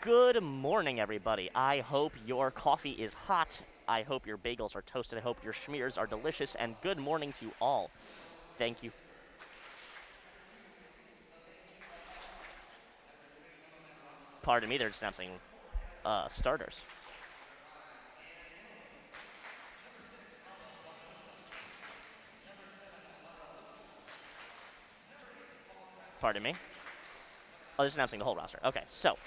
Good morning, everybody. I hope your coffee is hot. I hope your bagels are toasted. I hope your schmears are delicious. And good morning to all. Thank you. Pardon me, they're just announcing starters. Pardon me. Oh, they're just announcing the whole roster. Okay, so.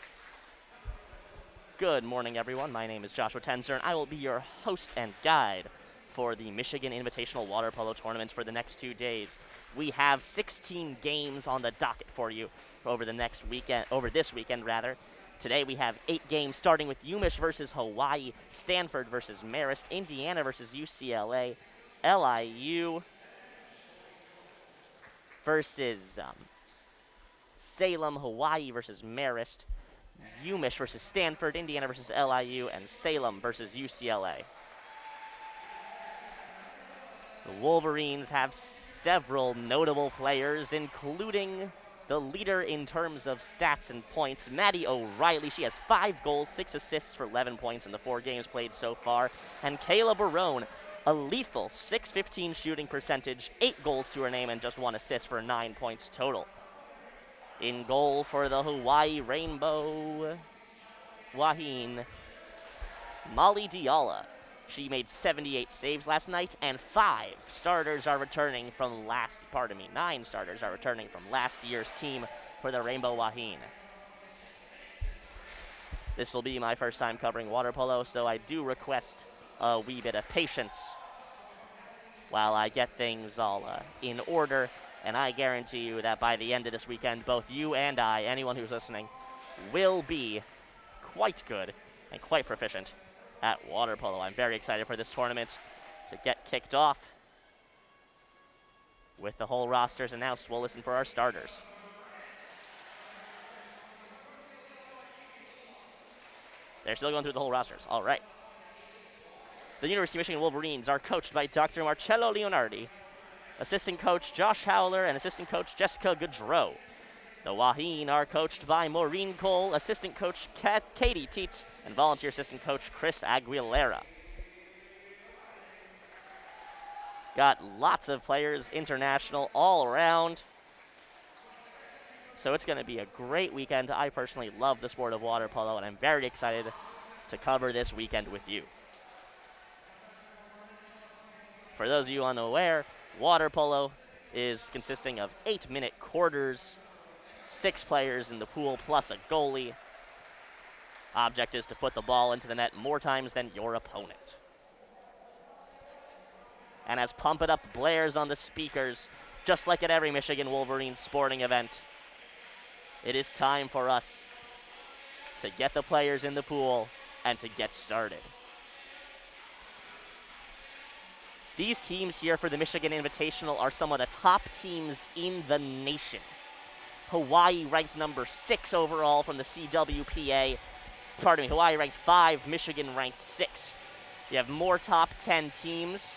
Good morning, everyone. My name is Joshua Tenzer, and I will be your host and guide for the Michigan Invitational Water Polo Tournament for the next 2 days. We have 16 games on the docket for you over this weekend. Today we have 8 games, starting with UMich versus Hawaii, Stanford versus Marist, Indiana versus UCLA, LIU versus Salem, Hawaii versus Marist, UMich versus Stanford, Indiana versus LIU, and Salem versus UCLA. The Wolverines have several notable players, including the leader in terms of stats and points, Maddie O'Reilly. She has 5 goals, 6 assists for 11 points in the 4 games played so far. And Kayla Barone, a lethal .615 shooting percentage, 8 goals to her name, and just 1 assist for 9 points total. In goal for the Hawaii Rainbow Wahine, Molly Diala. She made 78 saves last night, and 9 starters are returning from last year's team for the Rainbow Wahine. This will be my first time covering water polo, so I do request a wee bit of patience while I get things all in order, and I guarantee you that by the end of this weekend, both you and I, anyone who's listening, will be quite good and quite proficient at water polo. I'm very excited for this tournament to get kicked off. With the whole rosters announced, we'll listen for our starters. They're still going through the whole rosters. All right. The University of Michigan Wolverines are coached by Dr. Marcello Leonardi, assistant coach Josh Howler, and assistant coach Jessica Gaudreau. The Wahine are coached by Maureen Cole, assistant coach Katie Teets, and volunteer assistant coach Chris Aguilera. Got lots of players, international, all around. So it's going to be a great weekend. I personally love the sport of water polo, and I'm very excited to cover this weekend with you. For those of you unaware, water polo is consisting of 8-minute quarters, 6 players in the pool plus a goalie. Object is to put the ball into the net more times than your opponent. And as Pump It Up blares on the speakers, just like at every Michigan Wolverines sporting event, it is time for us to get the players in the pool and to get started. These teams here for the Michigan Invitational are some of the top teams in the nation. Hawaii ranked number 6 overall from the CWPA. Hawaii ranked 5, Michigan ranked 6. You have more top 10 teams,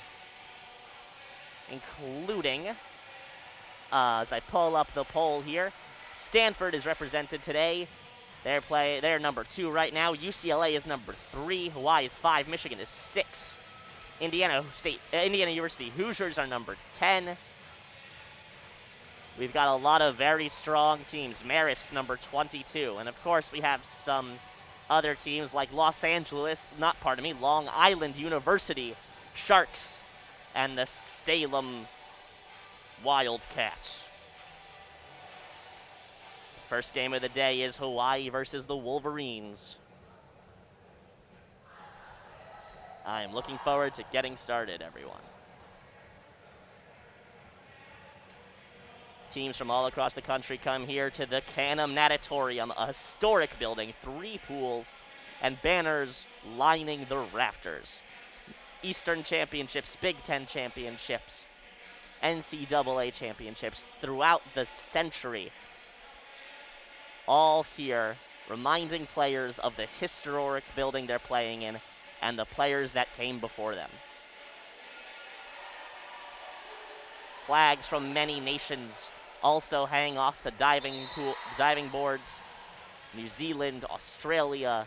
including, as I pull up the poll here, Stanford is represented today. They're number 2 right now. UCLA is number 3. Hawaii is 5. Michigan is 6. Indiana University Hoosiers are number 10. We've got a lot of very strong teams. Marist, number 22. And, of course, we have some other teams like Long Island University Sharks and the Salem Wildcats. First game of the day is Hawaii versus the Wolverines. I am looking forward to getting started, everyone. Teams from all across the country come here to the Canham Natatorium, a historic building, 3 pools, and banners lining the rafters. Eastern Championships, Big Ten Championships, NCAA Championships throughout the century. All here, reminding players of the historic building they're playing in and the players that came before them. Flags from many nations also hang off the diving boards. New Zealand, Australia.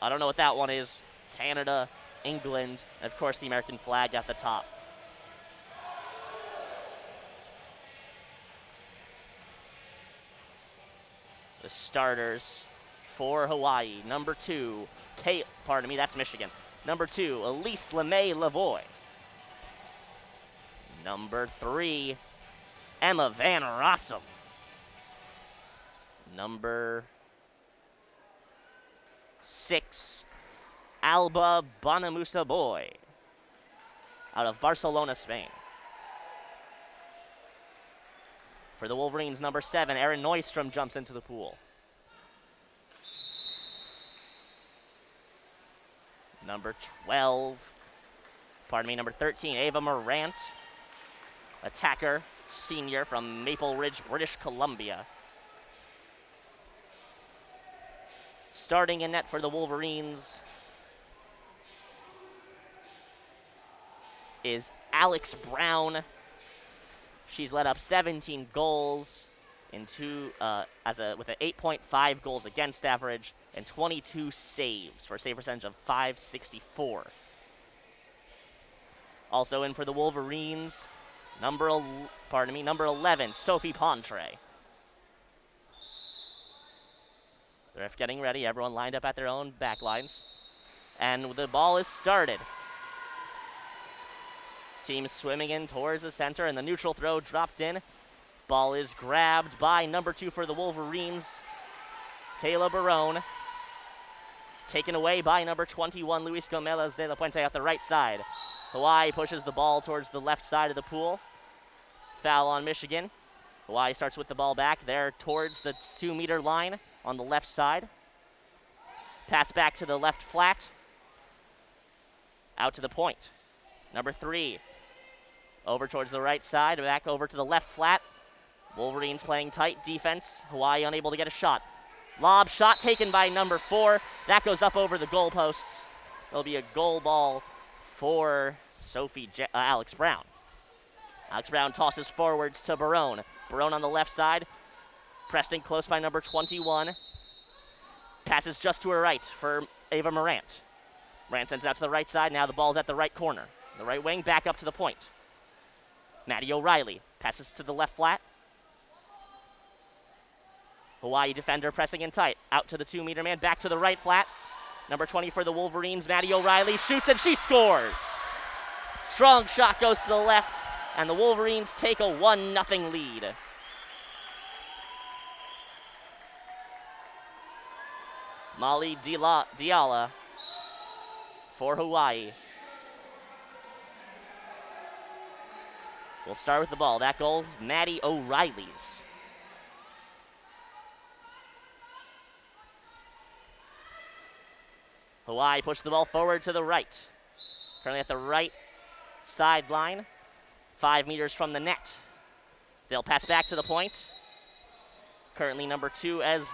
I don't know what that one is. Canada, England, and of course the American flag at the top. The starters for Hawaii. Number 2, that's Michigan. Number 2, Elise LeMay-Lavoie. Number 3, Emma Van Rossum. Number 6, Alba Bonamusa Boy, out of Barcelona, Spain. For the Wolverines, number 7, Erin Neustrom jumps into the pool. Number 13, Ava Morant, attacker, senior from Maple Ridge, British Columbia. Starting in net for the Wolverines is Alex Brown. She's led up 17 goals with an 8.5 goals against average and 22 saves for a save percentage of .564. Also in for the Wolverines, number 11, Sophie Pontre. The ref getting ready, everyone lined up at their own back lines. And the ball is started. Team swimming in towards the center, and the neutral throw dropped in. Ball is grabbed by number 2 for the Wolverines, Kayla Barone. Taken away by number 21, Luis Gomelas de la Puente at the right side. Hawaii pushes the ball towards the left side of the pool. Foul on Michigan. Hawaii starts with the ball back there towards the 2-meter line on the left side. Pass back to the left flat. Out to the point. Number 3. Over towards the right side, back over to the left flat. Wolverines playing tight defense. Hawaii unable to get a shot. Lob shot taken by number 4. That goes up over the goalposts. There'll be a goal ball for Alex Brown. Alex Brown tosses forwards to Barone. Barone on the left side. Pressed in close by number 21. Passes just to her right for Ava Morant. Morant sends it out to the right side. Now the ball's at the right corner. The right wing, back up to the point. Maddie O'Reilly passes to the left flat. Hawaii defender pressing in tight. Out to the 2-meter man, back to the right flat. Number 20 for the Wolverines, Maddie O'Reilly shoots and she scores. Strong shot goes to the left, and the Wolverines take a 1-0 lead. Molly Diala for Hawaii. We'll start with the ball. That goal, Maddie O'Reilly's. Hawaii pushed the ball forward to the right. Currently at the right sideline, 5 meters from the net. They'll pass back to the point. Currently number 2 as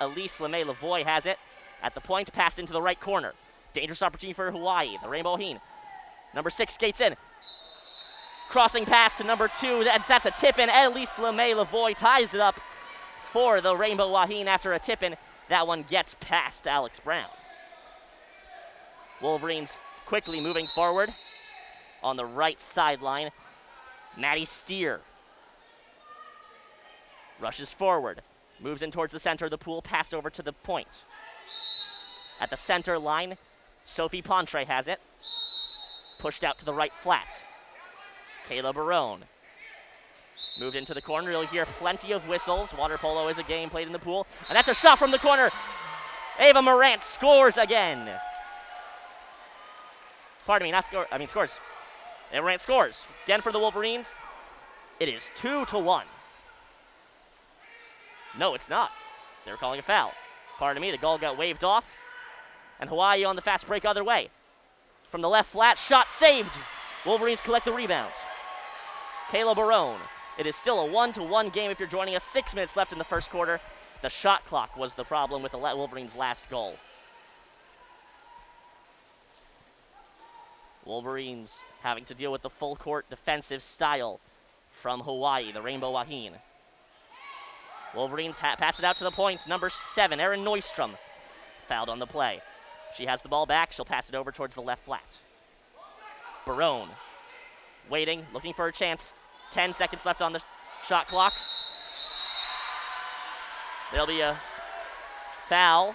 Elise LeMay-Lavoie has it. At the point, passed into the right corner. Dangerous opportunity for Hawaii, the Rainbow Wahine. Number 6 skates in. Crossing pass to number 2. That's a tip-in. Elise LeMay-Lavoie ties it up for the Rainbow Wahine after a tip-in. That one gets past Alex Brown. Wolverines quickly moving forward on the right sideline. Maddie Steer rushes forward, moves in towards the center of the pool, passed over to the point. At the center line, Sophie Pontre has it. Pushed out to the right flat. Kayla Barone moved into the corner. You'll hear plenty of whistles. Water polo is a game played in the pool. And that's a shot from the corner. Ava Morant scores again. Scores. Ava Morant scores. Again for the Wolverines. It is 2-1. No, it's not. They were calling a foul. The goal got waved off. And Hawaii on the fast break other way. From the left flat, shot saved. Wolverines collect the rebound. Kayla Barone. It is still a 1-1 game if you're joining us. 6 minutes left in the first quarter. The shot clock was the problem with the Wolverines' last goal. Wolverines having to deal with the full court defensive style from Hawaii, the Rainbow Wahine. Wolverines pass it out to the point. Number 7, Erin Neustrom, fouled on the play. She has the ball back. She'll pass it over towards the left flat. Barone waiting, looking for a chance. 10 seconds left on the shot clock. There'll be a foul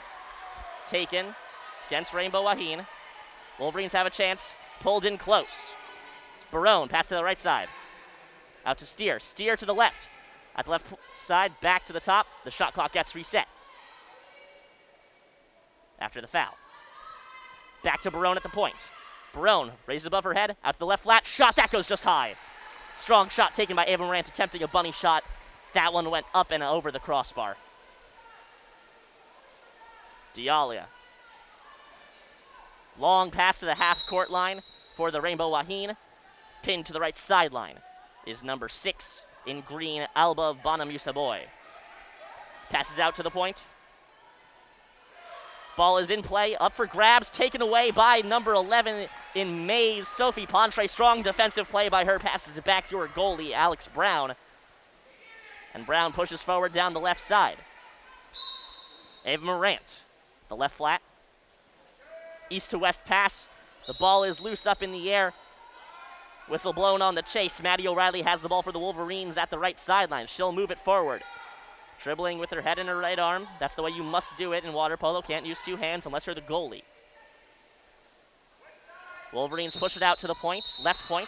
taken against Rainbow Wahine. Wolverines have a chance. Pulled in close. Barone, pass to the right side. Out to Steer. Steer to the left. At the left side, back to the top. The shot clock gets reset. After the foul. Back to Barone at the point. Barone raises above her head. Out to the left flat. Shot. That goes just high. Strong shot taken by Ava Morant, attempting a bunny shot. That one went up and over the crossbar. Dialia. Long pass to the half-court line for the Rainbow Wahine. Pinned to the right sideline is number 6 in green, Alba Bonamusaboy. Passes out to the point. Ball is in play, up for grabs, taken away by number 11 in Mays, Sophie Pontre. Strong defensive play by her, passes it back to her goalie, Alex Brown. And Brown pushes forward down the left side. Ava Morant, the left flat. East to west pass. The ball is loose up in the air. Whistle blown on the chase. Maddie O'Reilly has the ball for the Wolverines at the right sideline. She'll move it forward. Dribbling with her head and her right arm. That's the way you must do it in water polo. Can't use 2 hands unless you're the goalie. Wolverines push it out to the point. Left corner.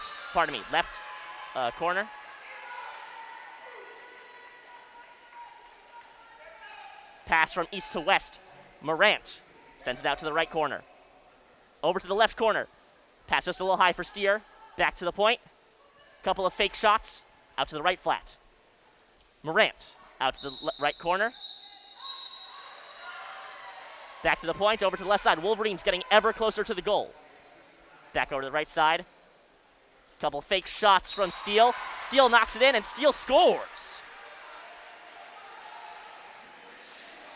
Pass from east to west. Morant sends it out to the right corner. Over to the left corner. Pass just a little high for Steer. Back to the point. Couple of fake shots. Out to the right flat. Morant out to the right corner. Back to the point. Over to the left side. Wolverines getting ever closer to the goal. Back over to the right side. Couple of fake shots from Steele. Steele knocks it in and Steele scores.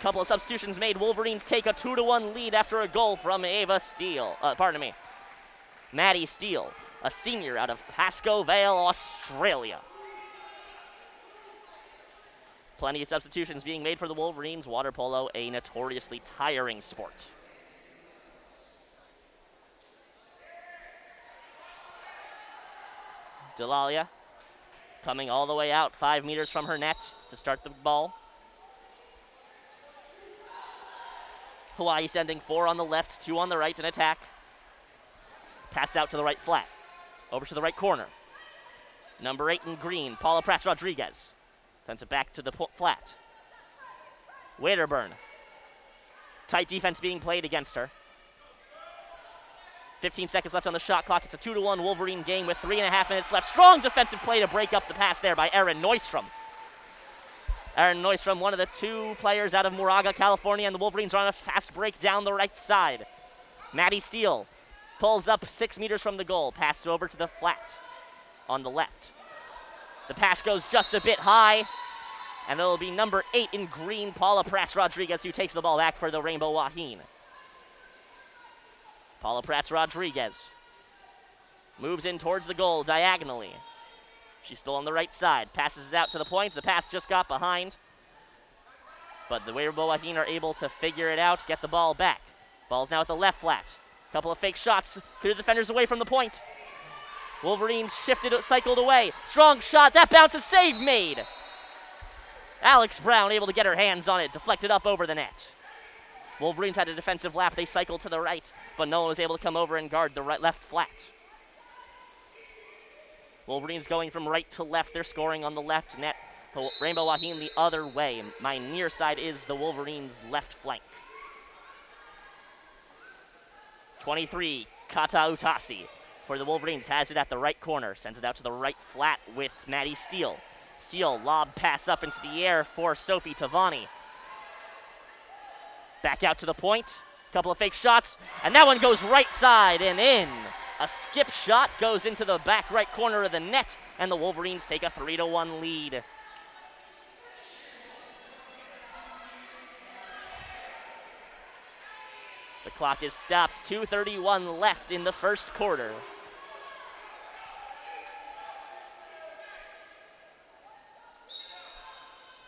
Couple of substitutions made. Wolverines take a 2-1 lead after a goal from Maddie Steele, a senior out of Pascoe Vale, Australia. Plenty of substitutions being made for the Wolverines. Water polo, a notoriously tiring sport. Delalia coming all the way out 5 meters from her net to start the ball. Hawaii sending 4 on the left, 2 on the right in attack. Pass out to the right flat. Over to the right corner. Number 8 in green, Paula Prats-Rodriguez. Sends it back to the flat. Waderburn. Tight defense being played against her. 15 seconds left on the shot clock. It's a 2-1 Wolverine game with 3.5 minutes left. Strong defensive play to break up the pass there by Erin Neustrom. Erin Neustrom, one of the 2 players out of Moraga, California, and the Wolverines are on a fast break down the right side. Maddie Steele pulls up 6 meters from the goal. Passed over to the flat on the left. The pass goes just a bit high, and it'll be number 8 in green, Paula Prats-Rodriguez, who takes the ball back for the Rainbow Wahine. Paula Prats-Rodriguez moves in towards the goal diagonally. She's still on the right side. Passes out to the point. The pass just got behind. But the Rainbow Wahine are able to figure it out, get the ball back. Ball's now at the left flat. Couple of fake shots. Clear the defenders away from the point. Wolverines cycled away. Strong shot. That bounces. Save made. Alex Brown able to get her hands on it. Deflected up over the net. Wolverines had a defensive lap. They cycled to the right, but no one was able to come over and guard the left flat. Wolverines going from right to left. They're scoring on the left net. Rainbow Wahine the other way. My near side is the Wolverines' left flank. 23, Kata Utasi for the Wolverines. Has it at the right corner. Sends it out to the right flat with Maddie Steele. Steele, lob pass up into the air for Sophie Tavani. Back out to the point. Couple of fake shots. And that one goes right side and in. A skip shot goes into the back right corner of the net, and the Wolverines take a 3-1 lead. The clock is stopped. 2:31 left in the first quarter.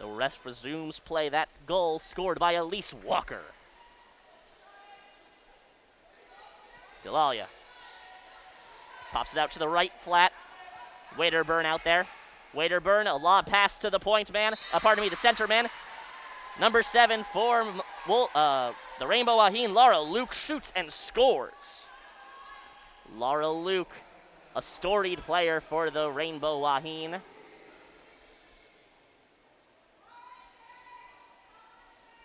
The rest resumes play. That goal scored by Elise Walker. Delalia pops it out to the right flat. Waderburn out there. Waderburn, a lob pass to the point man. The center man. Number 7 for the Rainbow Wahine, Laura Luke, shoots and scores. Laura Luke, a storied player for the Rainbow Wahine.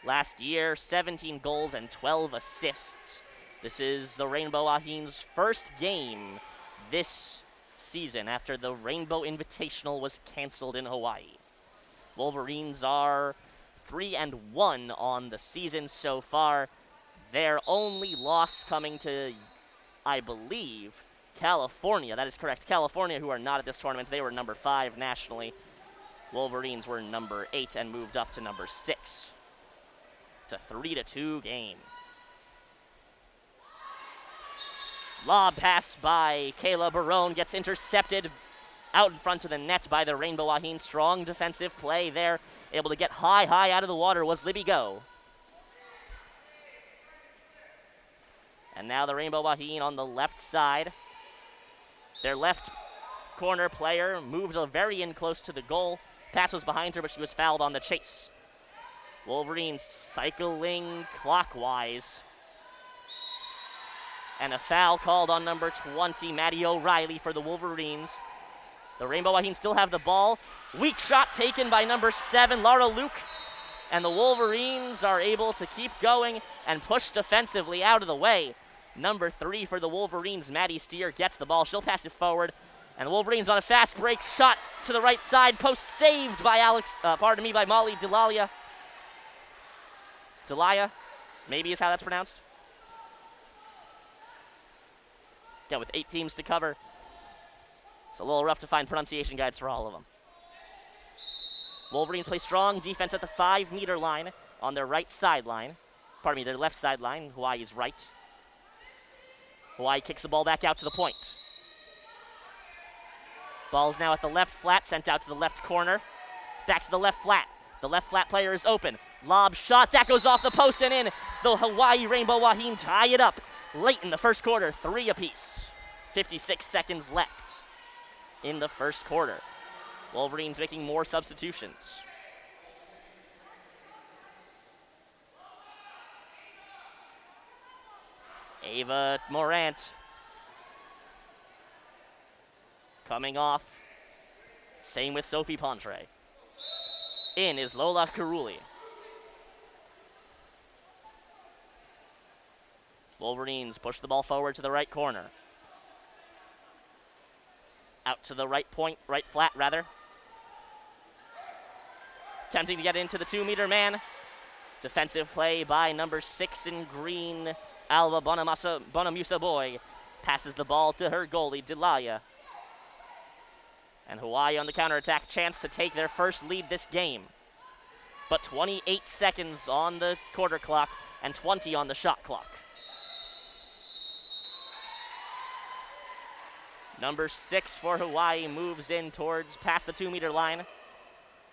Last year, 17 goals and 12 assists. This is the Rainbow Wahine's first game this season after the Rainbow Invitational was canceled in Hawaii. Wolverines are 3-1 on the season so far. Their only loss coming to, I believe, California. That is correct. California, who are not at this tournament, they were number 5 nationally. Wolverines were number 8 and moved up to number 6. It's a 3-2 game. Lob pass by Kayla Barone gets intercepted out in front of the net by the Rainbow Wahine. Strong defensive play there. Able to get high out of the water was Libby Go. And now the Rainbow Wahine on the left side. Their left corner player moved very in close to the goal. Pass was behind her, but she was fouled on the chase. Wolverines cycling clockwise. And a foul called on number 20, Maddie O'Reilly, for the Wolverines. The Rainbow Wahine still have the ball. Weak shot taken by number 7, Laura Luke. And the Wolverines are able to keep going and push defensively out of the way. Number 3 for the Wolverines, Maddie Steer, gets the ball. She'll pass it forward. And the Wolverines on a fast break. Shot to the right side. Post saved by by Molly Delalia. Delia, maybe is how that's pronounced. Yeah, with 8 teams to cover. It's a little rough to find pronunciation guides for all of them. Wolverines play strong defense at the 5-meter line on their right sideline. Their left sideline. Hawaii's right. Hawaii kicks the ball back out to the point. Ball's now at the left flat, sent out to the left corner. Back to the left flat. The left flat player is open. Lob shot, that goes off the post and in. The Hawaii Rainbow Wahine tie it up late in the first quarter, 3 apiece. 56 seconds left in the first quarter. Wolverines making more substitutions. Ava Morant coming off. Same with Sophie Pontre. In is Lola Karuli. Wolverines push the ball forward to the right corner. Out to the right point, right flat rather. Attempting to get into the 2-meter man. Defensive play by number 6 in green, Alva Bonamusa Boy. Passes the ball to her goalie, Delia. And Hawaii on the counterattack, chance to take their first lead this game. But 28 seconds on the quarter clock and 20 on the shot clock. Number 6 for Hawaii moves in towards past the 2-meter line.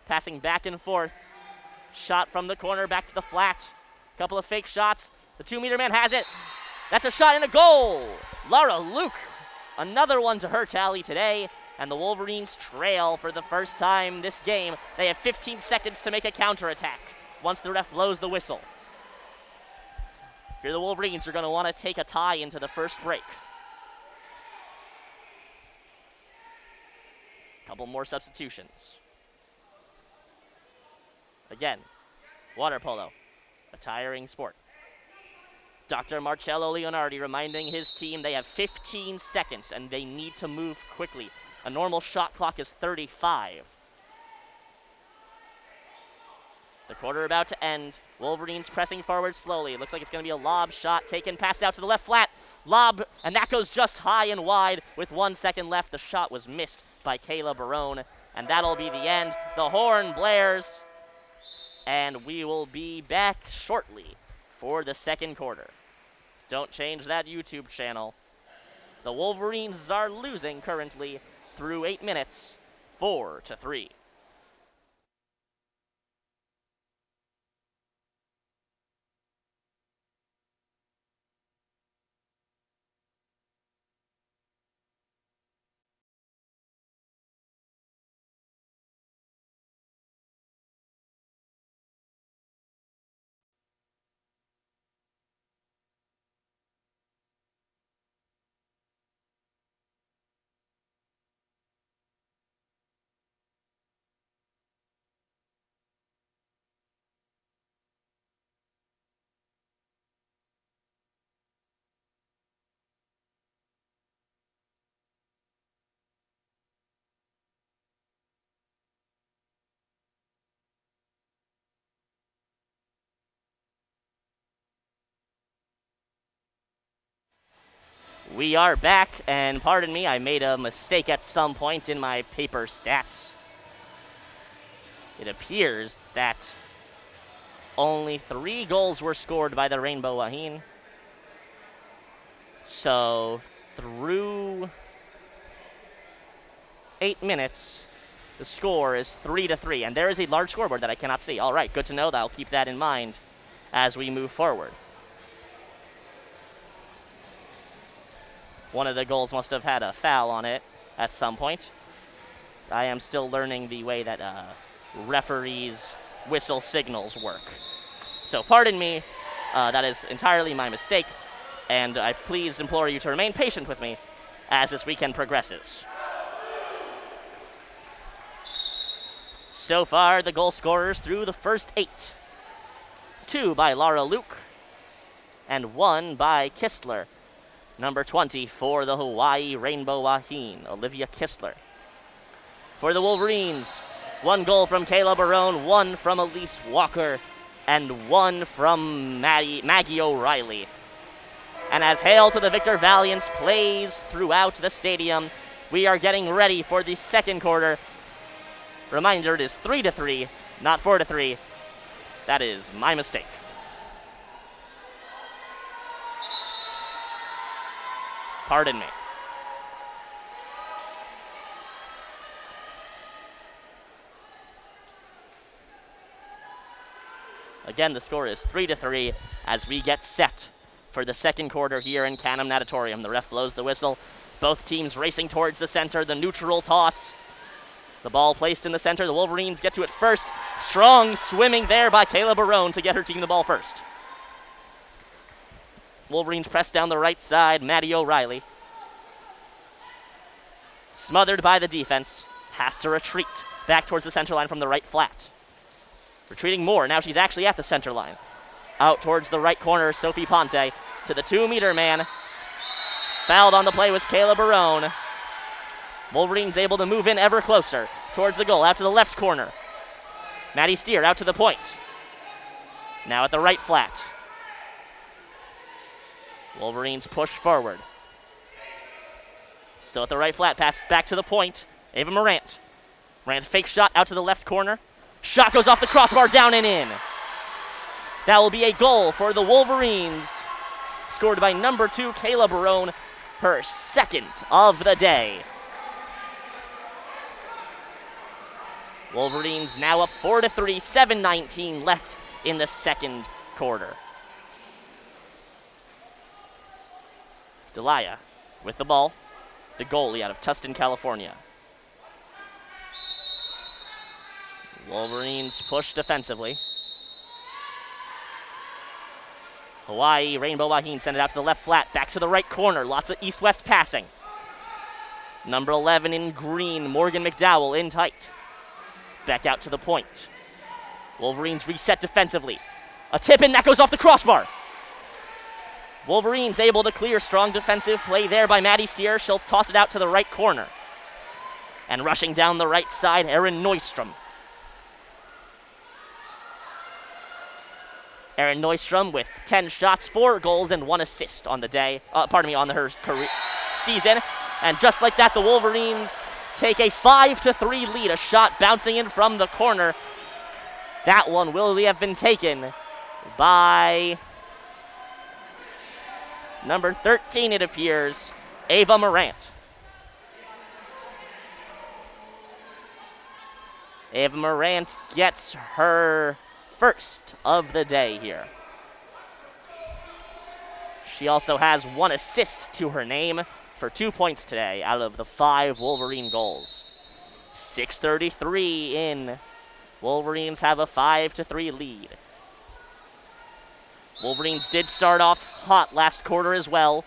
Passing back and forth. Shot from the corner back to the flat. Couple of fake shots. The 2-meter man has it. That's a shot and a goal. Laura Luke, another one to her tally today. And the Wolverines trail for the first time this game. They have 15 seconds to make a counterattack once the ref blows the whistle. If you're the Wolverines, you're going to want to take a tie into the first break. Couple more substitutions. Again, water polo, a tiring sport. Dr. Marcello Leonardi reminding his team they have 15 seconds and they need to move quickly. A normal shot clock is 35. The quarter about to end. Wolverines pressing forward slowly. It looks like it's going to be a lob shot taken, passed out to the left flat. Lob, and that goes just high and wide with 1 second left. The shot was missed by Kayla Barone, and that'll be the end. The horn blares, and we will be back shortly for the second quarter. Don't change that YouTube channel. The Wolverines are losing currently through 8 minutes, 4-3. We are back, and pardon me, I made a mistake at some point in my paper stats. It appears that only 3 goals were scored by the Rainbow Wahine. So, through 8 minutes, the score is 3-3, and there is a large scoreboard that I cannot see. All right, good to know that. I'll keep that in mind as we move forward. One of the goals must have had a foul on it at some point. I am still learning the way that referees' whistle signals work. So pardon me, that is entirely my mistake, and I please implore you to remain patient with me as this weekend progresses. So far, the goal scorers through the first 8. 2 by Lara Luke, and 1 by Kistler. Number 20 for the Hawaii Rainbow Wahine, Olivia Kistler. For the Wolverines, 1 goal from Kayla Barone, 1 from Elise Walker, and 1 from Maggie O'Reilly. And as Hail to the Victor Valiants plays throughout the stadium, we are getting ready for the second quarter. Reminder, it is 3-3, not 4-3. That is my mistake. Pardon me. Again, the score is 3-3 as we get set for the second quarter here in Canham Natatorium. The ref blows the whistle. Both teams racing towards the center. The neutral toss. The ball placed in the center. The Wolverines get to it first. Strong swimming there by Kayla Barone to get her team the ball first. Wolverines press down the right side. Maddie O'Reilly. Smothered by the defense. Has to retreat back towards the center line from the right flat. Retreating more. Now she's actually at the center line. Out towards the right corner. Sophie Ponte to the 2-meter man. Fouled on the play was Kayla Barone. Wolverines able to move in ever closer towards the goal. Out to the left corner. Maddie Steer out to the point. Now at the right flat. Wolverines push forward. Still at the right flat. Pass back to the point. Ava Morant. Morant fake shot out to the left corner. Shot goes off the crossbar, down and in. That will be a goal for the Wolverines. Scored by number 2, Kayla Barone. Her second of the day. Wolverines now up 4-3, 7:19 left in the second quarter. Delia with the ball, the goalie out of Tustin, California. Wolverines push defensively. Hawaii Rainbow Wahine send it out to the left flat, back to the right corner. Lots of east-west passing. Number 11 in green, Morgan McDowell in tight. Back out to the point. Wolverines reset defensively. A tip-in that goes off the crossbar. Wolverines able to clear. Strong defensive play there by Maddie Steer. She'll toss it out to the right corner. And rushing down the right side, Erin Neustrom. Erin Neustrom with 10 shots, 4 goals, and 1 assist on the day. On her career season. And just like that, the Wolverines take a 5-3 lead. A shot bouncing in from the corner. That one will have been taken by number 13, it appears, Ava Morant. Ava Morant gets her first of the day here. She also has 1 assist to her name for 2 points today out of the 5 Wolverine goals. 6:33 in. Wolverines have a 5-3 lead. Wolverines did start off hot last quarter as well,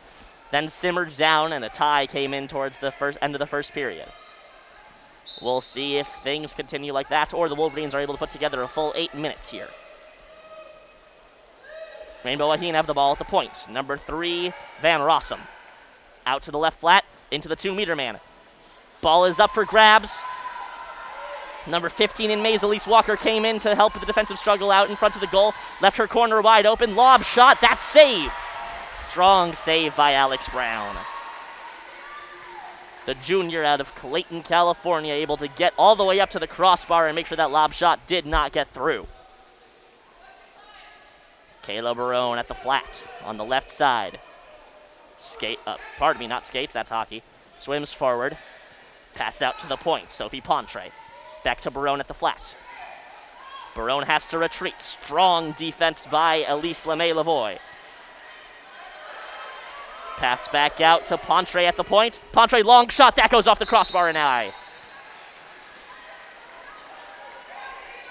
then simmered down and a tie came in towards the end of the first period. We'll see if things continue like that or the Wolverines are able to put together a full 8 minutes here. Rainbow Wahine have the ball at the point. Number 3, Van Rossum. Out to the left flat, into the 2-meter man. Ball is up for grabs. Number 15 in Mays, Elise Walker, came in to help with the defensive struggle out in front of the goal. Left her corner wide open. Lob shot. That's save. Strong save by Alex Brown. the junior out of Clayton, California, able to get all the way up to the crossbar and make sure that lob shot did not get through. Kayla Barone at the flat on the left side. Not skates, that's hockey. Swims forward. Pass out to the point. Sophie Pontre. Back to Barone at the flat. Barone has to retreat. Strong defense by Elise Lemay-Lavoie. Pass back out to Pontre at the point. Pontre, long shot. That goes off the crossbar and eye.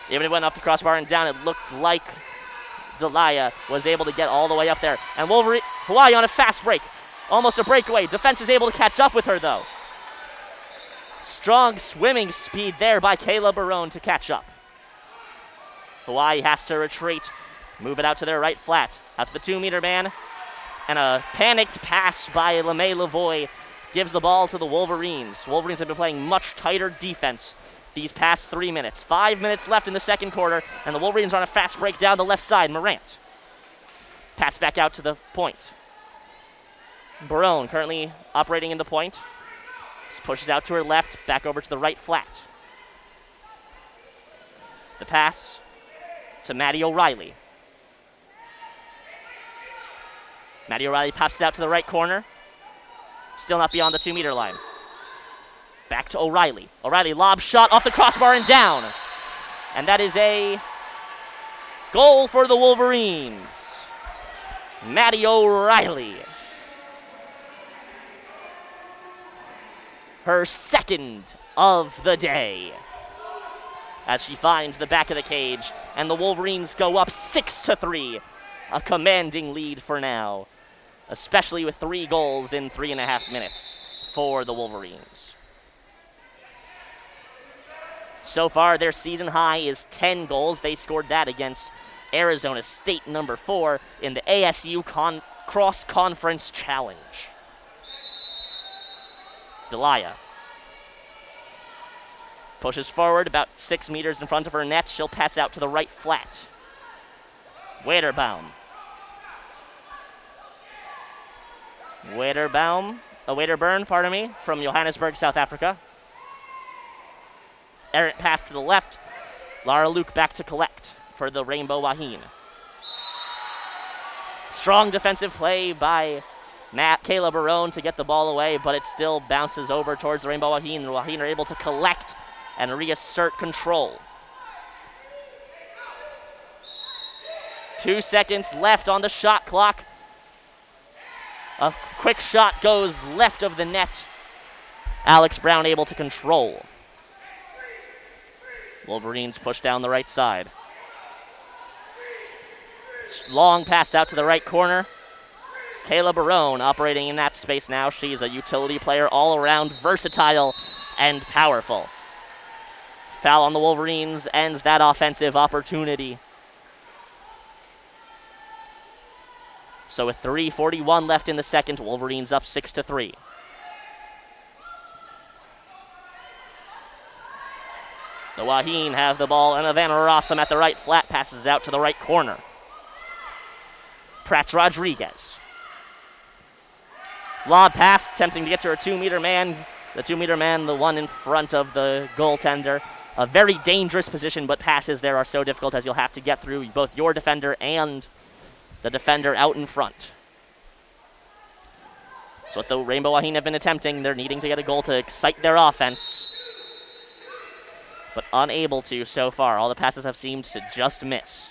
Even if it went off the crossbar and down, it looked like Delia was able to get all the way up there. And Hawaii on a fast break. Almost a breakaway. Defense is able to catch up with her, though. Strong swimming speed there by Kayla Barone to catch up. Hawaii has to retreat. Move it out to their right flat. Out to the 2-meter man. And a panicked pass by Lemay-Lavoie gives the ball to the Wolverines. Wolverines have been playing much tighter defense these past 3 minutes. 5 minutes left in the second quarter, and the Wolverines are on a fast break down the left side. Morant. Pass back out to the point. Barone currently operating in the point. Pushes out to her left, back over to the right flat. The pass to Maddie O'Reilly. Maddie O'Reilly pops it out to the right corner. Still not beyond the 2-meter line. Back to O'Reilly. O'Reilly lob shot off the crossbar and down. And that is a goal for the Wolverines. Maddie O'Reilly. Her second of the day. As she finds the back of the cage, and the Wolverines go up 6-3. A commanding lead for now, especially with 3 goals in 3.5 minutes for the Wolverines. So far, their season high is 10 goals. They scored that against Arizona State, number 4, in the ASU Cross-Conference Challenge. Delia pushes forward about 6 meters in front of her net. She'll pass out to the right flat. Wederburn from Johannesburg, South Africa. Errant pass to the left. Lara Luke back to collect for the Rainbow Wahine. Strong defensive play by Kayla Barone to get the ball away, but it still bounces over towards the Rainbow Wahine. The Wahine are able to collect and reassert control. 2 seconds left on the shot clock. A quick shot goes left of the net. Alex Brown able to control. Wolverines push down the right side. Long pass out to the right corner. Kayla Barone operating in that space now. She's a utility player, all around, versatile and powerful. Foul on the Wolverines ends that offensive opportunity. So with 3:41 left in the second, Wolverines up 6-3. The Wahine have the ball, and Havana Rossum at the right flat passes out to the right corner. Prats Rodriguez. Lob pass, attempting to get to her 2-meter man. The 2-meter man, the one in front of the goaltender. A very dangerous position, but passes there are so difficult as you'll have to get through both your defender and the defender out in front. So what the Rainbow Wahine have been attempting. They're needing to get a goal to excite their offense, but unable to so far. All the passes have seemed to just miss.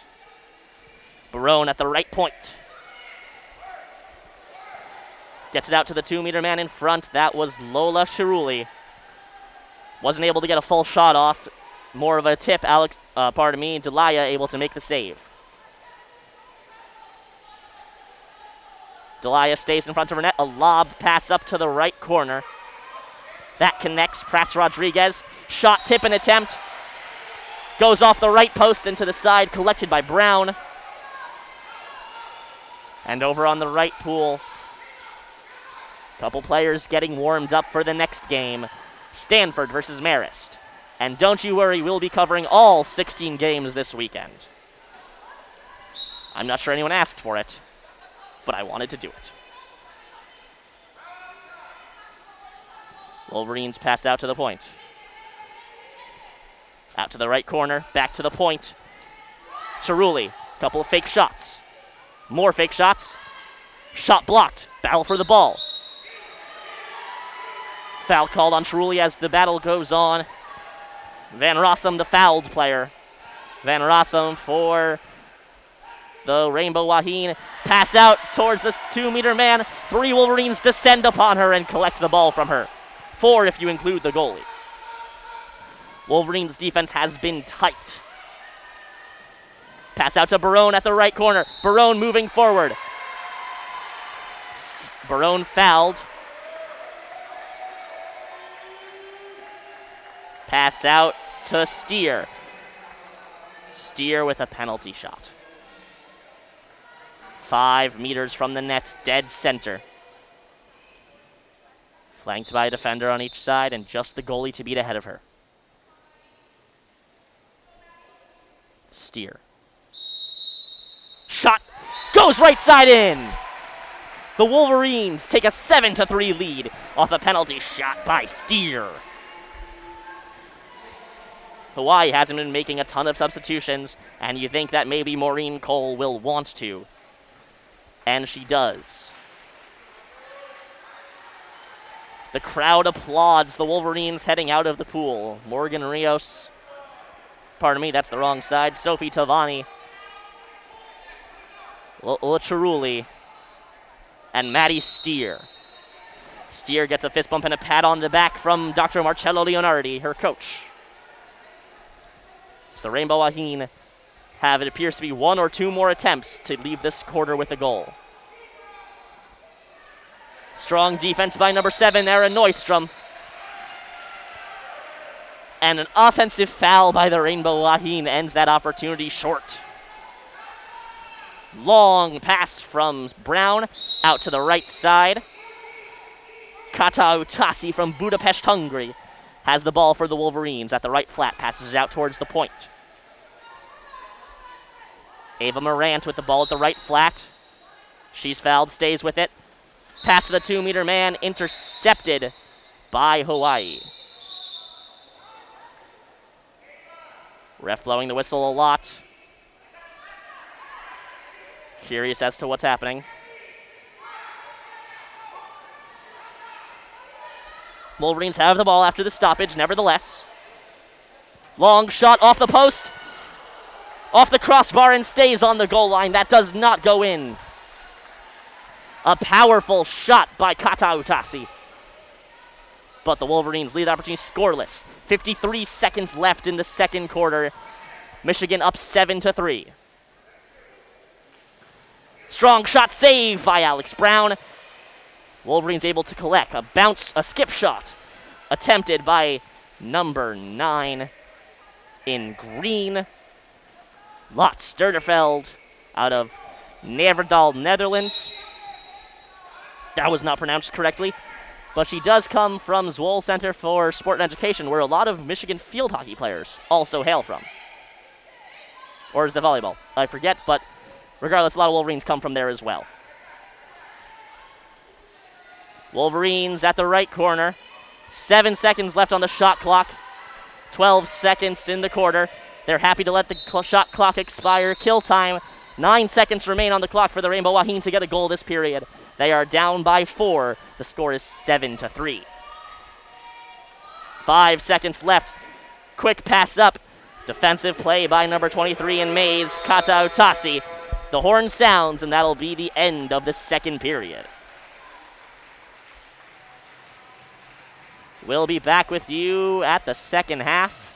Barone at the right point. Gets it out to the 2-meter man in front. That was Lola Chiruli. Wasn't able to get a full shot off. More of a tip. Delia able to make the save. Delia stays in front of her net. A lob pass up to the right corner. That connects. Prats Rodriguez. Shot, tip, and attempt. Goes off the right post and to the side. Collected by Brown. And over on the right pool, couple players getting warmed up for the next game. Stanford versus Marist. And don't you worry, we'll be covering all 16 games this weekend. I'm not sure anyone asked for it, but I wanted to do it. Wolverines pass out to the point. Out to the right corner, back to the point. Cerulli, couple of fake shots. More fake shots. Shot blocked. Battle for the ball. Foul called on Cerulli as the battle goes on. Van Rossum, the fouled player. Van Rossum for the Rainbow Wahine. Pass out towards the 2-meter man. 3 Wolverines descend upon her and collect the ball from her. 4 if you include the goalie. Wolverines' defense has been tight. Pass out to Barone at the right corner. Barone moving forward. Barone fouled. Pass out to Steer. Steer with a penalty shot. 5 meters from the net, dead center. Flanked by a defender on each side and just the goalie to beat ahead of her. Steer. Shot goes right side in. The Wolverines take a 7-3 lead off a penalty shot by Steer. Hawaii hasn't been making a ton of substitutions, and you think that maybe Maureen Cole will want to. And she does. The crowd applauds the Wolverines heading out of the pool. Morgan Rios, pardon me, that's the wrong side. Sophie Tavani, Cerulli, and Maddie Steer. Steer gets a fist bump and a pat on the back from Dr. Marcello Leonardi, her coach. So the Rainbow Wahine have, it appears to be 1 or 2 more attempts to leave this quarter with a goal. Strong defense by number 7, Aaron Neustrom. And an offensive foul by the Rainbow Wahine ends that opportunity short. Long pass from Brown out to the right side. Kata Utasi from Budapest, Hungary has the ball for the Wolverines at the right flat, passes it out towards the point. Ava Morant with the ball at the right flat. She's fouled, stays with it. Pass to the 2-meter man, intercepted by Hawaii. Ref blowing the whistle a lot. Curious as to what's happening. Wolverines have the ball after the stoppage, nevertheless. Long shot off the post. Off the crossbar and stays on the goal line. That does not go in. A powerful shot by Kata Utasi. But the Wolverines lead the opportunity scoreless. 53 seconds left in the second quarter. Michigan up 7-3. Strong shot saved by Alex Brown. Wolverines able to collect a skip shot attempted by number 9 in green. Lot Sturderveld out of Neverdal, Netherlands. That was not pronounced correctly, but she does come from Zwolle Center for Sport and Education, where a lot of Michigan field hockey players also hail from. Or is the volleyball? I forget, but regardless, a lot of Wolverines come from there as well. Wolverines at the right corner. 7 seconds left on the shot clock. 12 seconds in the quarter. They're happy to let the shot clock expire. Kill time. 9 seconds remain on the clock for the Rainbow Wahine to get a goal this period. They are down by 4. The score is 7-3. 5 seconds left. Quick pass up. Defensive play by number 23 in Mays, Kata Utasi. The horn sounds, and that'll be the end of the second period. We'll be back with you at the second half.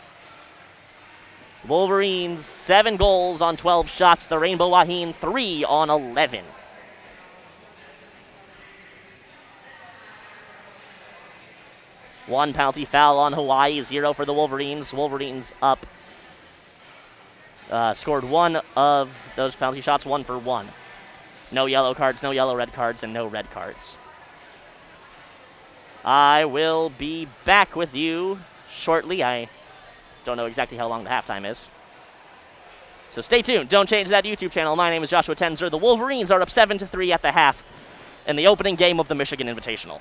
Wolverines 7 goals on 12 shots. The Rainbow Wahine 3 on 11. One penalty foul on Hawaii, 0 for the Wolverines. Wolverines up. Scored 1 of those penalty shots, 1 for 1. No yellow cards, no yellow red cards, and no red cards. I will be back with you shortly. I don't know exactly how long the halftime is. So stay tuned. Don't change that YouTube channel. My name is Joshua Tenzer. The Wolverines are up 7-3 at the half in the opening game of the Michigan Invitational.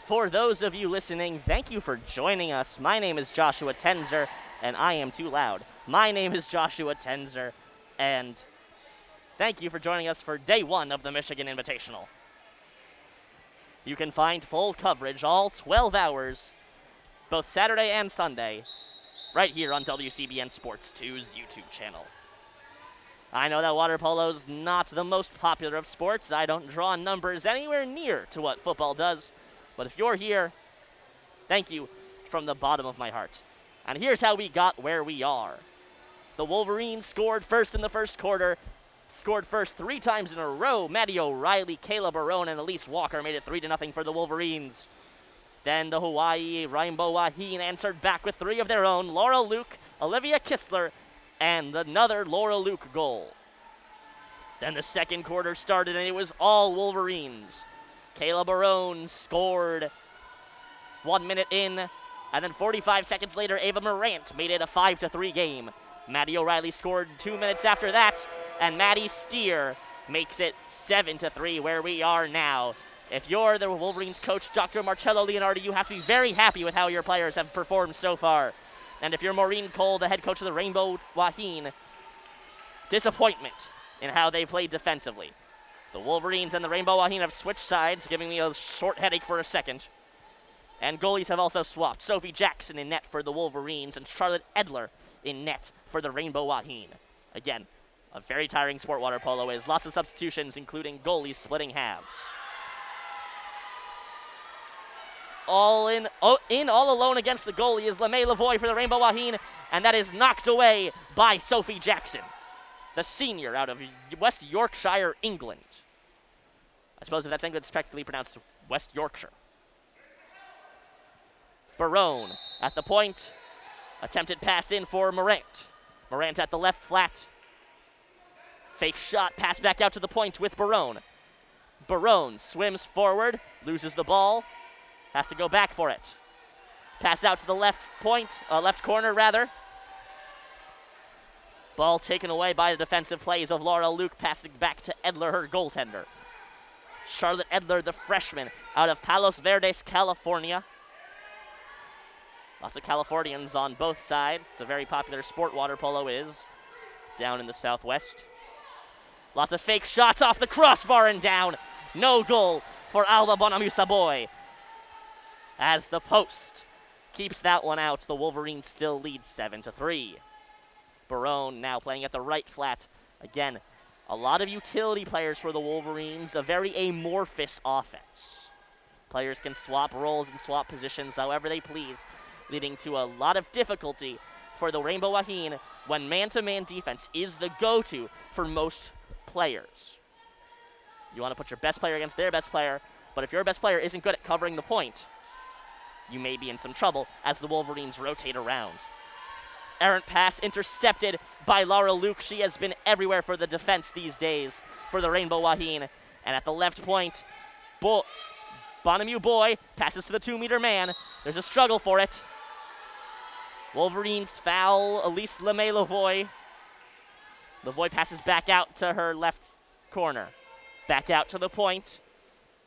for those of you listening, thank you for joining us. My name is Joshua Tenzer, and I am too loud. My name is Joshua Tenzer, and thank you for joining us for day 1 of the Michigan Invitational. You can find full coverage, all 12 hours, both Saturday and Sunday, right here on WCBN Sports 2's YouTube channel. I know that water polo's not the most popular of sports. I don't draw numbers anywhere near to what football does. But if you're here, thank you from the bottom of my heart. And here's how we got where we are. The Wolverines scored first in the first quarter, scored first 3 times in a row. Maddie O'Reilly, Kayla Barone, and Elise Walker made it 3-0 for the Wolverines. Then the Hawaii Rainbow Wahine answered back with 3 of their own. Laura Luke, Olivia Kistler, and another Laura Luke goal. Then the second quarter started, and it was all Wolverines. Kayla Barone scored 1 minute in, and then 45 seconds later, Ava Morant made it a 5-3 game. Maddie O'Reilly scored 2 minutes after that, and Maddie Steer makes it 7-3 where we are now. If you're the Wolverines coach, Dr. Marcello Leonardi, you have to be very happy with how your players have performed so far. And if you're Maureen Cole, the head coach of the Rainbow Wahine, disappointment in how they played defensively. The Wolverines and the Rainbow Wahine have switched sides, giving me a short headache for a second. And goalies have also swapped. Sophie Jackson in net for the Wolverines and Charlotte Edler in net for the Rainbow Wahine. Again, a very tiring sport water polo is. Lots of substitutions, including goalies splitting halves. All alone against the goalie is LeMay Lavoie for the Rainbow Wahine, and that is knocked away by Sophie Jackson, the senior out of West Yorkshire, England. I suppose if that's England, it's practically pronounced West Yorkshire. Barone at the point. Attempted pass in for Morant. Morant at the left flat. Fake shot, pass back out to the point with Barone. Barone swims forward, loses the ball. Has to go back for it. Pass out to the left corner rather. Ball taken away by the defensive plays of Laura Luke, passing back to Edler, her goaltender. Charlotte Edler, the freshman, out of Palos Verdes, California. Lots of Californians on both sides. It's a very popular sport, water polo is, down in the Southwest. Lots of fake shots off the crossbar and down. No goal for Alba Bonamusaboy. As the post keeps that one out, the Wolverines still lead 7-3. Barone now playing at the right flat. Again, a lot of utility players for the Wolverines, a very amorphous offense. Players can swap roles and swap positions however they please, leading to a lot of difficulty for the Rainbow Wahine when man-to-man defense is the go-to for most players. You want to put your best player against their best player, but if your best player isn't good at covering the point, you may be in some trouble as the Wolverines rotate around. Errant pass intercepted by Laura Luke. She has been everywhere for the defense these days for the Rainbow Wahine. And at the left point, Bonamu Boy passes to the 2-meter man. There's a struggle for it. Wolverines foul Elise LeMay Lavoie. Lavoie passes back out to her left corner. Back out to the point.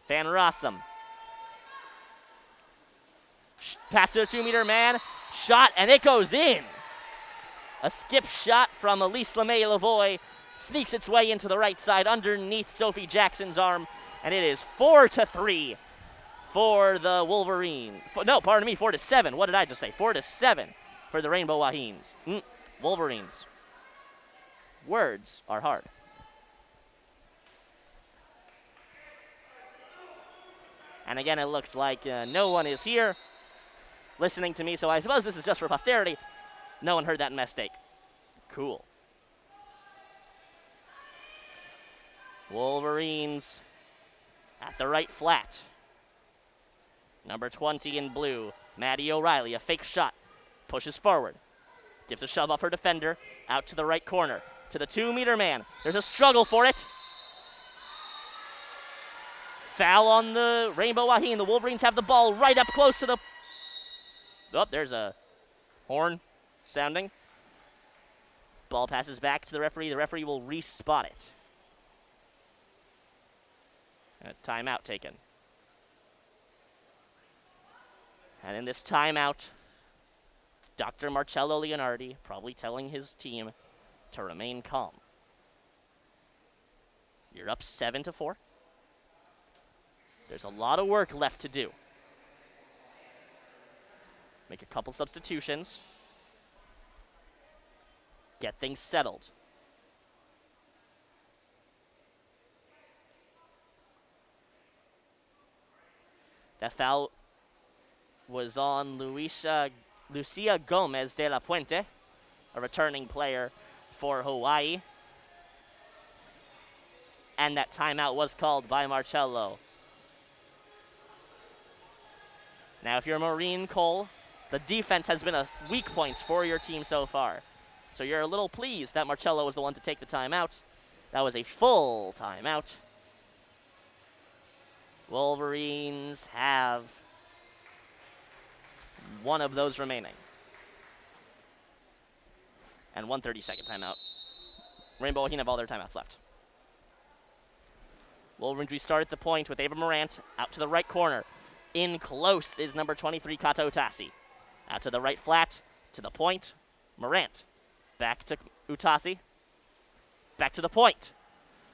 Van Rossum. Pass to a 2-meter man. Shot, and it goes in. A skip shot from Elise LeMay Lavoie sneaks its way into the right side underneath Sophie Jackson's arm, and it is 4-3 for the Wolverines. 4-7. What did I just say? 4-7 for the Rainbow Wahines. Wolverines. Words are hard. And again, it looks like no one is here listening to me, so I suppose this is just for posterity. No one heard that mistake. Cool. Wolverines at the right flat. Number 20 in blue, Maddie O'Reilly, a fake shot. Pushes forward. Gives a shove off her defender. Out to the right corner. To the 2-meter man. There's a struggle for it. Foul on the Rainbow Wahine. The Wolverines have the ball right up close to the... Oh, there's a horn sounding. Ball passes back to the referee. The referee will re-spot it. A timeout taken. And in this timeout, Dr. Marcello Leonardi probably telling his team to remain calm. You're up 7-4. There's a lot of work left to do. Make a couple substitutions. Get things settled. That foul was on Lucia Gomez de la Puente, a returning player for Hawaii. And that timeout was called by Marcello. Now, if you're a Marine, Cole, the defense has been a weak point for your team so far. So you're a little pleased that Marcello was the one to take the timeout. That was a full timeout. Wolverines have one of those remaining. And 1 30-second timeout. Rainbow Wahine have all their timeouts left. Wolverines restart at the point with Ava Morant out to the right corner. In close is number 23, Kata Utasi. Out to the right flat, to the point, Morant. Back to Utasi. Back to the point.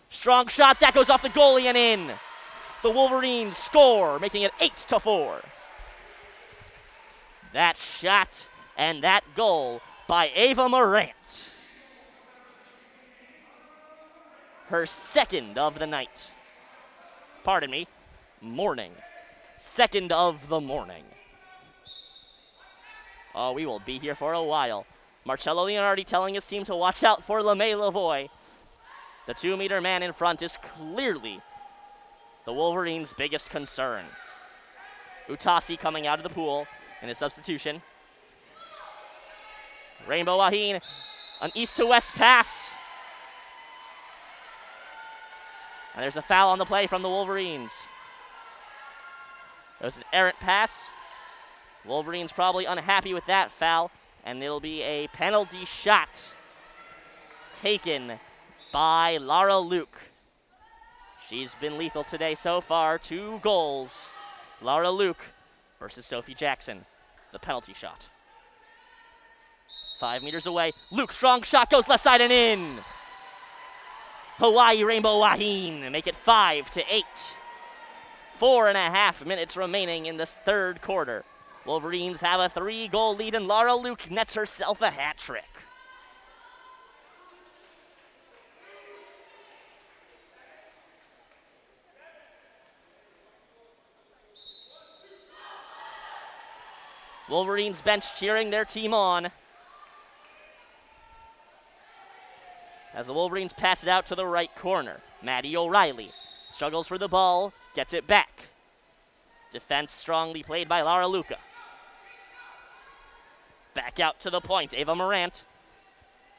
Strong shot, that goes off the goalie and in. The Wolverines score, making it 8-4. That shot and that goal by Ava Morant. Her second of the night. Pardon me, morning. Second of the morning. Oh, we will be here for a while. Marcello Leonardi telling his team to watch out for LeMay Lavoie. The 2-meter man in front is clearly the Wolverines' biggest concern. Utasi coming out of the pool in a substitution. Rainbow Wahine, an east-to-west pass. And there's a foul on the play from the Wolverines. There's an errant pass. Wolverines probably unhappy with that foul, and it'll be a penalty shot taken by Lara Luke. She's been lethal today so far, 2 goals. Lara Luke versus Sophie Jackson, the penalty shot. 5 meters away, Luke, strong shot, goes left side and in. Hawaii Rainbow Wahine make it 5-8. 4.5 minutes remaining in this third quarter. Wolverines have a 3-goal lead, and Lara Luke nets herself a hat trick. Wolverines bench cheering their team on. As the Wolverines pass it out to the right corner. Maddie O'Reilly struggles for the ball, gets it back. Defense strongly played by Lara Luca. Back out to the point, Ava Morant.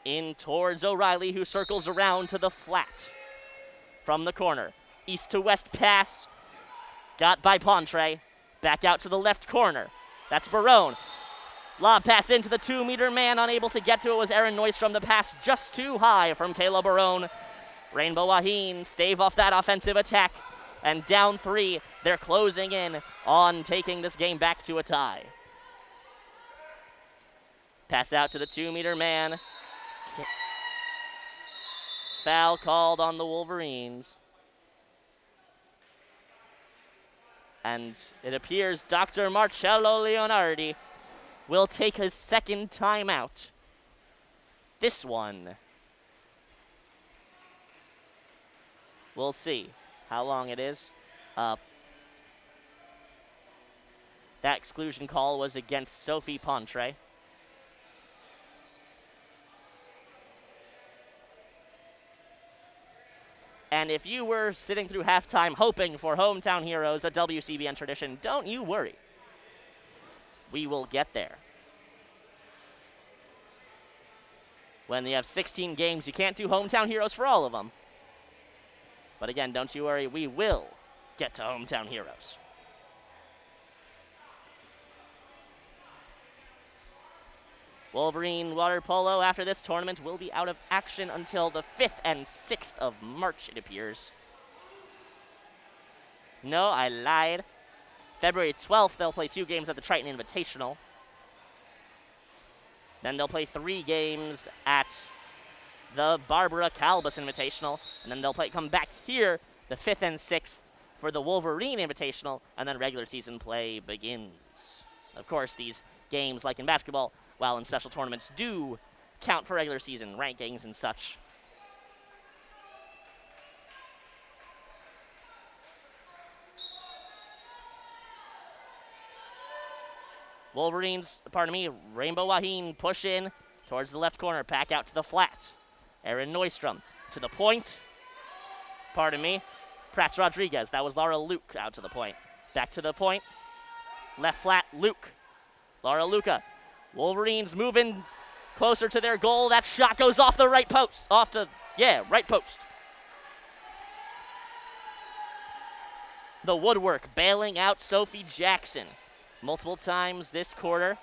In towards O'Reilly, who circles around to the flat. From the corner, east to west pass. Got by Pontre. Back out to the left corner. That's Barone. Lob pass into the 2-meter man. Unable to get to it was Aaron Neustrom. The pass just too high from Kayla Barone. Rainbow Wahine stave off that offensive attack. And down 3, they're closing in on taking this game back to a tie. Pass out to the 2-meter man. Foul called on the Wolverines. And it appears Dr. Marcello Leonardi will take his second timeout. This one, we'll see how long it is. That exclusion call was against Sophie Pontre. And if you were sitting through halftime hoping for Hometown Heroes, a WCBN tradition, don't you worry. We will get there. When you have 16 games, you can't do Hometown Heroes for all of them. But again, don't you worry, we will get to Hometown Heroes. Wolverine water polo after this tournament will be out of action until the 5th and 6th of March, it appears. No, I lied. February 12th, they'll play 2 games at the Triton Invitational. Then they'll play 3 games at the Barbara Calbus Invitational, and then they'll come back here the 5th and 6th for the Wolverine Invitational, and then regular season play begins. Of course, these games, like in basketball, while in special tournaments, do count for regular season rankings and such. Wolverines, Rainbow Wahine push in towards the left corner, back out to the flat. Aaron Neustrom to the point. Prats Rodriguez. That was Laura Luke out to the point. Back to the point. Left flat, Luke. Laura Luca. Wolverines moving closer to their goal. That shot goes off the right post. Right post. The woodwork bailing out Sophie Jackson multiple times this quarter.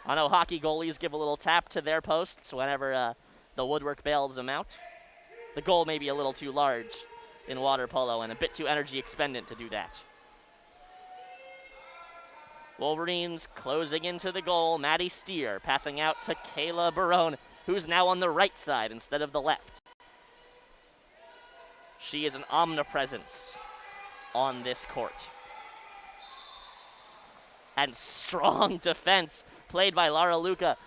I know hockey goalies give a little tap to their posts whenever the woodwork bails them out. The goal may be a little too large in water polo and a bit too energy expendent to do that. Wolverines closing into the goal. Maddie Steer passing out to Kayla Barone, who's now on the right side instead of the left. She is an omnipresence on this court. And strong defense played by Laura Luca,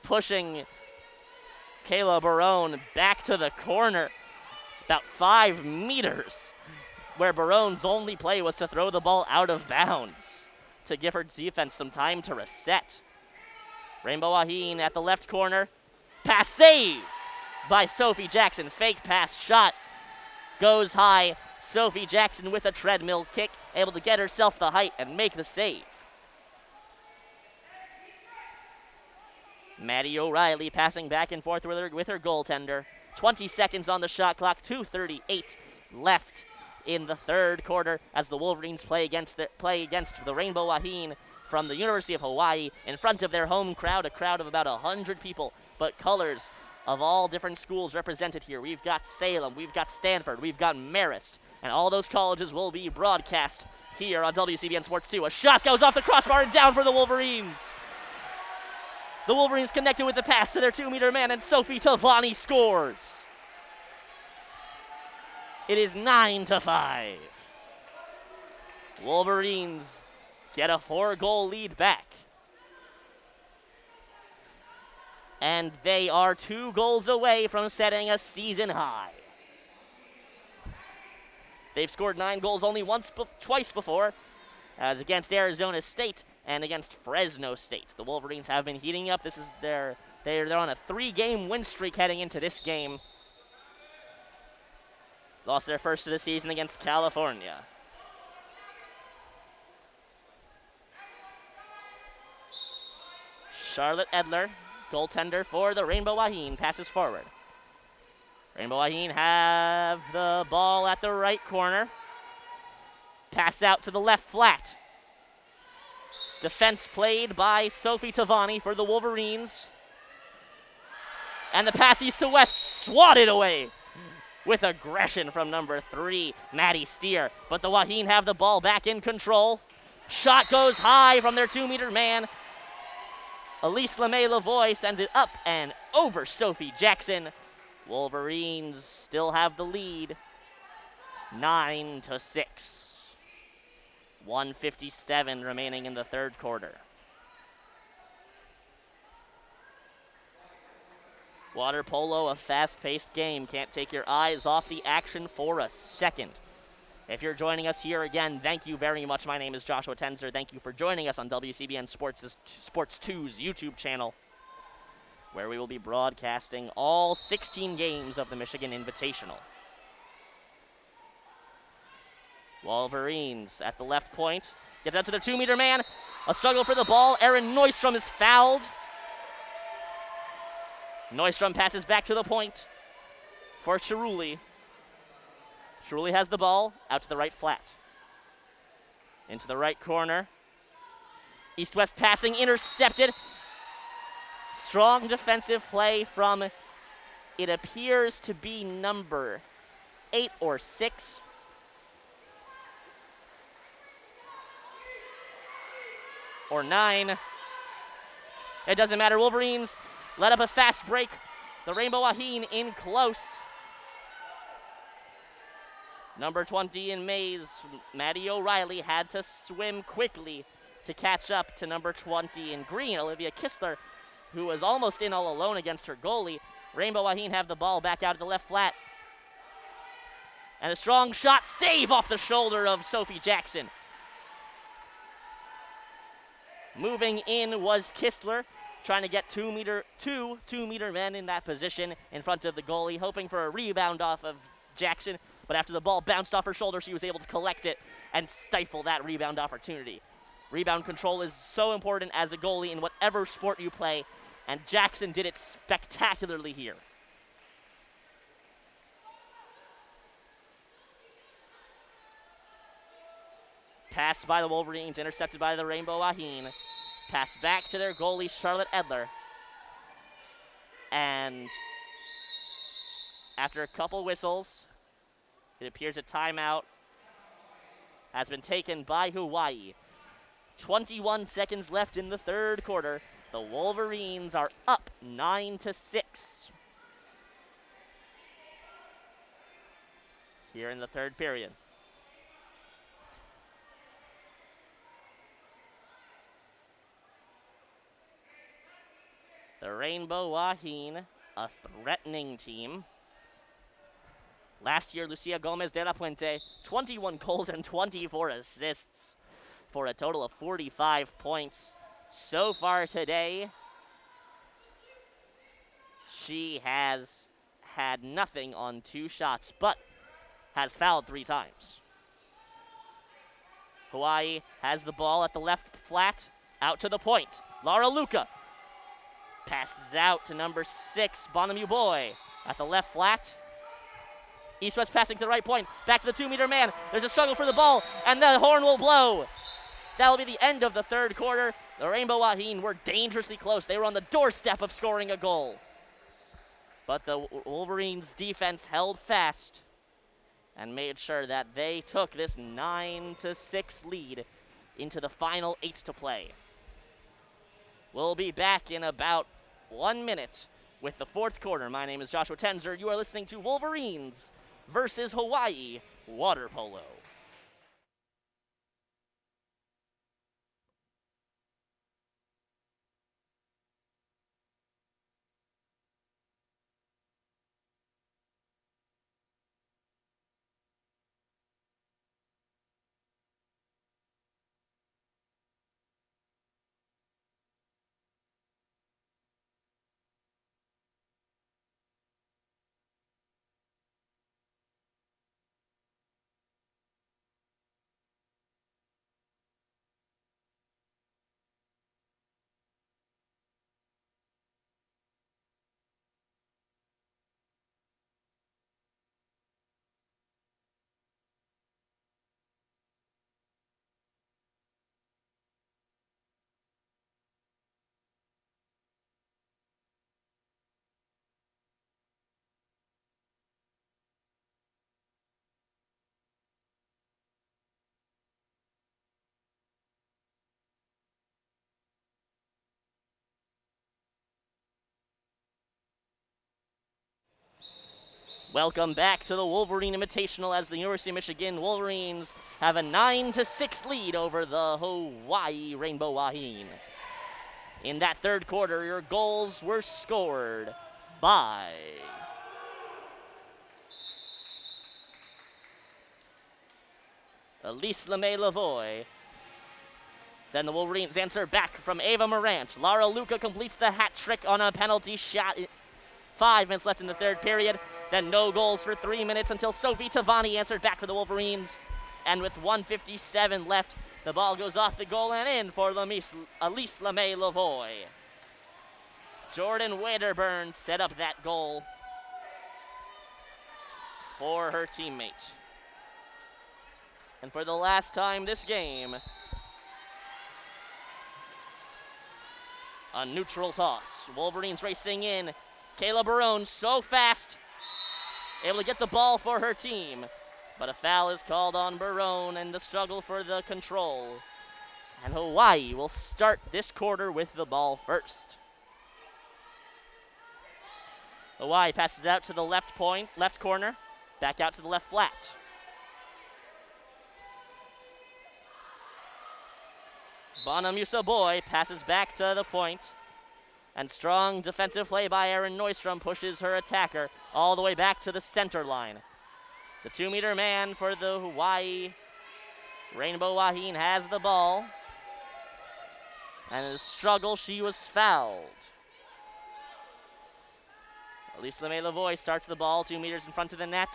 pushing Kayla Barone back to the corner about 5 meters, where Barone's only play was to throw the ball out of bounds to give her defense some time to reset. Rainbow Wahine at the left corner. Pass save by Sophie Jackson. Fake pass shot goes high. Sophie Jackson with a treadmill kick, able to get herself the height and make the save. Maddie O'Reilly passing back and forth with her goaltender. 20 seconds on the shot clock, 2:38 left in the third quarter as the Wolverines play against the Rainbow Wahine from the University of Hawaii in front of their home crowd, a crowd of about 100 people, but colors of all different schools represented here. We've got Salem, we've got Stanford, we've got Marist, and all those colleges will be broadcast here on WCBN Sports 2. A shot goes off the crossbar and down for the Wolverines. The Wolverines connected with the pass to their 2-meter man, and Sophie Tavani scores. It is 9-5. Wolverines get a 4-goal lead back. And they are 2 goals away from setting a season high. They've scored 9 goals only twice before, as against Arizona State and against Fresno State. The Wolverines have been heating up. They're on a 3-game win streak heading into this game. Lost their first of the season against California. Charlotte Edler, goaltender for the Rainbow Wahine, passes forward. Rainbow Wahine have the ball at the right corner. Pass out to the left flat. Defense played by Sophie Tavani for the Wolverines. And the pass east to west, swatted away with aggression from number 3, Maddie Steer. But the Wahine have the ball back in control. Shot goes high from their 2-meter man. Elise LeMay-Lavoie sends it up and over Sophie Jackson. Wolverines still have the lead, 9-6. 1:57 remaining in the third quarter. Water polo, a fast-paced game. Can't take your eyes off the action for a second. If you're joining us here again, thank you very much. My name is Joshua Tenzer. Thank you for joining us on WCBN Sports 2's YouTube channel, where we will be broadcasting all 16 games of the Michigan Invitational. Wolverines at the left point. Gets out to their 2-meter man. A struggle for the ball. Aaron Neustrom is fouled. Neustrom passes back to the point for Cerulli. Cerulli has the ball out to the right flat. Into the right corner. East-west passing intercepted. Strong defensive play from, it appears to be number 8 or 6. or 9. It doesn't matter. Wolverines let up a fast break. The Rainbow Wahine in close. Number 20 in maize, Maddie O'Reilly, had to swim quickly to catch up to number 20 in green, Olivia Kistler, who was almost in all alone against her goalie. Rainbow Wahine have the ball back out at the left flat. And a strong shot, save off the shoulder of Sophie Jackson. Moving in was Kistler, trying to get two two-meter men in that position in front of the goalie, hoping for a rebound off of Jackson. But after the ball bounced off her shoulder, she was able to collect it and stifle that rebound opportunity. Rebound control is so important as a goalie in whatever sport you play, and Jackson did it spectacularly here. Pass by the Wolverines, intercepted by the Rainbow Wahine. Pass back to their goalie, Charlotte Edler. And after a couple whistles, it appears a timeout has been taken by Hawaii. 21 seconds left in the third quarter. The Wolverines are up 9-6. Here in the third period. The Rainbow Wahine, a threatening team. Last year, Lucia Gomez de la Puente, 21 goals and 24 assists for a total of 45 points. So far today, she has had nothing on 2 shots, but has fouled 3 times. Hawaii has the ball at the left flat, out to the point. Laura Luca passes out to number 6, Bonamue Boy, at the left flat. East-West passing to the right point, back to the 2-meter man. There's a struggle for the ball, and the horn will blow. That will be the end of the third quarter. The Rainbow Wahine were dangerously close. They were on the doorstep of scoring a goal. But the Wolverines' defense held fast and made sure that they took this 9-6 lead into the final 8 to play. We'll be back in about 1 minute with the fourth quarter. My name is Joshua Tenzer. You are listening to Wolverines versus Hawaii Water Polo. Welcome back to the Wolverine Invitational as the University of Michigan Wolverines have a 9-6 lead over the Hawaii Rainbow Wahine. In that third quarter, your goals were scored by Elise Lemay-Lavoie. Then the Wolverines answer back from Ava Morant. Lara Luca completes the hat trick on a penalty shot. 5 minutes left in the third period. Then no goals for 3 minutes until Sophie Tavani answered back for the Wolverines. And with 1:57 left, the ball goes off the goal and in for Elise Lemay-Lavoie. Jordan Wedderburn set up that goal for her teammate. And for the last time this game, a neutral toss. Wolverines racing in. Kayla Barone so fast, able to get the ball for her team. But a foul is called on Barone and the struggle for the control. And Hawaii will start this quarter with the ball first. Hawaii passes out to the left corner, back out to the left flat. Bonamusa Boy passes back to the point, and strong defensive play by Erin Neustrom pushes her attacker all the way back to the center line. The 2-meter man for the Hawaii Rainbow Wahine has the ball, and in a struggle, she was fouled. Elise LeMay-Lavoie starts the ball 2 meters in front of the net.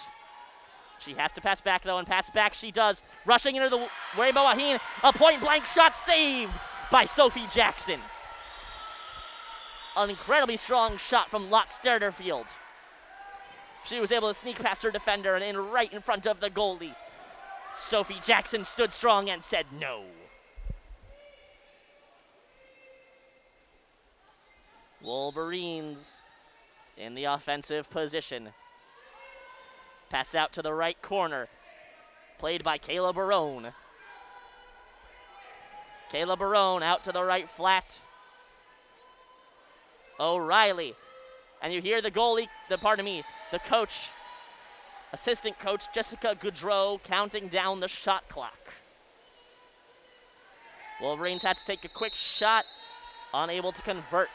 She has to pass back, though, and pass back she does. Rushing into the Rainbow Wahine, a point-blank shot saved by Sophie Jackson. An incredibly strong shot from Lot Sterderfield. She was able to sneak past her defender and in right in front of the goalie. Sophie Jackson stood strong and said no. Wolverines in the offensive position. Pass out to the right corner. Played by Kayla Barone. Kayla Barone out to the right flat. O'Reilly. And you hear the goalie, the coach, assistant coach Jessica Goudreau counting down the shot clock. Wolverines had to take a quick shot, unable to convert.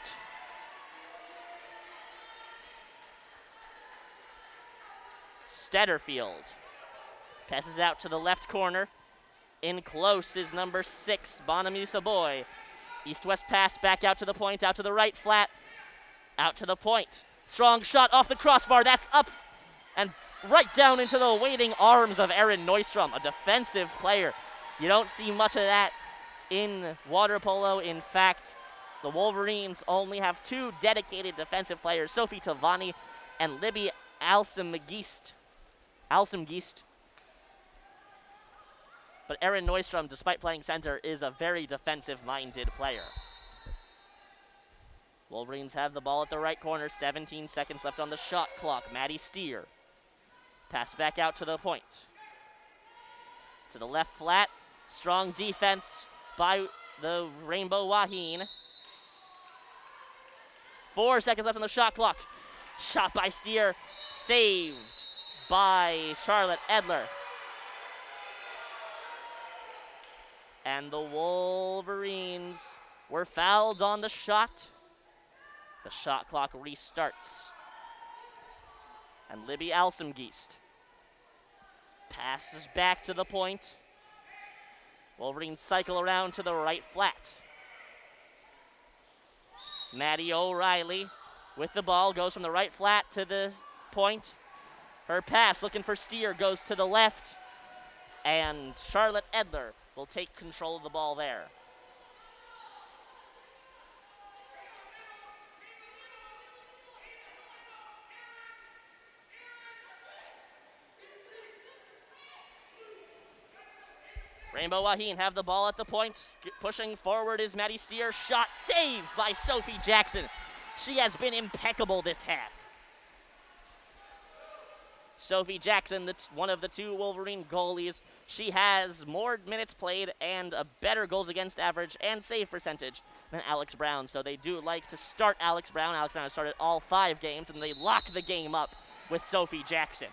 Stederfield passes out to the left corner. In close is number 6, Bonamusa Boy. East-west pass back out to the point, out to the right flat, out to the point. Strong shot off the crossbar. That's up and right down into the waiting arms of Erin Neustrom, a defensive player. You don't see much of that in water polo. In fact, the Wolverines only have 2 dedicated defensive players, Sophie Tavani and Libby Alsem-Geist. But Erin Neustrom, despite playing center, is a very defensive-minded player. Wolverines have the ball at the right corner, 17 seconds left on the shot clock. Maddie Steer. Pass back out to the point. To the left flat, strong defense by the Rainbow Wahine. 4 seconds left on the shot clock. Shot by Steer, saved by Charlotte Edler. And the Wolverines were fouled on the shot. The shot clock restarts. And Libby Alsem-Geist passes back to the point. Wolverines cycle around to the right flat. Maddie O'Reilly with the ball goes from the right flat to the point. Her pass looking for Steer goes to the left. And Charlotte Edler will take control of the ball there. Rainbow Wahine have the ball at the point. Pushing forward is Maddie Steer. Shot saved by Sophie Jackson. She has been impeccable this half. Sophie Jackson, one of the 2 Wolverine goalies. She has more minutes played and a better goals against average and save percentage than Alex Brown. So they do like to start Alex Brown. Alex Brown has started all 5 games, and they lock the game up with Sophie Jackson.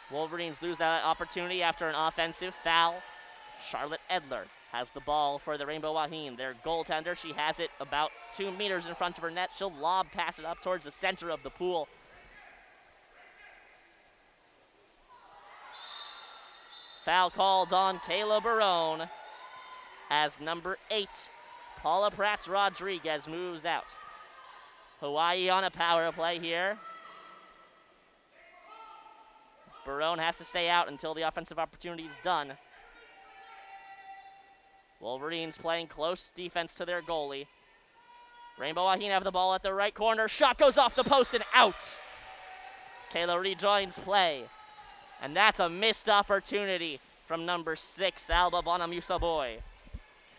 Wolverines lose that opportunity after an offensive foul. Charlotte Edler has the ball for the Rainbow Wahine. Their goaltender, she has it about 2 meters in front of her net. She'll lob pass it up towards the center of the pool. Foul called on Kayla Barone as number 8, Paula Prats-Rodriguez, moves out. Hawaii on a power play here. Barone has to stay out until the offensive opportunity is done. Wolverines playing close defense to their goalie. Rainbow Wahine have the ball at the right corner. Shot goes off the post and out. Kayla rejoins play. And that's a missed opportunity from number 6, Alba Bonamusa Boy.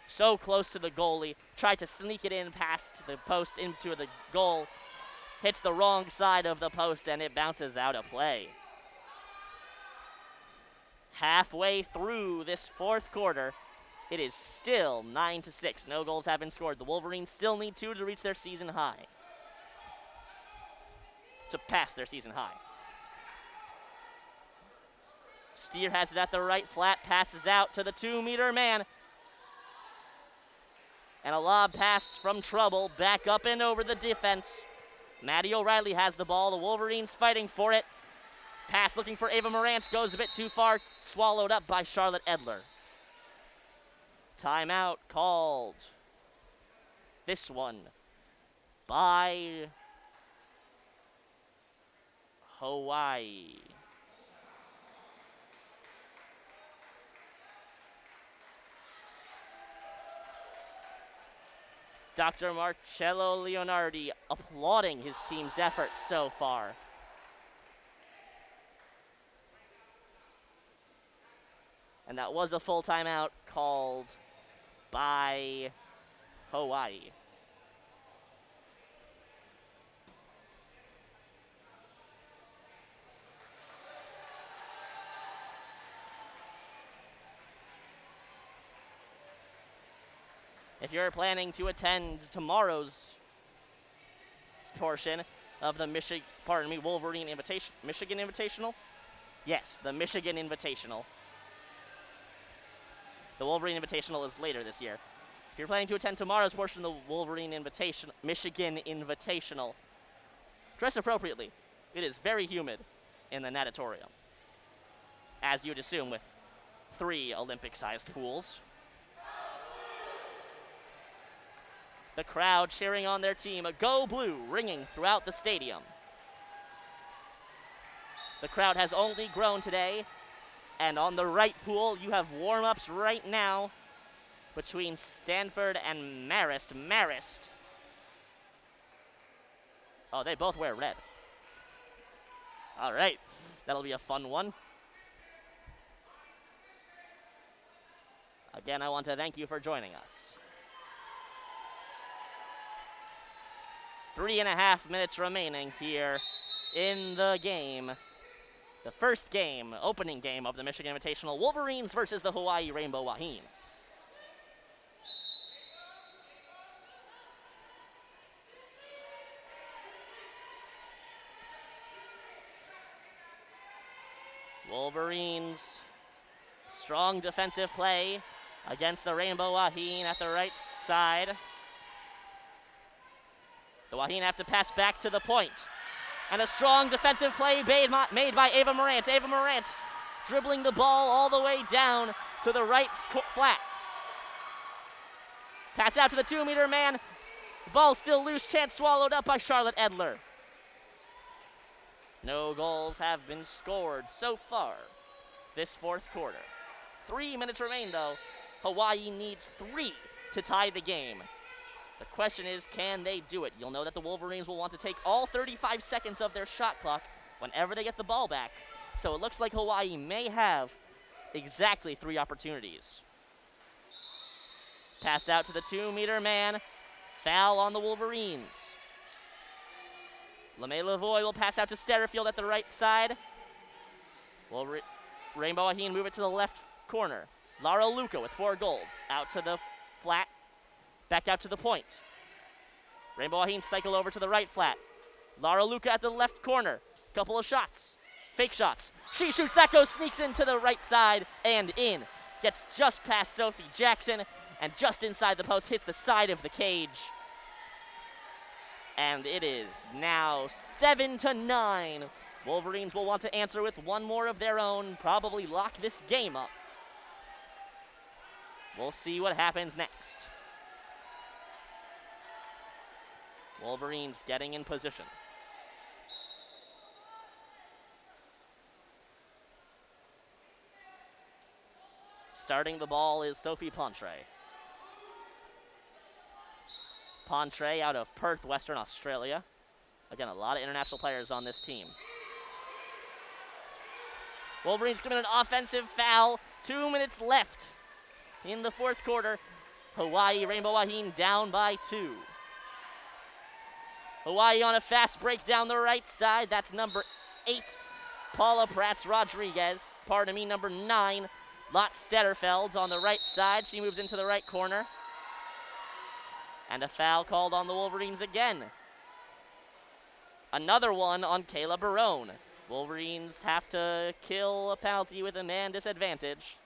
So close to the goalie. Tried to sneak it in past the post into the goal. Hits the wrong side of the post and it bounces out of play. Halfway through this fourth quarter, it is still 9-6. No goals have been scored. The Wolverines still need 2 to reach their season high. To pass their season high. Steer has it at the right flat, passes out to the 2-meter man. And a lob pass from trouble, back up and over the defense. Maddie O'Reilly has the ball, the Wolverines fighting for it. Pass looking for Ava Morant, goes a bit too far, swallowed up by Charlotte Edler. Timeout called. This one by Hawaii. Dr. Marcello Leonardi applauding his team's efforts so far. And that was a full timeout called by Hawaii. If you're planning to attend tomorrow's portion of the Michigan Invitational? Yes, the Michigan Invitational. The Wolverine Invitational is later this year. If you're planning to attend tomorrow's portion of the Michigan Invitational, dress appropriately. It is very humid in the natatorium, as you'd assume with 3 Olympic-sized pools. The crowd cheering on their team, a Go Blue ringing throughout the stadium. The crowd has only grown today, and on the right pool, you have warm-ups right now between Stanford and Marist. Marist. Oh, they both wear red. All right, that'll be a fun one. Again, I want to thank you for joining us. 3.5 minutes remaining here in the game. The first game, opening game of the Michigan Invitational, Wolverines versus the Hawaii Rainbow Wahine. Wolverines, strong defensive play against the Rainbow Wahine at the right side. The Wahine have to pass back to the point. And a strong defensive play made by Ava Morant. Ava Morant dribbling the ball all the way down to the right flat. Pass out to the 2-meter man. The ball still loose, chance swallowed up by Charlotte Edler. No goals have been scored so far this fourth quarter. 3 minutes remain though. Hawaii needs 3 to tie the game. The question is, can they do it? You'll know that the Wolverines will want to take all 35 seconds of their shot clock whenever they get the ball back. So it looks like Hawaii may have exactly 3 opportunities. Pass out to the 2-meter man. Foul on the Wolverines. LeMay Lavoie will pass out to Sterrefield at the right side. Rainbow Wahine move it to the left corner. Lara Luca with 4 goals. Out to the flat. Back out to the point. Rainbow Wahine cycle over to the right flat. Lara Luca at the left corner. Couple of shots. Fake shots. She shoots. That goes, sneaks into the right side and in. Gets just past Sophie Jackson and just inside the post. Hits the side of the cage. And it is now 7-9. Wolverines will want to answer with 1 more of their own. Probably lock this game up. We'll see what happens next. Wolverines getting in position. Starting the ball is Sophie Pontre. Pontre out of Perth, Western Australia. Again, a lot of international players on this team. Wolverines committed an offensive foul. 2 minutes left in the fourth quarter. Hawaii Rainbow Wahine down by 2. Hawaii on a fast break down the right side. That's number 8, Paula Prats-Rodriguez, pardon me, number 9, Lot Stetterfeld on the right side. She moves into the right corner. And a foul called on the Wolverines again. Another one on Kayla Barone. Wolverines have to kill a penalty with a man disadvantage.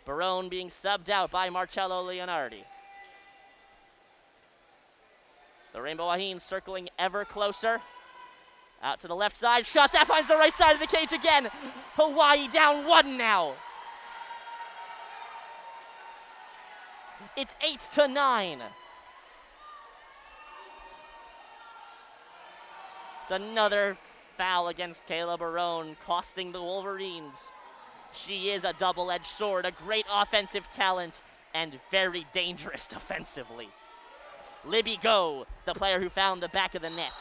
Barone being subbed out by Marcello Leonardi. The Rainbow Wahines circling ever closer. Out to the left side. Shot that finds the right side of the cage again. Hawaii down 1 now. It's 8-9. It's another foul against Kayla Barone, costing the Wolverines. She is a double-edged sword, a great offensive talent, and very dangerous defensively. Libby Go, the player who found the back of the net.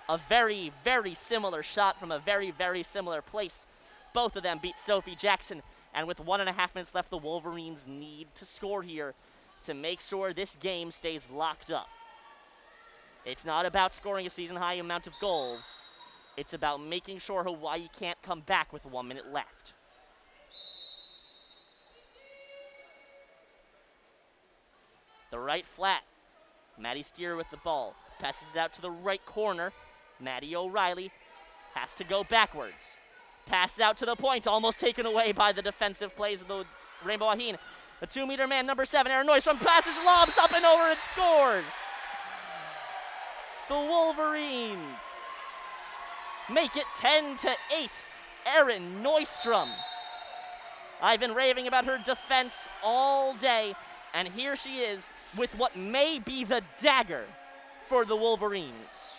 A very, very similar shot from a very, very similar place. Both of them beat Sophie Jackson, and with 1.5 minutes left, the Wolverines need to score here to make sure this game stays locked up. It's not about scoring a season-high amount of goals. It's about making sure Hawaii can't come back with 1 minute left. The right flat. Maddie Steer with the ball. Passes it out to the right corner. Maddie O'Reilly has to go backwards. Passes out to the point, almost taken away by the defensive plays of the Rainbow Wahine. The 2-meter man, number 7, Aaron Nordstrom, passes, lobs up and over and scores. The Wolverines make it 10-8. Erin Neustrom. I've been raving about her defense all day, and here she is with what may be the dagger for the Wolverines.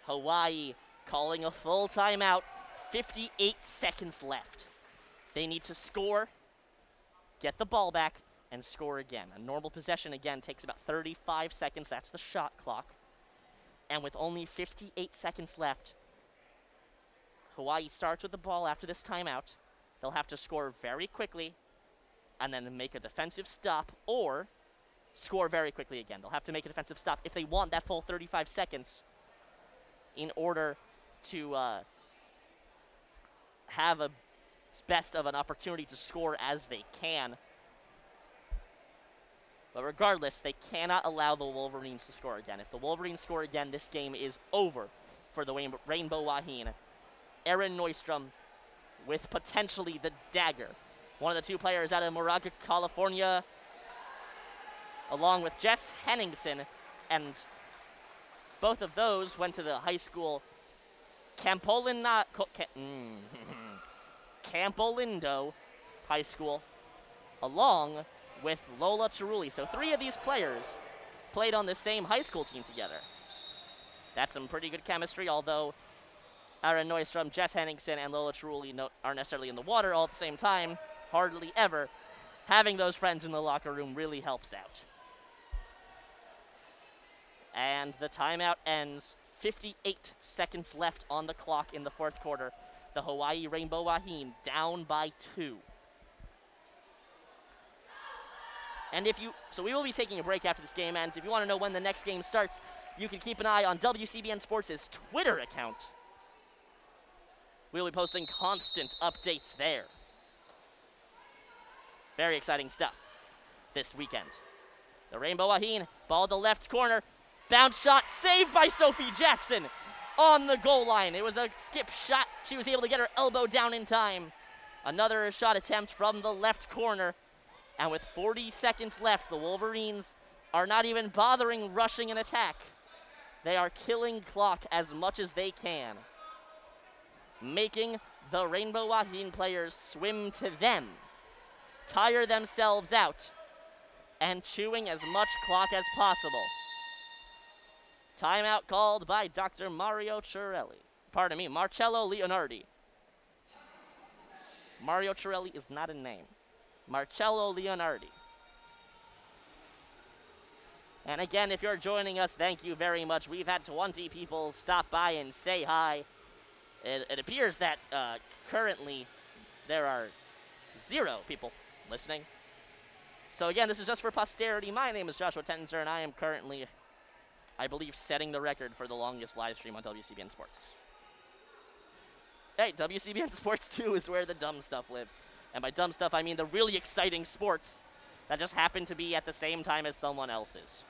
Hawaii calling a full timeout. 58 seconds left. They need to score, get the ball back, and score again. A normal possession, again, takes about 35 seconds. That's the shot clock. And with only 58 seconds left, Hawaii starts with the ball after this timeout. They'll have to score very quickly and then make a defensive stop or score very quickly again. They'll have to make a defensive stop if they want that full 35 seconds in order to have a best of an opportunity to score as they can. But regardless, they cannot allow the Wolverines to score again. If the Wolverines score again, this game is over for the Rainbow Wahine. Erin Neustrom with potentially the dagger. One of the 2 players out of Moraga, California, along with Jess Henningsen, and both of those went to the high school Campolindo High School, along with Lola Cerulli. So 3 of these players played on the same high school team together. That's some pretty good chemistry, although Aaron Neustrom, Jess Henningsen, and Lola Cerulli aren't necessarily in the water all at the same time, hardly ever. Having those friends in the locker room really helps out. And the timeout ends. 58 seconds left on the clock in the 4th quarter. The Hawaii Rainbow Wahine down by 2. And so we will be taking a break after this game ends. If you want to know when the next game starts, you can keep an eye on WCBN Sports' Twitter account. We'll be posting constant updates there. Very exciting stuff this weekend. The Rainbow Wahine, ball to left corner. Bounce shot saved by Sophie Jackson on the goal line. It was a skip shot. She was able to get her elbow down in time. Another shot attempt from the left corner. And with 40 seconds left, the Wolverines are not even bothering rushing an attack. They are killing clock as much as they can, making the Rainbow Wahine players swim to them, tire themselves out, and chewing as much clock as possible. Timeout called by Dr. Marcello Leonardi. Mario Cirelli is not a name. Marcello Leonardi. And again, if you're joining us, thank you very much. We've had 20 people stop by and say hi. It appears that currently there are 0 people listening. So again, this is just for posterity. My name is Joshua Tenzer, and I am currently, I believe, setting the record for the longest live stream on WCBN Sports. Hey, WCBN Sports 2 is where the dumb stuff lives. And by dumb stuff, I mean the really exciting sports that just happen to be at the same time as someone else's.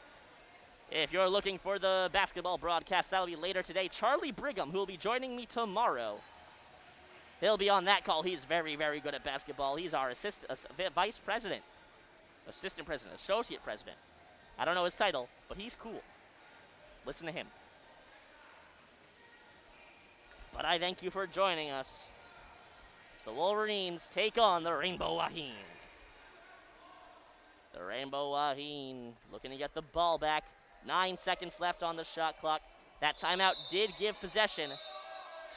If you're looking for the basketball broadcast, that'll be later today. Charlie Brigham, who will be joining me tomorrow. He'll be on that call. He's very, very good at basketball. He's our vice president, assistant president, associate president. I don't know his title, but he's cool. Listen to him. But I thank you for joining us. So the Wolverines take on the Rainbow Wahine. The Rainbow Wahine looking to get the ball back. 9 seconds left on the shot clock. That timeout did give possession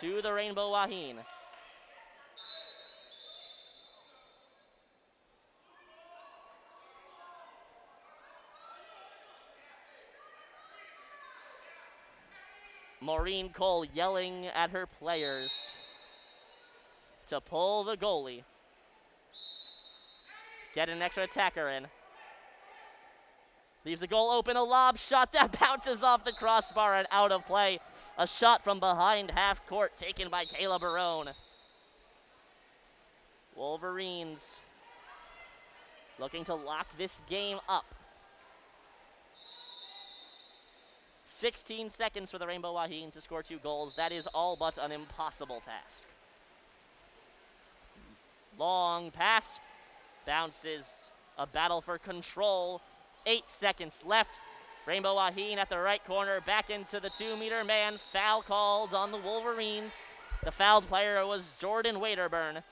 to the Rainbow Wahine. Maureen Cole yelling at her players to pull the goalie. Get an extra attacker in. Leaves the goal open, a lob shot that bounces off the crossbar and out of play. A shot from behind half court taken by Kayla Barone. Wolverines looking to lock this game up. 16 seconds for the Rainbow Wahine to score 2 goals. That is all but an impossible task. Long pass, bounces, a battle for control. 8 seconds left. Rainbow Wahine at the right corner, back into the 2-meter man. Foul called on the Wolverines. The fouled player was Jordan Waderburn.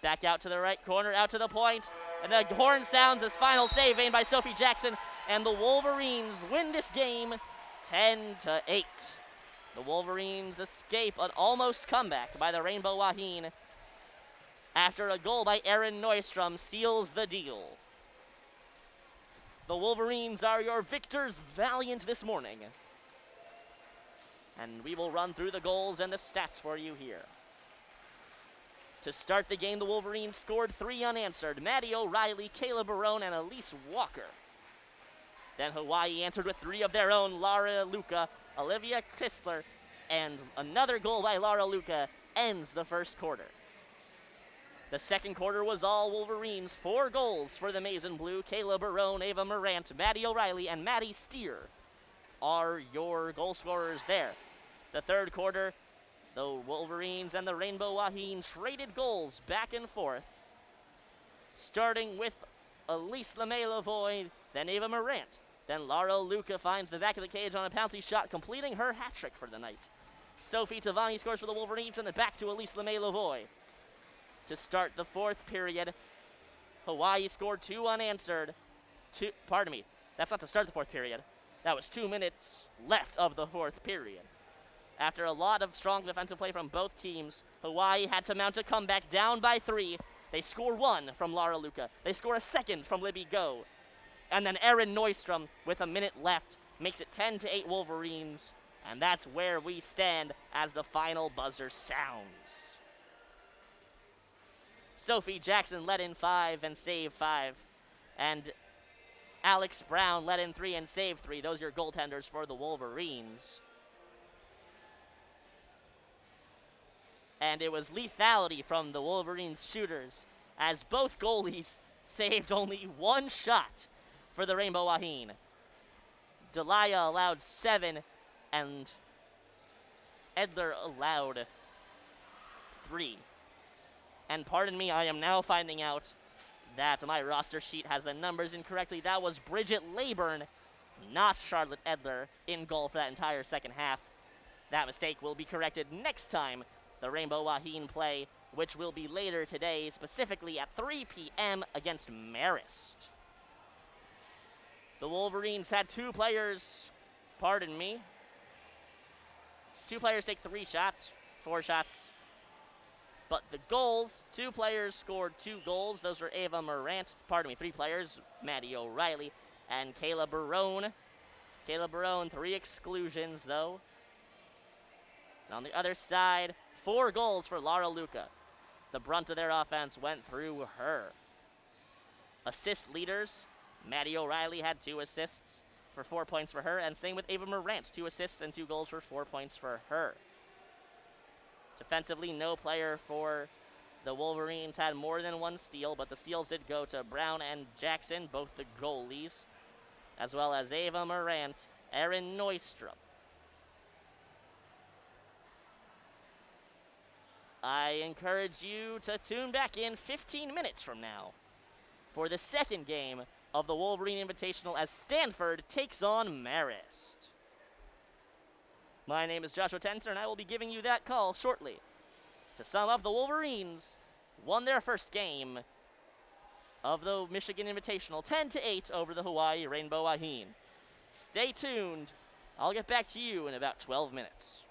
Back out to the right corner, out to the point. And the horn sounds as final save made by Sophie Jackson. And the Wolverines win this game 10-8. The Wolverines escape an almost comeback by the Rainbow Wahine after a goal by Erin Neustrom seals the deal. The Wolverines are your victors valiant this morning. And we will run through the goals and the stats for you here. To start the game, the Wolverines scored 3 unanswered. Maddie O'Reilly, Kayla Barone, and Elise Walker. Then Hawaii answered with 3 of their own. Laura Luca, Olivia Christler, and another goal by Laura Luca ends the first quarter. The second quarter was all Wolverines. 4 goals for the Maize and Blue. Kayla Barone, Ava Morant, Maddie O'Reilly, and Maddie Steer are your goal scorers there. The third quarter, the Wolverines and the Rainbow Wahine traded goals back and forth. Starting with Elise LeMay-Lavoie, then Ava Morant. Then Laura Luca finds the back of the cage on a bouncy shot, completing her hat trick for the night. Sophie Tavani scores for the Wolverines, and then back to Elise LeMay-Lavoie. To start the fourth period, Hawaii scored 2 unanswered. That's not to start the fourth period. That was 2 minutes left of the fourth period. After a lot of strong defensive play from both teams, Hawaii had to mount a comeback down by 3. They score 1 from Laura Luca. They score a second from Libby Go. And then Erin Neustrom, with a minute left, makes it 10-8 Wolverines. And that's where we stand as the final buzzer sounds. Sophie Jackson let in 5 and saved 5. And Alex Brown let in 3 and saved 3. Those are your goaltenders for the Wolverines. And it was lethality from the Wolverines shooters, as both goalies saved only 1 shot for the Rainbow Wahine. Delia allowed 7, and Edler allowed 3. And pardon me, I am now finding out that my roster sheet has the numbers incorrectly. That was Bridget Leyburn, not Charlotte Edler, in goal for that entire second half. That mistake will be corrected next time the Rainbow Wahine play, which will be later today, specifically at 3 p.m. against Marist. The Wolverines had 2 players, 2 players take 3 shots, 4 shots. But the goals, 2 players scored 2 goals. Those were Ava Morant, 3 players, Maddie O'Reilly, and Kayla Barone. Kayla Barone, 3 exclusions, though. And on the other side, 4 goals for Laura Luca. The brunt of their offense went through her. Assist leaders, Maddie O'Reilly had 2 assists for 4 points for her, and same with Ava Morant, 2 assists and 2 goals for 4 points for her. Defensively, no player for the Wolverines had more than 1 steal, but the steals did go to Brown and Jackson, both the goalies, as well as Ava Morant, Erin Neustrom. I encourage you to tune back in 15 minutes from now for the second game of the Wolverine Invitational as Stanford takes on Marist. My name is Joshua Tenzer, and I will be giving you that call shortly. To sum up, the Wolverines won their first game of the Michigan Invitational 10-8 over the Hawaii Rainbow Wahine. Stay tuned. I'll get back to you in about 12 minutes.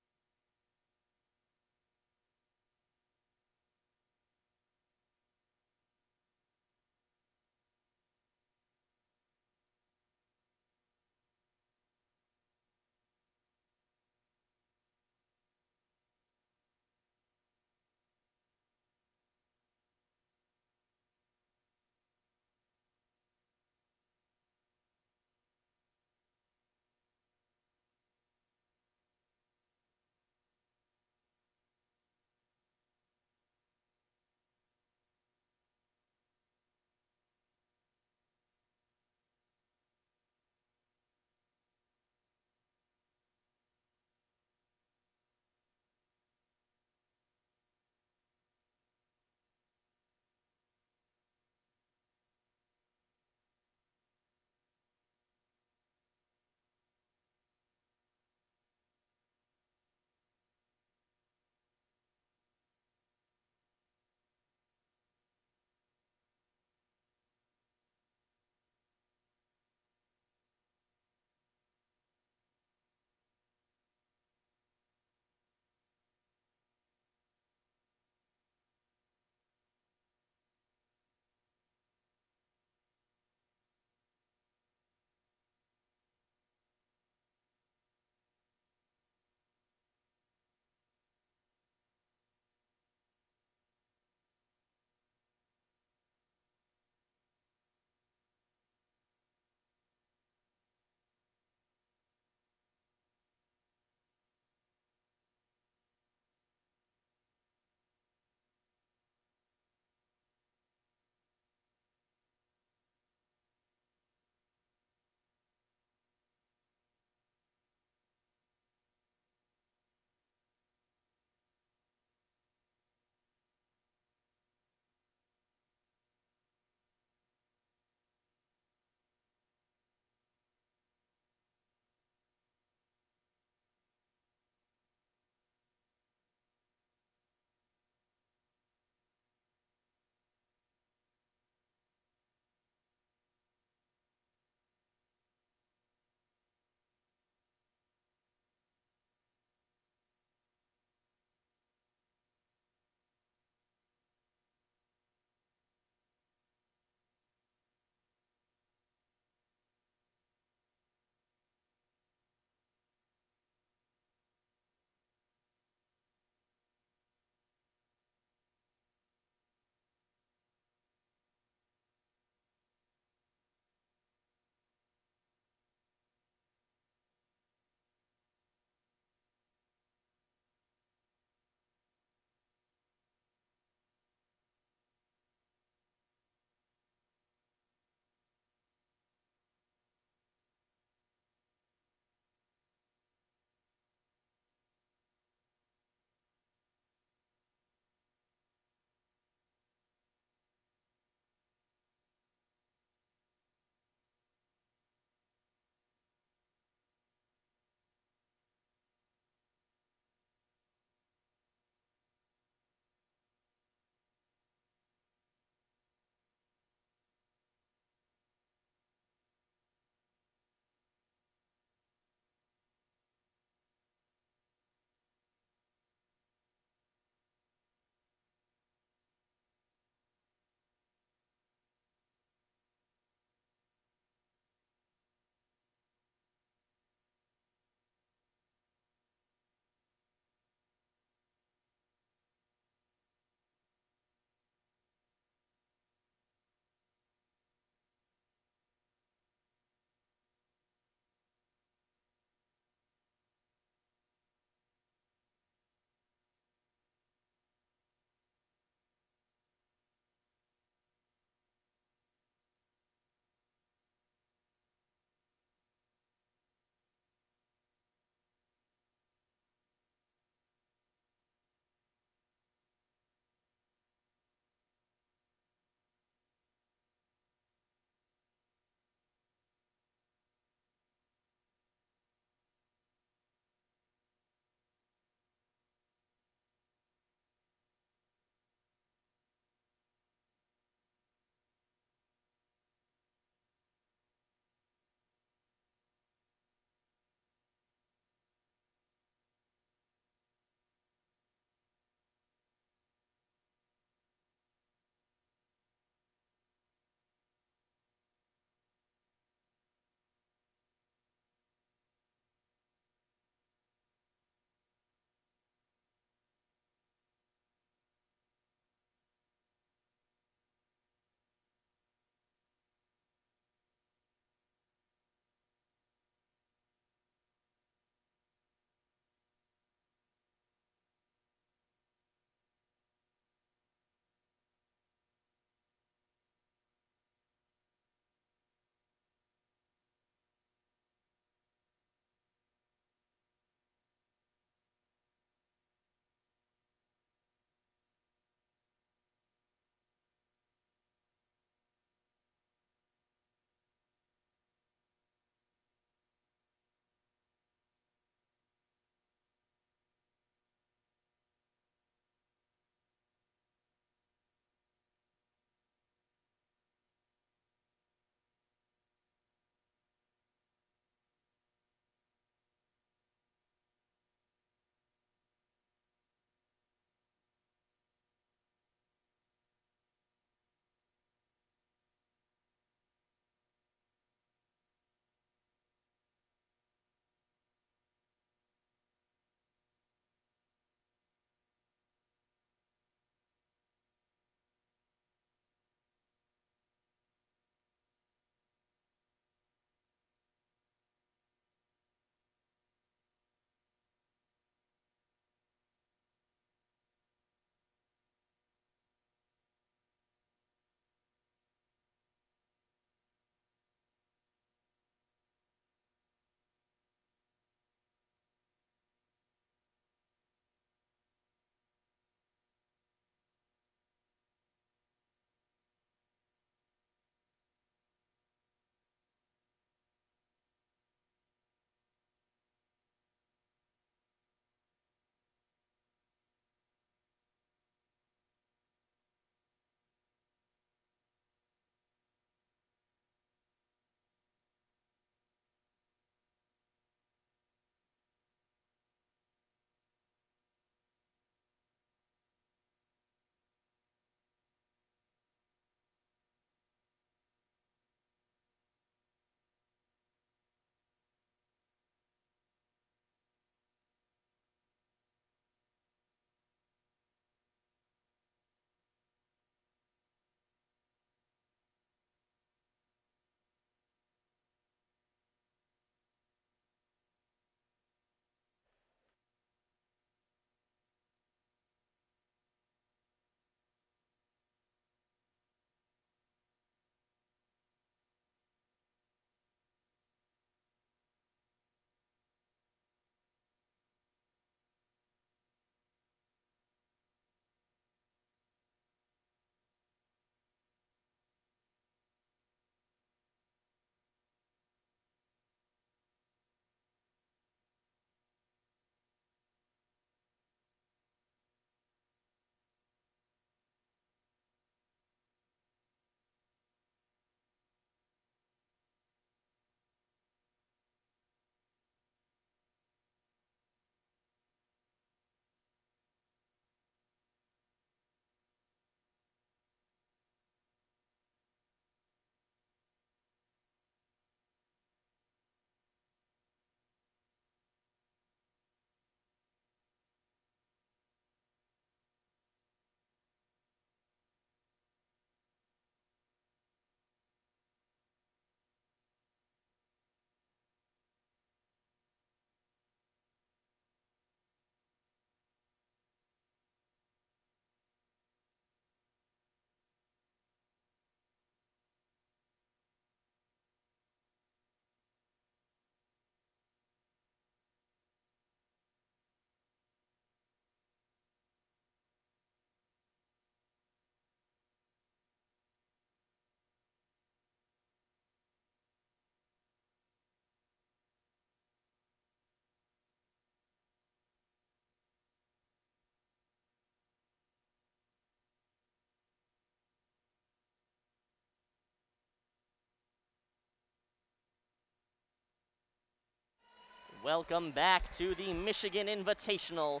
Welcome back to the Michigan Invitational.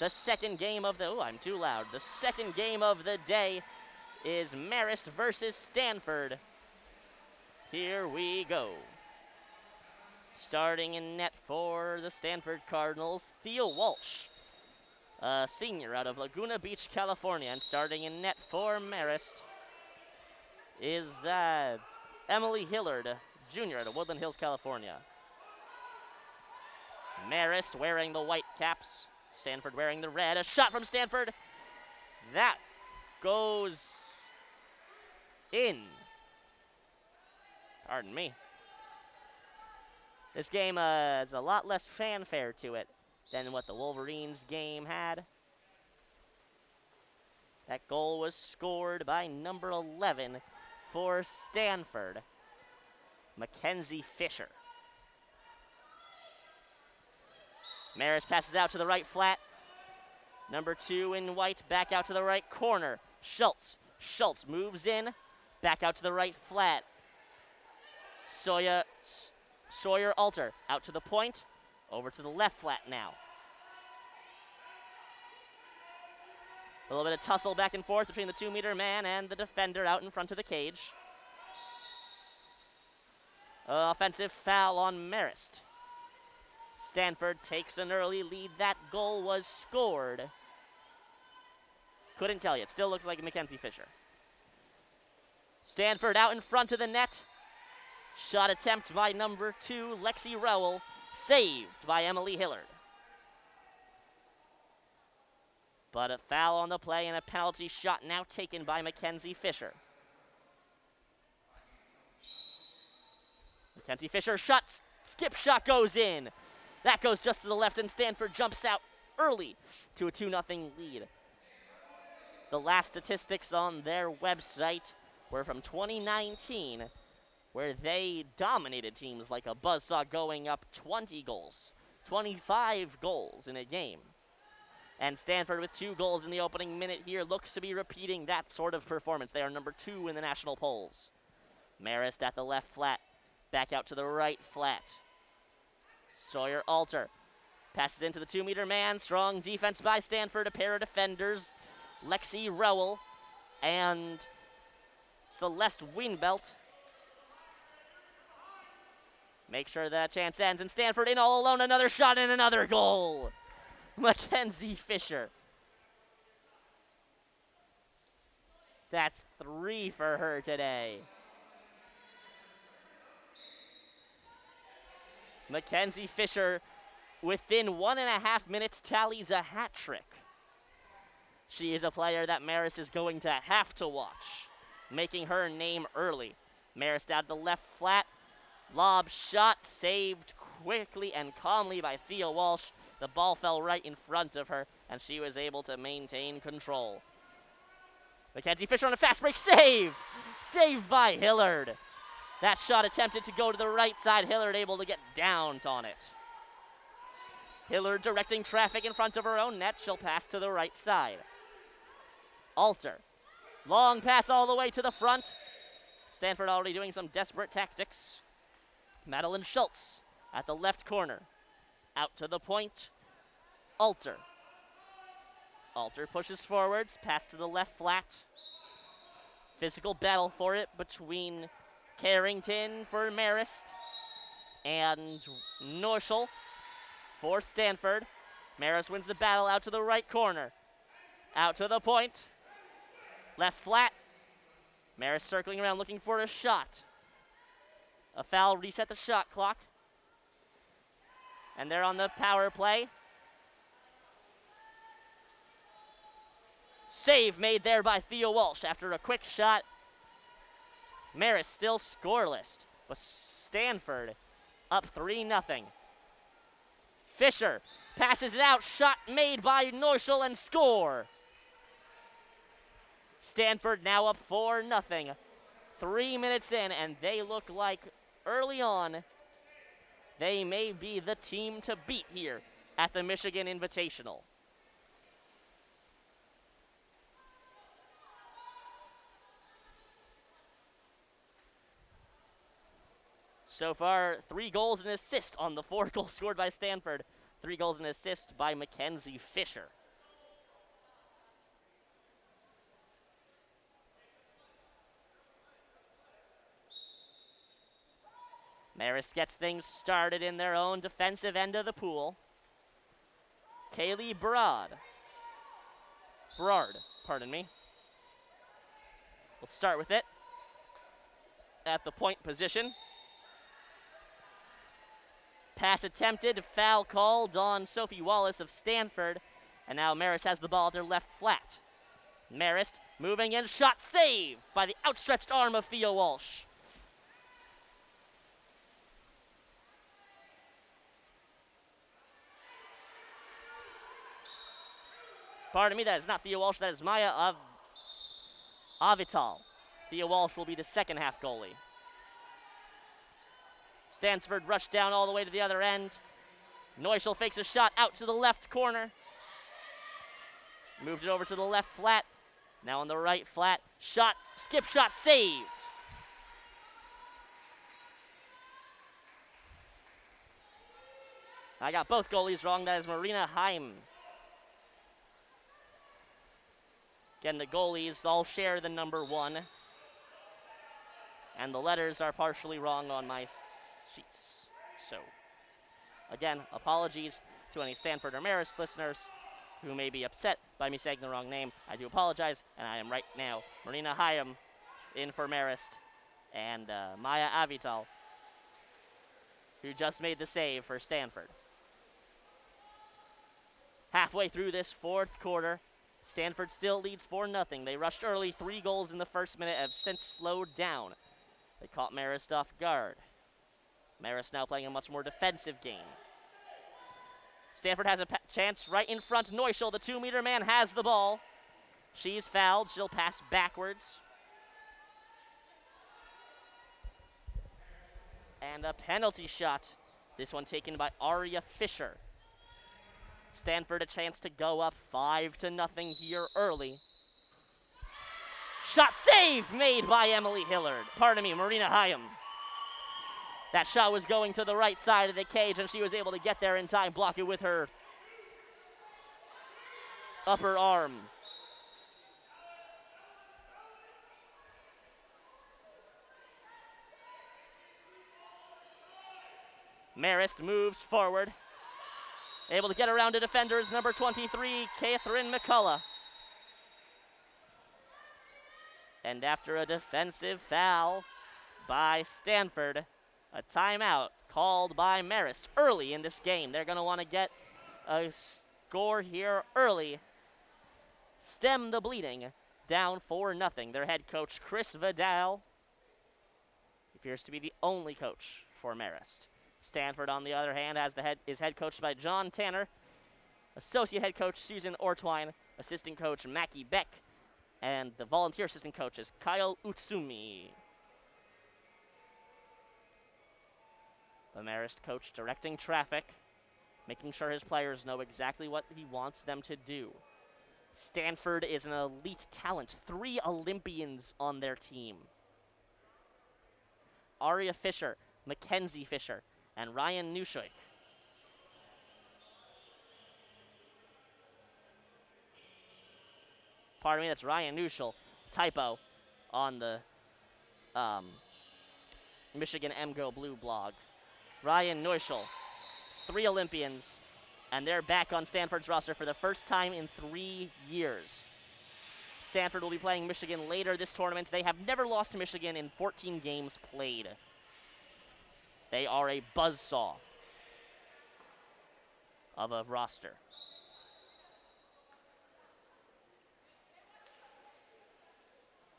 The second game of the, I'm too loud. The second game of the day is Marist versus Stanford. Here we go. Starting in net for the Stanford Cardinals, Theo Walsh, a senior out of Laguna Beach, California. And starting in net for Marist is Emily Hillard, junior out of Woodland Hills, California. Marist wearing the white caps, Stanford wearing the red. A shot from Stanford. That goes in. Pardon me. This game has a lot less fanfare to it than what the Wolverines game had. That goal was scored by number 11 for Stanford, Mackenzie Fisher. Marist passes out to the right flat. Number 2 in white, back out to the right corner. Schultz. Schultz moves in, back out to the right flat. Sawyer Alter out to the point, over to the left flat now. A little bit of tussle back and forth between the 2-meter man and the defender out in front of the cage. Offensive foul on Marist. Stanford takes an early lead. That goal was scored. Couldn't tell you. It still looks like Mackenzie Fisher. Stanford out in front of the net. Shot attempt by number 2, Lexi Rowell. Saved by Emily Hillard. But a foul on the play and a penalty shot now taken by Mackenzie Fisher. Mackenzie Fisher shot, skip shot goes in. That goes just to the left, and Stanford jumps out early to a 2-0 lead. The last statistics on their website were from 2019, where they dominated teams like a buzzsaw, going up 20 goals, 25 goals in a game. And Stanford, with 2 goals in the opening minute here, looks to be repeating that sort of performance. They are number 2 in the national polls. Marist at the left flat, back out to the right flat. Sawyer Alter passes into the 2-meter man. Strong defense by Stanford. A pair of defenders, Lexi Rowell and Celeste Wienbelt. Make sure that chance ends, and Stanford in all alone. Another shot and another goal. Mackenzie Fisher. That's 3 for her today. Mackenzie Fisher, within 1.5 minutes, tallies a hat trick. She is a player that Marist is going to have to watch, making her name early. Marist out the left flat. Lob shot saved quickly and calmly by Thea Walsh. The ball fell right in front of her, and she was able to maintain control. Mackenzie Fisher on a fast break save! Saved by Hillard. That shot attempted to go to the right side. Hillard able to get down on it. Hillard directing traffic in front of her own net. She'll pass to the right side. Alter. Long pass all the way to the front. Stanford already doing some desperate tactics. Madeline Schultz at the left corner. Out to the point. Alter. Alter pushes forwards. Pass to the left flat. Physical battle for it between Carrington for Marist and Norschel for Stanford. Marist wins the battle out to the right corner. Out to the point. Left flat. Marist circling around looking for a shot. A foul reset the shot clock. And they're on the power play. Save made there by Thea Walsh after a quick shot. Marist still scoreless, but Stanford up 3-0. Fisher passes it out, shot made by Norschel, and score. Stanford now up 4-0. 3 minutes in, and they look like early on they may be the team to beat here at the Michigan Invitational. So far, 3 goals and an assist on the 4 goals scored by Stanford. 3 goals and an assist by Mackenzie Fisher. Marist gets things started in their own defensive end of the pool. Kaylee Brard, pardon me. We'll start with it at the point position. Pass attempted, foul called on Sophie Wallace of Stanford, and now Marist has the ball at their left flat. Marist moving in, shot saved by the outstretched arm of Thea Walsh. Pardon me, that is not Thea Walsh, that is Maya Avital. Thea Walsh will be the second half goalie. Stanford rushed down all the way to the other end. Neuschel fakes a shot out to the left corner. Moved it over to the left flat. Now on the right flat. Shot, skip shot, saved. I got both goalies wrong. That is Marina Heim. Again, the goalies all share the number 1. And the letters are partially wrong on my sheets. So, again, apologies to any Stanford or Marist listeners who may be upset by me saying the wrong name. I do apologize, and I am right now Marina Hyam in for Marist, and Maya Avital, who just made the save for Stanford. Halfway through this 4th quarter, Stanford still leads 4-0. They rushed early, 3 goals in the first minute, have since slowed down. They caught Marist off guard. Marist now playing a much more defensive game. Stanford has a chance right in front. Neuschel, the 2-meter man, has the ball. She's fouled. She'll pass backwards. And a penalty shot. This one taken by Aria Fisher. Stanford a chance to go up 5-0 here early. Shot save made by Emily Hillard. Pardon me, Marina Hyam. That shot was going to the right side of the cage, and she was able to get there in time, block it with her upper arm. Marist moves forward. Able to get around to defenders, number 23, Catherine McCullough. And after a defensive foul by Stanford, a timeout called by Marist early in this game. They're going to want to get a score here early. Stem the bleeding, down 4-0. Their head coach, Chris Vidal, appears to be the only coach for Marist. Stanford, on the other hand, is head coached by John Tanner, associate head coach Susan Ortwine, assistant coach Mackie Beck, and the volunteer assistant coach is Kyle Utsumi. The Marist coach directing traffic, making sure his players know exactly what he wants them to do. Stanford is an elite talent, 3 Olympians on their team. Aria Fisher, Mackenzie Fisher, and Ryan Nushoik. Pardon me, that's Ryan Nuschel. Typo on the Michigan MGO Blue blog. Ryan Neuschel, 3 Olympians, and they're back on Stanford's roster for the first time in 3 years. Stanford will be playing Michigan later this tournament. They have never lost to Michigan in 14 games played. They are a buzzsaw of a roster.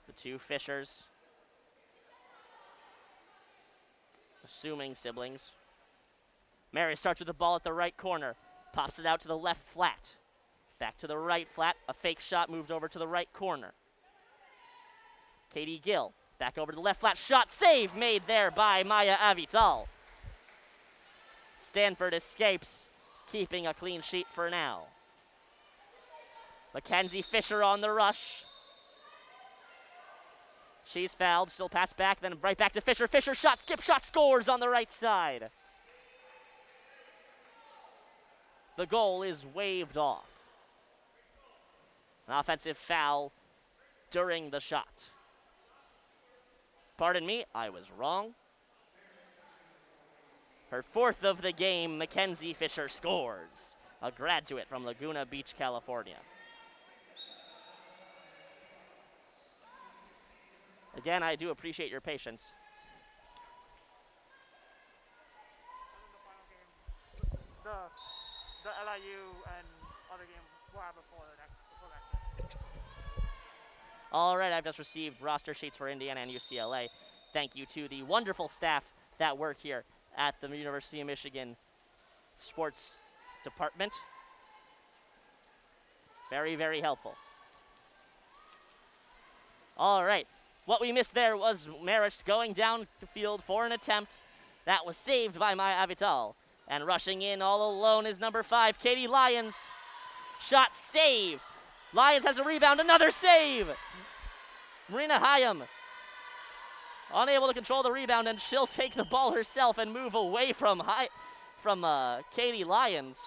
The 2 Fishers, assuming siblings. Mary starts with the ball at the right corner, pops it out to the left flat. Back to the right flat, a fake shot moved over to the right corner. Katie Gill, back over to the left flat, shot save made there by Maya Avital. Stanford escapes, keeping a clean sheet for now. Mackenzie Fisher on the rush. She's fouled. She'll pass back, then right back to Fisher. Fisher shot, skip shot, scores on the right side. The goal is waved off. An offensive foul during the shot. Pardon me, I was wrong. Her fourth of the game, Mackenzie Fisher scores. A graduate from Laguna Beach, California. Again, I do appreciate your patience. The LIU and other game before that. All right, I've just received roster sheets for Indiana and UCLA. Thank you to the wonderful staff that work here at the University of Michigan Sports Department. Very, very helpful. All right, what we missed there was Marist going down the field for an attempt that was saved by Maya Avital. And rushing in all alone is number 5, Katie Lyons. Shot save. Lyons has a rebound, another save. Marina Hyam unable to control the rebound, and she'll take the ball herself and move away from Katie Lyons.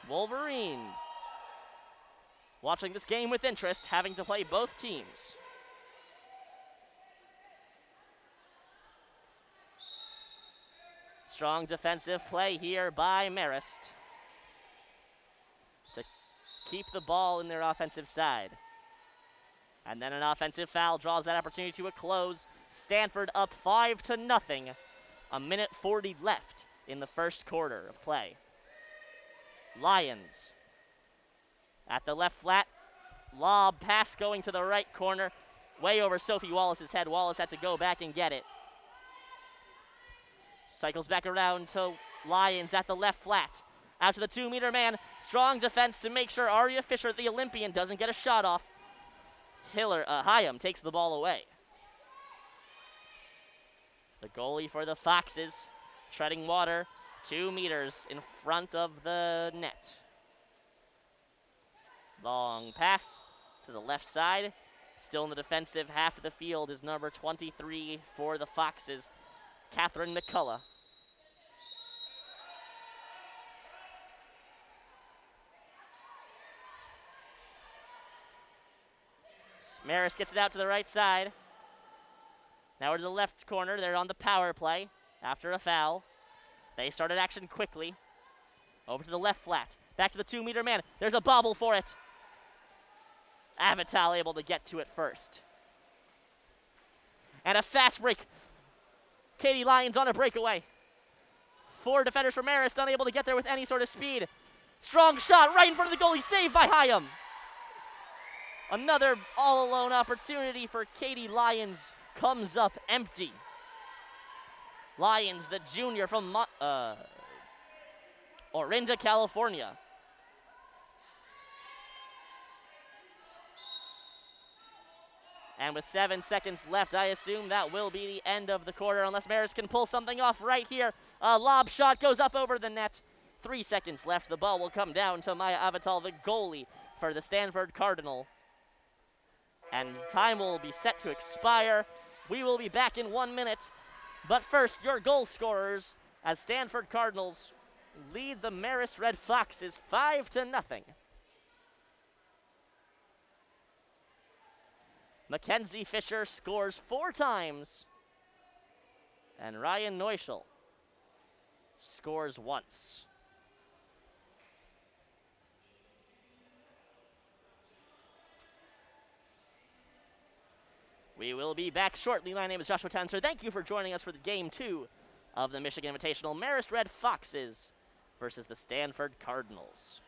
Wolverines watching this game with interest, having to play both teams. Strong defensive play here by Marist to keep the ball in their offensive side. And then an offensive foul draws that opportunity to a close. Stanford up 5-0. A minute 40 left in the first quarter of play. Lyons at the left flat. Lob pass going to the right corner. Way over Sophie Wallace's head. Wallace had to go back and get it. Cycles back around to Lyons at the left flat. Out to the 2-meter man. Strong defense to make sure Aria Fisher, the Olympian, doesn't get a shot off. Hyam takes the ball away. The goalie for the Foxes, treading water, 2 meters in front of the net. Long pass to the left side. Still in the defensive half of the field is number 23 for the Foxes, Catherine McCullough. Marist gets it out to the right side. Now we're to the left corner. They're on the power play after a foul. They started action quickly. Over to the left flat. Back to the 2-meter man. There's a bobble for it. Avital able to get to it first. And a fast break. Katie Lyons on a breakaway. 4 defenders for Marist, unable to get there with any sort of speed. Strong shot right in front of the goalie, saved by Hyam. Another all-alone opportunity for Katie Lyons comes up empty. Lyons, the junior from Orinda, California. And with 7 seconds left, I assume that will be the end of the quarter, unless Marist can pull something off right here. A lob shot goes up over the net. 3 seconds left. The ball will come down to Maya Avital, the goalie for the Stanford Cardinal. And time will be set to expire. We will be back in 1 minute. But first, your goal scorers as Stanford Cardinals lead the Marist Red Foxes 5-0. Mackenzie Fisher scores 4 times. And Ryan Neuschel scores once. We will be back shortly. My name is Joshua Tenzer. Thank you for joining us for the Game 2 of the Michigan Invitational. Marist Red Foxes versus the Stanford Cardinals.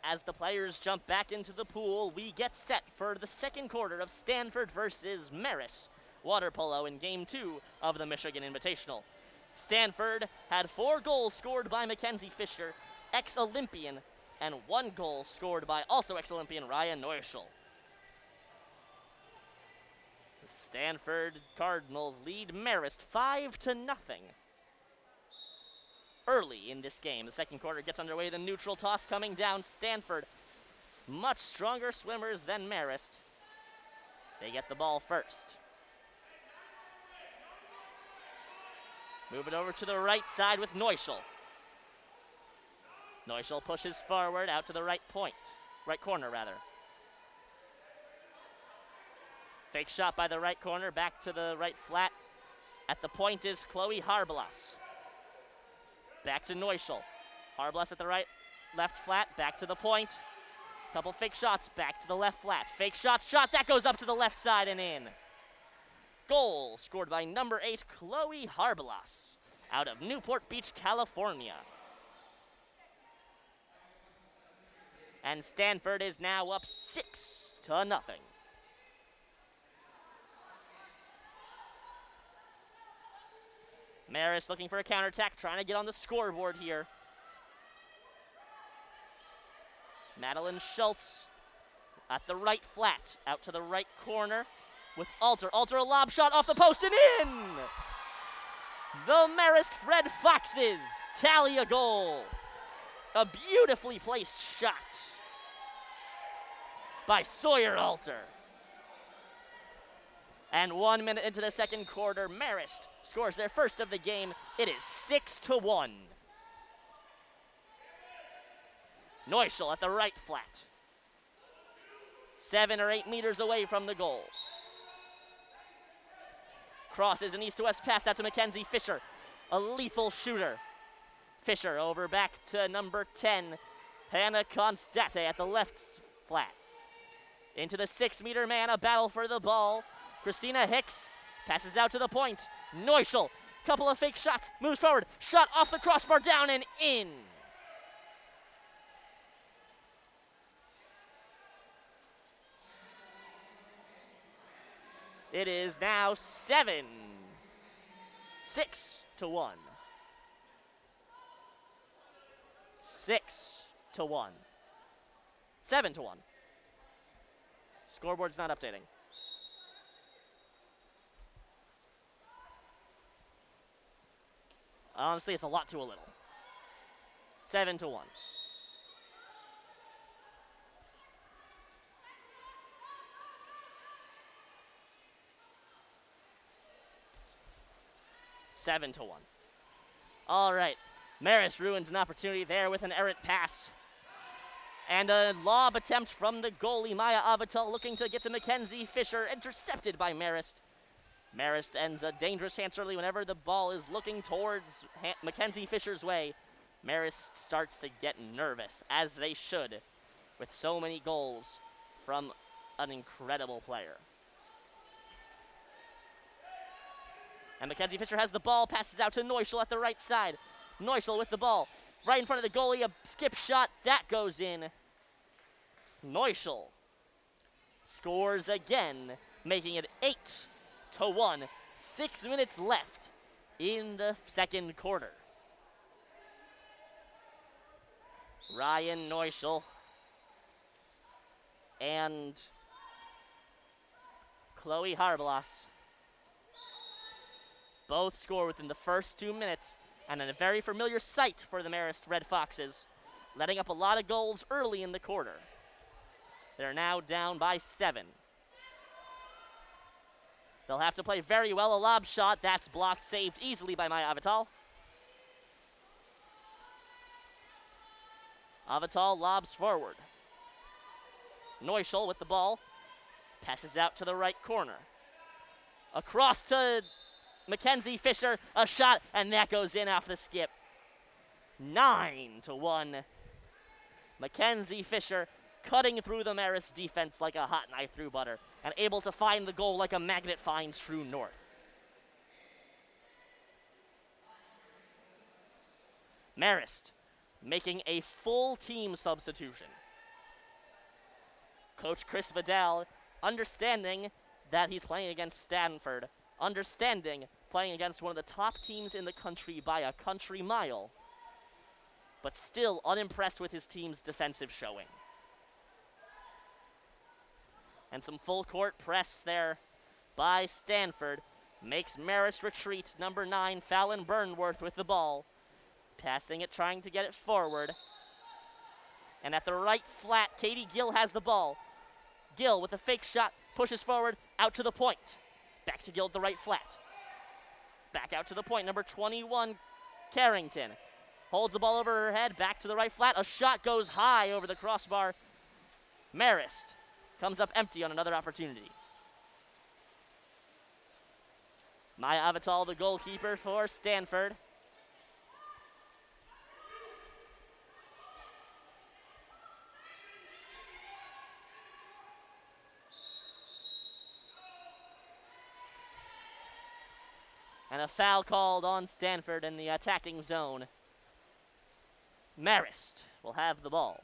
as the players jump back into the pool, we get set for the second quarter of Stanford versus Marist water polo in Game 2 of the Michigan Invitational. Stanford had 4 goals scored by Mackenzie Fisher, ex-Olympian, and 1 goal scored by also ex-Olympian Ryan Neuschel. The Stanford Cardinals lead Marist 5-0. Early in this game, the second quarter gets underway. The neutral toss coming down. Stanford, much stronger swimmers than Marist. They get the ball first. Move it over to the right side with Neuschel. Neuschel pushes forward out to the right corner rather. Fake shot by the right corner, back to the right flat. At the point is Chloe Harblas. Back to Neuschel. Harblas at the left flat, back to the point. Couple fake shots, back to the left flat. Fake shot, that goes up to the left side and in. Goal scored by number 8, Chloe Harblas, out of Newport Beach, California. And Stanford is now up 6-0. Marist looking for a counterattack, trying to get on the scoreboard here. Madeline Schultz at the right flat, out to the right corner with Alter. Alter, a lob shot off the post and in! The Marist Red Foxes tally a goal. A beautifully placed shot by Sawyer Alter. And 1 minute into the second quarter, Marist scores their first of the game. It is 6-1. Neuschel at the right flat. 7 or 8 meters away from the goal. Crosses an east to west pass out to Mackenzie Fisher, a lethal shooter. Fisher over back to number 10, Hannah Constate at the left flat. Into the 6-meter man, a battle for the ball. Christina Hicks passes out to the point. Neuschel, couple of fake shots, moves forward, shot off the crossbar, down and in. It is now 7-1. 6-1. 7-1. Scoreboard's not updating. Honestly, it's a lot to a little. 7-1. All right, Marist ruins an opportunity there with an errant pass. And a lob attempt from the goalie, Maya Avital, looking to get to Mackenzie Fisher, intercepted by Marist. Marist ends a dangerous chance early whenever the ball is looking towards Mackenzie Fisher's way. Marist starts to get nervous, as they should, with so many goals from an incredible player. And Mackenzie Fisher has the ball, passes out to Neuschel at the right side. Neuschel with the ball, right in front of the goalie, a skip shot, that goes in. Neuschel scores again, making it 8-1. 6 minutes left in the second quarter. Ryan Neuschel and Chloe Harblas both score within the first 2 minutes, and a very familiar sight for the Marist Red Foxes, letting up a lot of goals early in the quarter. They're now down by 7. They'll have to play very well. A lob shot, that's blocked, saved easily by Maya Avital. Avital lobs forward. Neuschel with the ball, passes out to the right corner. Across to Mackenzie Fisher, a shot, and that goes in off the skip. 9-1. Mackenzie Fisher cutting through the Marist defense like a hot knife through butter, and able to find the goal like a magnet finds true north. Marist making a full team substitution. Coach Chris Vidal, understanding that he's playing against Stanford, understanding playing against one of the top teams in the country by a country mile, but still unimpressed with his team's defensive showing. And some full court press there by Stanford makes Marist retreat. Number 9, Fallon Burnworth with the ball. Passing it, trying to get it forward. And at the right flat, Katie Gill has the ball. Gill with a fake shot, pushes forward, out to the point. Back to Gill at the right flat. Back out to the point, number 21, Carrington. Holds the ball over her head, back to the right flat. A shot goes high over the crossbar. Marist comes up empty on another opportunity. Maya Avital, the goalkeeper for Stanford. And a foul called on Stanford in the attacking zone. Marist will have the ball.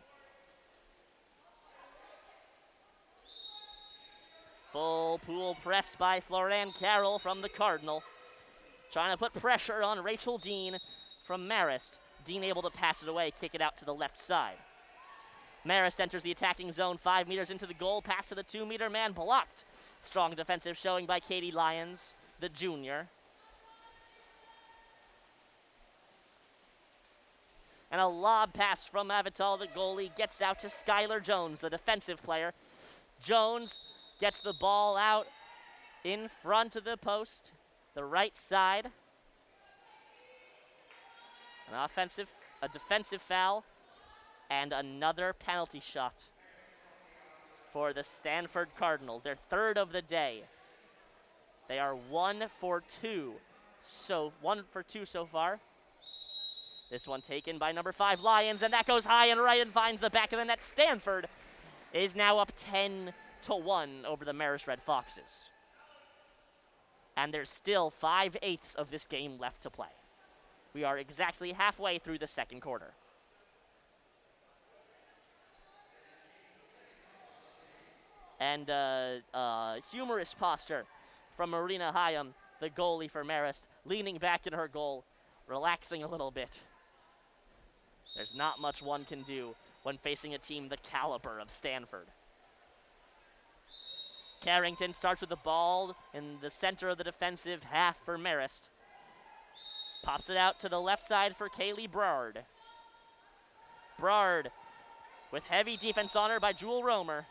Full pool press by Floran Carroll from the Cardinal. Trying to put pressure on Rachel Dean from Marist. Dean able to pass it away, kick it out to the left side. Marist enters the attacking zone 5 meters into the goal. Pass to the 2-meter man, blocked. Strong defensive showing by Katie Lyons, the junior. And a lob pass from Avital, the goalie, gets out to Skylar Jones, the defensive player. Jones gets the ball out in front of the post, the right side. A defensive foul, and another penalty shot for the Stanford Cardinal, their third of the day. They are 1 for 2 so far. This one taken by number 5, Lyons, and that goes high and right and finds the back of the net. Stanford is now up 10-1 over the Marist Red Foxes. And there's still 5/8 of this game left to play. We are exactly halfway through the second quarter. And humorous posture from Marina Hyam, the goalie for Marist, leaning back in her goal, relaxing a little bit. There's not much one can do when facing a team the caliber of Stanford. Carrington starts with the ball in the center of the defensive half for Marist. Pops it out to the left side for Kaylee Brard. Brard with heavy defense on her by Jewel Romer.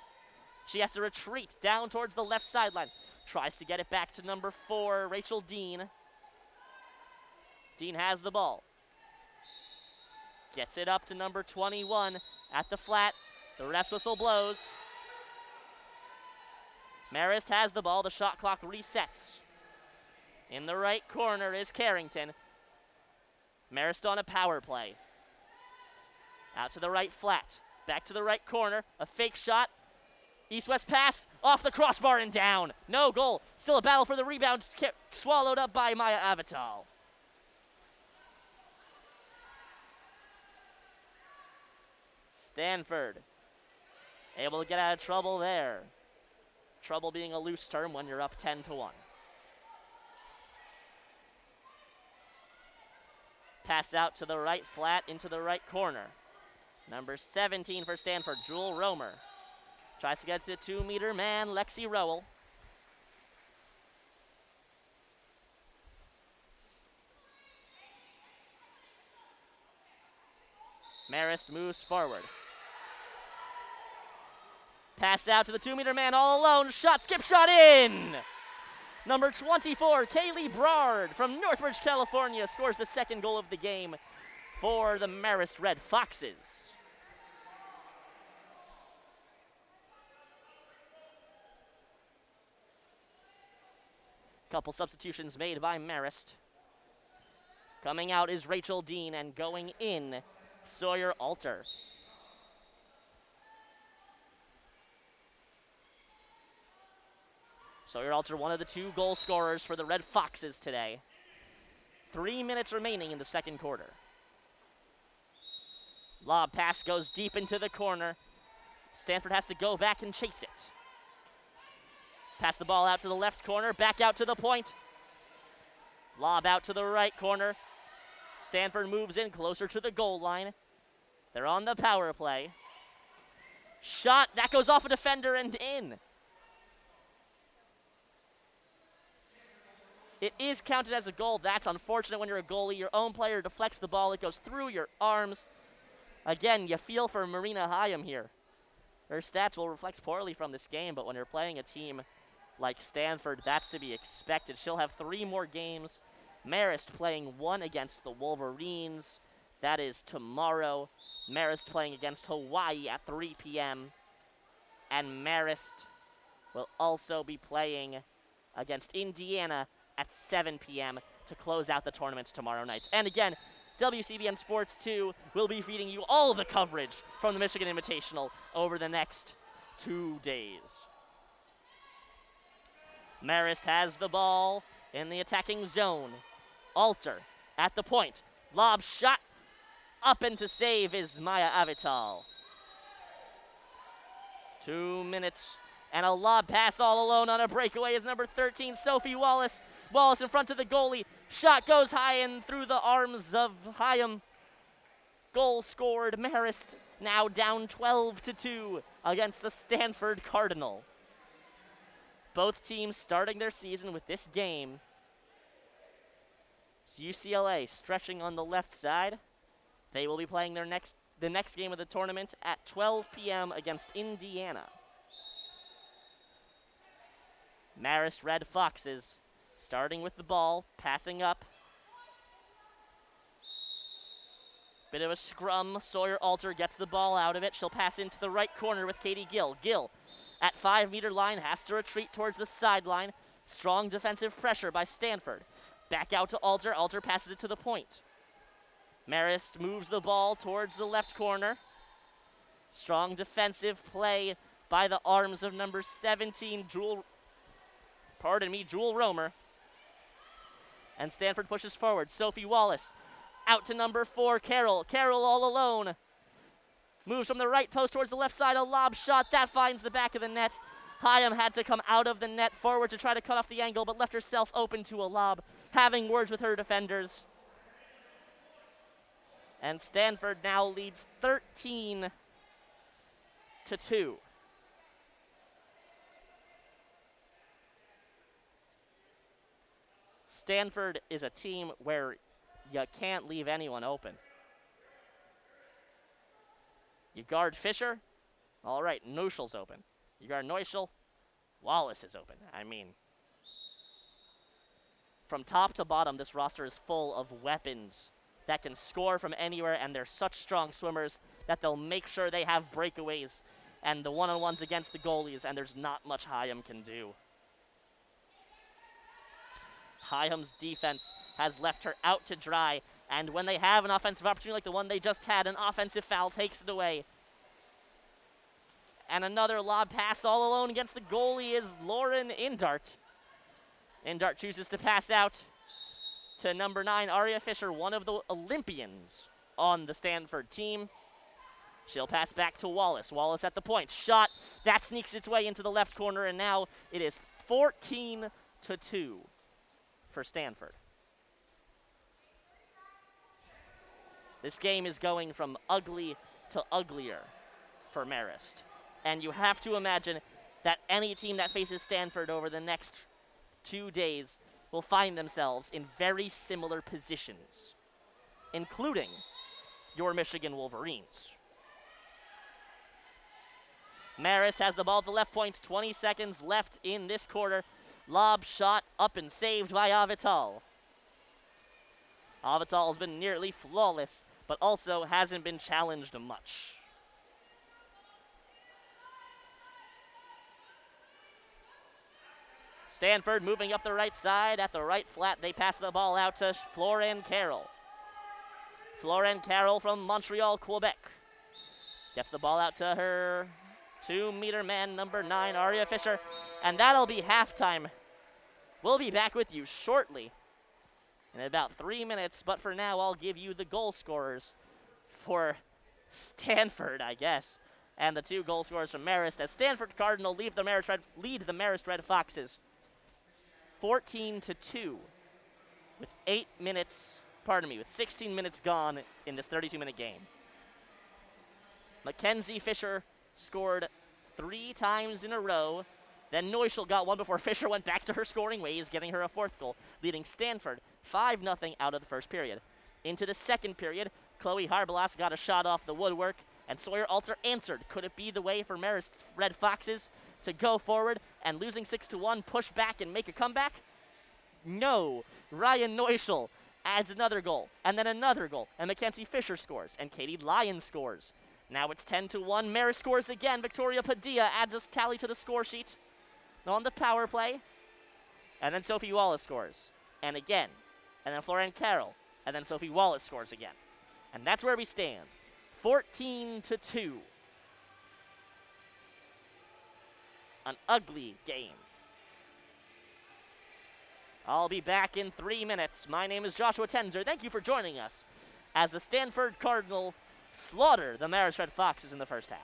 She has to retreat down towards the left sideline. Tries to get it back to number 4, Rachel Dean. Dean has the ball. Gets it up to number 21 at the flat. The ref's whistle blows. Marist has the ball. The shot clock resets. In the right corner is Carrington. Marist on a power play. Out to the right flat. Back to the right corner. A fake shot. East-west pass. Off the crossbar and down. No goal. Still a battle for the rebound. Swallowed up by Maya Avital. Stanford able to get out of trouble there. Trouble being a loose term when you're up 10-1. Pass out to the right flat into the right corner. Number 17 for Stanford, Jewel Romer. Tries to get to the 2-meter man, Lexi Rowell. Marist moves forward. Pass out to the 2-meter man all alone. Shot, skip shot in! Number 24, Kaylee Brard from Northridge, California, scores the second goal of the game for the Marist Red Foxes. Couple substitutions made by Marist. Coming out is Rachel Dean, and going in, Sawyer Alter. Sawyer Alter, one of the 2 goal scorers for the Red Foxes today. 3 minutes remaining in the second quarter. Lob pass goes deep into the corner. Stanford has to go back and chase it. Pass the ball out to the left corner, back out to the point. Lob out to the right corner. Stanford moves in closer to the goal line. They're on the power play. Shot, that goes off a defender and in. It is counted as a goal. That's unfortunate when you're a goalie. Your own player deflects the ball. It goes through your arms. Again, you feel for Marina Hyam here. Her stats will reflect poorly from this game, but when you're playing a team like Stanford, that's to be expected. She'll have 3 more games. Marist playing 1 against the Wolverines. That is tomorrow. Marist playing against Hawaii at 3 p.m. And Marist will also be playing against Indiana at 7 p.m. to close out the tournament tomorrow night. And again, WCBN Sports 2 will be feeding you all the coverage from the Michigan Invitational over the next 2 days. Marist has the ball in the attacking zone. Alter at the point. Lob shot. Up and to save is Maya Avital. 2 minutes and a lob pass all alone on a breakaway is number 13, Sophie Wallace. Wallace in front of the goalie. Shot goes high and through the arms of Hyam. Goal scored. Marist now down 12-2 against the Stanford Cardinal. Both teams starting their season with this game. It's UCLA stretching on the left side. They will be playing the next game of the tournament at 12 p.m. against Indiana. Marist Red Foxes starting with the ball, passing up. Bit of a scrum. Sawyer Alter gets the ball out of it. She'll pass into the right corner with Katie Gill. Gill at 5-meter line has to retreat towards the sideline. Strong defensive pressure by Stanford. Back out to Alter. Alter passes it to the point. Marist moves the ball towards the left corner. Strong defensive play by the arms of number 17, Jewel Romer. And Stanford pushes forward. Sophie Wallace out to number 4, Carroll. Carroll all alone. Moves from the right post towards the left side. A lob shot. That finds the back of the net. Hyam had to come out of the net forward to try to cut off the angle, but left herself open to a lob, having words with her defenders. And Stanford now leads 13-2. Stanford is a team where you can't leave anyone open. You guard Fisher, all right, Neuschel's open. You guard Neuschel, Wallace is open. I mean, from top to bottom, this roster is full of weapons that can score from anywhere, and they're such strong swimmers that they'll make sure they have breakaways and the one-on-ones against the goalies, and there's not much Hyam can do. Hyam's defense has left her out to dry, and when they have an offensive opportunity like the one they just had, an offensive foul takes it away. And another lob pass all alone against the goalie is Lauren Indart. Indart chooses to pass out to number 9, Aria Fisher, one of the Olympians on the Stanford team. She'll pass back to Wallace. Wallace at the point. Shot. That sneaks its way into the left corner, and now it is 14-2 for Stanford. This game is going from ugly to uglier for Marist. And you have to imagine that any team that faces Stanford over the next 2 days will find themselves in very similar positions, including your Michigan Wolverines. Marist has the ball at the left point, 20 seconds left in this quarter. Lob shot up and saved by Avital. Avital has been nearly flawless, but also hasn't been challenged much. Stanford moving up the right side at the right flat. They pass the ball out to Florence Carroll. Florence Carroll from Montreal, Quebec. Gets the ball out to her 2-meter man, number 9, Aria Fisher. And that'll be halftime. We'll be back with you shortly in about 3 minutes. But for now, I'll give you the goal scorers for Stanford, I guess. And the 2 goal scorers from Marist as Stanford Cardinal lead the Marist Red Foxes 14-2 with 16 minutes gone in this 32-minute game. Mackenzie Fisher scored 3 times in a row. Then Neuschel got one before Fisher went back to her scoring ways, getting her a 4th goal, leading Stanford 5-0 out of the first period. Into the second period, Chloe Harbalas got a shot off the woodwork, and Sawyer Alter answered. Could it be the way for Marist's Red Foxes to go forward and losing 6-1, push back and make a comeback? No. Ryan Neuschel adds another goal, and then another goal, and Mackenzie Fisher scores, and Katie Lyon scores. Now it's 10-1. Marist scores again. Victoria Padilla adds a tally to the score sheet on the power play. And then Sophie Wallace scores. And again. And then Florence Carroll. And then Sophie Wallace scores again. And that's where we stand. 14-2. An ugly game. I'll be back in 3 minutes. My name is Joshua Tenzer. Thank you for joining us as the Stanford Cardinal slaughter the Marist Red Foxes in the first half.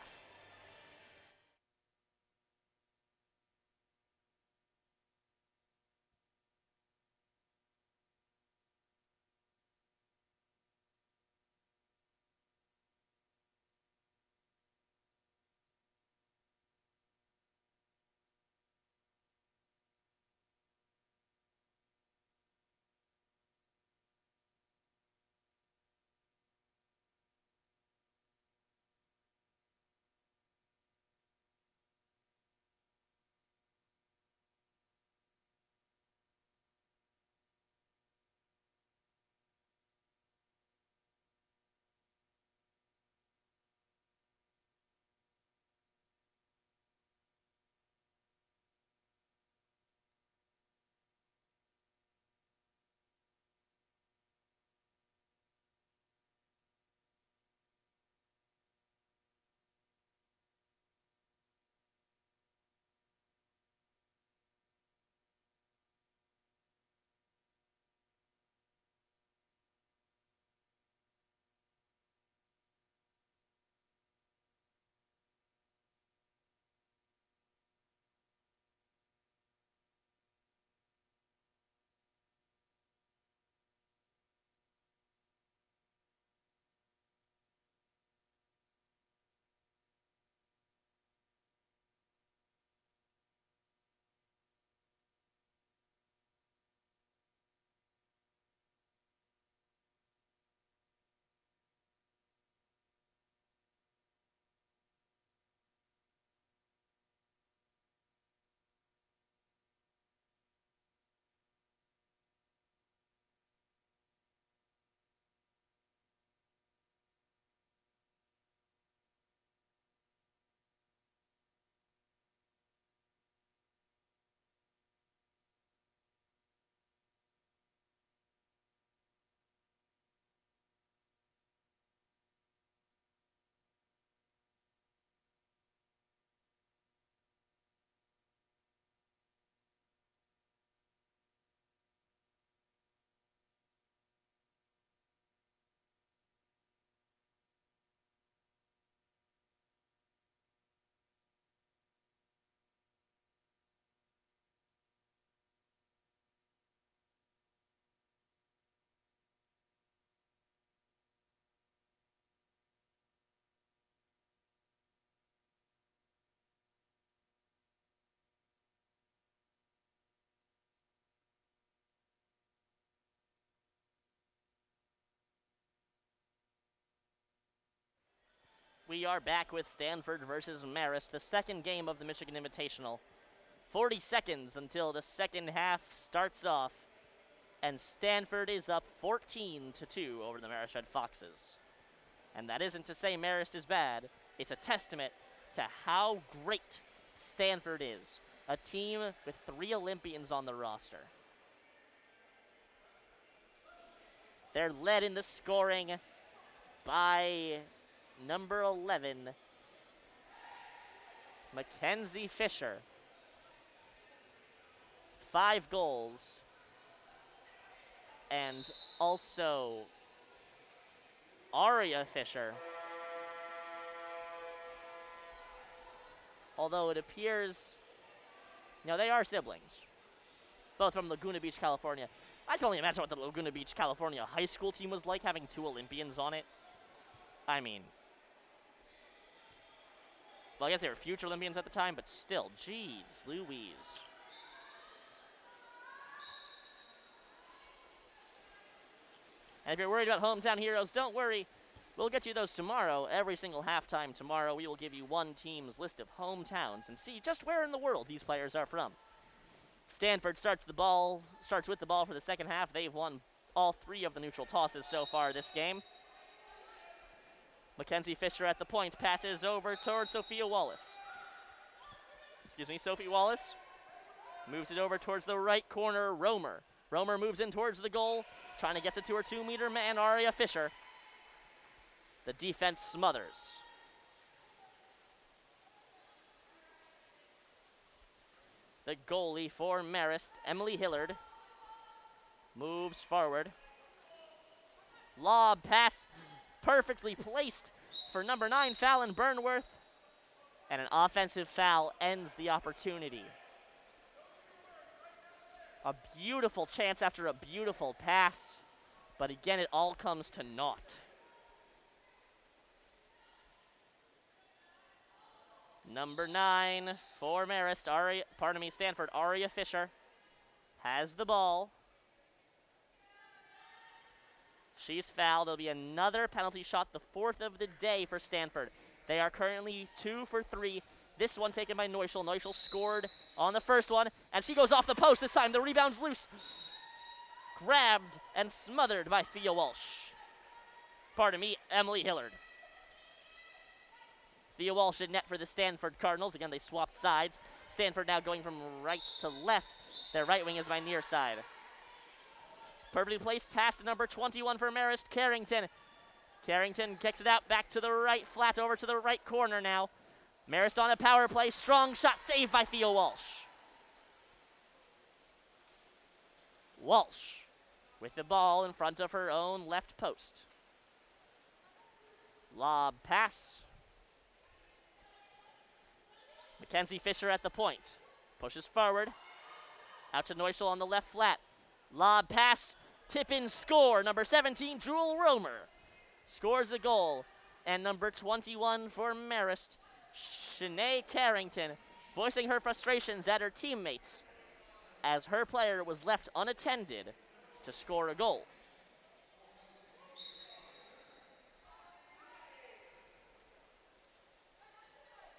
We are back with Stanford versus Marist, the second game of the Michigan Invitational. 40 seconds until the second half starts off, and Stanford is up 14-2 over the Marist Red Foxes. And that isn't to say Marist is bad. It's a testament to how great Stanford is, a team with 3 Olympians on the roster. They're led in the scoring by number 11, Mackenzie Fisher. 5 goals. And also Aria Fisher. although it appears, they are siblings, both from Laguna Beach, California. I can only imagine what the Laguna Beach, California high school team was like, having 2 Olympians on it. I mean, well, I guess they were future Olympians at the time, but still, geez, Louise. And if you're worried about hometown heroes, don't worry. We'll get you those tomorrow. Every single halftime tomorrow, we will give you one team's list of hometowns and see just where in the world these players are from. Stanford starts with the ball for the second half. They've won all 3 of the neutral tosses so far this game. Mackenzie Fisher at the point, passes over towards Sophia Wallace. Sophie Wallace moves it over towards the right corner, Romer. Romer moves in towards the goal, trying to get it to her 2-meter man, Aria Fisher. The defense smothers. The goalie for Marist, Emily Hillard, moves forward. Lob pass perfectly placed for number 9, Fallon Burnworth. And an offensive foul ends the opportunity. A beautiful chance after a beautiful pass. But again, it all comes to naught. Number 9 for Marist, Stanford, Aria Fisher has the ball. She's fouled. There'll be another penalty shot, the 4th of the day for Stanford. They are currently 2 for 3. This one taken by Neuschel. Neuschel scored on the first one, and she goes off the post this time. The rebound's loose. Grabbed and smothered by Thea Walsh. Emily Hillard. Thea Walsh in net for the Stanford Cardinals. Again, they swapped sides. Stanford now going from right to left. Their right wing is by near side. Perfectly placed pass to number 21 for Marist, Carrington. Carrington kicks it out back to the right flat, over to the right corner now. Marist on a power play. Strong shot saved by Thea Walsh. Walsh with the ball in front of her own left post. Lob pass. Mackenzie Fisher at the point. Pushes forward. Out to Neuschel on the left flat. Lob pass. Tip in score. Number 17, Jewel Romer scores the goal. And number 21 for Marist, Shanae Carrington, voicing her frustrations at her teammates as her player was left unattended to score a goal.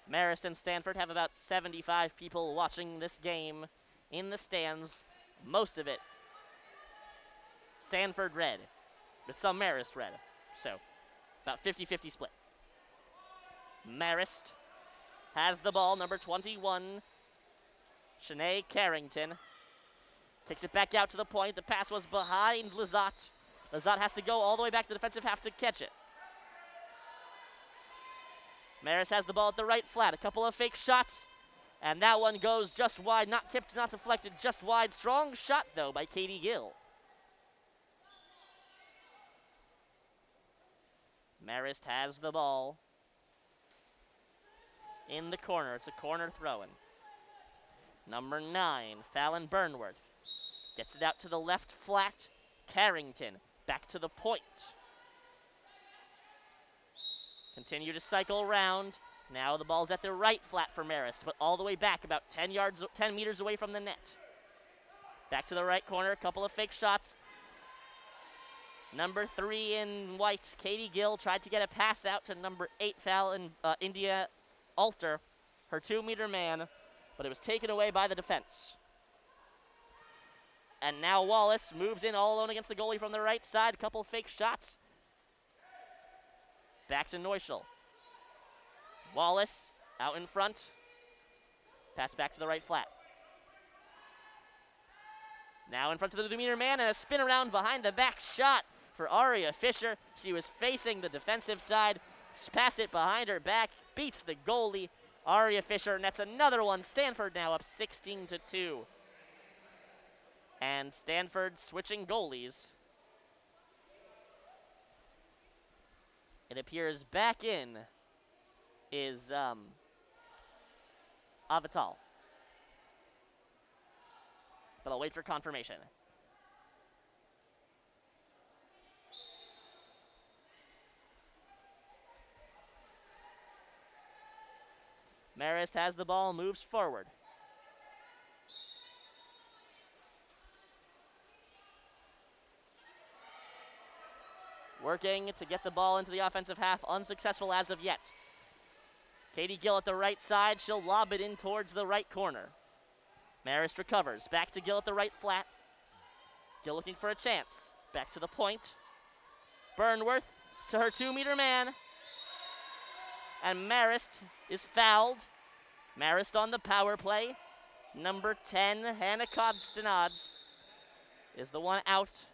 Marist and Stanford have about 75 people watching this game in the stands, most of it Stanford red, with some Marist red. So, about 50-50 split. Marist has the ball, number 21, Shanae Carrington. Takes it back out to the point. The pass was behind Lizotte. Lizotte has to go all the way back to the defensive half to catch it. Marist has the ball at the right flat. A couple of fake shots, and that one goes just wide. Not tipped, not deflected, just wide. Strong shot, though, by Katie Gill. Marist has the ball in the corner. It's a corner throw-in. Number 9, Fallon Burnworth. Gets it out to the left flat. Carrington back to the point. Continue to cycle around. Now the ball's at the right flat for Marist, but all the way back, about 10 meters away from the net. Back to the right corner, a couple of fake shots. Number 3 in white, Katie Gill, tried to get a pass out to number 8, Fallon, India Alter, her 2-meter man, but it was taken away by the defense. And now Wallace moves in all alone against the goalie from the right side. A couple of fake shots. Back to Neuschel. Wallace out in front. Pass back to the right flat. Now in front of the 2-meter man, and a spin around behind the back shot for Aria Fisher. She was facing the defensive side. She passed it behind her back. Beats the goalie, Aria Fisher, and that's another one. Stanford now up 16-2. And Stanford switching goalies. It appears back in is Avital. But I'll wait for confirmation. Marist has the ball, moves forward. Working to get the ball into the offensive half, unsuccessful as of yet. Katie Gill at the right side, she'll lob it in towards the right corner. Marist recovers, back to Gill at the right flat. Gill looking for a chance, back to the point. Burnworth to her 2-meter man. And Marist is fouled. Marist on the power play. Number 10, Hannah Codstenods, is the one out.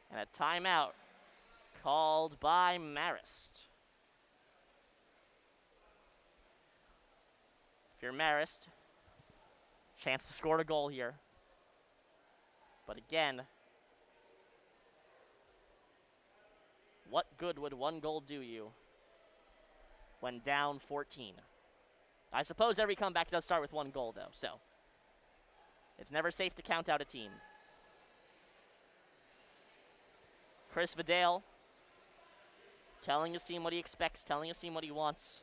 And a timeout called by Marist. If you're Marist, chance to score a goal here. But again, what good would one goal do you when down 14? I suppose every comeback does start with one goal, though, so it's never safe to count out a team. Chris Vidal telling his team what he expects, telling his team what he wants,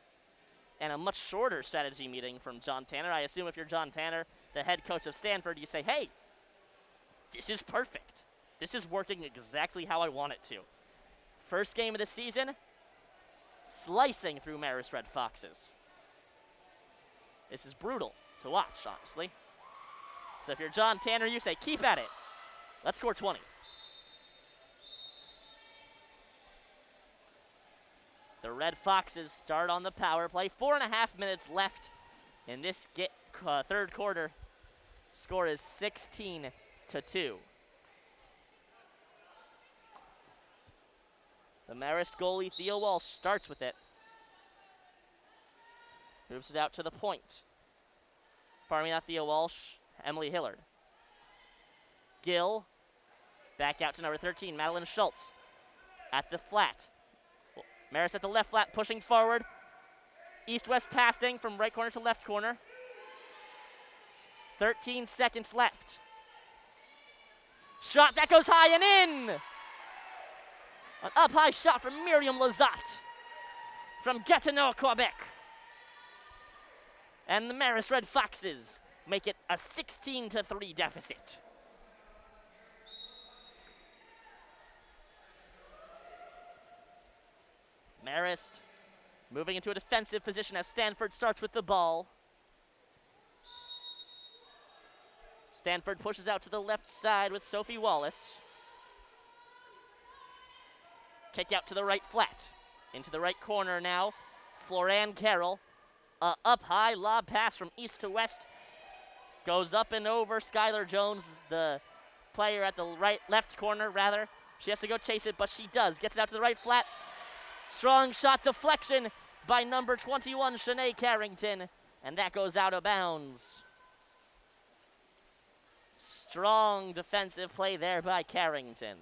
and a much shorter strategy meeting from John Tanner. I assume if you're John Tanner, the head coach of Stanford, you say, hey, this is perfect. This is working exactly how I want it to. First game of the season, slicing through Marist Red Foxes. This is brutal to watch, honestly. So if you're John Tanner, you say, keep at it. Let's score 20. The Red Foxes start on the power play. 4.5 minutes left in this third quarter. Score is 16-2. The Marist goalie, Thea Walsh, starts with it. Moves it out to the point. Pardon me, not Thea Walsh, Emily Hillard. Gill, back out to number 13, Madeline Schultz. At the flat. Marist at the left flat, pushing forward. East-west passing from right corner to left corner. 13 seconds left. Shot that goes high and in! An up-high shot from Miriam Lazat from Gatineau, Quebec. And the Marist Red Foxes make it a 16-3 deficit. Marist moving into a defensive position as Stanford starts with the ball. Stanford pushes out to the left side with Sophie Wallace. Kick out to the right flat. Into the right corner now. Floran Carroll. Up high lob pass from east to west. Goes up and over Skylar Jones, the player at the left corner, rather. She has to go chase it, but she does. Gets it out to the right flat. Strong shot deflection by number 21, Shanae Carrington. And that goes out of bounds. Strong defensive play there by Carrington.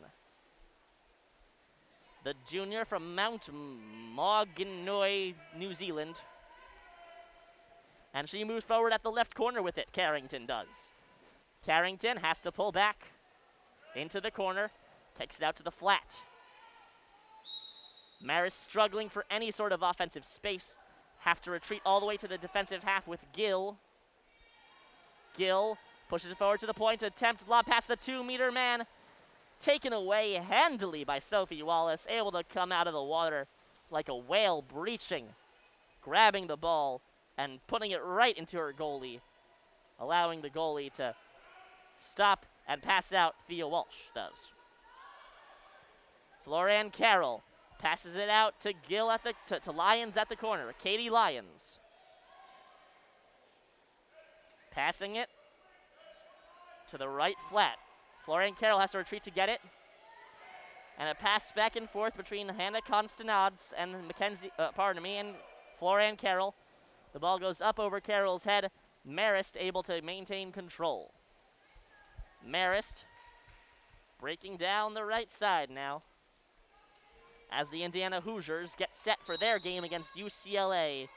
The junior from Mount Mauginoy, New Zealand. And she moves forward at the left corner with it, Carrington does. Carrington has to pull back into the corner, takes it out to the flat. Marist struggling for any sort of offensive space. Have to retreat all the way to the defensive half with Gill. Gill pushes it forward to the point, attempt lob past the 2-meter man. Taken away handily by Sophie Wallace, able to come out of the water like a whale breaching, grabbing the ball and putting it right into her goalie, allowing the goalie to stop and pass out. Thea Walsh does. Floran Carroll passes it out to Gill at to Lyons at the corner. Katie Lyons. Passing it to the right flat. Floran Carroll has to retreat to get it. And a pass back and forth between Hannah Constanods and and Floran Carroll. The ball goes up over Carroll's head. Marist able to maintain control. Marist breaking down the right side now as the Indiana Hoosiers get set for their game against UCLA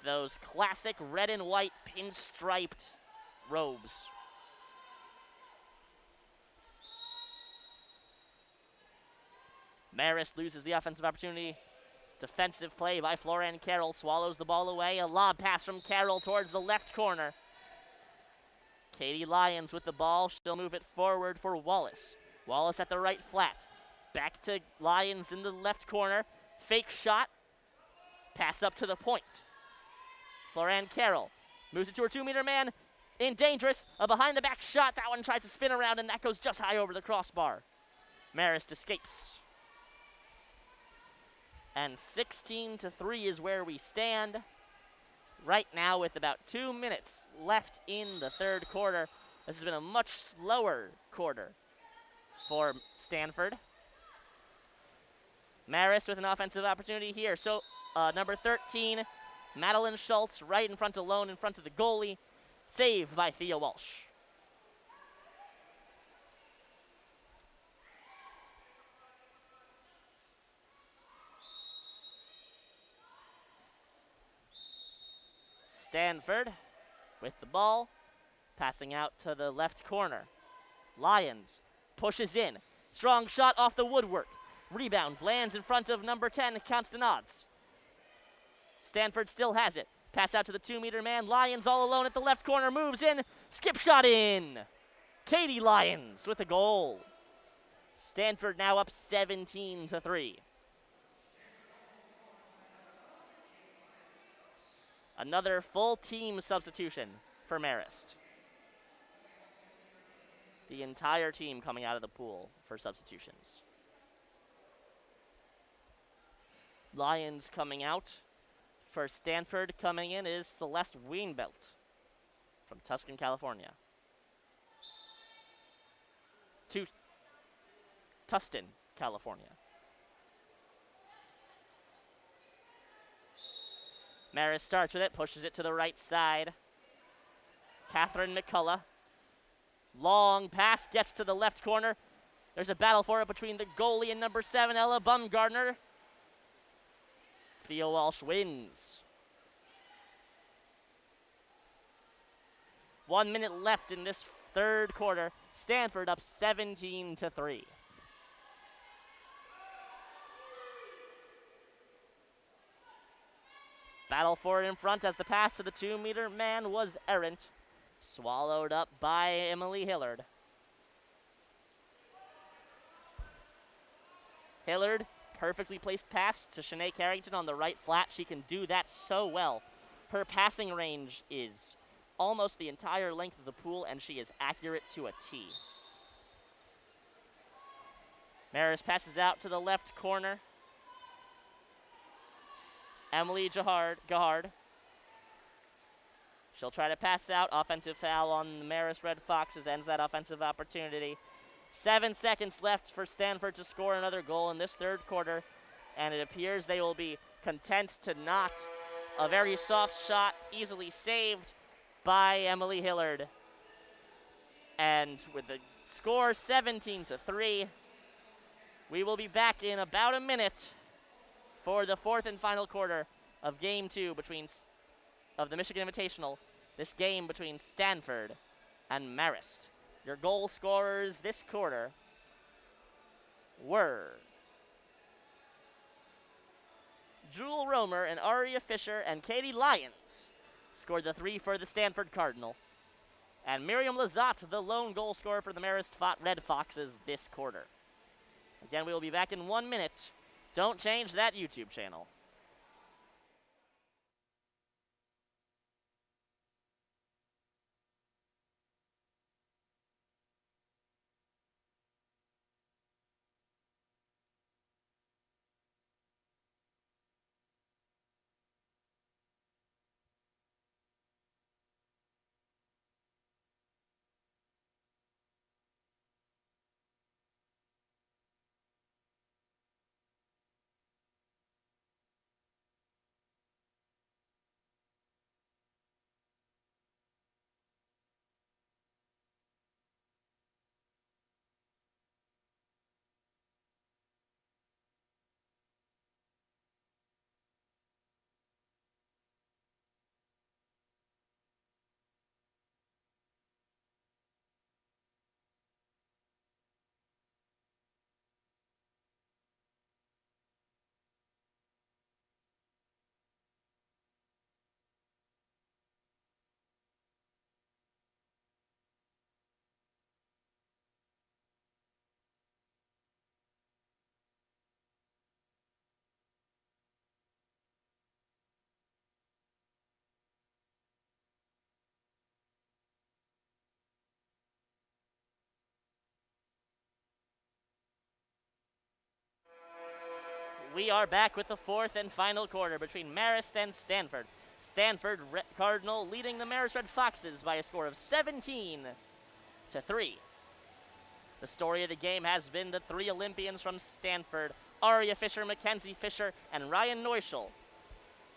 those classic red and white pinstriped robes. Marist loses the offensive opportunity. Defensive play by Floran Carroll, swallows the ball away. A lob pass from Carroll towards the left corner. Katie Lyons with the ball. She'll move it forward for Wallace. Wallace at the right flat. Back to Lyons in the left corner. Fake shot. Pass up to the point. Floran Carroll moves it to her 2-meter man. In dangerous. A behind-the-back shot. That one tried to spin around, and that goes just high over the crossbar. Marist escapes. And 16-3 is where we stand right now with about 2 minutes left in the third quarter. This has been a much slower quarter for Stanford. Marist with an offensive opportunity here. So number 13, Madeline Schultz, right in front alone in front of the goalie. Saved by Thea Walsh. Stanford with the ball, passing out to the left corner. Lyons pushes in. Strong shot off the woodwork. Rebound lands in front of number 10, Constantinods. Stanford still has it. Pass out to the 2-meter man. Lyons all alone at the left corner, moves in. Skip shot in. Katie Lyons with a goal. Stanford now up 17-3. Another full team substitution for Marist. The entire team coming out of the pool for substitutions. Lyons coming out. For Stanford coming in is Celeste Wienbelt from Tustin, California. To Tustin, California. Marist starts with it, pushes it to the right side. Catherine McCullough. Long pass, gets to the left corner. There's a battle for it between the goalie and number 7, Ella Bumgardner. Thea Walsh wins. 1 minute left in this third quarter. Stanford up 17-3. Battle for it in front as the pass to the 2-meter man was errant. Swallowed up by Emily Hillard. Hillard, perfectly placed pass to Shanae Carrington on the right flat. She can do that so well. Her passing range is almost the entire length of the pool, and she is accurate to a T. Marist passes out to the left corner. Emily Gahard. She'll try to pass out. Offensive foul on the Marist Red Foxes ends that offensive opportunity. 7 seconds left for Stanford to score another goal in this third quarter, and it appears they will be content to not. A very soft shot, easily saved by Emily Hillard. And with the score 17-3, we will be back in about a minute for the fourth and final quarter of Game 2 of the Michigan Invitational. This game between Stanford and Marist. Your goal scorers this quarter were Jewel Romer and Aria Fisher and Katie Lyons scored the 3 for the Stanford Cardinal. And Miriam Lazat, the lone goal scorer for the Marist Red Foxes this quarter. Again, we will be back in 1 minute. Don't change that YouTube channel. we are back with the fourth and final quarter between Marist and Stanford. Stanford Cardinal leading the Marist Red Foxes by a score of 17-3. The story of the game has been the three Olympians from Stanford, Aria Fisher, Mackenzie Fisher, and Ryan Neuschel,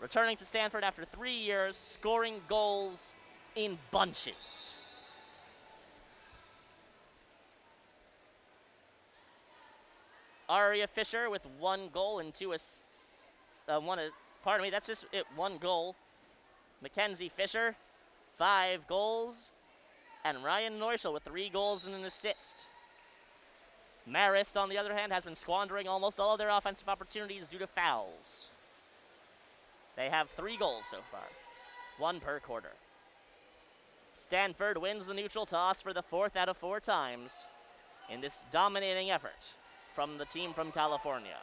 returning to Stanford after 3 years, scoring goals in bunches. Aria Fisher with 1 goal and 2 assists. That's just it, 1 goal. Mackenzie Fisher, 5 goals. And Ryan Neuschel with 3 goals and an assist. Marist, on the other hand, has been squandering almost all of their offensive opportunities due to fouls. They have 3 goals so far, 1 per quarter. Stanford wins the neutral toss for the 4th out of 4 times in this dominating effort from the team from California.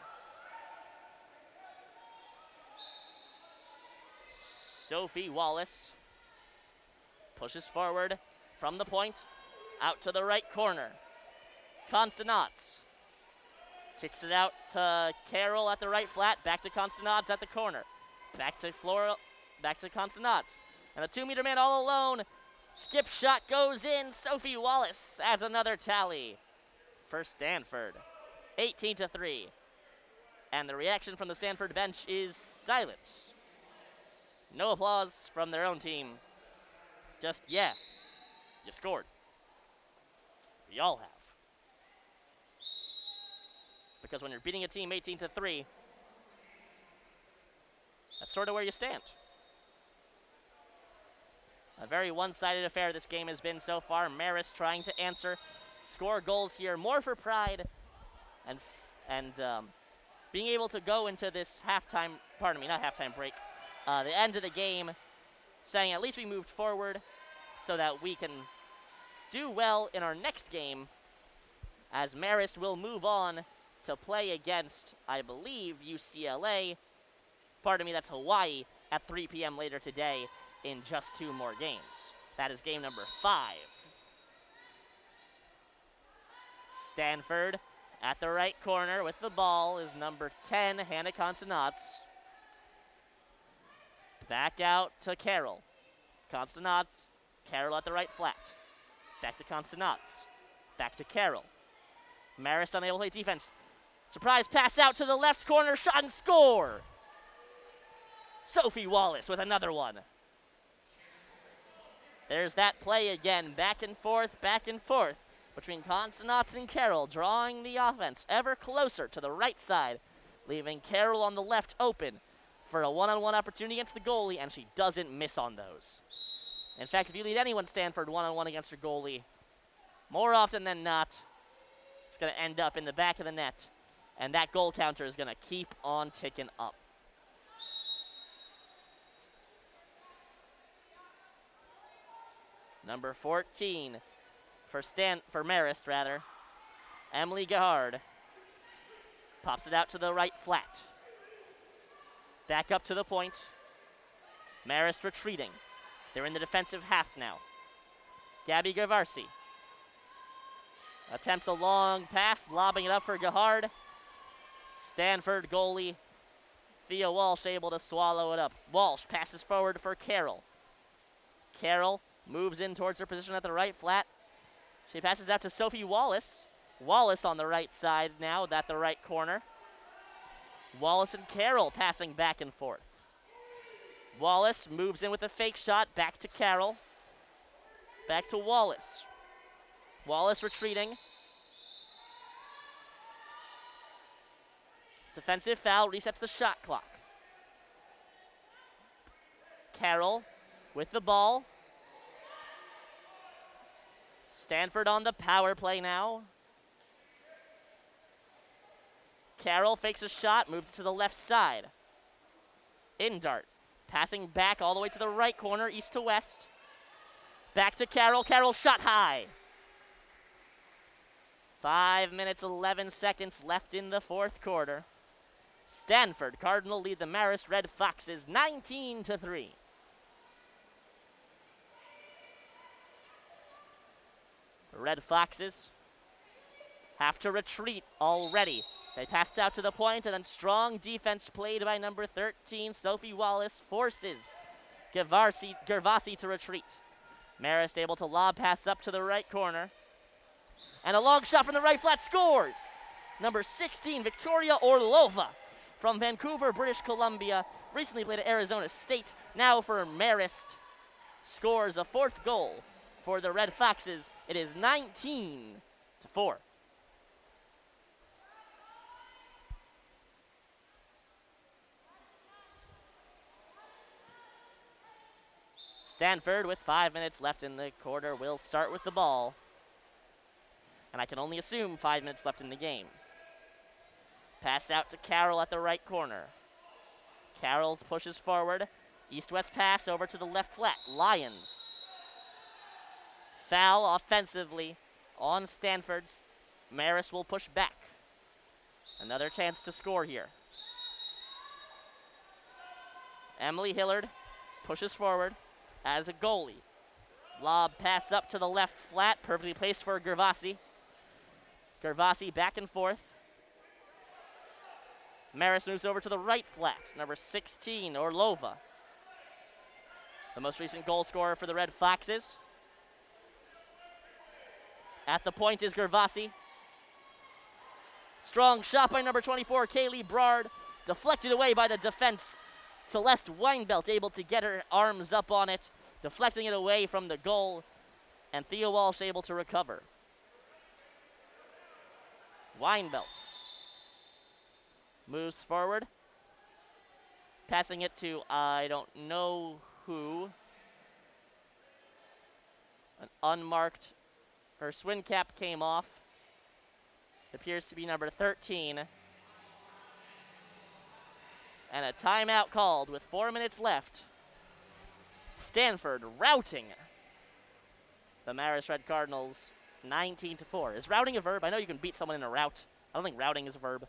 Sophie Wallace pushes forward from the point, out to the right corner. Constanats kicks it out to Carroll at the right flat, back to Constanats at the corner. Back to Constanats. And a 2-meter man all alone. Skip shot goes in. Sophie Wallace adds another tally for Stanford. 18-3. And the reaction from the Stanford bench is silence. No applause from their own team. Just, yeah, you scored. We all have. Because when you're beating a team 18-3, that's sort of where you stand. A very one-sided affair this game has been so far. Marist trying to answer, score goals here, more for pride, and being able to go into this break, the end of the game, saying at least we moved forward so that we can do well in our next game, as Marist will move on to play against, I believe, UCLA. That's Hawaii at 3 p.m. later today in just 2 more games. That is game number 5. Stanford at the right corner with the ball is number 10, Hannah Constanats. Back out to Carroll. Constanats, Carroll at the right flat. Back to Constanats. Back to Carroll. Marist unable to play defense. Surprise pass out to the left corner, shot and score! Sophie Wallace with another one. There's that play again, back and forth between Constanats and Carroll, drawing the offense ever closer to the right side, leaving Carroll on the left open for a one-on-one opportunity against the goalie, and she doesn't miss on those. In fact, if you lead anyone Stanford one-on-one against your goalie, more often than not, it's going to end up in the back of the net, and that goal counter is going to keep on ticking up. Number 14 for Marist, Emily Gahard pops it out to the right flat. Back up to the point. Marist retreating. They're in the defensive half now. Gabby Gavarsi attempts a long pass, lobbing it up for Gahard. Stanford goalie Thea Walsh able to swallow it up. Walsh passes forward for Carroll. Carroll moves in towards her position at the right flat. She passes out to Sophie Wallace. Wallace on the right side now at the right corner. Wallace and Carroll passing back and forth. Wallace moves in with a fake shot, back to Carroll. Back to Wallace. Wallace retreating. Defensive foul resets the shot clock. Carroll with the ball. Stanford on the power play now. Carroll fakes a shot, moves to the left side. In dart. Passing back all the way to the right corner, east to west. Back to Carroll. Carroll shot high. 5 minutes, 11 seconds left in the fourth quarter. Stanford Cardinal lead the Marist Red Foxes 19-3. The Red Foxes have to retreat already They passed out to the point, and then strong defense played by number 13, Sophie Wallace, forces Gervasi to retreat. Marist able to lob pass up to the right corner. And a long shot from the right flat scores. Number 16, Victoria Orlova from Vancouver, British Columbia. Recently played at Arizona State. Now for Marist. Scores a fourth goal for the Red Foxes. It is 19-4. Stanford, with 5 minutes left in the quarter, will start with the ball. And I can only assume 5 minutes left in the game. Pass out to Carroll at the right corner. Carroll pushes forward. East-west pass over to the left flat. Lions. Foul offensively on Stanford's. Marist will push back. Another chance to score here. Emily Hillard pushes forward as a goalie. Lob pass up to the left flat, perfectly placed for Gervasi. Gervasi back and forth. Marist moves over to the right flat, number 16, Orlova. The most recent goal scorer for the Red Foxes. At the point is Gervasi. Strong shot by number 24, Kaylee Brard. Deflected away by the defense. Celeste Weinbelt able to get her arms up on it, deflecting it away from the goal, and Thea Walsh able to recover. Weinbelt moves forward, passing it to I don't know who. An unmarked, her swim cap came off. Appears to be number 13. And a timeout called with 4 minutes left. Stanford routing the Marist Red Cardinals 19-4. Is routing a verb? I know you can beat someone in a rout. I don't think routing is a verb.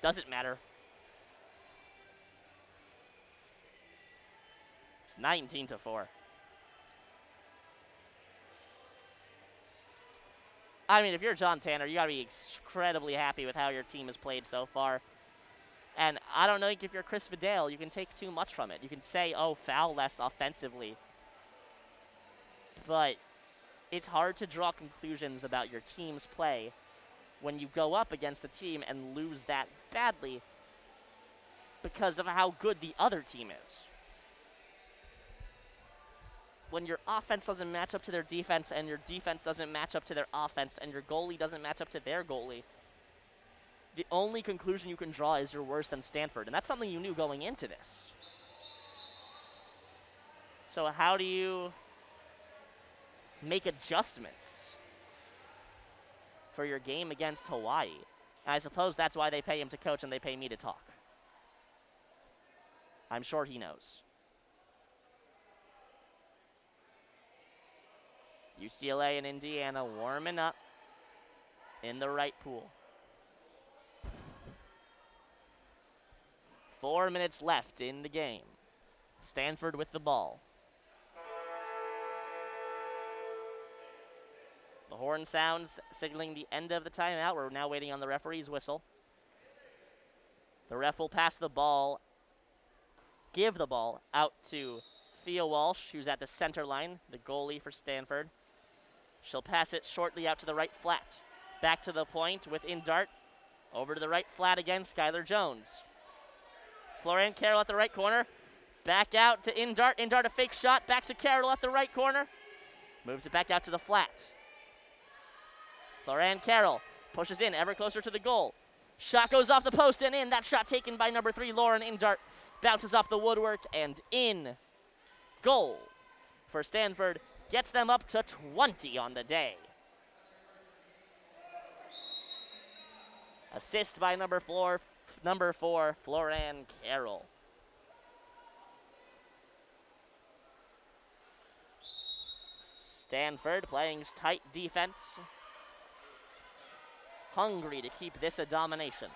Doesn't matter. It's 19-4. I mean, if you're John Tanner, you got to be incredibly happy with how your team has played so far. And I don't know if you're Chris Vidal, you can take too much from it. You can say, oh, foul less offensively. But it's hard to draw conclusions about your team's play when you go up against a team and lose that badly because of how good the other team is. When your offense doesn't match up to their defense and your defense doesn't match up to their offense and your goalie doesn't match up to their goalie, the only conclusion you can draw is you're worse than Stanford. And that's something you knew going into this. So how do you make adjustments for your game against Hawaii? I suppose that's why they pay him to coach and they pay me to talk. I'm sure he knows. UCLA and Indiana warming up in the right pool. 4 minutes left in the game. Stanford with the ball. The horn sounds, signaling the end of the timeout. We're now waiting on the referee's whistle. The ref will pass the ball, give the ball out to Thea Walsh, who's at the center line, the goalie for Stanford. She'll pass it shortly out to the right flat. Back to the point with Indart. Over to the right flat again, Skylar Jones. Florian Carroll at the right corner. Back out to Indart. Indart a fake shot. Back to Carroll at the right corner. Moves it back out to the flat. Florian Carroll pushes in ever closer to the goal. Shot goes off the post and in. That shot taken by number 3, Lauren Indart. Bounces off the woodwork and in. Goal for Stanford. Gets them up to 20 on the day. Assist by number 4, Florian Carroll. Stanford playing tight defense. Hungry to keep this a domination.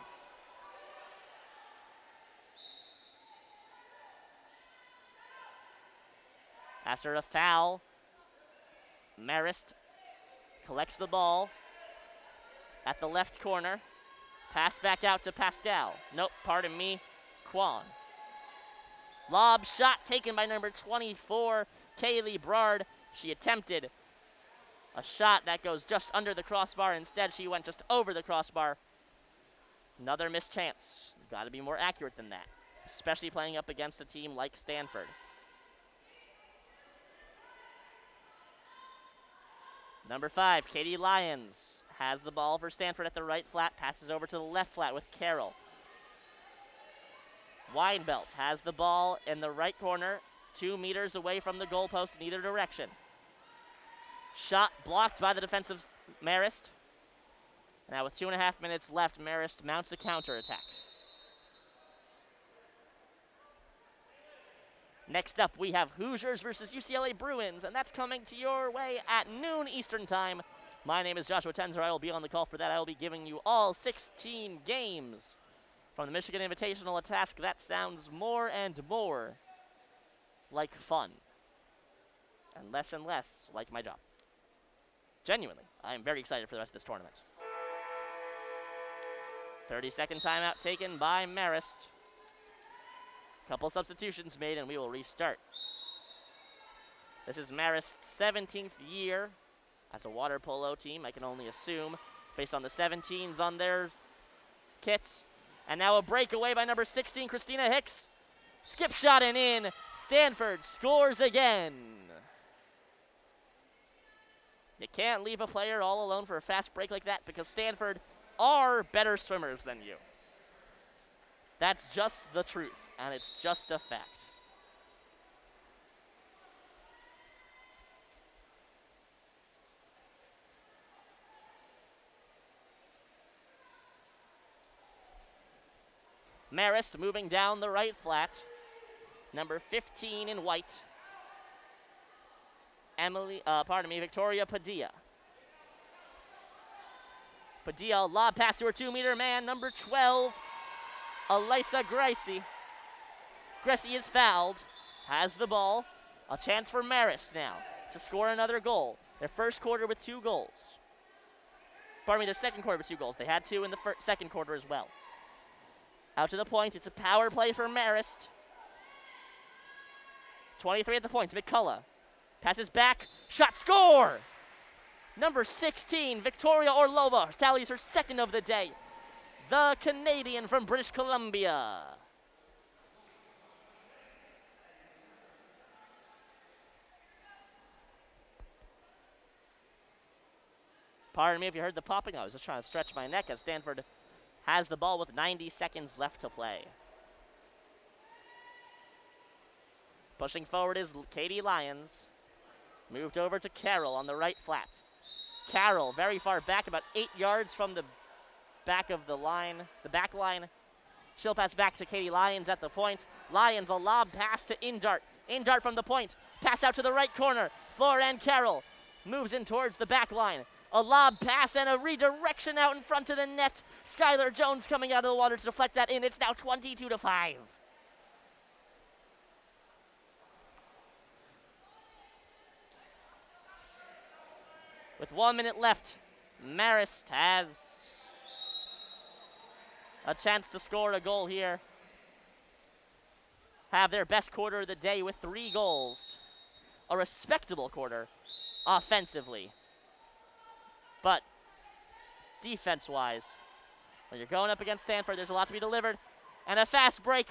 After a foul, Marist collects the ball at the left corner. Pass back out to Pascal. Nope, pardon me, Quan. Lob shot taken by number 24, Kaylee Brard. She attempted a shot that goes just under the crossbar. Instead, she went just over the crossbar. Another missed chance. You've got to be more accurate than that, especially playing up against a team like Stanford. Number 5, Katie Lyons has the ball for Stanford at the right flat, passes over to the left flat with Carroll. Weinbelt has the ball in the right corner, 2 meters away from the goalpost in either direction. Shot blocked by the defensive Marist. Now with 2.5 minutes left, Marist mounts a counterattack. Next up, we have Hoosiers versus UCLA Bruins, and that's coming to your way at noon Eastern Time. My name is Joshua Tenzer. I will be on the call for that. I will be giving you all 16 games from the Michigan Invitational, a task that sounds more and more like fun and less like my job. Genuinely, I am very excited for the rest of this tournament. 30-second timeout taken by Marist. Couple substitutions made, and we will restart. This is Marist's 17th year as a water polo team, I can only assume, based on the 17s on their kits. And now a breakaway by number 16, Christina Hicks. Skip shot and in. Stanford scores again. You can't leave a player all alone for a fast break like that because Stanford are better swimmers than you. That's just the truth, and it's just a fact. Marist moving down the right flat. Number 15 in white. Victoria Padilla. Padilla, lob pass to her 2-meter man, number 12, Elisa Gracie. Gracie is fouled, has the ball. A chance for Marist now to score another goal. Their first quarter with 2 goals. Their second quarter with 2 goals. They had 2 in the second quarter as well. Out to the point, it's a power play for Marist. 23 at the point, McCullough. Passes back, shot, score! Number 16, Victoria Orlova, tallies her second of the day. The Canadian from British Columbia. Pardon me if you heard the popping. I was just trying to stretch my neck as Stanford has the ball with 90 seconds left to play. Pushing forward is Katie Lyons. Moved over to Carroll on the right flat. Carroll very far back, about 8 yards from the back of the line, the back line. She'll pass back to Katie Lyons at the point. Lyons, a lob pass to Indart. Indart from the point. Pass out to the right corner. Floran Carroll moves in towards the back line. A lob pass and a redirection out in front of the net. Skylar Jones coming out of the water to deflect that in. It's now 22-5. With 1 minute left, Marist has a chance to score a goal here. Have their best quarter of the day with 3 goals. A respectable quarter offensively. But defense-wise, when you're going up against Stanford, there's a lot to be delivered. And a fast break.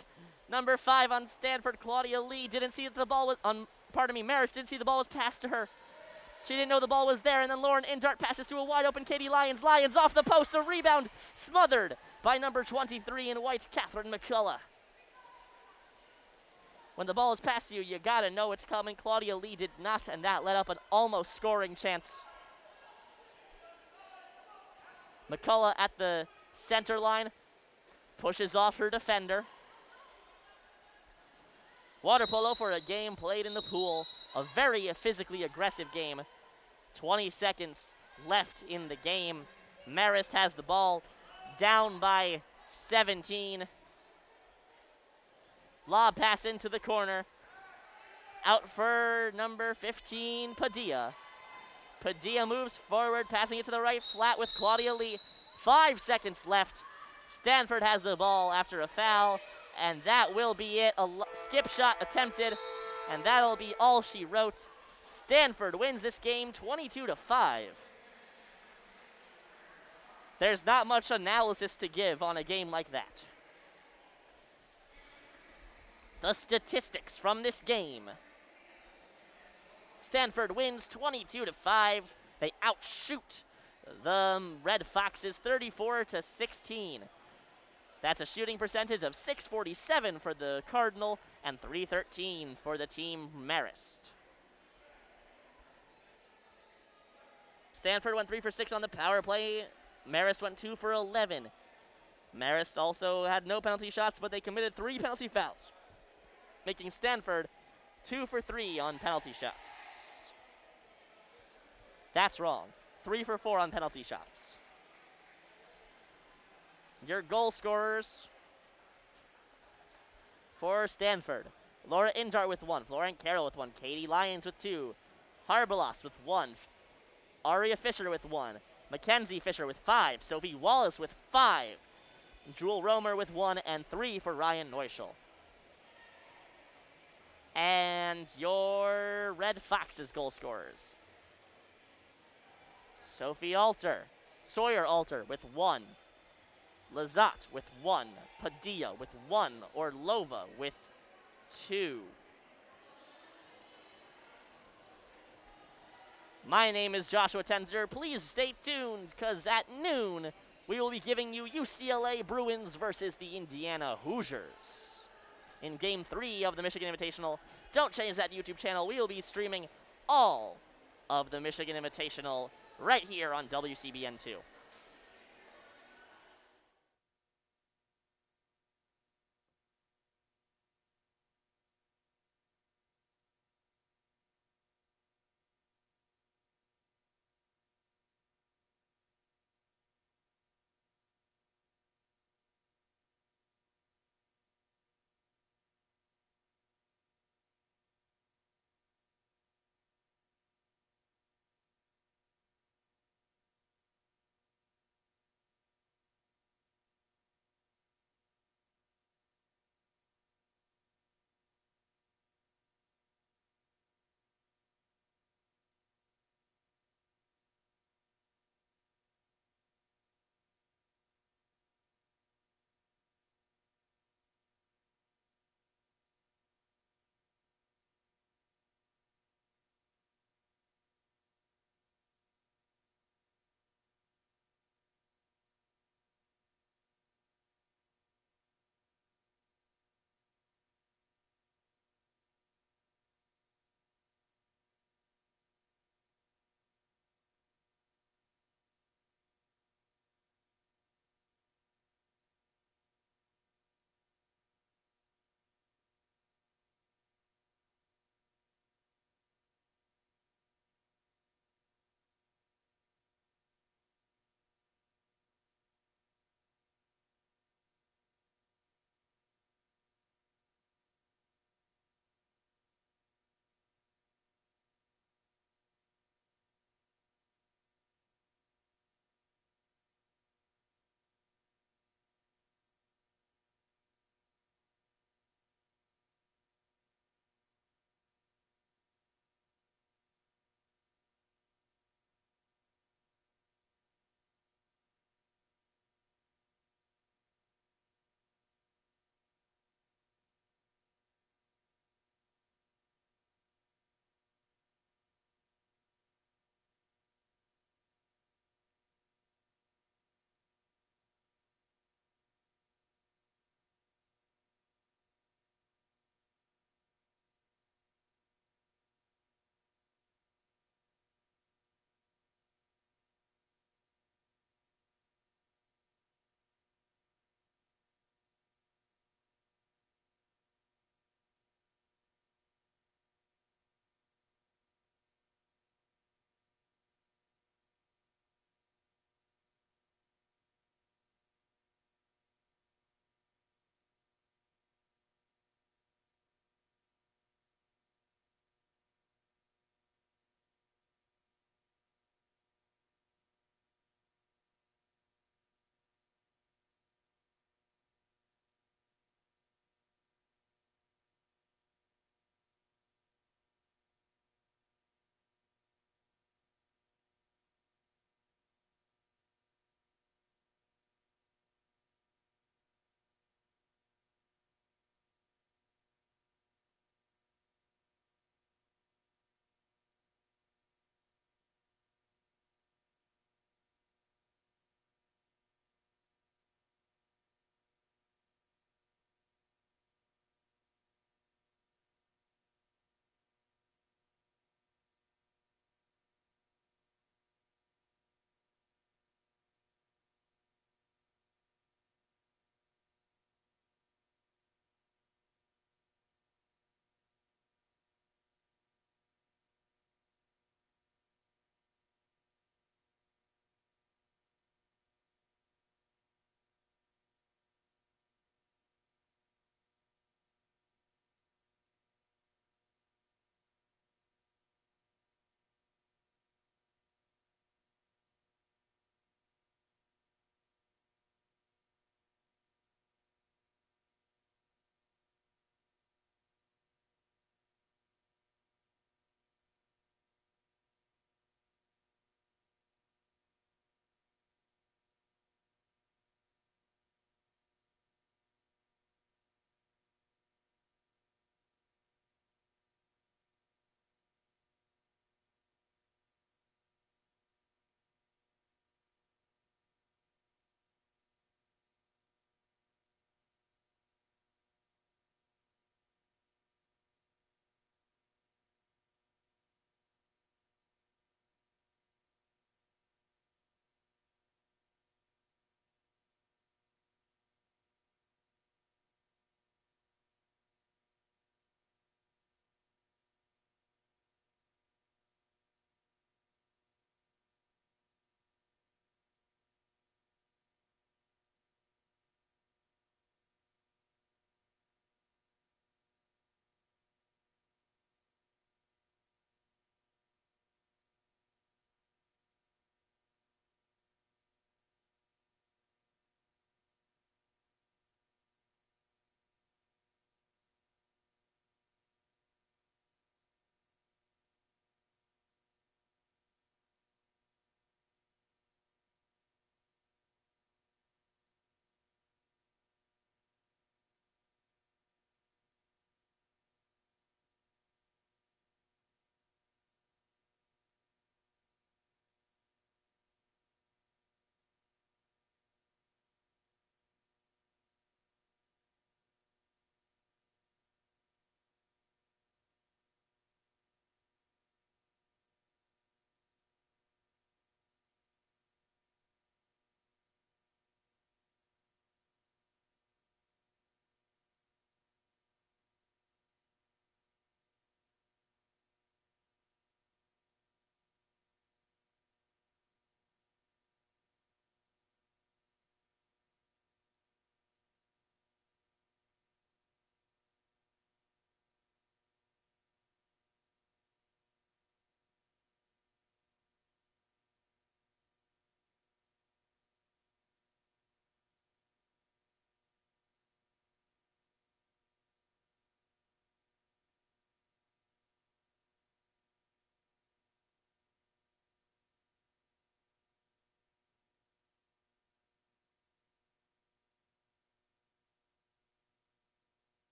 Number 5 on Stanford, Claudia Lee, didn't see that the ball was, Marist didn't see the ball was passed to her. She didn't know the ball was there, and then Lauren Indart passes to a wide-open Katie Lyons. Lyons off the post, a rebound smothered by number 23 in white, Catherine McCullough. When the ball is past you, you gotta know it's coming. Claudia Lee did not, and that led up an almost scoring chance. McCullough at the center line, pushes off her defender. Water polo for a game played in the pool. A very physically aggressive game. 20 seconds left in the game. Marist has the ball, down by 17. Lob pass into the corner. Out for number 15, Padilla. Padilla moves forward, passing it to the right flat with Claudia Lee. 5 seconds left. Stanford has the ball after a foul, and that will be it. A skip shot attempted, and that'll be all she wrote. Stanford wins this game 22-5. There's not much analysis to give on a game like that. The statistics from this game. Stanford wins 22-5. They outshoot the Red Foxes 34-16. That's a shooting percentage of .647 for the Cardinal and .313 for the team Marist. Stanford went 3 for 6 on the power play. Marist went 2 for 11. Marist also had no penalty shots, but they committed 3 penalty fouls, making Stanford 2 for 3 on penalty shots. That's wrong. 3 for 4 on penalty shots. Your goal scorers for Stanford: Laura Indart with 1, Florence Carroll with 1, Katie Lyons with 2, Harbalos with 1, Aria Fisher with 1, Mackenzie Fisher with 5, Sophie Wallace with 5, Jewel Romer with 1, and 3 for Ryan Neuschel. And your Red Foxes goal scorers: Sawyer Alter with 1, Lazat with 1, Padilla with 1, Orlova with 2. My name is Joshua Tenzer. Please stay tuned, because at noon, we will be giving you UCLA Bruins versus the Indiana Hoosiers in Game 3 of the Michigan Invitational. Don't change that YouTube channel. We will be streaming all of the Michigan Invitational right here on WCBN2.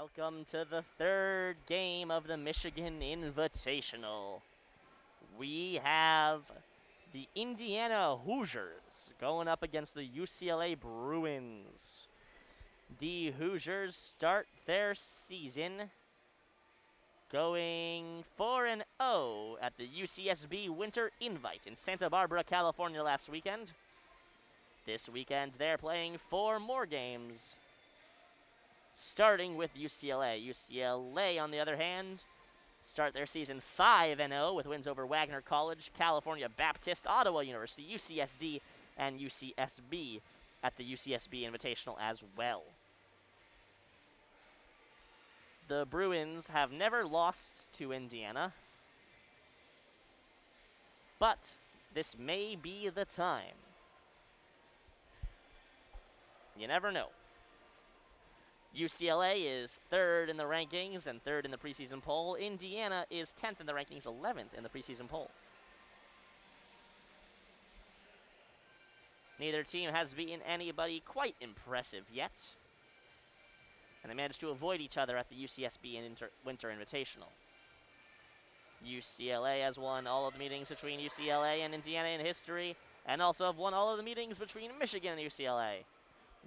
Welcome to the third game of the Michigan Invitational. We have the Indiana Hoosiers going up against the UCLA Bruins. The Hoosiers start their season going 4-0 at the UCSB Winter Invite in Santa Barbara, California last weekend. This weekend they're playing 4 more games, starting with UCLA. UCLA, on the other hand, start their season 5-0 with wins over Wagner College, California Baptist, Ottawa University, UCSD, and UCSB at the UCSB Invitational as well. The Bruins have never lost to Indiana, but this may be the time. You never know. UCLA is 3rd in the rankings and 3rd in the preseason poll. Indiana is 10th in the rankings, 11th in the preseason poll. Neither team has beaten anybody quite impressive yet, and they managed to avoid each other at the UCSB Winter Invitational. UCLA has won all of the meetings between UCLA and Indiana in history, and also have won all of the meetings between Michigan and UCLA.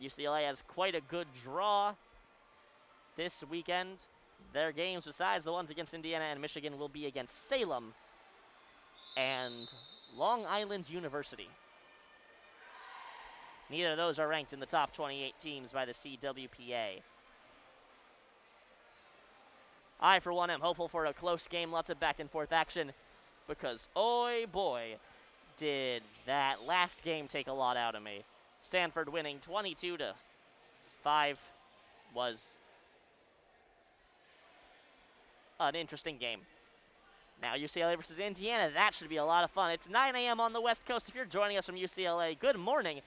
UCLA has quite a good draw this weekend. Their games, besides the ones against Indiana and Michigan, will be against Salem and Long Island University. Neither of those are ranked in the top 28 teams by the CWPA. I, for one, am hopeful for a close game, lots of back-and-forth action, because, oi boy, did that last game take a lot out of me. Stanford winning 22-5 was an interesting game. Now UCLA versus Indiana, that should be a lot of fun. It's 9 a.m. on the West Coast. If you're joining us from UCLA, good morning.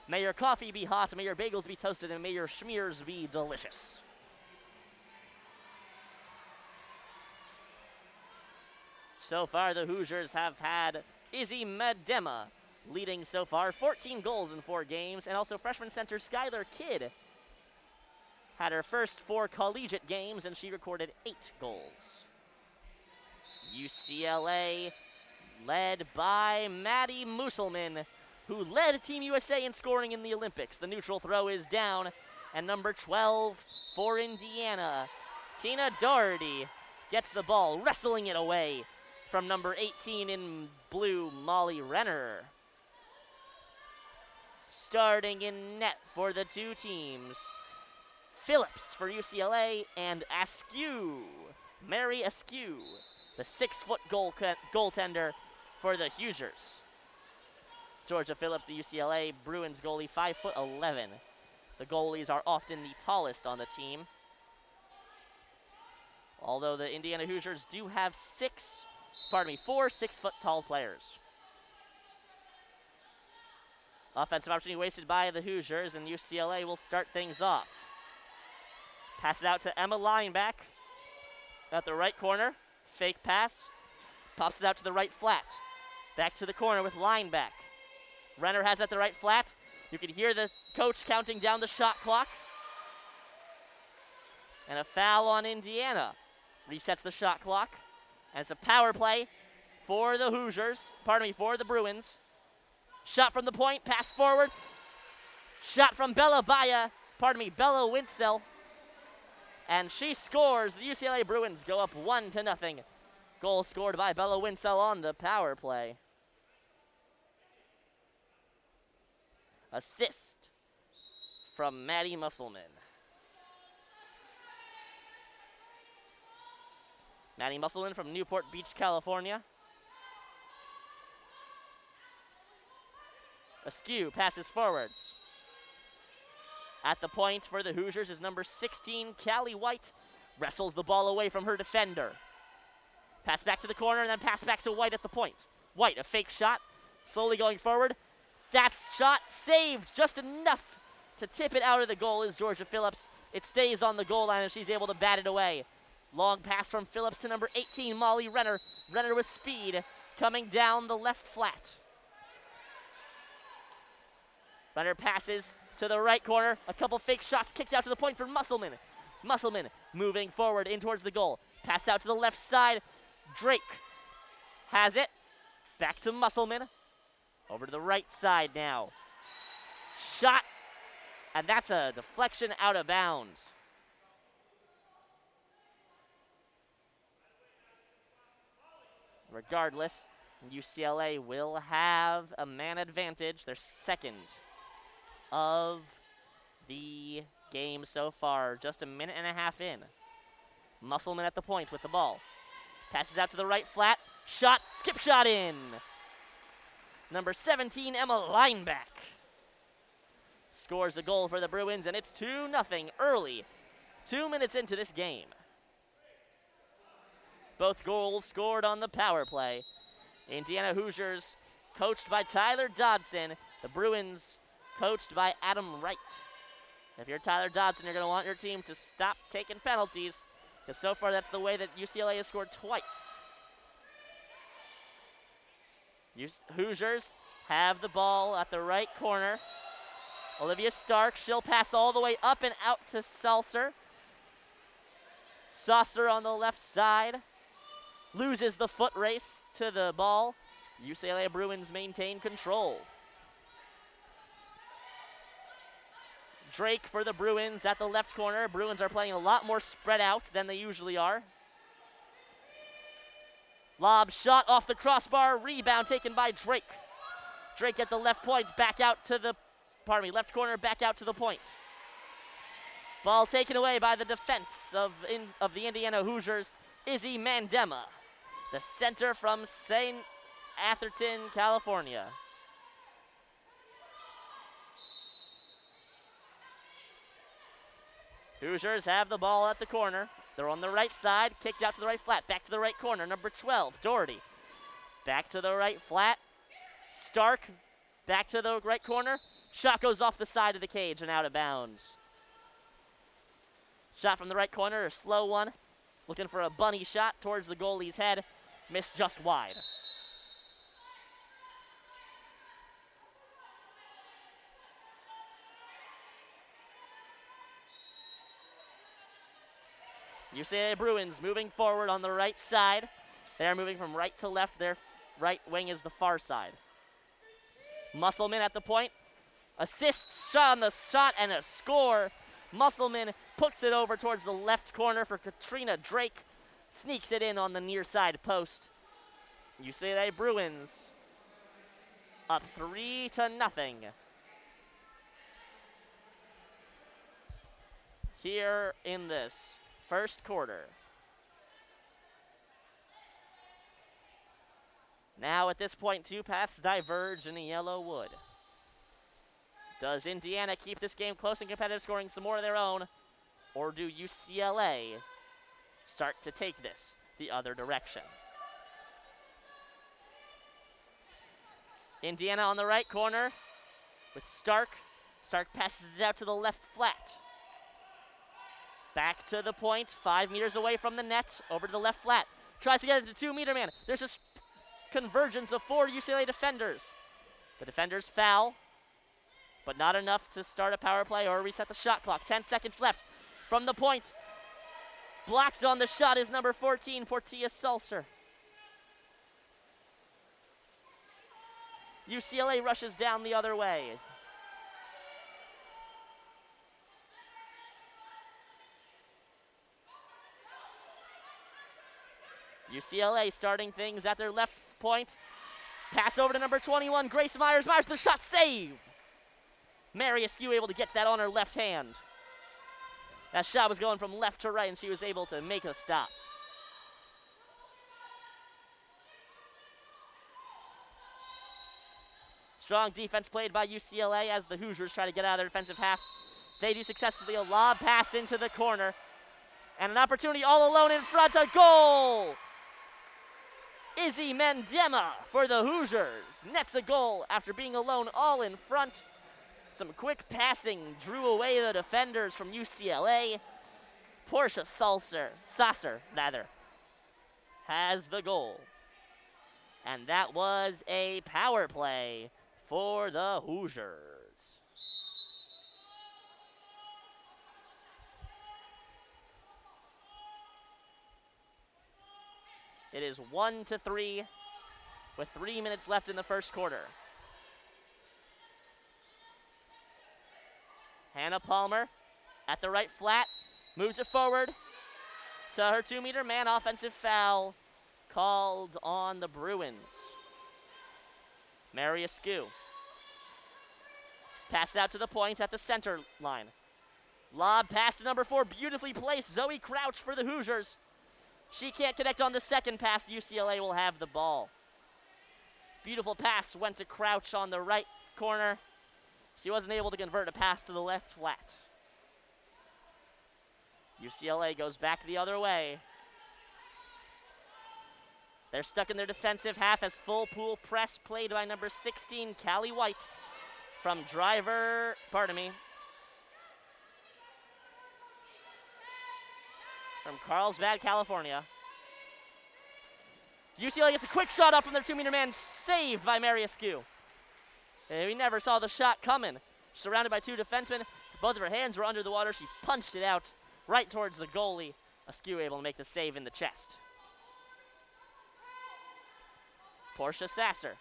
May your coffee be hot, may your bagels be toasted, and may your schmears be delicious. So far, the Hoosiers have had Izzy Medema leading so far, 14 goals in 4 games, and also freshman center Skylar Kidd had her first 4 collegiate games, and she recorded 8 goals. UCLA led by Maddie Musselman, who led Team USA in scoring in the Olympics. The neutral throw is down, and number 12 for Indiana, Tina Doherty, gets the ball, wrestling it away from number 18 in blue, Molly Renner. Starting in net for the two teams, Phillips for UCLA and Askew, Mary Askew, the 6-foot goaltender for the Hoosiers. Georgia Phillips, the UCLA Bruins goalie, 5'11". The goalies are often the tallest on the team, although the Indiana Hoosiers do have 4 6-foot tall players. Offensive opportunity wasted by the Hoosiers, and UCLA will start things off. Pass it out to Emma Lineback at the right corner. Fake pass. Pops it out to the right flat. Back to the corner with Lineback. Renner has it at the right flat. You can hear the coach counting down the shot clock. And a foul on Indiana. Resets the shot clock. And it's a power play for the for the Bruins. Shot from the point, pass forward. Shot from Bella Winsell. And she scores. The UCLA Bruins go up 1-0. Goal scored by Bella Winsell on the power play. Assist from Maddie Musselman. Maddie Musselman from Newport Beach, California. Askew passes forwards. At the point for the Hoosiers is number 16, Callie White. Wrestles the ball away from her defender. Pass back to the corner and then pass back to White at the point. White, a fake shot, slowly going forward. That shot saved just enough to tip it out of the goal is Georgia Phillips. It stays on the goal line and she's able to bat it away. Long pass from Phillips to number 18, Molly Renner. Renner with speed, coming down the left flat. Renner passes to the right corner. A couple fake shots kicked out to the point for Musselman. Musselman moving forward in towards the goal. Pass out to the left side. Drake has it. Back to Musselman. Over to the right side now. Shot. And that's a deflection out of bounds. Regardless, UCLA will have a man advantage. Their second of the game so far. Just a minute and a half in. Musselman at the point with the ball. Passes out to the right flat. Shot. Skip shot in. Number 17, Emma Lineback scores the goal for the Bruins, and it's 2-0 early. 2 minutes into this game. Both goals scored on the power play. Indiana Hoosiers coached by Tyler Dodson. The Bruins coached by Adam Wright. If you're Tyler Dodson, you're going to want your team to stop taking penalties, because so far that's the way that UCLA has scored twice. Hoosiers have the ball at the right corner. Olivia Stark, she'll pass all the way up and out to Salser. Saucer on the left side. Loses the foot race to the ball. UCLA Bruins maintain control. Drake for the Bruins at the left corner. Bruins are playing a lot more spread out than they usually are. Lob shot off the crossbar. Rebound taken by Drake. Drake at the left point, back out to the, left corner, back out to the point. Ball taken away by the defense of the Indiana Hoosiers, Izzy Mandema, the center from St. Atherton, California. Hoosiers have the ball at the corner. They're on the right side, kicked out to the right flat, back to the right corner, number 12, Doherty. Back to the right flat, Stark, back to the right corner. Shot goes off the side of the cage and out of bounds. Shot from the right corner, a slow one. Looking for a bunny shot towards the goalie's head. Missed just wide. UCLA Bruins moving forward on the right side. They are moving from right to left. Their right wing is the far side. Musselman at the point. Assist, shot on the shot, and a score. Musselman puts it over towards the left corner for Katrina Drake. Sneaks it in on the near side post. UCLA Bruins up 3-0. Here in this first quarter. Now at this point, two paths diverge in the yellow wood. Does Indiana keep this game close and competitive, scoring some more of their own? Or do UCLA start to take this the other direction? Indiana on the right corner with Stark. Stark passes it out to the left flat. Back to the point, 5 meters away from the net, over to the left flat. Tries to get it to 2-meter man. There's a convergence of 4 UCLA defenders. The defenders foul, but not enough to start a power play or reset the shot clock. 10 seconds left from the point. Blocked on the shot is number 14, Portia Salser. UCLA rushes down the other way. UCLA starting things at their left point. Pass over to number 21, Grace Myers. Myers, the shot save. Mary Askew able to get that on her left hand. That shot was going from left to right, and she was able to make a stop. Strong defense played by UCLA as the Hoosiers try to get out of their defensive half. They do successfully. A lob pass into the corner. And an opportunity all alone in front. A goal! Izzy Mandema for the Hoosiers nets a goal after being alone all in front. Some quick passing drew away the defenders from UCLA. Portia Sasser has the goal. And that was a power play for the Hoosiers. It is 1-3 with 3 minutes left in the first quarter. Hannah Palmer at the right flat, moves it forward to her 2-meter man. Offensive foul called on the Bruins. Mary Askew. Pass out to the point at the center line. Lob pass to number 4, beautifully placed. Zoe Crouch for the Hoosiers. She can't connect on the second pass. UCLA will have the ball. Beautiful pass went to Crouch on the right corner. She wasn't able to convert a pass to the left flat. UCLA goes back the other way. They're stuck in their defensive half as full pool press played by number 16, Callie White from from Carlsbad, California. UCLA gets a quick shot off from their 2-meter man, saved by Mary Askew. We never saw the shot coming. Surrounded by 2 defensemen, both of her hands were under the water. She punched it out right towards the goalie. Askew able to make the save in the chest. Portia Sasser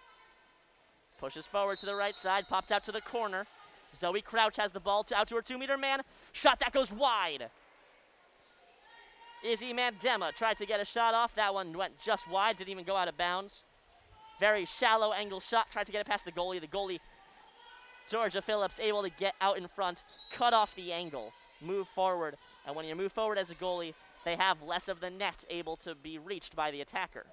pushes forward to the right side, popped out to the corner. Zoe Crouch has the ball out to her 2-meter man. Shot that goes wide. Izzy Mandema tried to get a shot off. That one went just wide, didn't even go out of bounds. Very shallow angle shot, tried to get it past the goalie. The goalie, Georgia Phillips, able to get out in front, cut off the angle, move forward. And when you move forward as a goalie, they have less of the net able to be reached by the attacker.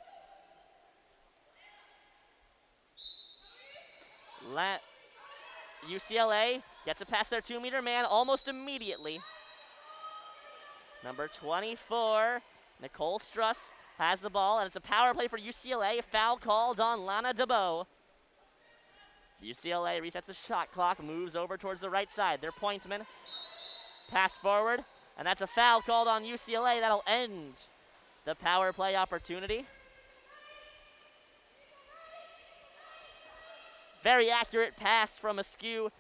UCLA gets it past their 2-meter man almost immediately. Number 24, Nicole Struss, has the ball, and it's a power play for UCLA. A foul called on Lana DeBow. UCLA resets the shot clock, moves over towards the right side. Their pointman, pass forward, and that's a foul called on UCLA. That'll end the power play opportunity. Very accurate pass from Askew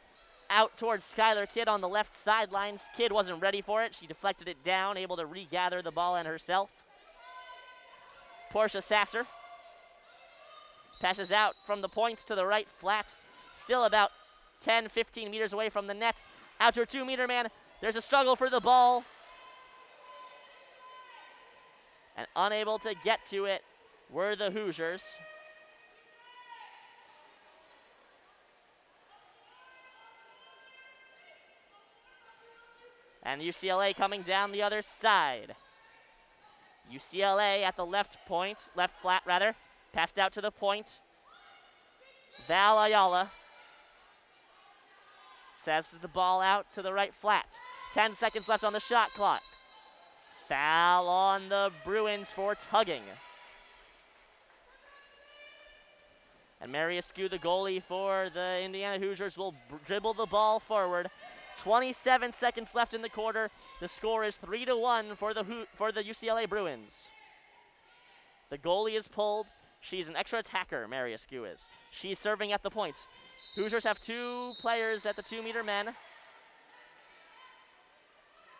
out towards Skylar Kidd on the left sidelines. Kidd wasn't ready for it. She deflected it down, able to regather the ball and herself. Portia Sasser passes out from the point to the right flat. Still about 10, 15 meters away from the net. Out to her 2-meter man. There's a struggle for the ball. And unable to get to it were the Hoosiers. And UCLA coming down the other side. UCLA at the left flat rather, passed out to the point. Val Ayala sends the ball out to the right flat. 10 seconds left on the shot clock. Foul on the Bruins for tugging. And Mary Askew, the goalie for the Indiana Hoosiers, will dribble the ball forward. 27 seconds left in the quarter. The score is 3-1 for the UCLA Bruins. The goalie is pulled. She's an extra attacker, Mary Askew is. She's serving at the points. Hoosiers have 2 players at the 2-meter men.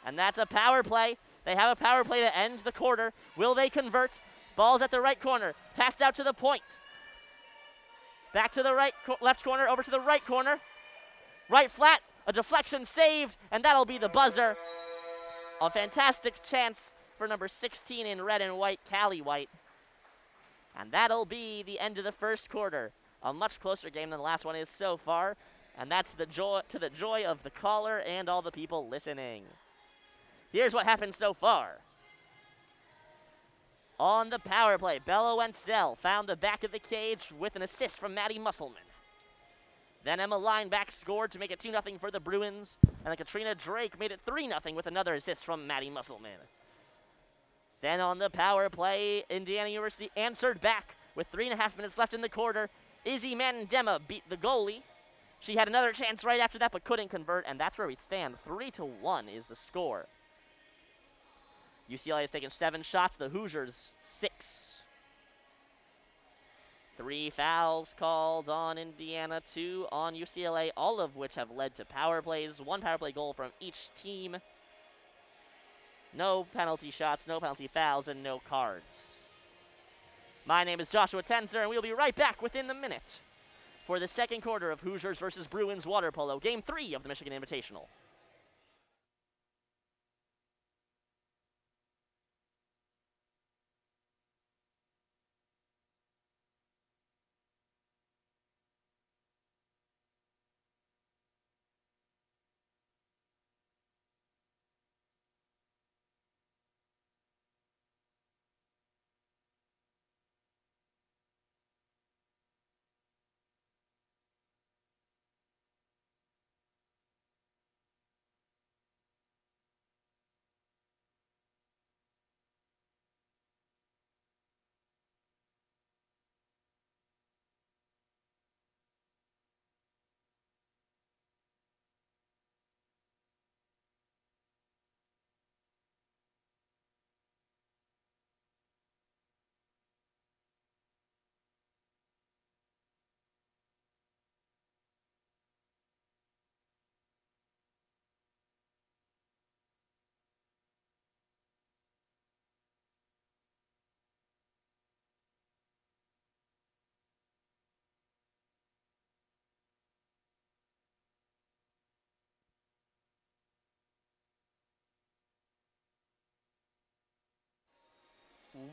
And that's a power play. They have a power play to end the quarter. Will they convert? Ball's at the right corner. Passed out to the point. Back to the left corner, over to the right corner. Right flat. A deflection saved, and that'll be the buzzer. A fantastic chance for number 16 in red and white, Callie White. And that'll be the end of the first quarter. A much closer game than the last one is so far. And that's the joy of the caller and all the people listening. Here's what happened so far. On the power play, Bella Wenzel found the back of the cage with an assist from Maddie Musselman. Then Emma Lineback scored to make it 2-0 for the Bruins. And then Katrina Drake made it 3-0 with another assist from Maddie Musselman. Then on the power play, Indiana University answered back with 3.5 minutes left in the quarter. Izzy Mandema beat the goalie. She had another chance right after that but couldn't convert, and that's where we stand. 3-1 is the score. UCLA has taken 7 shots, the Hoosiers 6. 3 fouls called on Indiana, 2 on UCLA, all of which have led to power plays. 1 power play goal from each team. No penalty shots, no penalty fouls, and no cards. My name is Joshua Tenzer, and we'll be right back within a minute for the second quarter of Hoosiers versus Bruins water polo, Game 3 of the Michigan Invitational.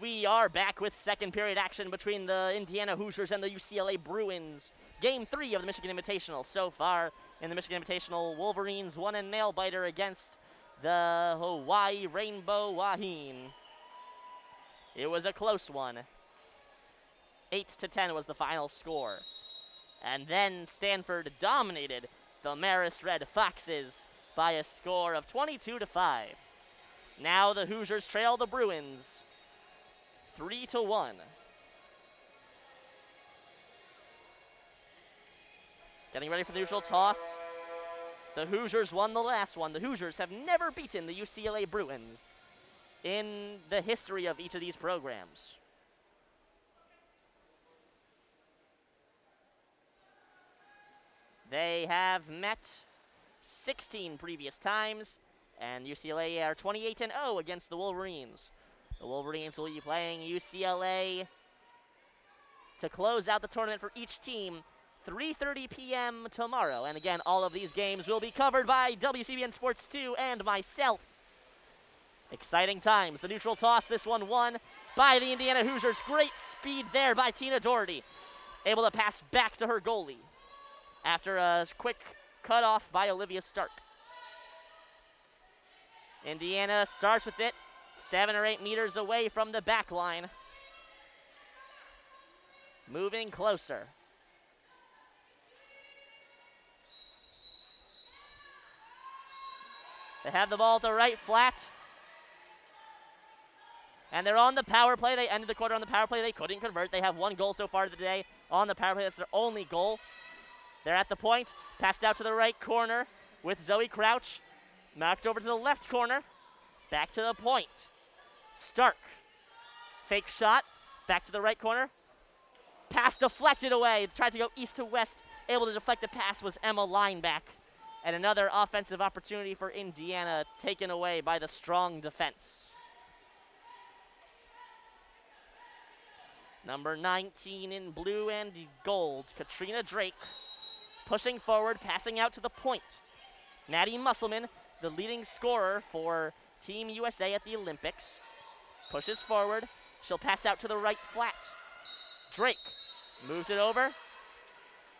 We are back with second period action between the Indiana Hoosiers and the UCLA Bruins. Game 3 of the Michigan Invitational. So far in the Michigan Invitational, Wolverines won a nail-biter against the Hawaii Rainbow Wahine. It was a close one. 8-10 was the final score. And then Stanford dominated the Marist Red Foxes by a score of 22-5. Now the Hoosiers trail the Bruins 3-1. Getting ready for the neutral toss. The Hoosiers won the last one. The Hoosiers have never beaten the UCLA Bruins in the history of each of these programs. They have met 16 previous times, and UCLA are 28-0 against the Wolverines. The Wolverines will be playing UCLA to close out the tournament for each team 3:30 p.m. tomorrow. And again, all of these games will be covered by WCBN Sports 2 and myself. Exciting times. The neutral toss, this one won by the Indiana Hoosiers. Great speed there by Tina Doherty. Able to pass back to her goalie after a quick cutoff by Olivia Stark. Indiana starts with it 7 or 8 meters away from the back line. Moving closer. They have the ball at the right flat. And they're on the power play. They ended the quarter on the power play. They couldn't convert. They have one goal so far today on the power play. That's their only goal. They're at the point. Passed out to the right corner with Zoe Crouch. Knocked over to the left corner. Back to the point. Stark. Fake shot. Back to the right corner. Pass deflected away. Tried to go east to west. Able to deflect the pass was Emma Lineback. And another offensive opportunity for Indiana taken away by the strong defense. Number 19 in blue and gold, Katrina Drake. Pushing forward, passing out to the point. Maddie Musselman, the leading scorer for Team USA at the Olympics. Pushes forward. She'll pass out to the right flat. Drake moves it over.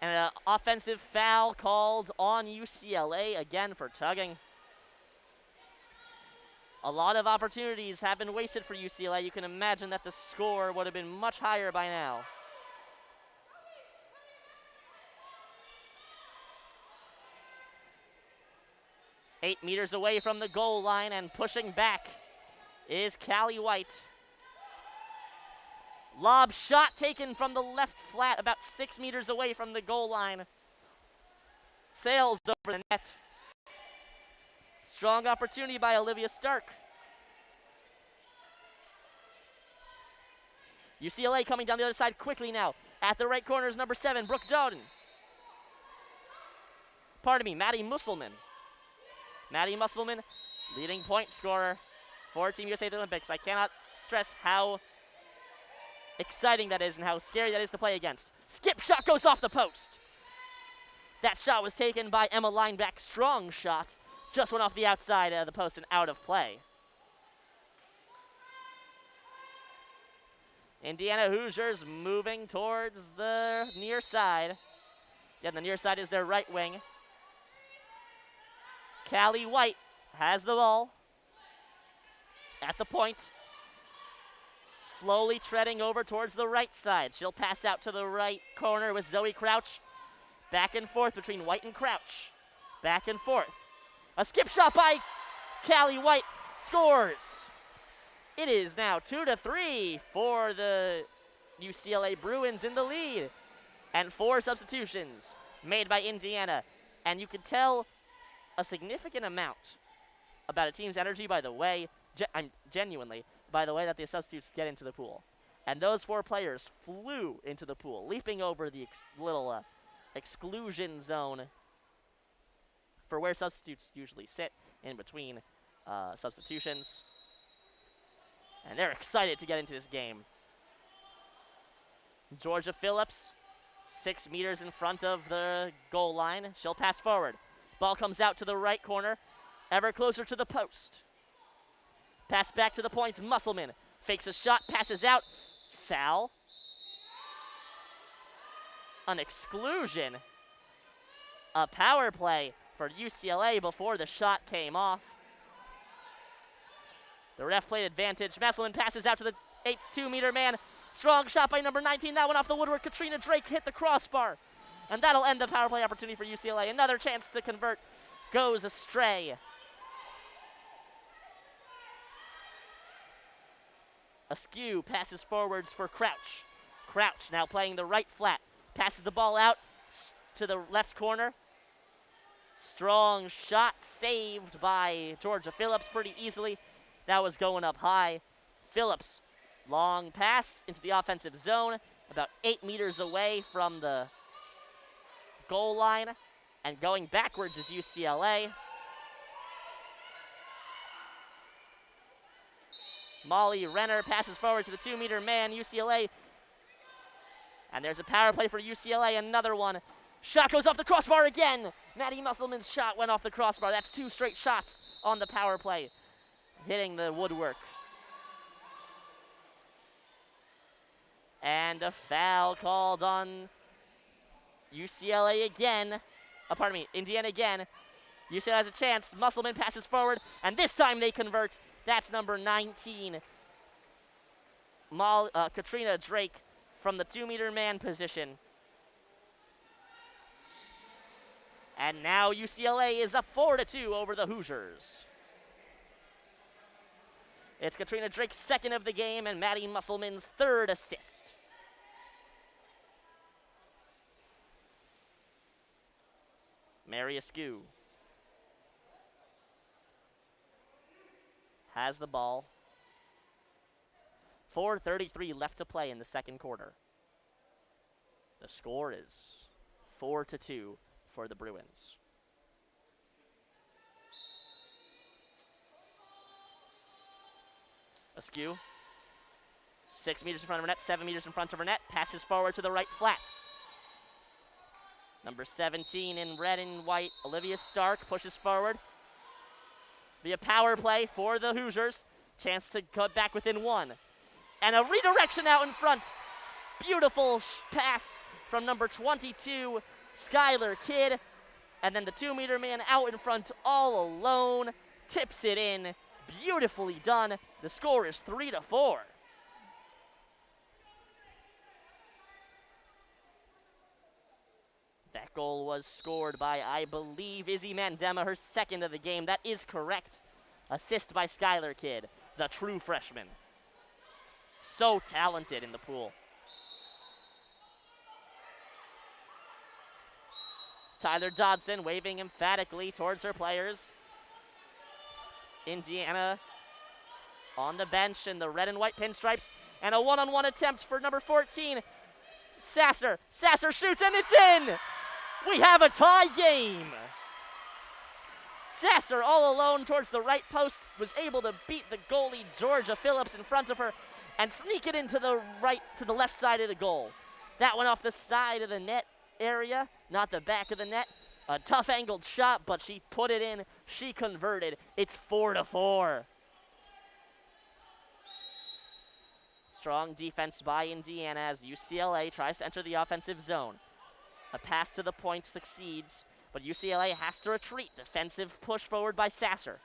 And an offensive foul called on UCLA, again for tugging. A lot of opportunities have been wasted for UCLA. You can imagine that the score would have been much higher by now. Eight meters away from the goal line and pushing back is Callie White. Lob shot taken from the left flat about 6 meters away from the goal line. Sails over the net. Strong opportunity by Olivia Stark. UCLA coming down the other side quickly now. At the right corner is number 7, Brooke Dowden. Pardon me, Maddie Musselman. Maddie Musselman, leading point scorer for Team USA at the Olympics. I cannot stress how exciting that is and how scary that is to play against. Skip shot goes off the post. That shot was taken by Emma Lineback. Strong shot. Just went off the outside of the post and out of play. Indiana Hoosiers moving towards the near side. Again, the near side is their right wing. Callie White has the ball at the point. Slowly treading over towards the right side. She'll pass out to the right corner with Zoe Crouch. Back and forth between White and Crouch. Back and forth. A skip shot by Callie White. Scores. It is now 2-3 for the UCLA Bruins in the lead. And 4 substitutions made by Indiana. And you could tell a significant amount about a team's energy by the way, genuinely, by the way that the substitutes get into the pool. And those 4 players flew into the pool, leaping over the little exclusion zone for where substitutes usually sit in between substitutions. And they're excited to get into this game. Georgia Phillips, 6 meters in front of the goal line. She'll pass forward. Ball comes out to the right corner, ever closer to the post. Pass back to the point. Musselman fakes a shot, passes out. Foul. An exclusion. A power play for UCLA before the shot came off. The ref played advantage. Musselman passes out to the 2-meter man. Strong shot by number 19. That one off the woodwork. Katrina Drake hit the crossbar. And that'll end the power play opportunity for UCLA. Another chance to convert goes astray. Askew passes forwards for Crouch. Crouch now playing the right flat. Passes the ball out to the left corner. Strong shot saved by Georgia Phillips pretty easily. That was going up high. Phillips, long pass into the offensive zone, about 8 meters away from the goal line. And going backwards is UCLA. Molly Renner passes forward to the 2-meter man, UCLA. And there's a power play for UCLA, another one. Shot goes off the crossbar again. Maddie Musselman's shot went off the crossbar. That's 2 straight shots on the power play, hitting the woodwork. And a foul called on UCLA again. Indiana again. UCLA has a chance. Musselman passes forward, and this time they convert. That's number 19, Katrina Drake, from the 2-meter man position. And now UCLA is up 4-2 over the Hoosiers. It's Katrina Drake's 2nd of the game and Maddie Musselman's 3rd assist. Mary Askew has the ball. 4:33 left to play in the second quarter. The score is 4-2 for the Bruins. Askew, 6 meters in front of her net, 7 meters in front of her net, passes forward to the right flat. Number 17 in red and white, Olivia Stark, pushes forward. Be a power play for the Hoosiers. Chance to cut back within 1. And a redirection out in front. Beautiful pass from number 22, Skylar Kidd. And then the 2-meter man out in front all alone. Tips it in. Beautifully done. The score is 3-4. That goal was scored by, I believe, Izzy Mandema, her 2nd of the game. That is correct. Assist by Skylar Kidd, the true freshman. So talented in the pool. Tyler Dodson waving emphatically towards her players. Indiana on the bench in the red and white pinstripes. And a one-on-one attempt for number 14, Sasser. Sasser shoots and it's in! We have a tie game. Sasser all alone towards the right post was able to beat the goalie Georgia Phillips in front of her and sneak it into the left side of the goal. That went off the side of the net area, not the back of the net. A tough angled shot, but she put it in. She converted. It's 4-4. Strong defense by Indiana as UCLA tries to enter the offensive zone. A pass to the point succeeds, but UCLA has to retreat. Defensive push forward by Sasser.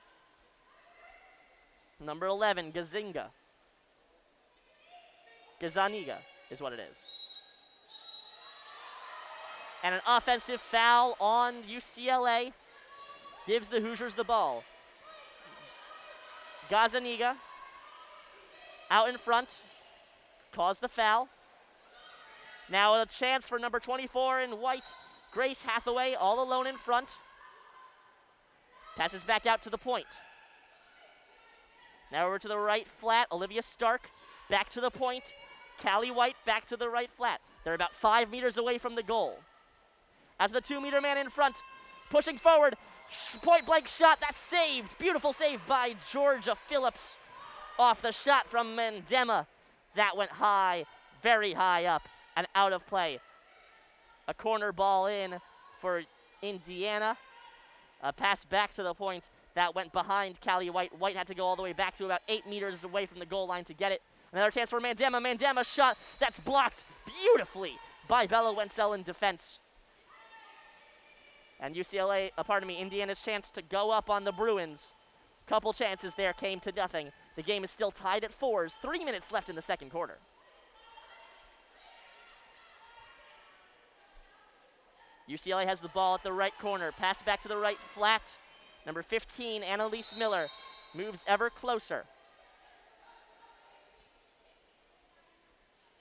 Number 11, Gazaniga is what it is. And an offensive foul on UCLA gives the Hoosiers the ball. Gazaniga out in front, caused the foul. Now a chance for number 24 in white, Grace Hathaway, all alone in front. Passes back out to the point. Now over to the right flat, Olivia Stark, back to the point. Callie White back to the right flat. They're about 5 meters away from the goal. Out to the 2-meter man in front, pushing forward, point-blank shot, that's saved. Beautiful save by Georgia Phillips off the shot from Mandema. That went high, very high up and out of play. A corner ball in for Indiana. A pass back to the point that went behind Callie White. White had to go all the way back to about 8 meters away from the goal line to get it. Another chance for Mandema. Mandema shot that's blocked beautifully by Bella Wenzel in defense. And Indiana's chance to go up on the Bruins. Couple chances there came to nothing. The game is still tied at 4s. 3 minutes left in the second quarter. UCLA has the ball at the right corner. Pass back to the right flat. Number 15, Annalise Miller, moves ever closer.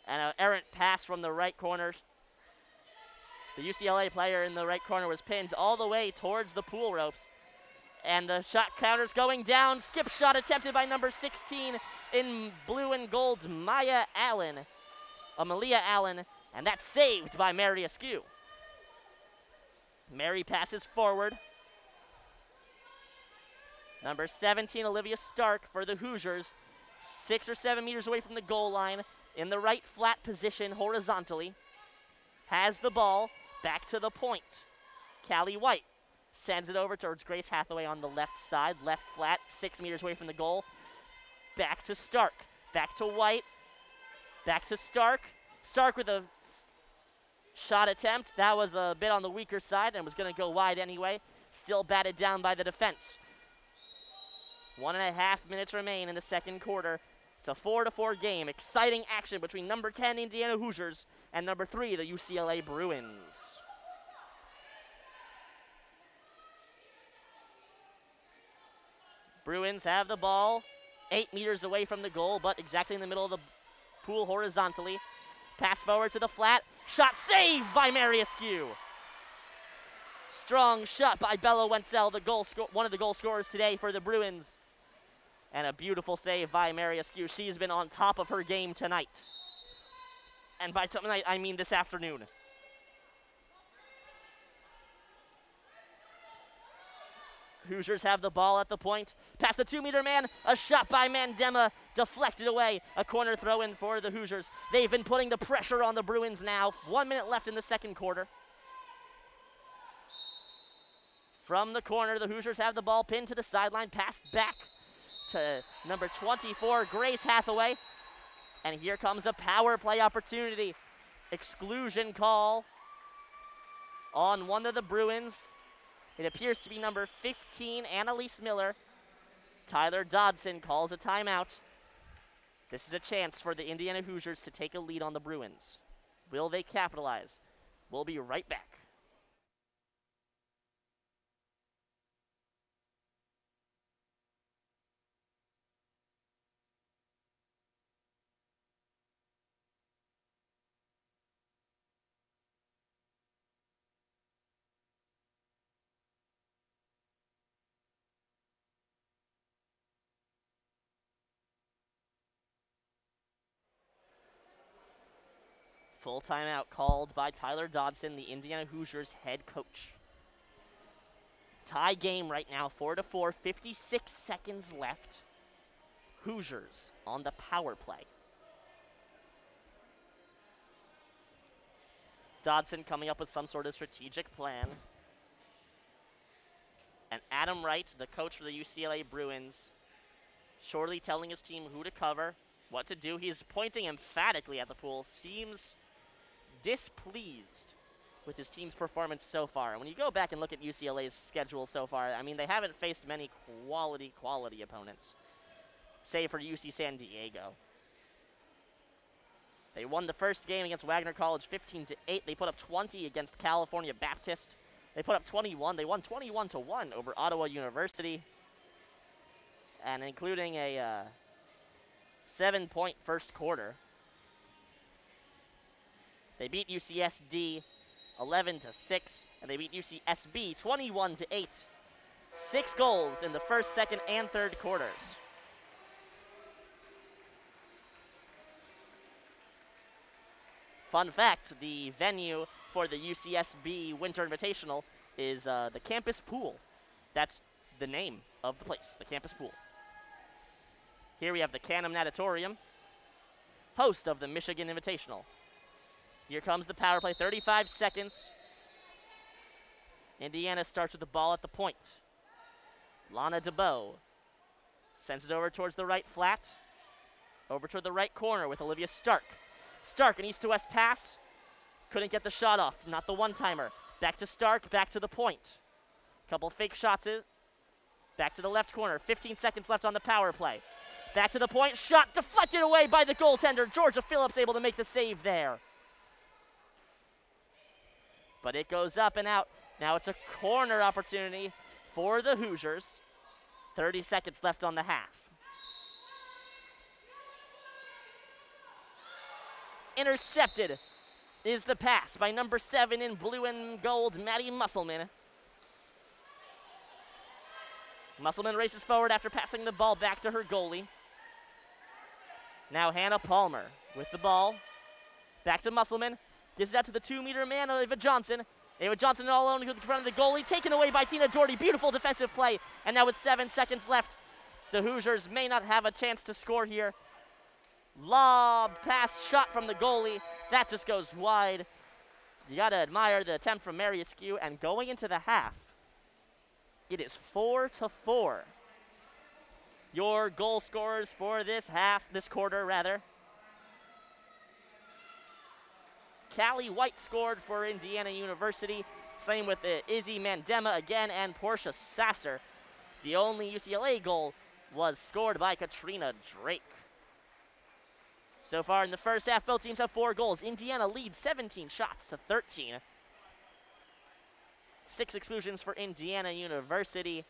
And an errant pass from the right corner. The UCLA player in the right corner was pinned all the way towards the pool ropes. And the shot counter's going down. Skip shot attempted by number 16 in blue and gold, Amelia Allen. And that's saved by Mary Askew. Mary passes forward. Number 17, Olivia Stark for the Hoosiers. 6 or 7 meters away from the goal line in the right flat position horizontally. Has the ball back to the point. Callie White sends it over towards Grace Hathaway on the left side. Left flat, 6 meters away from the goal. Back to Stark. Back to White. Back to Stark. Stark with a shot attempt. That was a bit on the weaker side and was going to go wide anyway. Still batted down by the defense. 1.5 minutes remain in the second quarter. It's a 4-4 game. Exciting action between number 10 Indiana Hoosiers and number 3 the UCLA Bruins. Bruins have the ball 8 meters away from the goal, but exactly in the middle of the pool horizontally. Pass forward to the flat. Shot saved by Mary Askew. Strong shot by Bella Wenzel, one of the goal scorers today for the Bruins. And a beautiful save by Mary Askew. She's been on top of her game tonight. And by tonight, I mean this afternoon. Hoosiers have the ball at the point. Past the 2-meter man. A shot by Mandema. Deflected away. A corner throw in for the Hoosiers. They've been putting the pressure on the Bruins now. 1 minute left in the second quarter. From the corner, the Hoosiers have the ball pinned to the sideline. Passed back to number 24, Grace Hathaway. And here comes a power play opportunity. Exclusion call on one of the Bruins. It appears to be number 15, Annalise Miller. Tyler Dodson calls a timeout. This is a chance for the Indiana Hoosiers to take a lead on the Bruins. Will they capitalize? We'll be right back. Full timeout called by Tyler Dodson, the Indiana Hoosiers head coach. Tie game right now, 4-4, 56 seconds left. Hoosiers on the power play. Dodson coming up with some sort of strategic plan. And Adam Wright, the coach for the UCLA Bruins, shortly telling his team who to cover, what to do. He's pointing emphatically at the pool, seems displeased with his team's performance so far. And when you go back and look at UCLA's schedule so far, I mean, they haven't faced many quality opponents, save for UC San Diego. They won the first game against Wagner College 15-8. They put up 20 against California Baptist. They put up 21. They won 21-1 over Ottawa University. And including a 7-point first quarter. They beat UCSD 11-6, and they beat UCSB 21-8. 6 goals in the first, second, and third quarters. Fun fact, the venue for the UCSB Winter Invitational is the campus pool. That's the name of the place, the campus pool. Here we have the Canham Natatorium, host of the Michigan Invitational. Here comes the power play, 35 seconds. Indiana starts with the ball at the point. Lana DeBow sends it over towards the right flat, over to the right corner with Olivia Stark. Stark, an east-to-west pass. Couldn't get the shot off, not the one-timer. Back to Stark, back to the point. Couple fake shots. Back to the left corner, 15 seconds left on the power play. Back to the point, shot deflected away by the goaltender. Georgia Phillips able to make the save there. But it goes up and out. Now it's a corner opportunity for the Hoosiers. 30 seconds left on the half. Intercepted is the pass by number 7 in blue and gold, Maddie Musselman. Musselman races forward after passing the ball back to her goalie. Now Hannah Palmer with the ball. Back to Musselman. Gives it out to the 2-meter man, Ava Johnson. Ava Johnson all alone in front of the goalie. Taken away by Tina Doherty. Beautiful defensive play. And now with 7 seconds left, the Hoosiers may not have a chance to score here. Lob, pass, shot from the goalie. That just goes wide. You got to admire the attempt from Mary Askew. And going into the half, it is 4-4. Your goal scorers for this quarter rather. Callie White scored for Indiana University. Same with Izzy Mandema again and Portia Sasser. The only UCLA goal was scored by Katrina Drake. So far in the first half, both teams have 4 goals. Indiana leads 17 shots to 13. 6 exclusions for Indiana University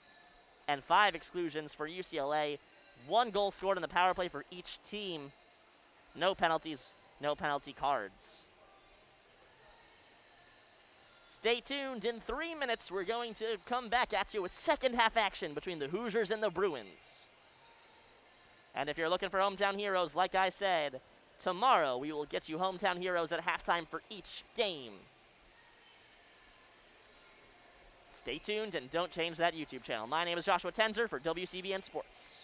and 5 exclusions for UCLA. 1 goal scored on the power play for each team. No penalties, no penalty cards. Stay tuned. In 3 minutes, we're going to come back at you with second half action between the Hoosiers and the Bruins. And if you're looking for hometown heroes, like I said, tomorrow we will get you hometown heroes at halftime for each game. Stay tuned and don't change that YouTube channel. My name is Joshua Tenzer for WCBN Sports.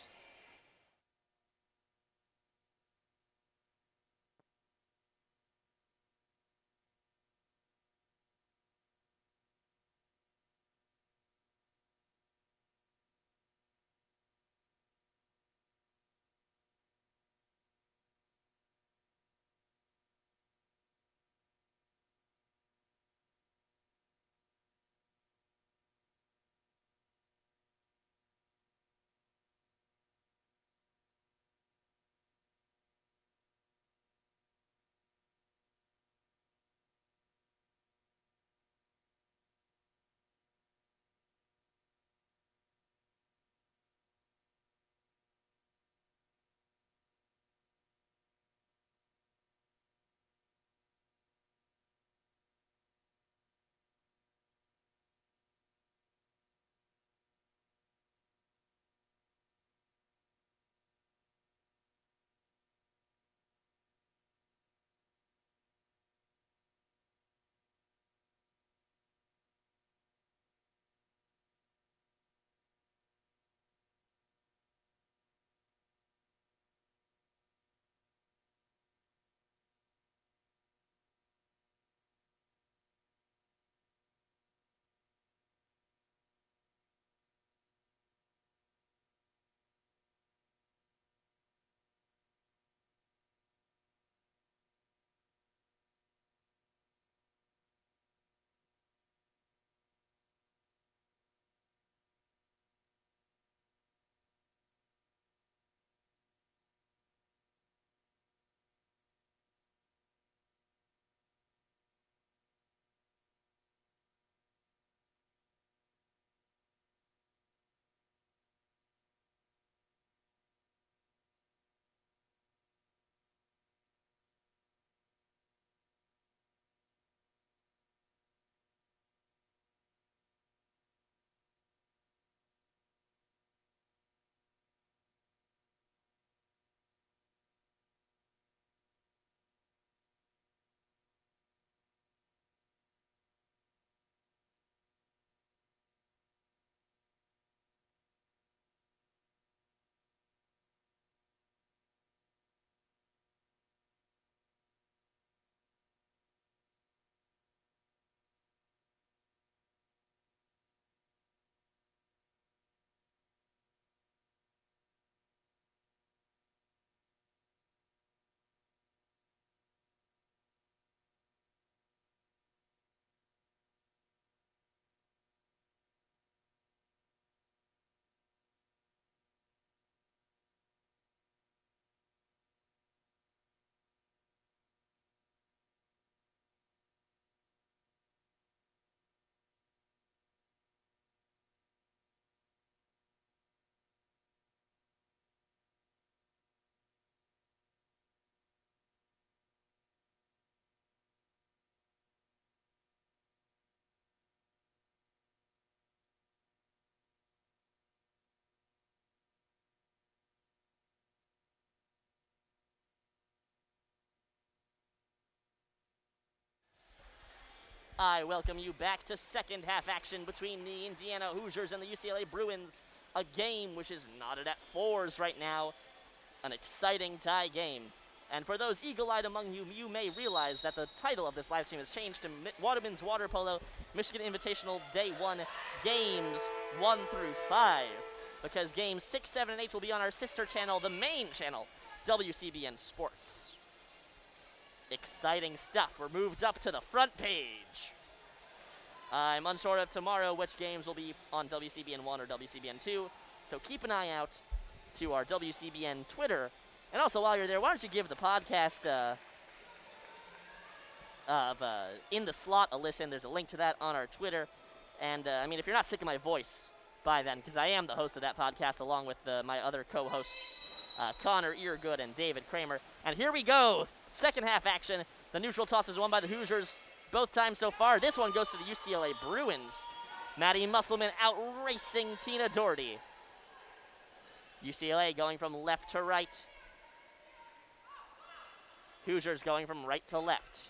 I welcome you back to second half action between the Indiana Hoosiers and the UCLA Bruins, a game which is knotted at fours right now, an exciting tie game. And for those eagle-eyed among you, you may realize that the title of this live stream has changed to Waterman's Water Polo Michigan Invitational Day 1, Games 1 through 5, because Games 6, 7, and 8 will be on our sister channel, the main channel, WCBN Sports. Exciting stuff. We're moved up to the front page. I'm unsure of tomorrow which games will be on WCBN 1 or WCBN 2, so keep an eye out to our WCBN Twitter. And also, while you're there, why don't you give the podcast In the Slot a listen. There's a link to that on our Twitter. And, I mean, if you're not sick of my voice by then, because I am the host of that podcast along with my other co-hosts, Connor Eargood and David Kramer. And here we go. Second half action. The neutral toss is won by the Hoosiers both times so far. This one goes to the UCLA Bruins. Maddie Musselman outracing Tina Doherty. UCLA going from left to right. Hoosiers going from right to left.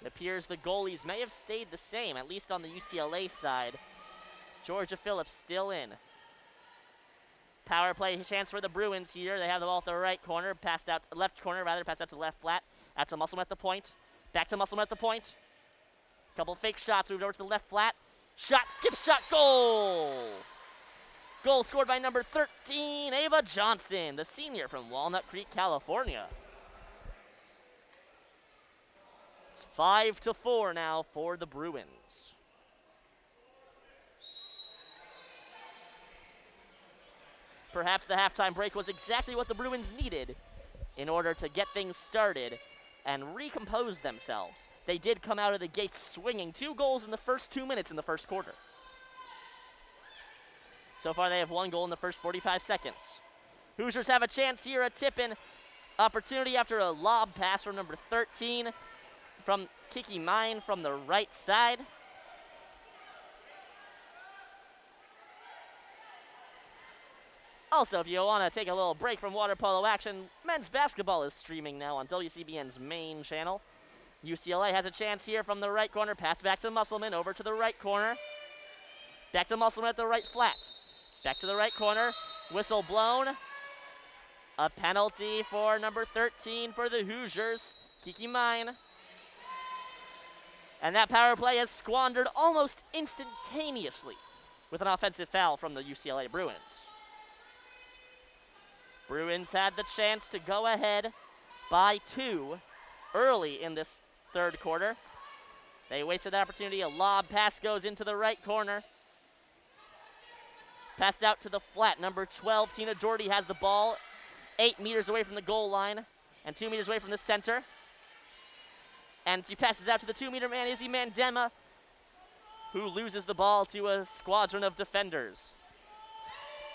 It appears the goalies may have stayed the same, at least on the UCLA side. Georgia Phillips still in. Power play chance for the Bruins here. They have the ball at the right corner, passed out, left corner rather, passed out to left flat. Out to Musselman at the point. Back to Musselman at the point. Couple fake shots, moved over to the left flat. Shot, skip shot, goal! Goal scored by number 13, Ava Johnson, the senior from Walnut Creek, California. It's 5-4 now for the Bruins. Perhaps the halftime break was exactly what the Bruins needed in order to get things started and recompose themselves. They did come out of the gates swinging 2 goals in the first 2 minutes in the first quarter. So far they have 1 goal in the first 45 seconds. Hoosiers have a chance here, a tip-in opportunity after a lob pass from number 13 from Kiki Mine from the right side. Also, if you want to take a little break from water polo action, men's basketball is streaming now on WCBN's main channel. UCLA has a chance here from the right corner. Pass back to Musselman, over to the right corner. Back to Musselman at the right flat. Back to the right corner. Whistle blown. A penalty for number 13 for the Hoosiers, Kiki Mine. And that power play is squandered almost instantaneously with an offensive foul from the UCLA Bruins. Bruins had the chance to go ahead by 2 early in this third quarter. They wasted the opportunity. A lob pass goes into the right corner. Passed out to the flat. Number 12, Tina Doherty, has the ball 8 meters away from the goal line and 2 meters away from the center. And she passes out to the 2-meter man, Izzy Mandema, who loses the ball to a squadron of defenders,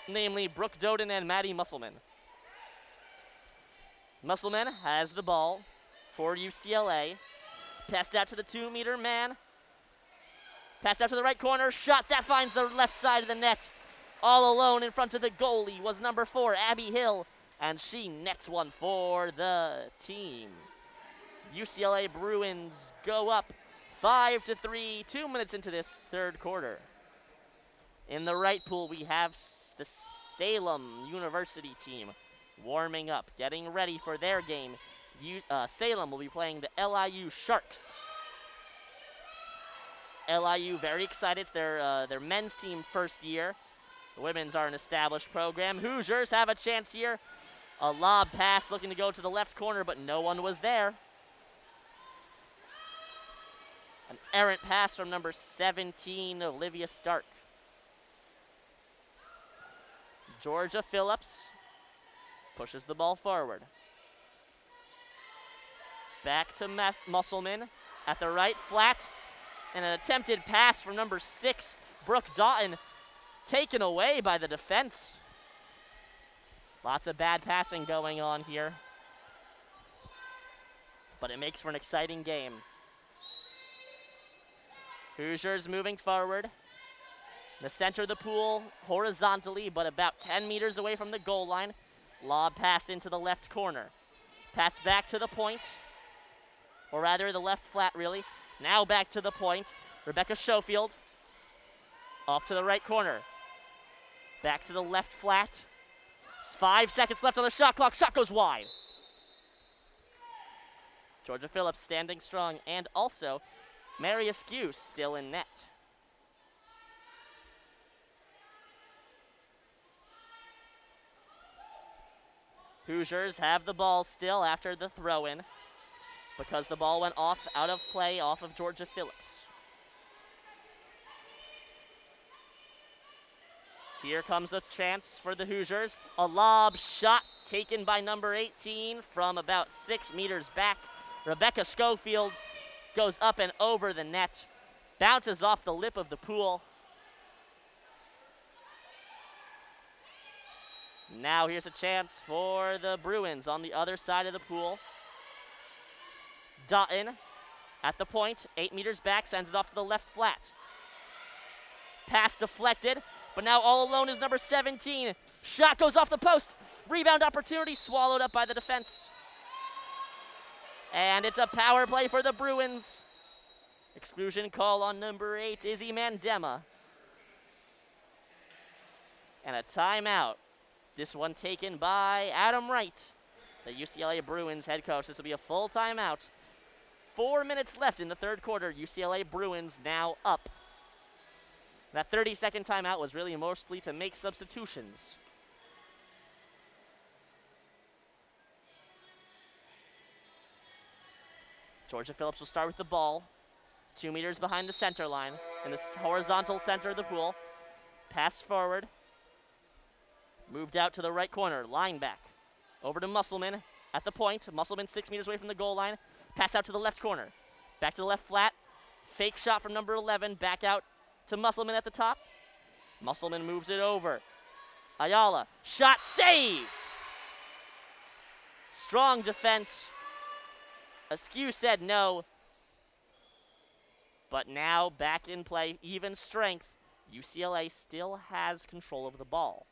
namely Brooke Doden and Maddie Musselman. Musselman has the ball for UCLA. Passed out to the 2-meter man. Passed out to the right corner. Shot that finds the left side of the net. All alone in front of the goalie was number 4, Abby Hill, and she nets one for the team. UCLA Bruins go up 5-3, 2 minutes into this third quarter. In the right pool, we have the Salem University team warming up, getting ready for their game. Salem will be playing the LIU Sharks. LIU very excited. It's their men's team first year. The women's are an established program. Hoosiers have a chance here. A lob pass looking to go to the left corner, but no one was there. An errant pass from number 17, Olivia Stark. Georgia Phillips pushes the ball forward. Back to Musselman at the right flat. And an attempted pass from number 6, Brooke Doughton, taken away by the defense. Lots of bad passing going on here. But it makes for an exciting game. Hoosiers moving forward. The center of the pool horizontally, but about 10 meters away from the goal line. Lob pass into the left corner. Pass back to the point, or rather the left flat, really. Now back to the point. Rebecca Schofield off to the right corner. Back to the left flat. 5 seconds left on the shot clock. Shot goes wide. Georgia Phillips standing strong, and also Mary Askew still in net. Hoosiers have the ball still after the throw-in because the ball went off out of play off of Georgia Phillips. Here comes a chance for the Hoosiers. A lob shot taken by number 18 from about 6 meters back. Rebecca Schofield goes up and over the net, bounces off the lip of the pool. Now here's a chance for the Bruins on the other side of the pool. Dutton at the point, 8 meters back, sends it off to the left flat. Pass deflected, but now all alone is number 17. Shot goes off the post. Rebound opportunity swallowed up by the defense. And it's a power play for the Bruins. Exclusion call on number 8, Izzy Mandema. And a timeout. This one taken by Adam Wright, the UCLA Bruins head coach. This will be a full timeout. 4 minutes left in the third quarter. UCLA Bruins now up. That 30-second timeout was really mostly to make substitutions. Georgia Phillips will start with the ball. 2 meters behind the center line in the horizontal center of the pool. Pass forward. Moved out to the right corner, line back. Over to Musselman at the point. Musselman 6 meters away from the goal line. Pass out to the left corner. Back to the left flat. Fake shot from number 11. Back out to Musselman at the top. Musselman moves it over. Ayala, shot, save! Strong defense. Askew said no. But now back in play, even strength. UCLA still has control of the ball.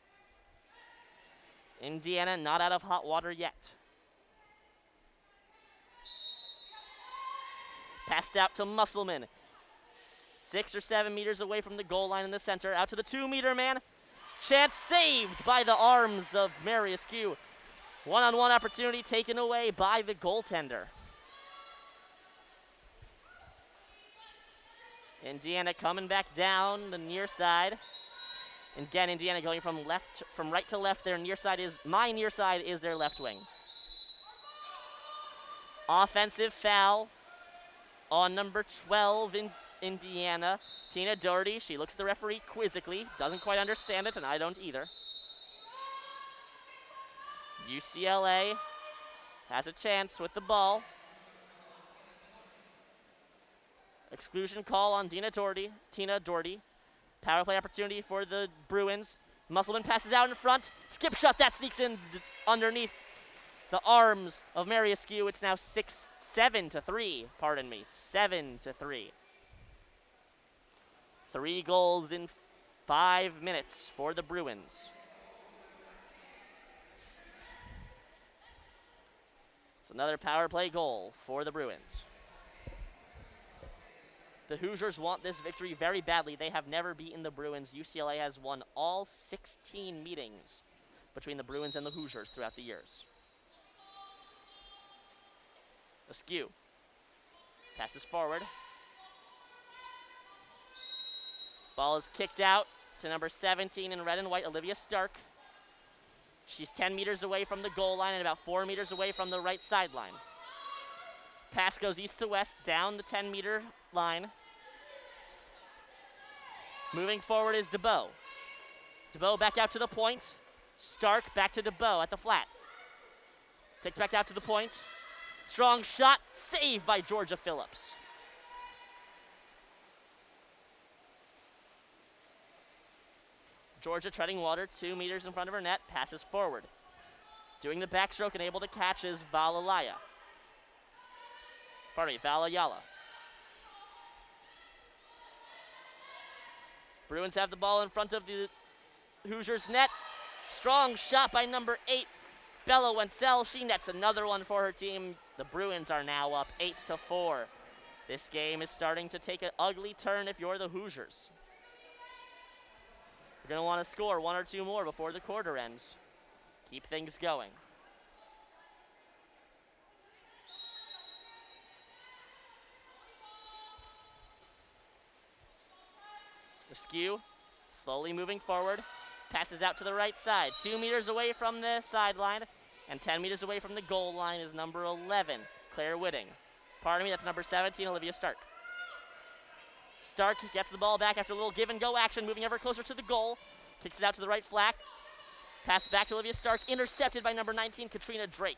Indiana not out of hot water yet. Passed out to Musselman. 6 or 7 meters away from the goal line in the center. Out to the 2-meter man. Chance saved by the arms of Mary Askew. One-on-one opportunity taken away by the goaltender. Indiana coming back down the near side. And again, Indiana going from right to left. My near side is their left wing. Offensive foul on number 12 in Indiana. Tina Doherty, she looks at the referee quizzically. Doesn't quite understand it, and I don't either. UCLA has a chance with the ball. Exclusion call on Tina Doherty. Power play opportunity for the Bruins. Musselman passes out in front. Skip shot that sneaks in underneath the arms of Mary Askew. It's now 7-3. Pardon me, 7-3. 3 goals in 5 minutes for the Bruins. It's another power play goal for the Bruins. The Hoosiers want this victory very badly. They have never beaten the Bruins. UCLA has won all 16 meetings between the Bruins and the Hoosiers throughout the years. Askew passes forward. Ball is kicked out to number 17 in red and white, Olivia Stark. She's 10 meters away from the goal line and about 4 meters away from the right sideline. Pass goes east to west down the 10-meter line. Moving forward is DeBow. DeBow back out to the point. Stark back to DeBow at the flat. Takes back out to the point. Strong shot, saved by Georgia Phillips. Georgia treading water, 2 meters in front of her net, passes forward. Doing the backstroke and able to catch is Val Ayala. Bruins have the ball in front of the Hoosiers net. Strong shot by number 8, Bella Wenzel, she nets another one for her team. The Bruins are now up 8-4. This game is starting to take an ugly turn if you're the Hoosiers. You're going to want to score one or two more before the quarter ends. Keep things going. Askew, slowly moving forward, passes out to the right side. 2 meters away from the sideline, and 10 meters away from the goal line is number 11, Claire Whitting. Pardon me, that's number 17, Olivia Stark. Stark gets the ball back after a little give-and-go action, moving ever closer to the goal. Kicks it out to the right flank. Pass back to Olivia Stark, intercepted by number 19, Katrina Drake.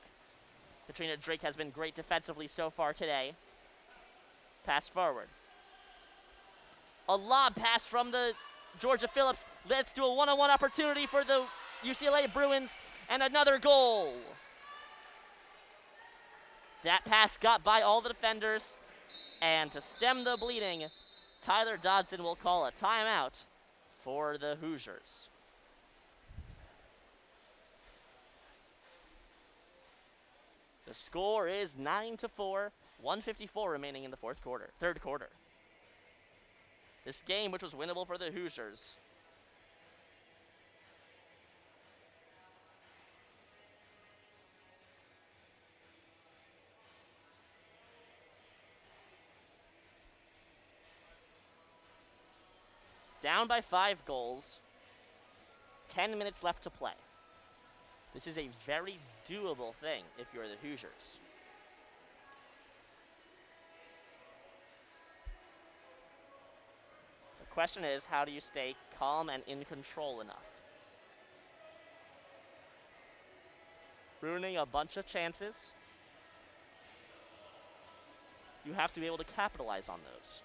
Katrina Drake has been great defensively so far today. Pass forward. A lob pass from the Georgia Phillips. Let's do a one-on-one opportunity for the UCLA Bruins, and another goal. That pass got by all the defenders, and to stem the bleeding, Tyler Dodson will call a timeout for the Hoosiers. The score is 9-4, 1:54 remaining in the third quarter. This game, which was winnable for the Hoosiers, down by 5 goals, 10 minutes left to play. This is a very doable thing if you're the Hoosiers. The question is, how do you stay calm and in control enough? Ruining a bunch of chances. You have to be able to capitalize on those.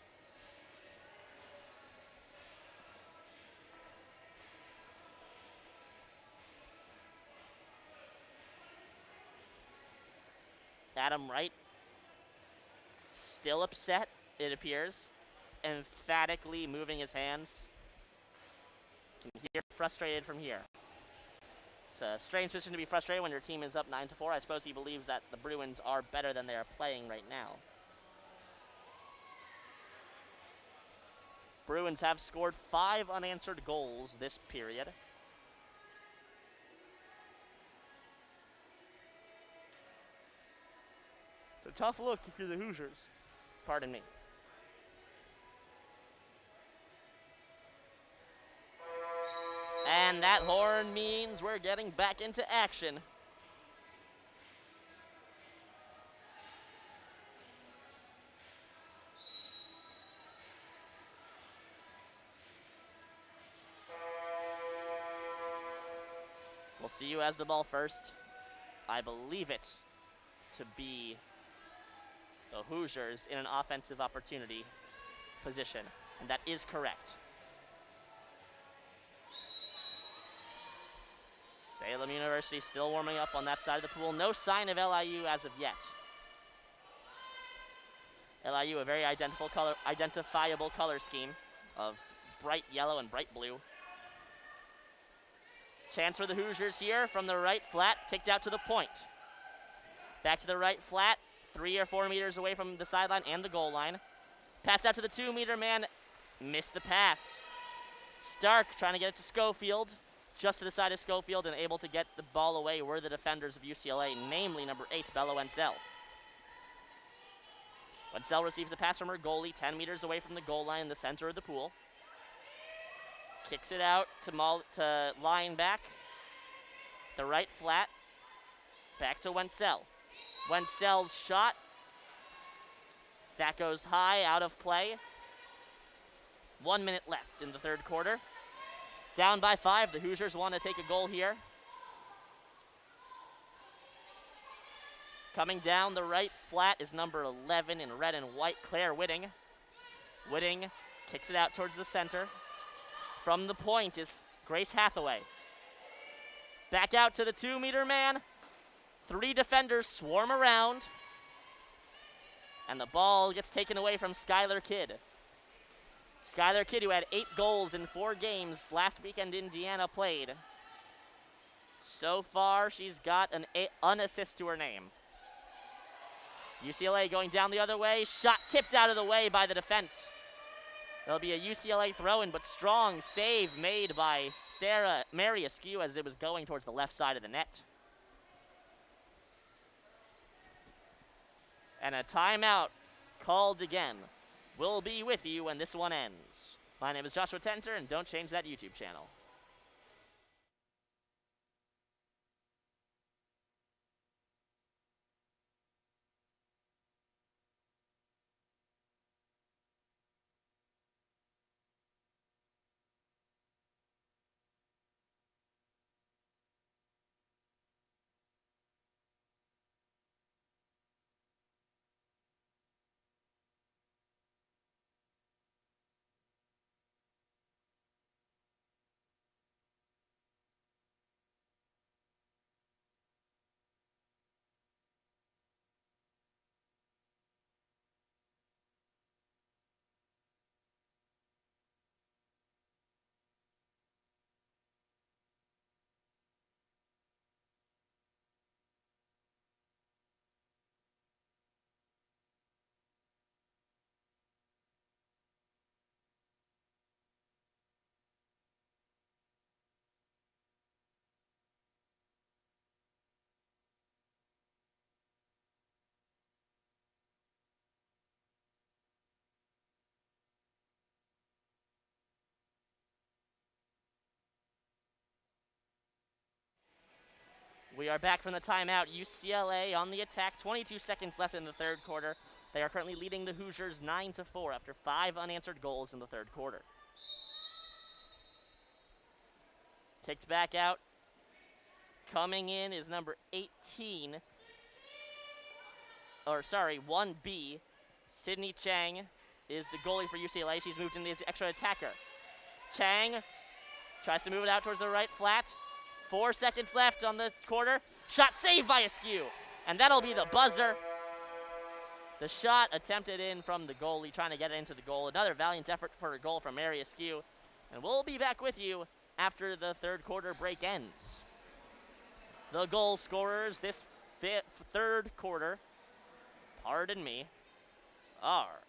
Adam Wright, still upset, it appears, emphatically moving his hands. You can hear frustrated from here. It's a strange position to be frustrated when your team is up 9-4. I suppose he believes that the Bruins are better than they are playing right now. Bruins have scored 5 unanswered goals this period. It's a tough look if you're the Hoosiers. Pardon me. And that horn means we're getting back into action. We'll see who has the ball first. I believe it to be the Hoosiers in an offensive opportunity position, and that is correct. Salem University still warming up on that side of the pool. No sign of LIU as of yet. LIU, a very identifiable color scheme of bright yellow and bright blue. Chance for the Hoosiers here from the right flat, kicked out to the point. Back to the right flat, 3 or 4 meters away from the sideline and the goal line. Passed out to the 2-meter man, missed the pass. Stark trying to get it to Schofield, just to the side of Schofield, and able to get the ball away were the defenders of UCLA, namely number 8, Bella Wenzel. Wenzel receives the pass from her goalie, 10 meters away from the goal line in the center of the pool. Kicks it out to line back. The right flat. Back to Wenzel. Wenzel's shot. That goes high, out of play. 1 minute left in the third quarter. Down by 5. The Hoosiers want to take a goal here. Coming down the right flat is number 11 in red and white, Claire Whitting. Whitting kicks it out towards the center. From the point is Grace Hathaway. Back out to the 2-meter man. 3 defenders swarm around. And the ball gets taken away from Skylar Kidd. Skylar Kidd, who had 8 goals in 4 games last weekend Indiana played. So far, she's got an assist to her name. UCLA going down the other way. Shot tipped out of the way by the defense. There'll be a UCLA throw-in, but strong save made by Mary Askew as it was going towards the left side of the net. And a timeout called again. We'll be with you when this one ends. My name is Joshua Tenzer, and don't change that YouTube channel. We are back from the timeout. UCLA on the attack. 22 seconds left in the third quarter. They are currently leading the Hoosiers 9-4 after 5 unanswered goals in the third quarter. Kicked back out. Coming in is number 18. 1B. Sydney Chang is the goalie for UCLA. She's moved into the extra attacker. Chang tries to move it out towards the right flat. 4 seconds left on the quarter. Shot saved by Askew. And that'll be the buzzer. The shot attempted in from the goalie, trying to get it into the goal. Another valiant effort for a goal from Mary Askew. And we'll be back with you after the third quarter break ends. The goal scorers this third quarter, pardon me, are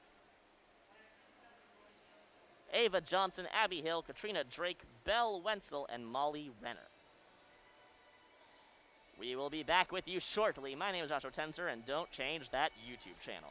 Ava Johnson, Abby Hill, Katrina Drake, Belle Wenzel, and Molly Renner. We will be back with you shortly. My name is Joshua Tenzer, and don't change that YouTube channel.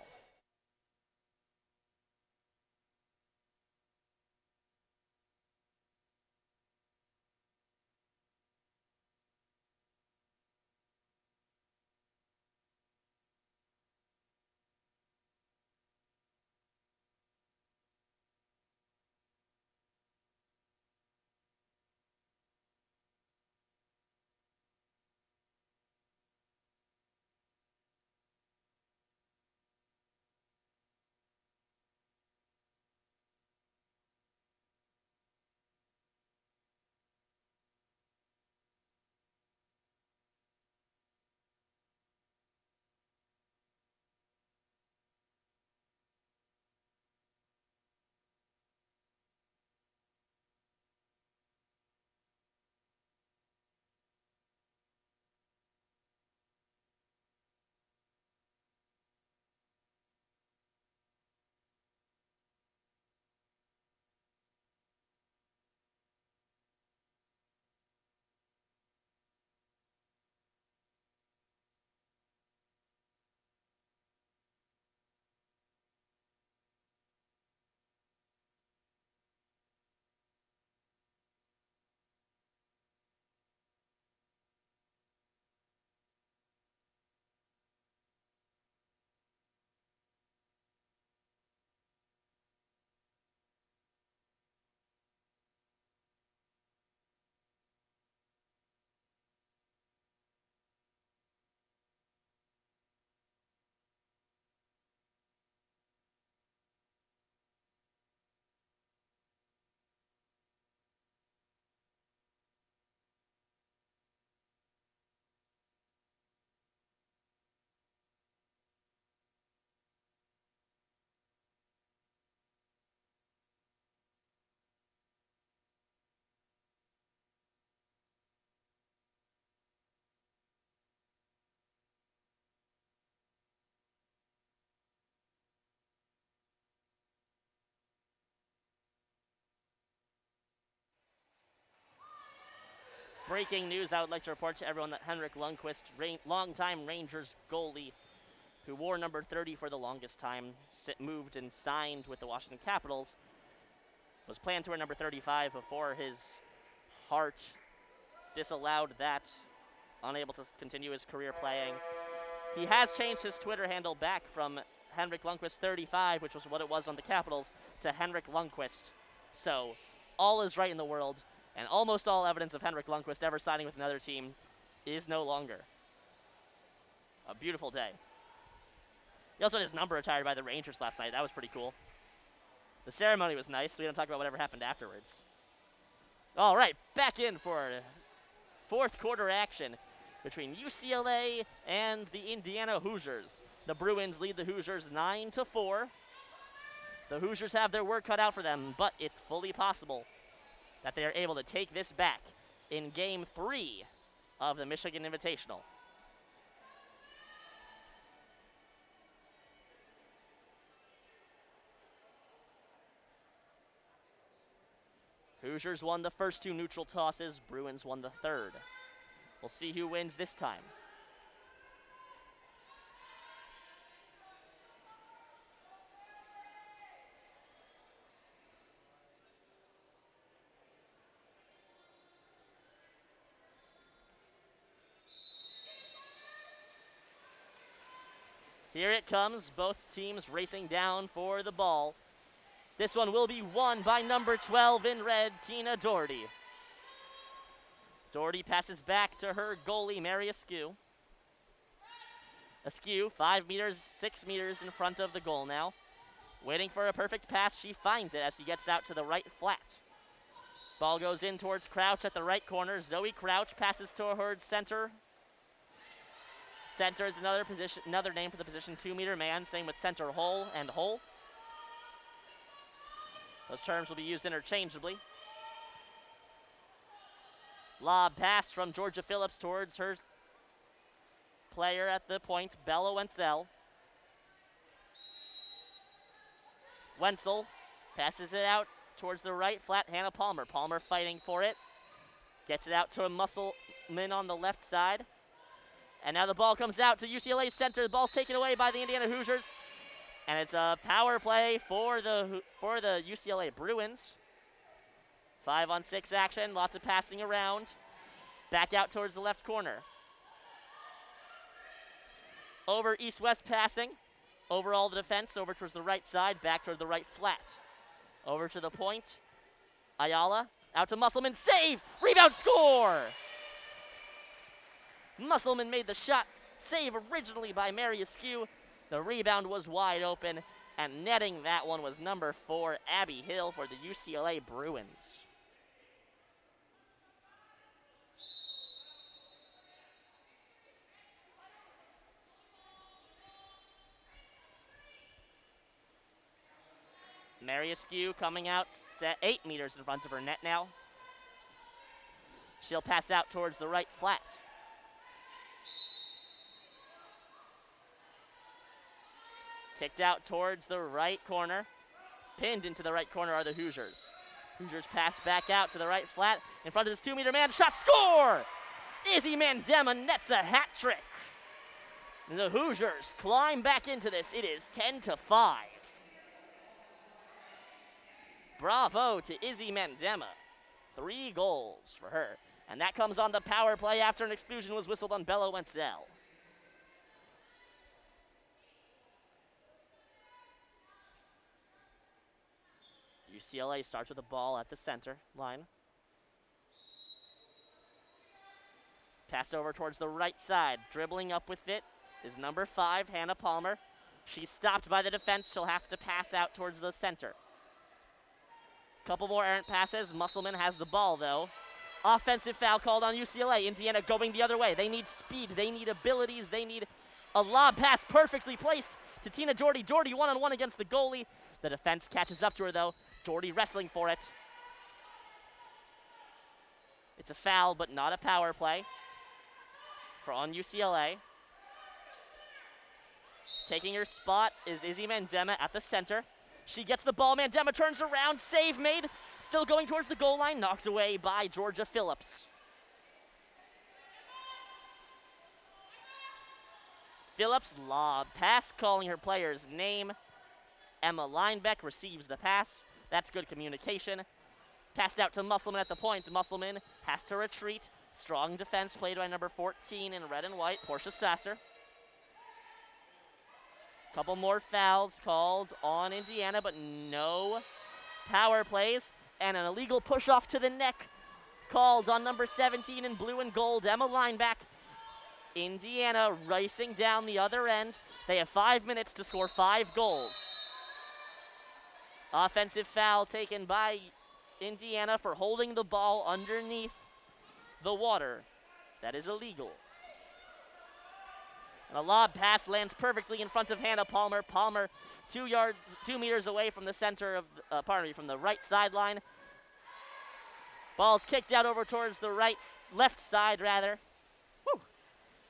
Breaking news, I would like to report to everyone that Henrik Lundqvist, longtime Rangers goalie, who wore number 30 for the longest time, moved and signed with the Washington Capitals, was planned to wear number 35 before his heart disallowed that, unable to continue his career playing. He has changed his Twitter handle back from Henrik Lundqvist 35, which was what it was on the Capitals, to Henrik Lundqvist. So, all is right in the world, and almost all evidence of Henrik Lundqvist ever signing with another team is no longer. A beautiful day. He also had his number retired by the Rangers last night. That was pretty cool. The ceremony was nice. We don't talk about whatever happened afterwards. All right, back in for fourth quarter action between UCLA and the Indiana Hoosiers. The Bruins lead the Hoosiers 9-4. The Hoosiers have their work cut out for them, but it's fully possible that they are able to take this back in Game 3 of the Michigan Invitational. Hoosiers won the first two neutral tosses. Bruins won the third. We'll see who wins this time. Here it comes, both teams racing down for the ball. This one will be won by number 12 in red, Tina Doherty. Doherty passes back to her goalie, Mary Askew. Askew, 5 meters, 6 meters in front of the goal now. Waiting for a perfect pass, she finds it as she gets out to the right flat. Ball goes in towards Crouch at the right corner. Zoe Crouch passes towards center. Center is another name for the position, 2-meter man, same with center hole and hole. Those terms will be used interchangeably. Lob pass from Georgia Phillips towards her player at the point, Bella Wenzel. Wenzel passes it out towards the right flat, Hannah Palmer. Palmer fighting for it. Gets it out to a Musselman on the left side. And now the ball comes out to UCLA center. The ball's taken away by the Indiana Hoosiers. And it's a power play for the UCLA Bruins. 5-on-6 action, lots of passing around. Back out towards the left corner. Over east-west passing. Over all the defense, over towards the right side, back toward the right flat. Over to the point. Ayala, out to Musselman, save! Rebound, score! Musselman made the shot, save originally by Mary Askew. The rebound was wide open, and netting that one was number 4, Abby Hill, for the UCLA Bruins. Mary Askew coming out 8 meters in front of her net now. She'll pass out towards the right flat. Kicked out towards the right corner. Pinned into the right corner are the Hoosiers. Hoosiers pass back out to the right flat. In front of this 2-meter man. Shot, score! Izzy Mandema nets the hat trick. And the Hoosiers climb back into this. It is 10-5. Bravo to Izzy Mandema. 3 goals for her. And that comes on the power play after an exclusion was whistled on Bella Wenzel. UCLA starts with the ball at the center line. Passed over towards the right side. Dribbling up with it is number 5, Hannah Palmer. She's stopped by the defense. She'll have to pass out towards the center. Couple more errant passes. Musselman has the ball, though. Offensive foul called on UCLA. Indiana going the other way. They need speed. They need abilities. They need a lob pass perfectly placed to Tina Doherty. Doherty one-on-one against the goalie. The defense catches up to her, though. Doherty wrestling for it. It's a foul, but not a power play on UCLA. Taking her spot is Izzy Mandema at the center. She gets the ball. Mandema turns around. Save made. Still going towards the goal line. Knocked away by Georgia Phillips. Phillips, lob pass, calling her player's name. Emma Linebeck receives the pass. That's good communication. Passed out to Musselman at the point. Musselman has to retreat. Strong defense played by number 14 in red and white, Portia Sasser. Couple more fouls called on Indiana, but no power plays. And an illegal push-off to the neck called on number 17 in blue and gold, Emma Lineback. Indiana racing down the other end. They have 5 minutes to score 5 goals. Offensive foul taken by Indiana for holding the ball underneath the water. That is illegal. And a lob pass lands perfectly in front of Hannah Palmer. Palmer 2 meters away from the center of, from the right sideline. Ball's kicked out over towards the left side rather. Woo!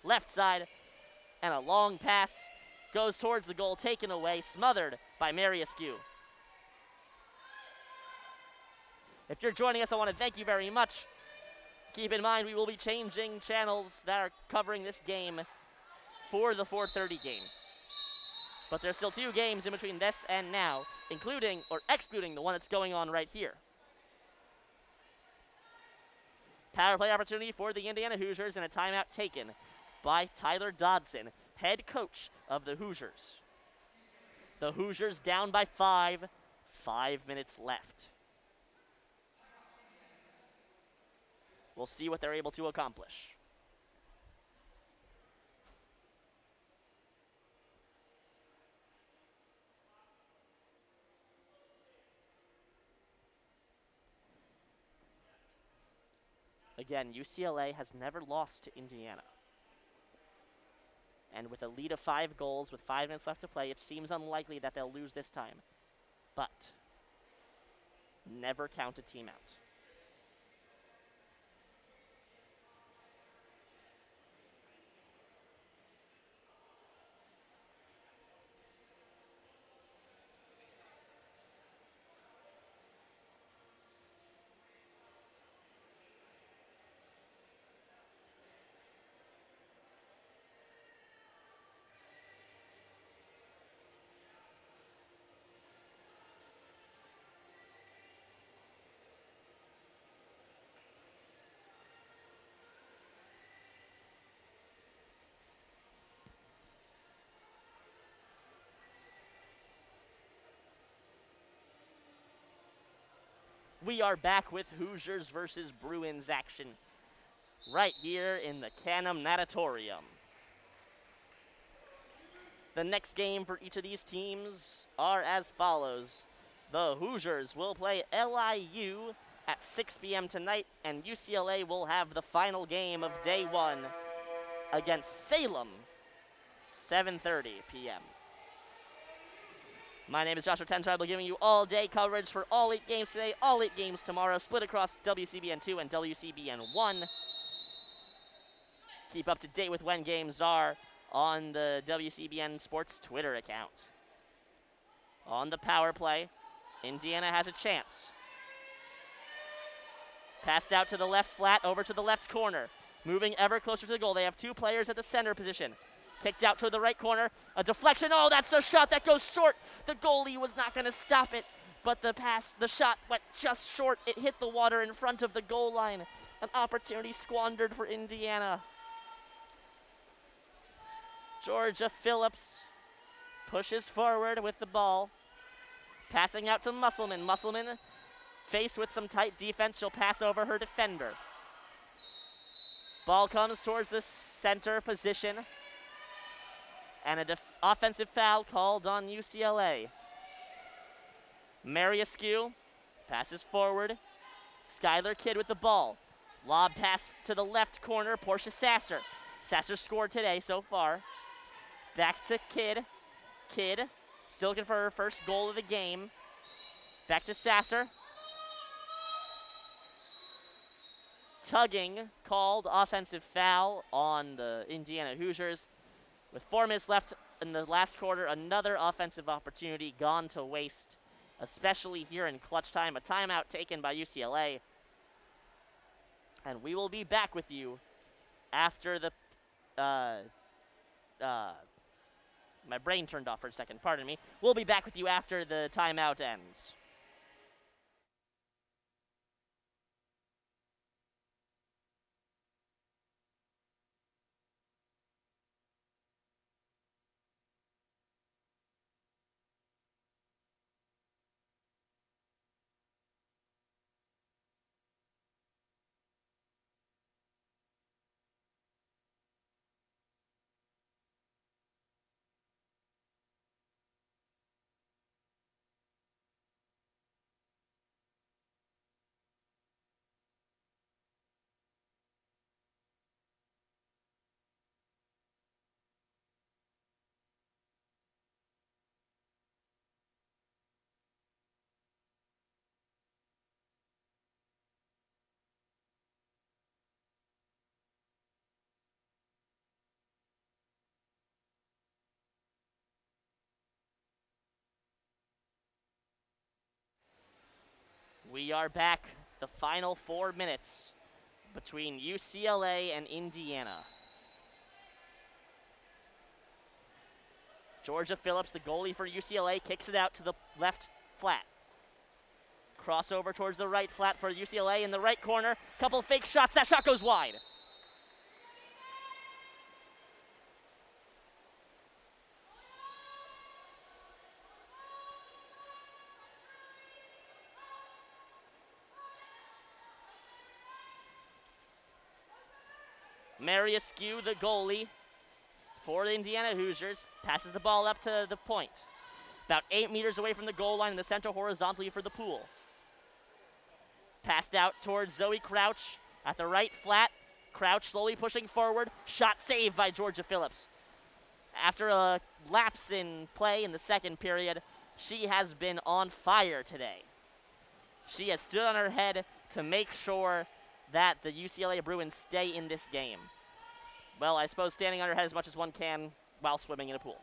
Left side. And a long pass goes towards the goal, taken away, smothered by Mary Askew. If you're joining us, I want to thank you very much. Keep in mind we will be changing channels that are covering this game for the 4:30 game. But there's still 2 games in between this and now, including or excluding the one that's going on right here. Power play opportunity for the Indiana Hoosiers and a timeout taken by Tyler Dodson, head coach of the Hoosiers. The Hoosiers down by 5, 5 minutes left. We'll see what they're able to accomplish. Again, UCLA has never lost to Indiana. And with a lead of 5 goals with 5 minutes left to play, it seems unlikely that they'll lose this time. But never count a team out. We are back with Hoosiers versus Bruins action right here in the Canham Natatorium. The next game for each of these teams are as follows. The Hoosiers will play LIU at 6 p.m. tonight, and UCLA will have the final game of day 1 against Salem, 7:30 p.m. My name is Joshua Tenzer. I'll be giving you all-day coverage for all 8 games today, all 8 games tomorrow, split across WCBN 2 and WCBN 1. Keep up to date with when games are on the WCBN Sports Twitter account. On the power play, Indiana has a chance. Passed out to the left flat, over to the left corner. Moving ever closer to the goal. They have 2 players at the center position. Kicked out to the right corner. A deflection. Oh, that's a shot that goes short. The goalie was not going to stop it, but the shot went just short. It hit the water in front of the goal line. An opportunity squandered for Indiana. Georgia Phillips pushes forward with the ball. Passing out to Musselman. Musselman, faced with some tight defense, she'll pass over her defender. Ball comes towards the center position. And an offensive foul called on UCLA. Mary Askew passes forward. Skylar Kidd with the ball. Lob pass to the left corner, Portia Sasser. Sasser scored today so far. Back to Kidd. Kidd still looking for her first goal of the game. Back to Sasser. Tugging called, offensive foul on the Indiana Hoosiers. With 4 minutes left in the last quarter, another offensive opportunity gone to waste, especially here in clutch time. A timeout taken by UCLA. And we will be back with you after the My brain turned off for a second, pardon me. We'll be back with you after the timeout ends. We are back, the final 4 minutes between UCLA and Indiana. Georgia Phillips, the goalie for UCLA, kicks it out to the left flat. Crossover towards the right flat for UCLA in the right corner. Couple fake shots, that shot goes wide. Marist, the goalie for the Indiana Hoosiers, passes the ball up to the point. About 8 meters away from the goal line in the center horizontally for the pool. Passed out towards Zoe Crouch at the right flat. Crouch slowly pushing forward. Shot saved by Georgia Phillips. After a lapse in play in the second period, she has been on fire today. She has stood on her head to make sure that the UCLA Bruins stay in this game. Well, I suppose standing on her head as much as one can while swimming in a pool.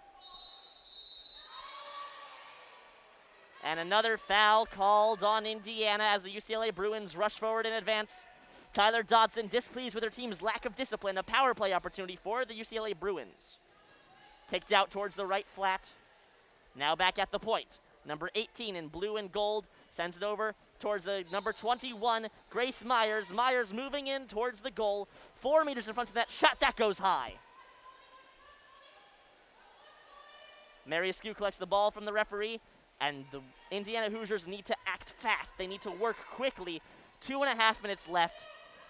And another foul called on Indiana as the UCLA Bruins rush forward in advance. Tyler Dodson displeased with her team's lack of discipline. A power play opportunity for the UCLA Bruins. Kicked out towards the right flat. Now back at the point. Number 18 in blue and gold sends it over towards the number 21, Grace Myers. Myers moving in towards the goal. 4 meters in front of that shot, that goes high. Marist collects the ball from the referee, and the Indiana Hoosiers need to act fast. They need to work quickly. 2.5 minutes left.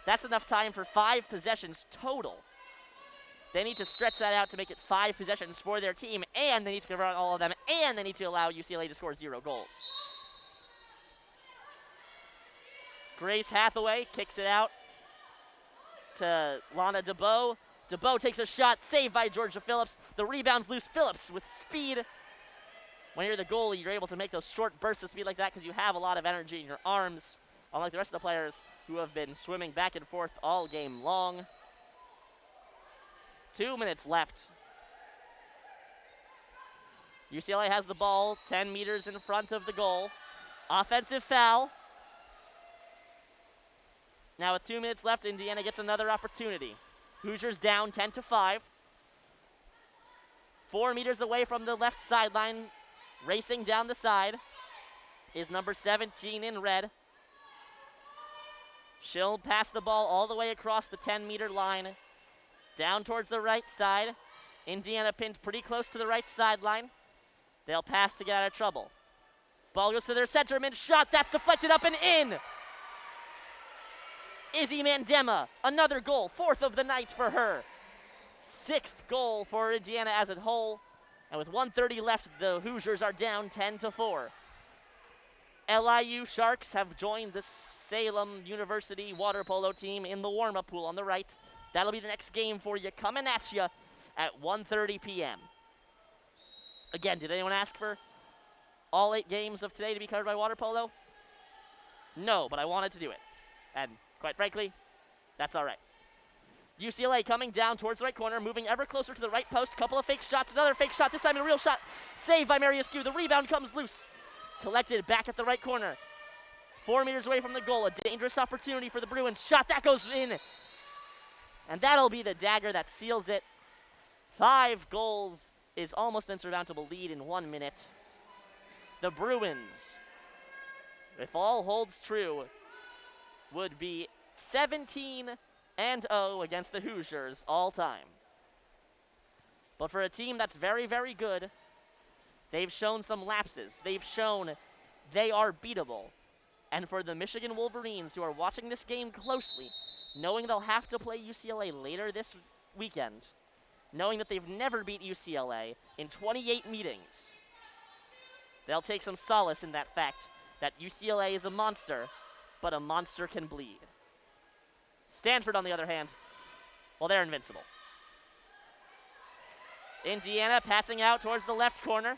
That's enough time for 5 possessions total. They need to stretch that out to make it 5 possessions for their team, and they need to convert on all of them, and they need to allow UCLA to score 0 goals. Grace Hathaway kicks it out to Lana DeBow. DeBow takes a shot, saved by Georgia Phillips. The rebound's loose. Phillips with speed. When you're the goalie, you're able to make those short bursts of speed like that because you have a lot of energy in your arms, unlike the rest of the players who have been swimming back and forth all game long. 2 minutes left. UCLA has the ball 10 meters in front of the goal. Offensive foul. Now with 2 minutes left, Indiana gets another opportunity. Hoosiers down 10-5. 4 meters away from the left sideline, racing down the side, is number 17 in red. She'll pass the ball all the way across the 10-meter line, down towards the right side. Indiana pinned pretty close to the right sideline. They'll pass to get out of trouble. Ball goes to their centerman, shot, that's deflected up and in! Izzy Mandema, another goal, 4th of the night for her. 6th goal for Indiana as a whole. And with 1:30 left, the Hoosiers are down 10-4. LIU Sharks have joined the Salem University water polo team in the warm-up pool on the right. That'll be the next game for you, coming at you at 1:30 p.m. Again, did anyone ask for all 8 games of today to be covered by water polo? No, but I wanted to do it. And quite frankly, that's all right. UCLA coming down towards the right corner, moving ever closer to the right post. Couple of fake shots, another fake shot, this time a real shot. Saved by Marist. The rebound comes loose. Collected back at the right corner. 4 meters away from the goal, a dangerous opportunity for the Bruins. Shot, that goes in. And that'll be the dagger that seals it. 5 goals is almost an insurmountable lead in 1 minute. The Bruins, if all holds true, would be 17-0 against the Hoosiers all time. But for a team that's very, very good, they've shown some lapses. They've shown they are beatable. And for the Michigan Wolverines who are watching this game closely, knowing they'll have to play UCLA later this weekend, knowing that they've never beat UCLA in 28 meetings, they'll take some solace in that fact that UCLA is a monster, but a monster can bleed. Stanford, on the other hand, well, they're invincible. Indiana passing out towards the left corner.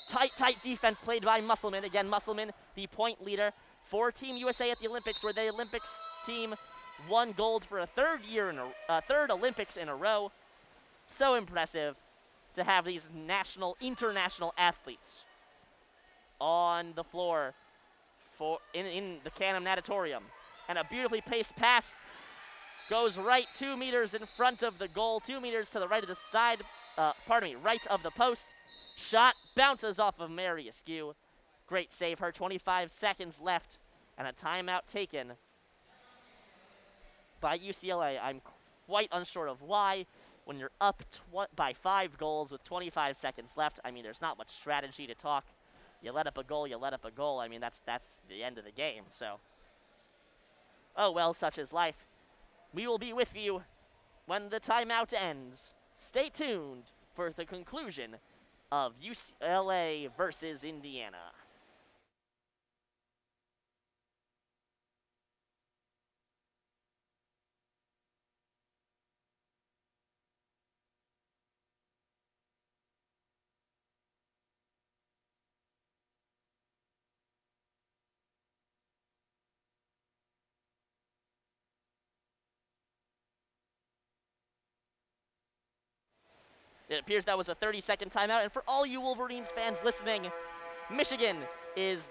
Tight defense played by Musselman. Again, Musselman, the point leader for Team USA at the Olympics, where the Olympics team won gold for a third Olympics in a row. So impressive to have these international athletes on the floor in the Canham Natatorium. And a beautifully paced pass goes right 2 meters in front of the goal, 2 meters to the right of the side, right of the post. Shot bounces off of Mary Askew. Great save, her 25 seconds left, and a timeout taken by UCLA. I'm quite unsure of why. When you're up by 5 goals with 25 seconds left, I mean, there's not much strategy to talk. You let up a goal, you let up a goal. I mean, that's the end of the game, so. Oh, well, such is life. We will be with you when the timeout ends. Stay tuned for the conclusion of UCLA versus Indiana. It appears that was a 30-second timeout, and for all you Wolverines fans listening, Michigan is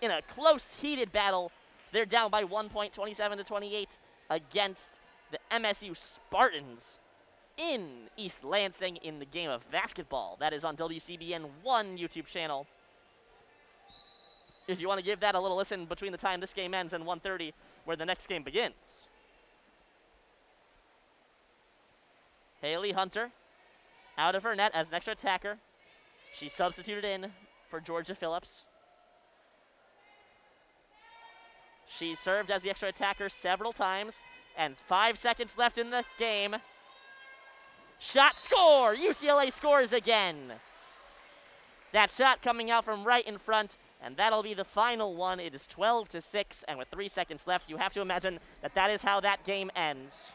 in a close, heated battle. They're down by 1 point, 27-28, against the MSU Spartans in East Lansing in the game of basketball. That is on WCBN 1 YouTube channel. If you want to give that a little listen between the time this game ends and 1:30, where the next game begins. Haley Hunter out of her net as an extra attacker. She's substituted in for Georgia Phillips. She served as the extra attacker several times, and 5 seconds left in the game. Shot, score! UCLA scores again. That shot coming out from right in front, and that'll be the final one. It is 12-6, and with 3 seconds left, you have to imagine that that is how that game ends.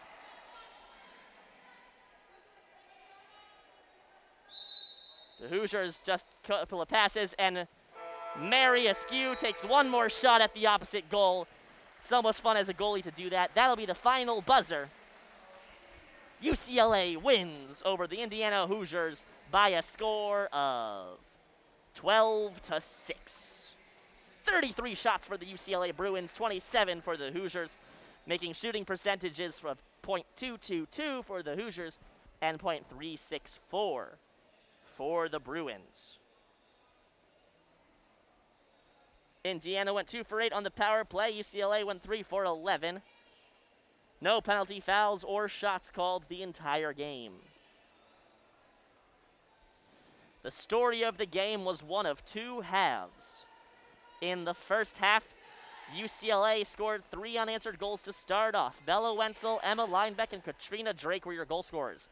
The Hoosiers just a couple of passes, and Mary Askew takes one more shot at the opposite goal. So much fun as a goalie to do that. That'll be the final buzzer. UCLA wins over the Indiana Hoosiers by a score of 12-6. 33 shots for the UCLA Bruins, 27 for the Hoosiers, making shooting percentages of .222 for the Hoosiers and .364 for the Bruins. Indiana went 2 for 8 on the power play. UCLA went 3 for 11. No penalty fouls or shots called the entire game. The story of the game was one of 2 halves. In the first half, UCLA scored 3 unanswered goals to start off. Bella Wenzel, Emma Linebeck, and Katrina Drake were your goal scorers.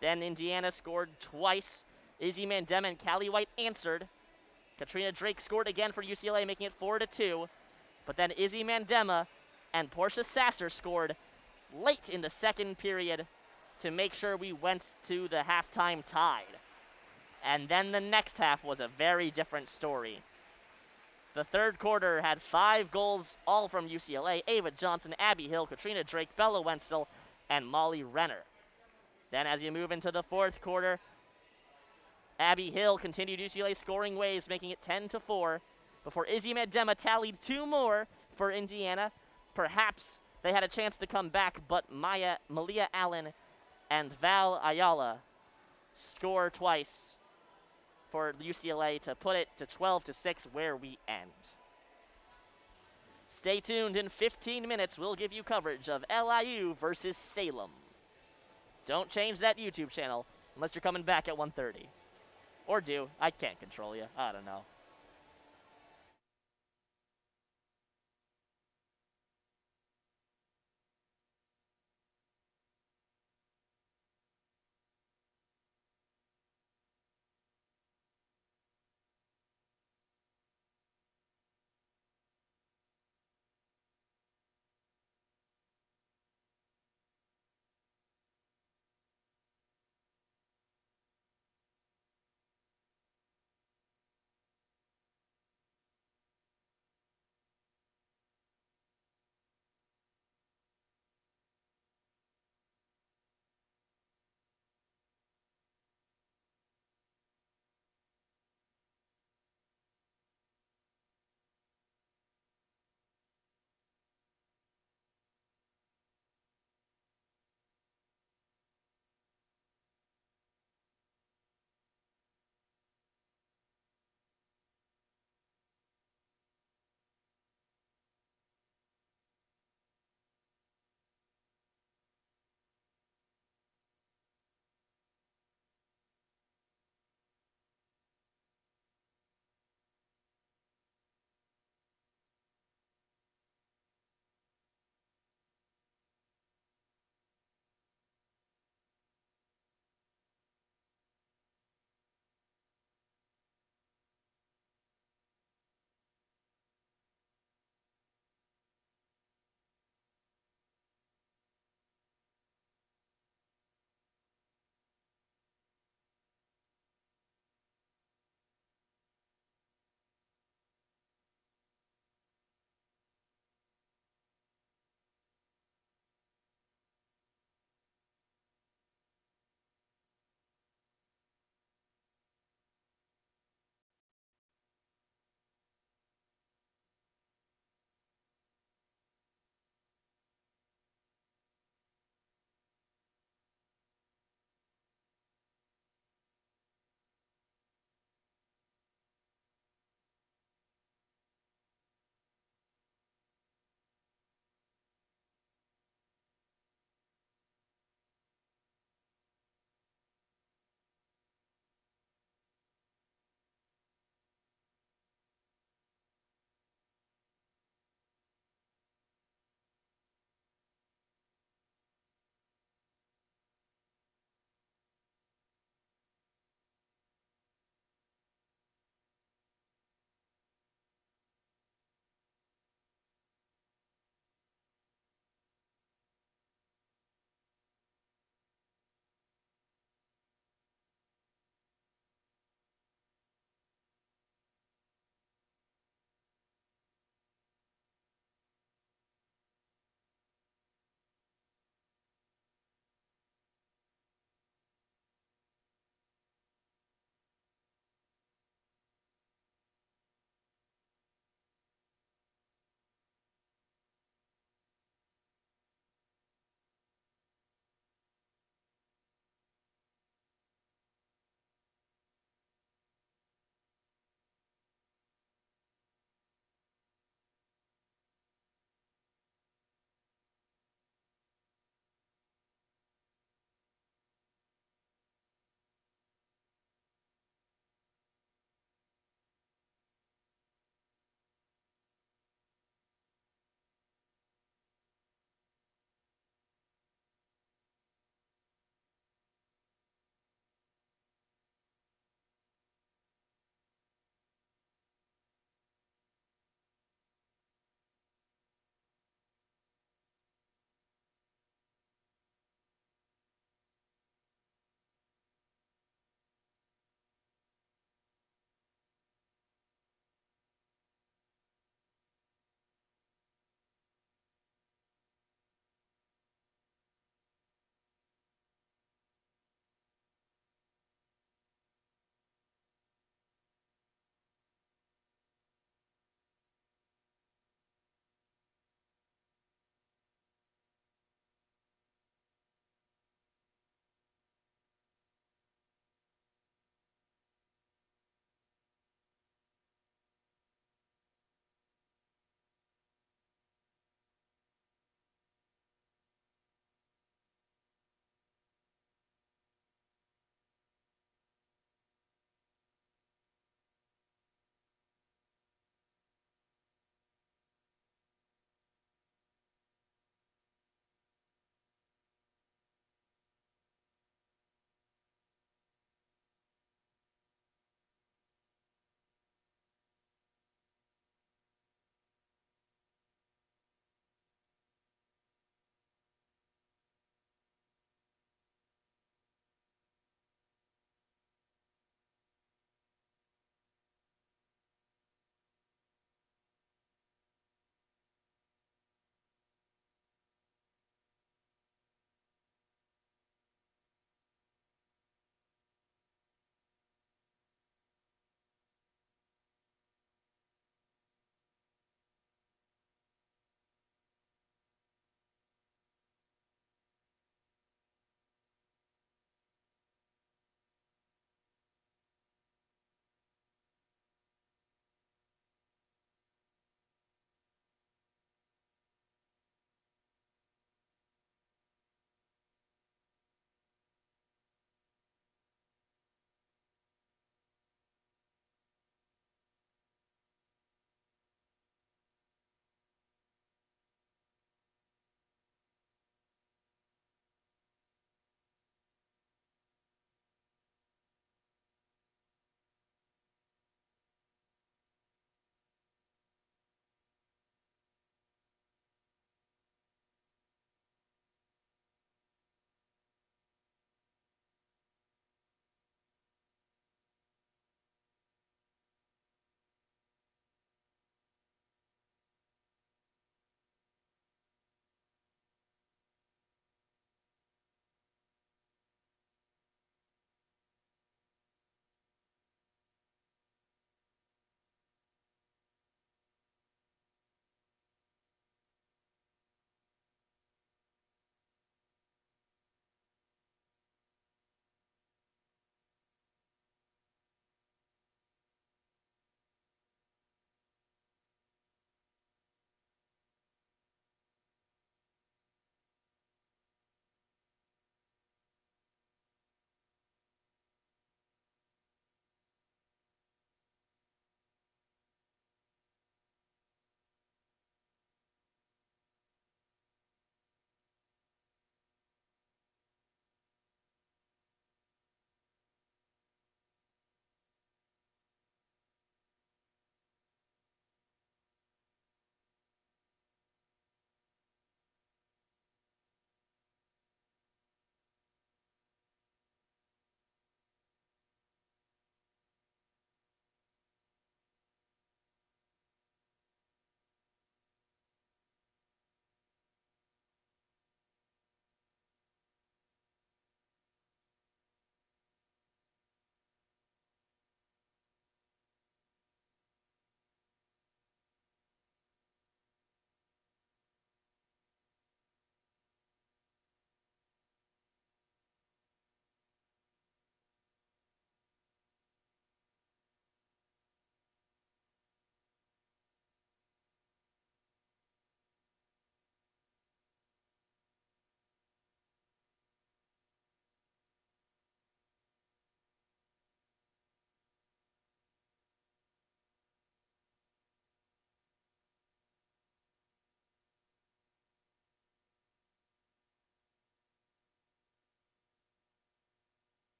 Then Indiana scored twice. Izzy Mandema and Callie White answered. Katrina Drake scored again for UCLA, making it 4-2. But then Izzy Mandema and Portia Sasser scored late in the second period to make sure we went to the halftime tied. And then the next half was a very different story. The third quarter had 5 goals, all from UCLA. Ava Johnson, Abby Hill, Katrina Drake, Bella Wenzel, and Molly Renner. Then as you move into the fourth quarter, Abby Hill continued UCLA scoring ways, making it 10-4, before Izzy Mandema tallied 2 more for Indiana. Perhaps they had a chance to come back, but Malia Allen and Val Ayala score twice for UCLA to put it to 12-6 where we end. Stay tuned. In 15 minutes, we'll give you coverage of LIU versus Salem. Don't change that YouTube channel unless you're coming back at 1:30. Or do. I can't control you. I don't know.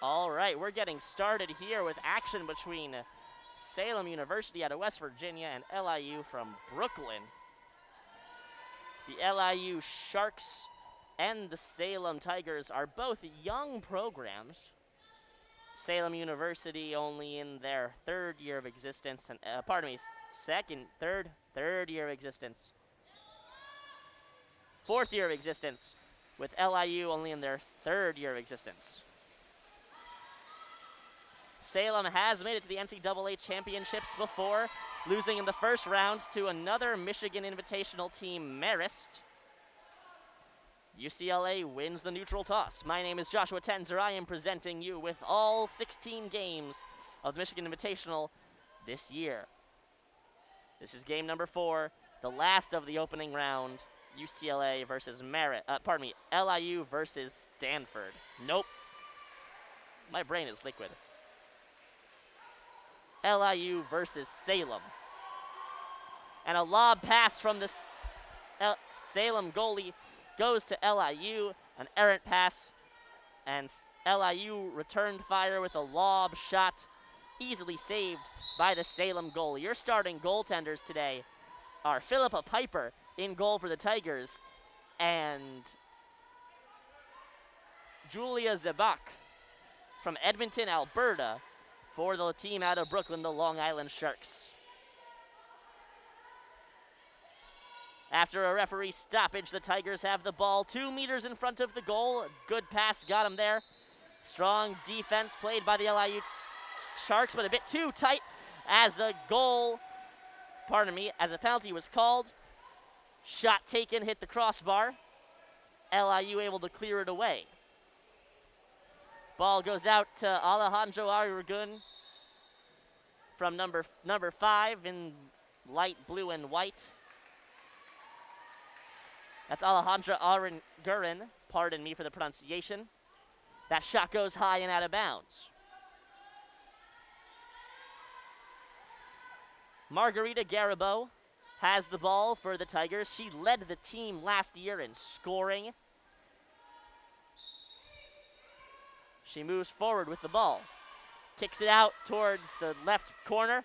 All right, we're getting started here with action between Salem University out of West Virginia and LIU from Brooklyn. The LIU Sharks and the Salem Tigers are both young programs. Salem University only in their third year of existence, and third year of existence. Fourth year of existence, with LIU only in their third year of existence. Salem has made it to the NCAA championships before, losing in the first round to another Michigan Invitational team, Marist. UCLA wins the neutral toss. My name is Joshua Tenzer. I am presenting you with all 16 games of the Michigan Invitational this year. This is game number 4, the last of the opening round. UCLA versus LIU versus Stanford. Nope. My brain is liquid. LIU versus Salem. And a lob pass from this Salem goalie goes to LIU, an errant pass, and LIU returned fire with a lob shot, easily saved by the Salem goalie. Your starting goaltenders today are Philippa Piper in goal for the Tigers, and Julia Zabak from Edmonton, Alberta, for the team out of Brooklyn, the Long Island Sharks. After a referee stoppage, the Tigers have the ball 2 meters in front of the goal. Good pass got him there. Strong defense played by the LIU Sharks, but a bit too tight as a penalty was called. Shot taken, hit the crossbar. LIU able to clear it away. Ball goes out to Alejandro Aragon from number 5 in light blue and white. That's Alejandro Aragon, pardon me for the pronunciation. That shot goes high and out of bounds. Margarita Garibo has the ball for the Tigers. She led the team last year in scoring. She moves forward with the ball. Kicks it out towards the left corner.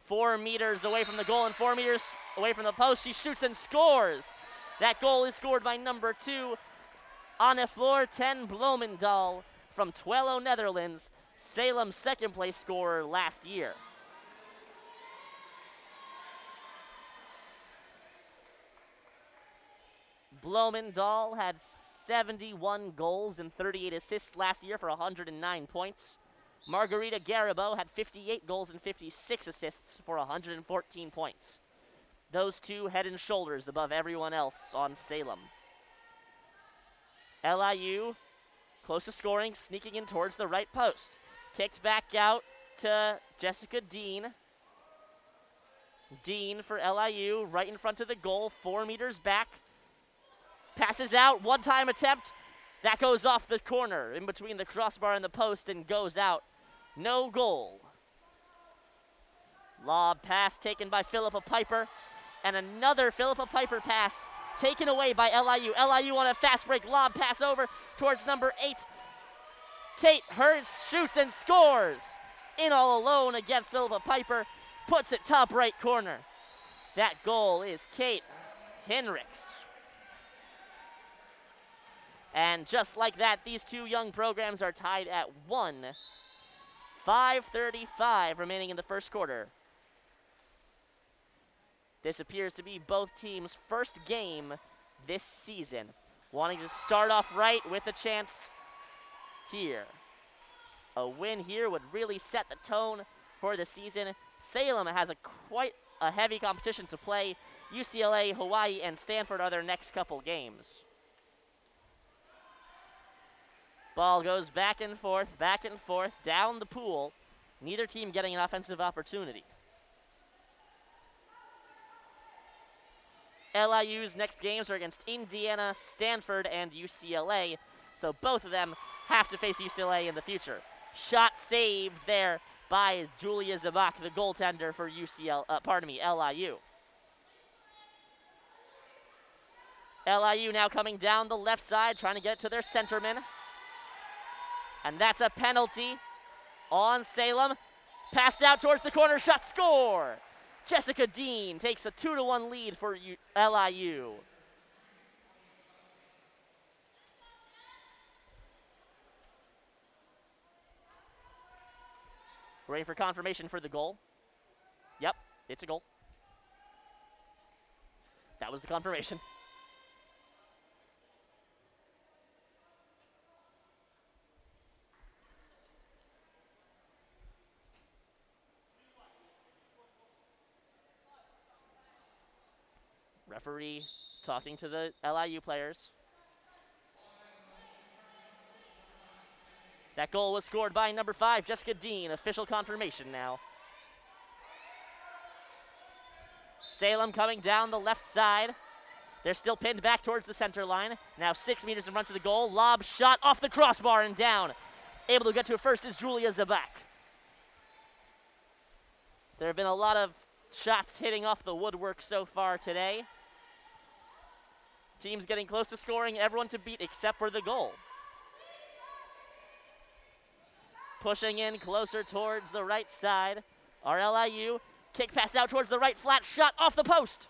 4 meters away from the goal and 4 meters away from the post. She shoots and scores. That goal is scored by number 2, Anne-Floor ten Bloemendaal from Twello, Netherlands, Salem's second place scorer last year. Bloemendaal had 71 goals and 38 assists last year for 109 points. Margarita Garibo had 58 goals and 56 assists for 114 points. Those two head and shoulders above everyone else on Salem. LIU, close to scoring, sneaking in towards the right post. Kicked back out to Jessica Dean. Dean for LIU, right in front of the goal, 4 meters back. Passes out, one-time attempt. That goes off the corner in between the crossbar and the post and goes out. No goal. Lob pass taken by Philippa Piper. And another Philippa Piper pass taken away by LIU. LIU on a fast break lob pass over towards number 8. Kate Hurst shoots and scores. In all alone against Philippa Piper. Puts it top right corner. That goal is Kate Henricks. And just like that, these two young programs are tied at 1. 5:35 remaining in the first quarter. This appears to be both teams' first game this season. Wanting to start off right with a chance here. A win here would really set the tone for the season. Salem has quite a heavy competition to play. UCLA, Hawaii, and Stanford are their next couple games. Ball goes back and forth, down the pool. Neither team getting an offensive opportunity. LIU's next games are against Indiana, Stanford, and UCLA, so both of them have to face UCLA in the future. Shot saved there by Julia Zabak, the goaltender for LIU. LIU now coming down the left side, trying to get it to their centerman. And that's a penalty on Salem. Passed out towards the corner, shot, score! Jessica Dean takes a 2-1 lead for LIU. Waiting for confirmation for the goal. Yep, it's a goal. That was the confirmation. Referee talking to the LIU players. That goal was scored by number 5, Jessica Dean. Official confirmation now. Salem coming down the left side. They're still pinned back towards the center line. Now 6 meters in front of the goal. Lob shot off the crossbar and down. Able to get to it first is Julia Zabak. There have been a lot of shots hitting off the woodwork so far today. Teams getting close to scoring, everyone to beat except for the goal. Pushing in closer towards the right side. Our LIU kick pass out towards the right, flat shot off the post.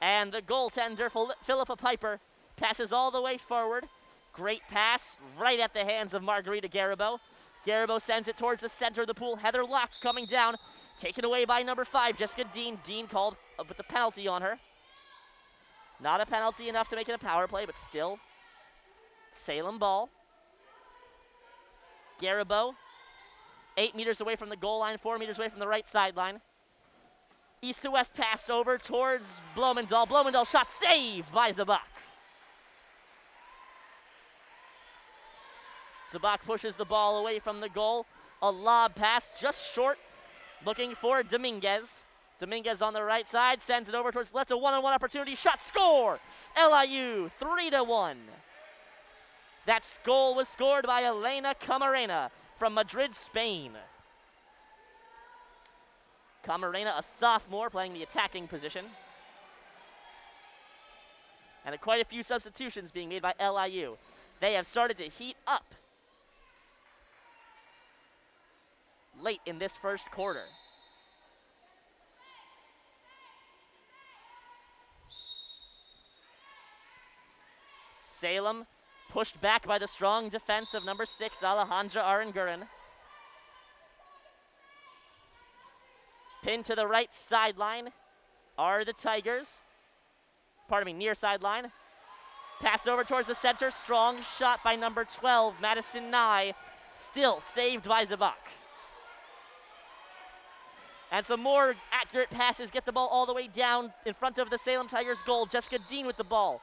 And the goaltender, Philippa Piper, passes all the way forward. Great pass right at the hands of Margarita Garibo. Garibo sends it towards the center of the pool. Heather Locke coming down, taken away by number 5, Jessica Dean. Dean called with the penalty on her. Not a penalty enough to make it a power play, but still. Salem ball. Garibo, 8 meters away from the goal line, 4 meters away from the right sideline. East to west pass over towards Bloemendahl. Bloemendahl shot saved by Zabak. Zabak pushes the ball away from the goal. A lob pass just short, looking for Dominguez. Dominguez on the right side, sends it over towards left. A one-on-one opportunity, shot, score! LIU 3-1. That goal was scored by Elena Camarena from Madrid, Spain. Camarena, a sophomore, playing the attacking position. And quite a few substitutions being made by LIU. They have started to heat up late in this first quarter. Salem pushed back by the strong defense of number 6, Alejandra Aranguren. Pinned to the right sideline are the Tigers. Near sideline. Passed over towards the center. Strong shot by number 12, Madison Nye. Still saved by Zabak. And some more accurate passes get the ball all the way down in front of the Salem Tigers goal. Jessica Dean with the ball.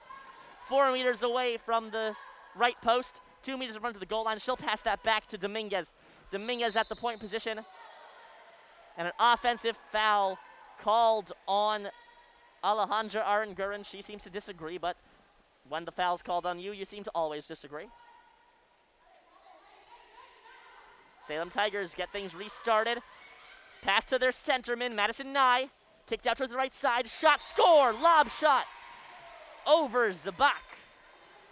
4 meters away from the right post. 2 meters in front of the goal line. She'll pass that back to Dominguez. Dominguez at the point position. And an offensive foul called on Alejandra Aranguren. She seems to disagree, but when the foul's called on you, you seem to always disagree. Salem Tigers get things restarted. Pass to their centerman, Madison Nye. Kicked out to the right side. Shot, score! Lob shot over Zabak.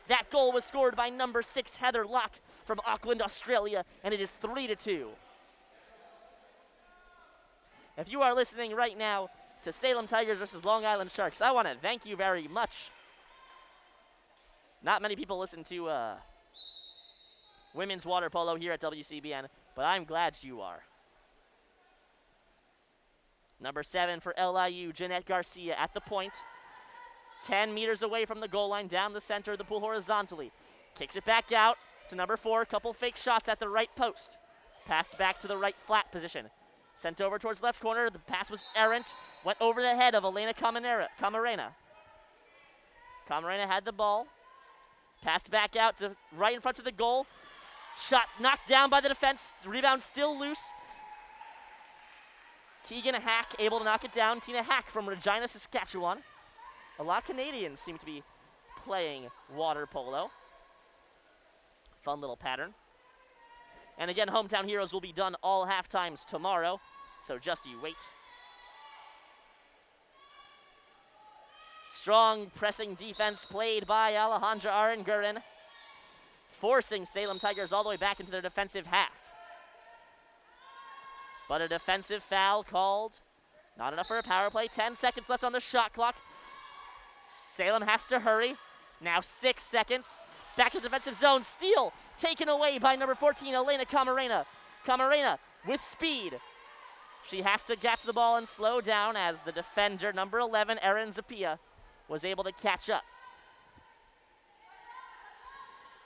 That goal was scored by number 6, Heather Locke from Auckland, Australia, and it is 3-2. If you are listening right now to Salem Tigers versus Long Island Sharks, I want to thank you very much. Not many people listen to women's water polo here at WCBN, but I'm glad you are. Number 7 for LIU, Jeanette Garcia at the point. 10 meters away from the goal line, down the center of the pool horizontally. Kicks it back out to number 4, couple fake shots at the right post. Passed back to the right flat position. Sent over towards left corner, the pass was errant. Went over the head of Elena Camarena. Camarena had the ball. Passed back out to right in front of the goal. Shot knocked down by the defense, rebound still loose. Tegan Hack able to knock it down. Tina Hack from Regina, Saskatchewan. A lot of Canadians seem to be playing water polo. Fun little pattern. And again, Hometown Heroes will be done all halftimes tomorrow, so just you wait. Strong pressing defense played by Alejandra Aranguren, forcing Salem Tigers all the way back into their defensive half. But a defensive foul called. Not enough for a power play. 10 seconds left on the shot clock. Salem has to hurry. Now 6 seconds. Back to the defensive zone. Steal taken away by number 14, Elena Camarena. Camarena with speed. She has to catch the ball and slow down as the defender, number 11, Erin Zapia, was able to catch up.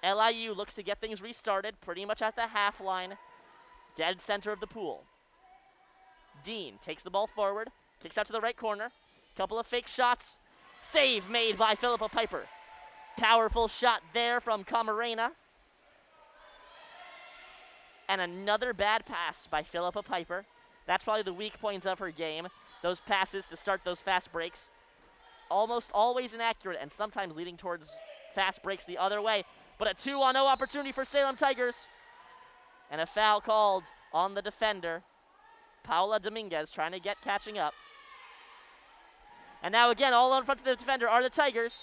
LIU looks to get things restarted pretty much at the half line, dead center of the pool. Dean takes the ball forward, kicks out to the right corner. Couple of fake shots. Save made by Philippa Piper. Powerful shot there from Camarena. And another bad pass by Philippa Piper. That's probably the weak point of her game. Those passes to start those fast breaks. Almost always inaccurate and sometimes leading towards fast breaks the other way. But a 2-on-0 opportunity for Salem Tigers. And a foul called on the defender. Paula Dominguez trying to get catching up. And now again, all in front of the defender are the Tigers.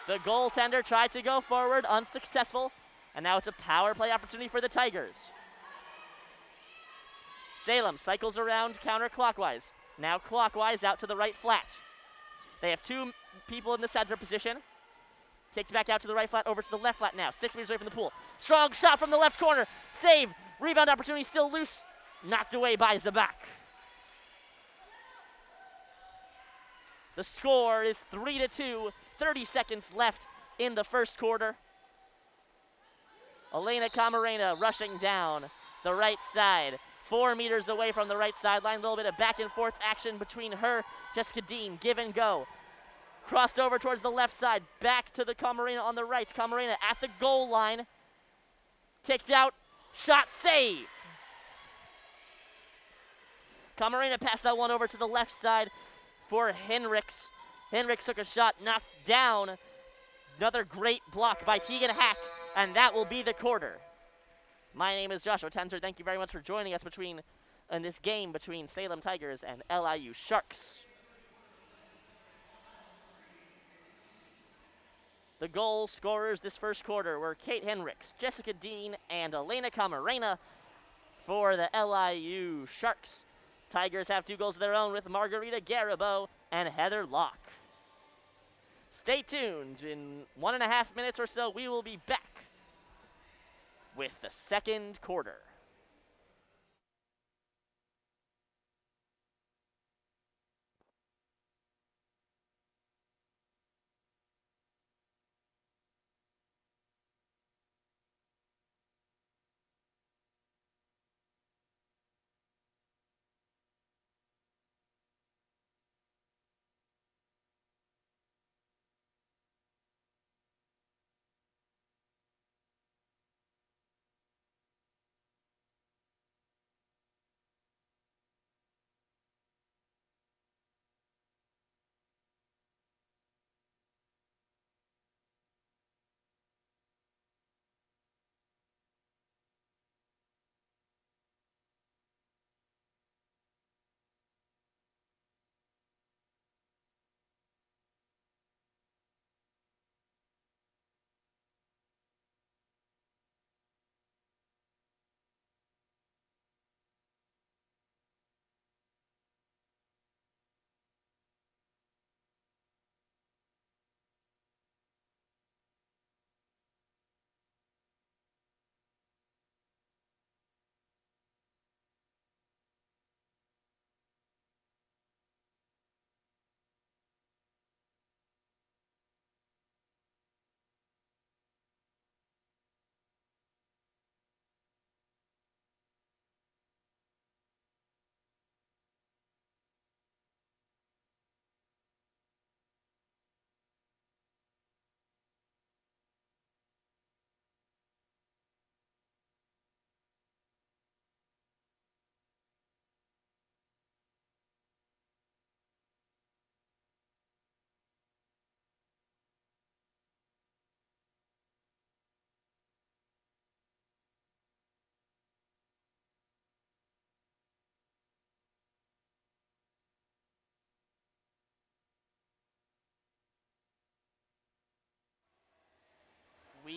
The goaltender tried to go forward, unsuccessful. And now it's a power play opportunity for the Tigers. Salem cycles around counterclockwise. Now clockwise out to the right flat. They have two people in the center position. Kicked back out to the right flat, over to the left flat now. 6 meters away from the pool. Strong shot from the left corner. Save. Rebound opportunity still loose. Knocked away by Zabak. The score is 3-2. 30 seconds left in the first quarter. Elena Camarena rushing down the right side. 4 meters away from the right sideline. A little bit of back and forth action between her, Jessica Dean, give and go. Crossed over towards the left side. Back to the Camarena on the right. Camarena at the goal line. Kicked out. Shot save. Camarena passed that one over to the left side for Henricks. Henricks took a shot, knocked down. Another great block by Tegan Hack, and that will be the quarter. My name is Joshua Tenzer. Thank you very much for joining us in this game between Salem Tigers and LIU Sharks. The goal scorers this first quarter were Kate Henricks, Jessica Dean, and Elena Camarena for the LIU Sharks. Tigers have 2 goals of their own with Margarita Garibo and Heather Locke. Stay tuned. In 1.5 minutes or so, we will be back with the second quarter.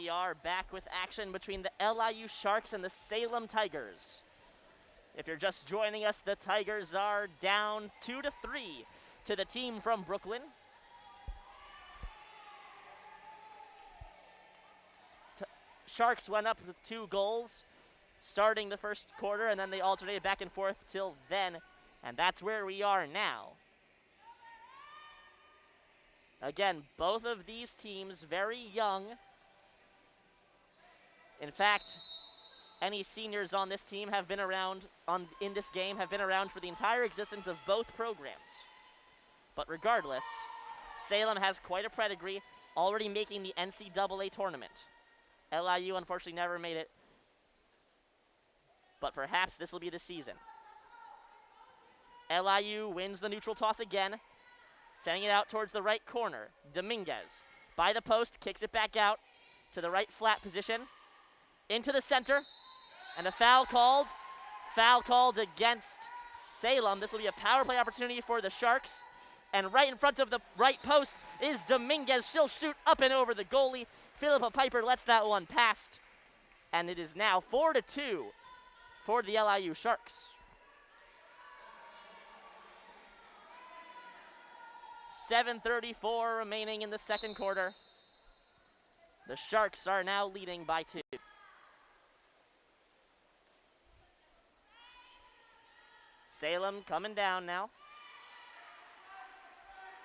we are back with action between the LIU Sharks and the Salem Tigers. If you're just joining us, the Tigers are down 2-3 to the team from Brooklyn. Sharks went up with 2 goals starting the first quarter, and then they alternated back and forth till then, and that's where we are now. Again, both of these teams very young. In fact, any seniors on this team have been around in this game have been around for the entire existence of both programs. But regardless, Salem has quite a pedigree, already making the NCAA tournament. LIU unfortunately never made it, but perhaps this will be the season. LIU wins the neutral toss again, sending it out towards the right corner. Dominguez by the post, kicks it back out to the right flat position, into the center, and a foul called. Foul called against Salem. This will be a power play opportunity for the Sharks. And right in front of the right post is Dominguez. She'll shoot up and over the goalie. Philippa Piper lets that one past. And it is now 4-2 for the LIU Sharks. 7:34 remaining in the second quarter. The Sharks are now leading by 2. Salem coming down now.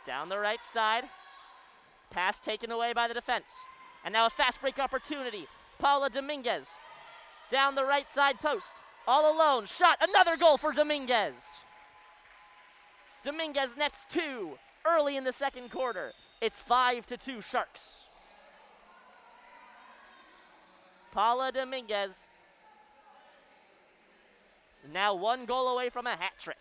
Down the right side. Pass taken away by the defense. And now a fast break opportunity. Paula Dominguez down the right side post. All alone. Shot. Another goal for Dominguez. Dominguez nets 2 early in the second quarter. It's 5-2 Sharks. Paula Dominguez now 1 goal away from a hat trick.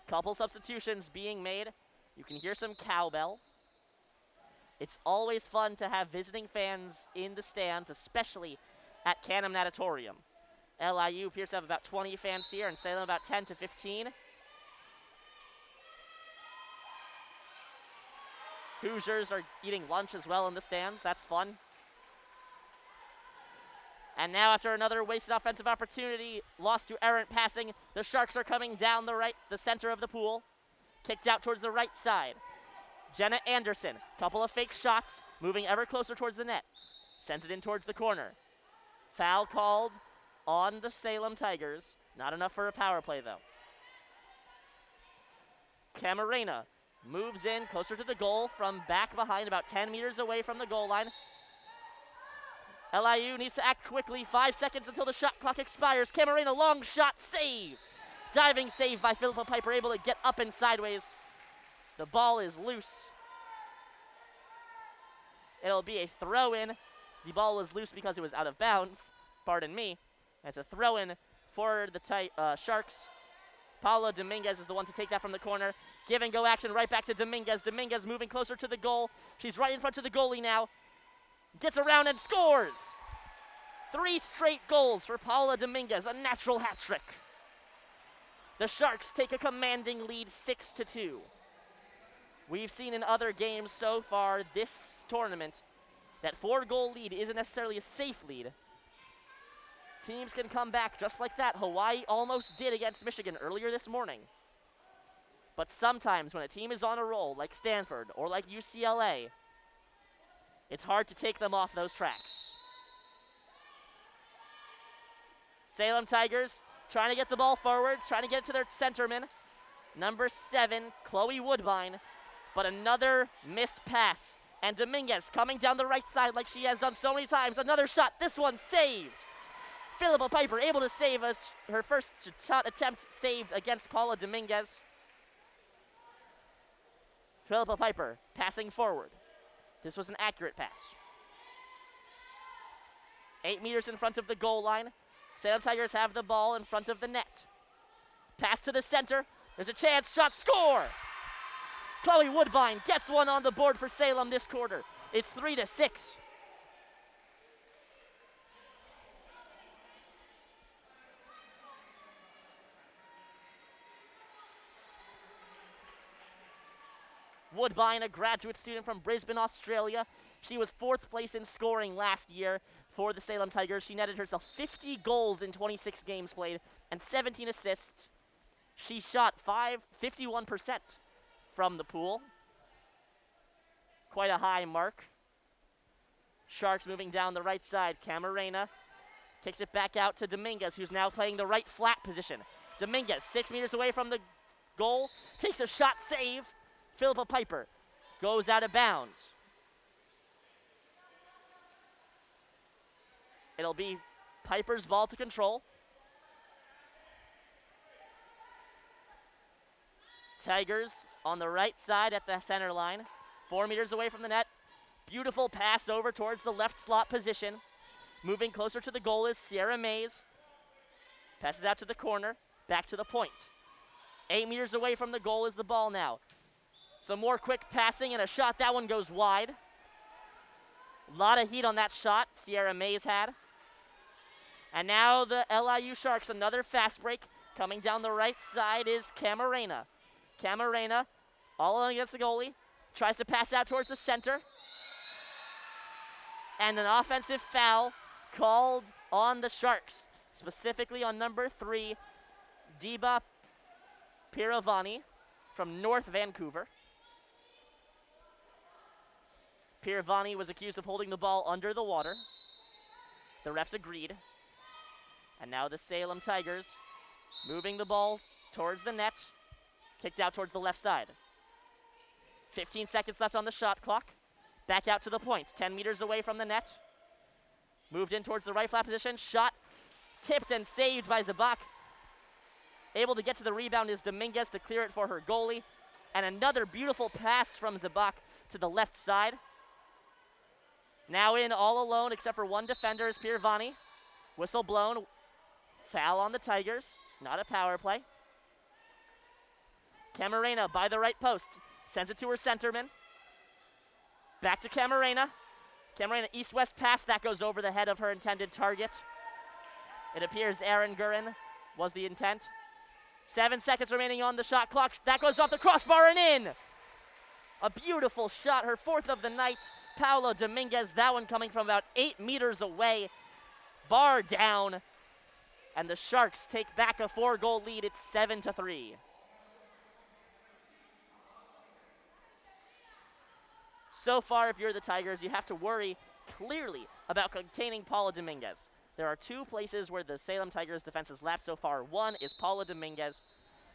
Couple substitutions being made. You can hear some cowbell. It's always fun to have visiting fans in the stands, especially at Canham Natatorium. LIU appears to have about 20 fans here, and Salem about 10 to 15. Hoosiers are eating lunch as well in the stands. That's fun. And now after another wasted offensive opportunity, lost to errant passing, the Sharks are coming down the center of the pool. Kicked out towards the right side. Jenna Anderson, couple of fake shots, moving ever closer towards the net. Sends it in towards the corner. Foul called on the Salem Tigers. Not enough for a power play, though. Camarena moves in closer to the goal from back behind, about 10 meters away from the goal line. LIU needs to act quickly. 5 seconds until the shot clock expires. Camarena, long shot, save. Diving save by Philippa Piper, able to get up and sideways. The ball is loose. It'll be a throw-in. The ball was loose because it was out of bounds. Pardon me. It's a throw-in for the Sharks. Paula Dominguez is the one to take that from the corner. Give and go action right back to Dominguez. Dominguez moving closer to the goal. She's right in front of the goalie now. Gets around and scores. 3 straight goals for Paula Dominguez, a natural hat trick. The Sharks take a commanding lead 6-2. We've seen in other games so far this tournament that 4-goal lead isn't necessarily a safe lead. Teams can come back just like that. Hawaii almost did against Michigan earlier this morning. But sometimes when a team is on a roll, like Stanford or like UCLA, it's hard to take them off those tracks. Salem Tigers trying to get the ball forwards, trying to get it to their centerman. Number 7, Chloe Woodbine, but another missed pass. And Dominguez coming down the right side like she has done so many times. Another shot, this one saved. Philippa Piper able to save her first shot attempt saved against Paula Dominguez. Philippa Piper passing forward. This was an accurate pass. 8 meters in front of the goal line. Salem Tigers have the ball in front of the net. Pass to the center. There's a chance. Shot, score! Chloe Woodbine gets one on the board for Salem this quarter. It's 3-6. Woodbine, a graduate student from Brisbane, Australia. She was 4th place in scoring last year for the Salem Tigers. She netted herself 50 goals in 26 games played and 17 assists. She shot 51% from the pool. Quite a high mark. Sharks moving down the right side. Camarena kicks it back out to Dominguez, who's now playing the right flat position. Dominguez, 6 meters away from the goal, takes a shot save. Philippa Piper goes out of bounds. It'll be Piper's ball to control. Tigers on the right side at the center line, 4 meters away from the net. Beautiful pass over towards the left slot position. Moving closer to the goal is Sierra Mays. Passes out to the corner, back to the point. 8 meters away from the goal is the ball now. Some more quick passing and a shot. That one goes wide. A lot of heat on that shot Sierra Mays had. And now the LIU Sharks, another fast break. Coming down the right side is Camarena. Camarena, all alone against the goalie, tries to pass out towards the center. And an offensive foul called on the Sharks, specifically on number 3, Deba Piravani from North Vancouver. Piravani was accused of holding the ball under the water. The refs agreed. And now the Salem Tigers moving the ball towards the net, kicked out towards the left side. 15 seconds left on the shot clock. Back out to the point, 10 meters away from the net. Moved in towards the right flat position. Shot tipped and saved by Zabak. Able to get to the rebound is Dominguez to clear it for her goalie. And another beautiful pass from Zabak to the left side. Now in all alone except for one defender is Piravani. Whistle blown. Foul on the Tigers. Not a power play. Camarena by the right post. Sends it to her centerman. Back to Camarena. Camarena east-west pass. That goes over the head of her intended target. It appears Aaron Gurin was the intent. 7 seconds remaining on the shot clock. That goes off the crossbar and in. A beautiful shot. Her 4th of the night. Paolo Dominguez. That one coming from about 8 meters away. Bar down. And the Sharks take back a 4-goal lead. It's 7-3. So far, if you're the Tigers, you have to worry clearly about containing Paula Dominguez. There are 2 places where the Salem Tigers defense has lapped so far. 1 is Paula Dominguez.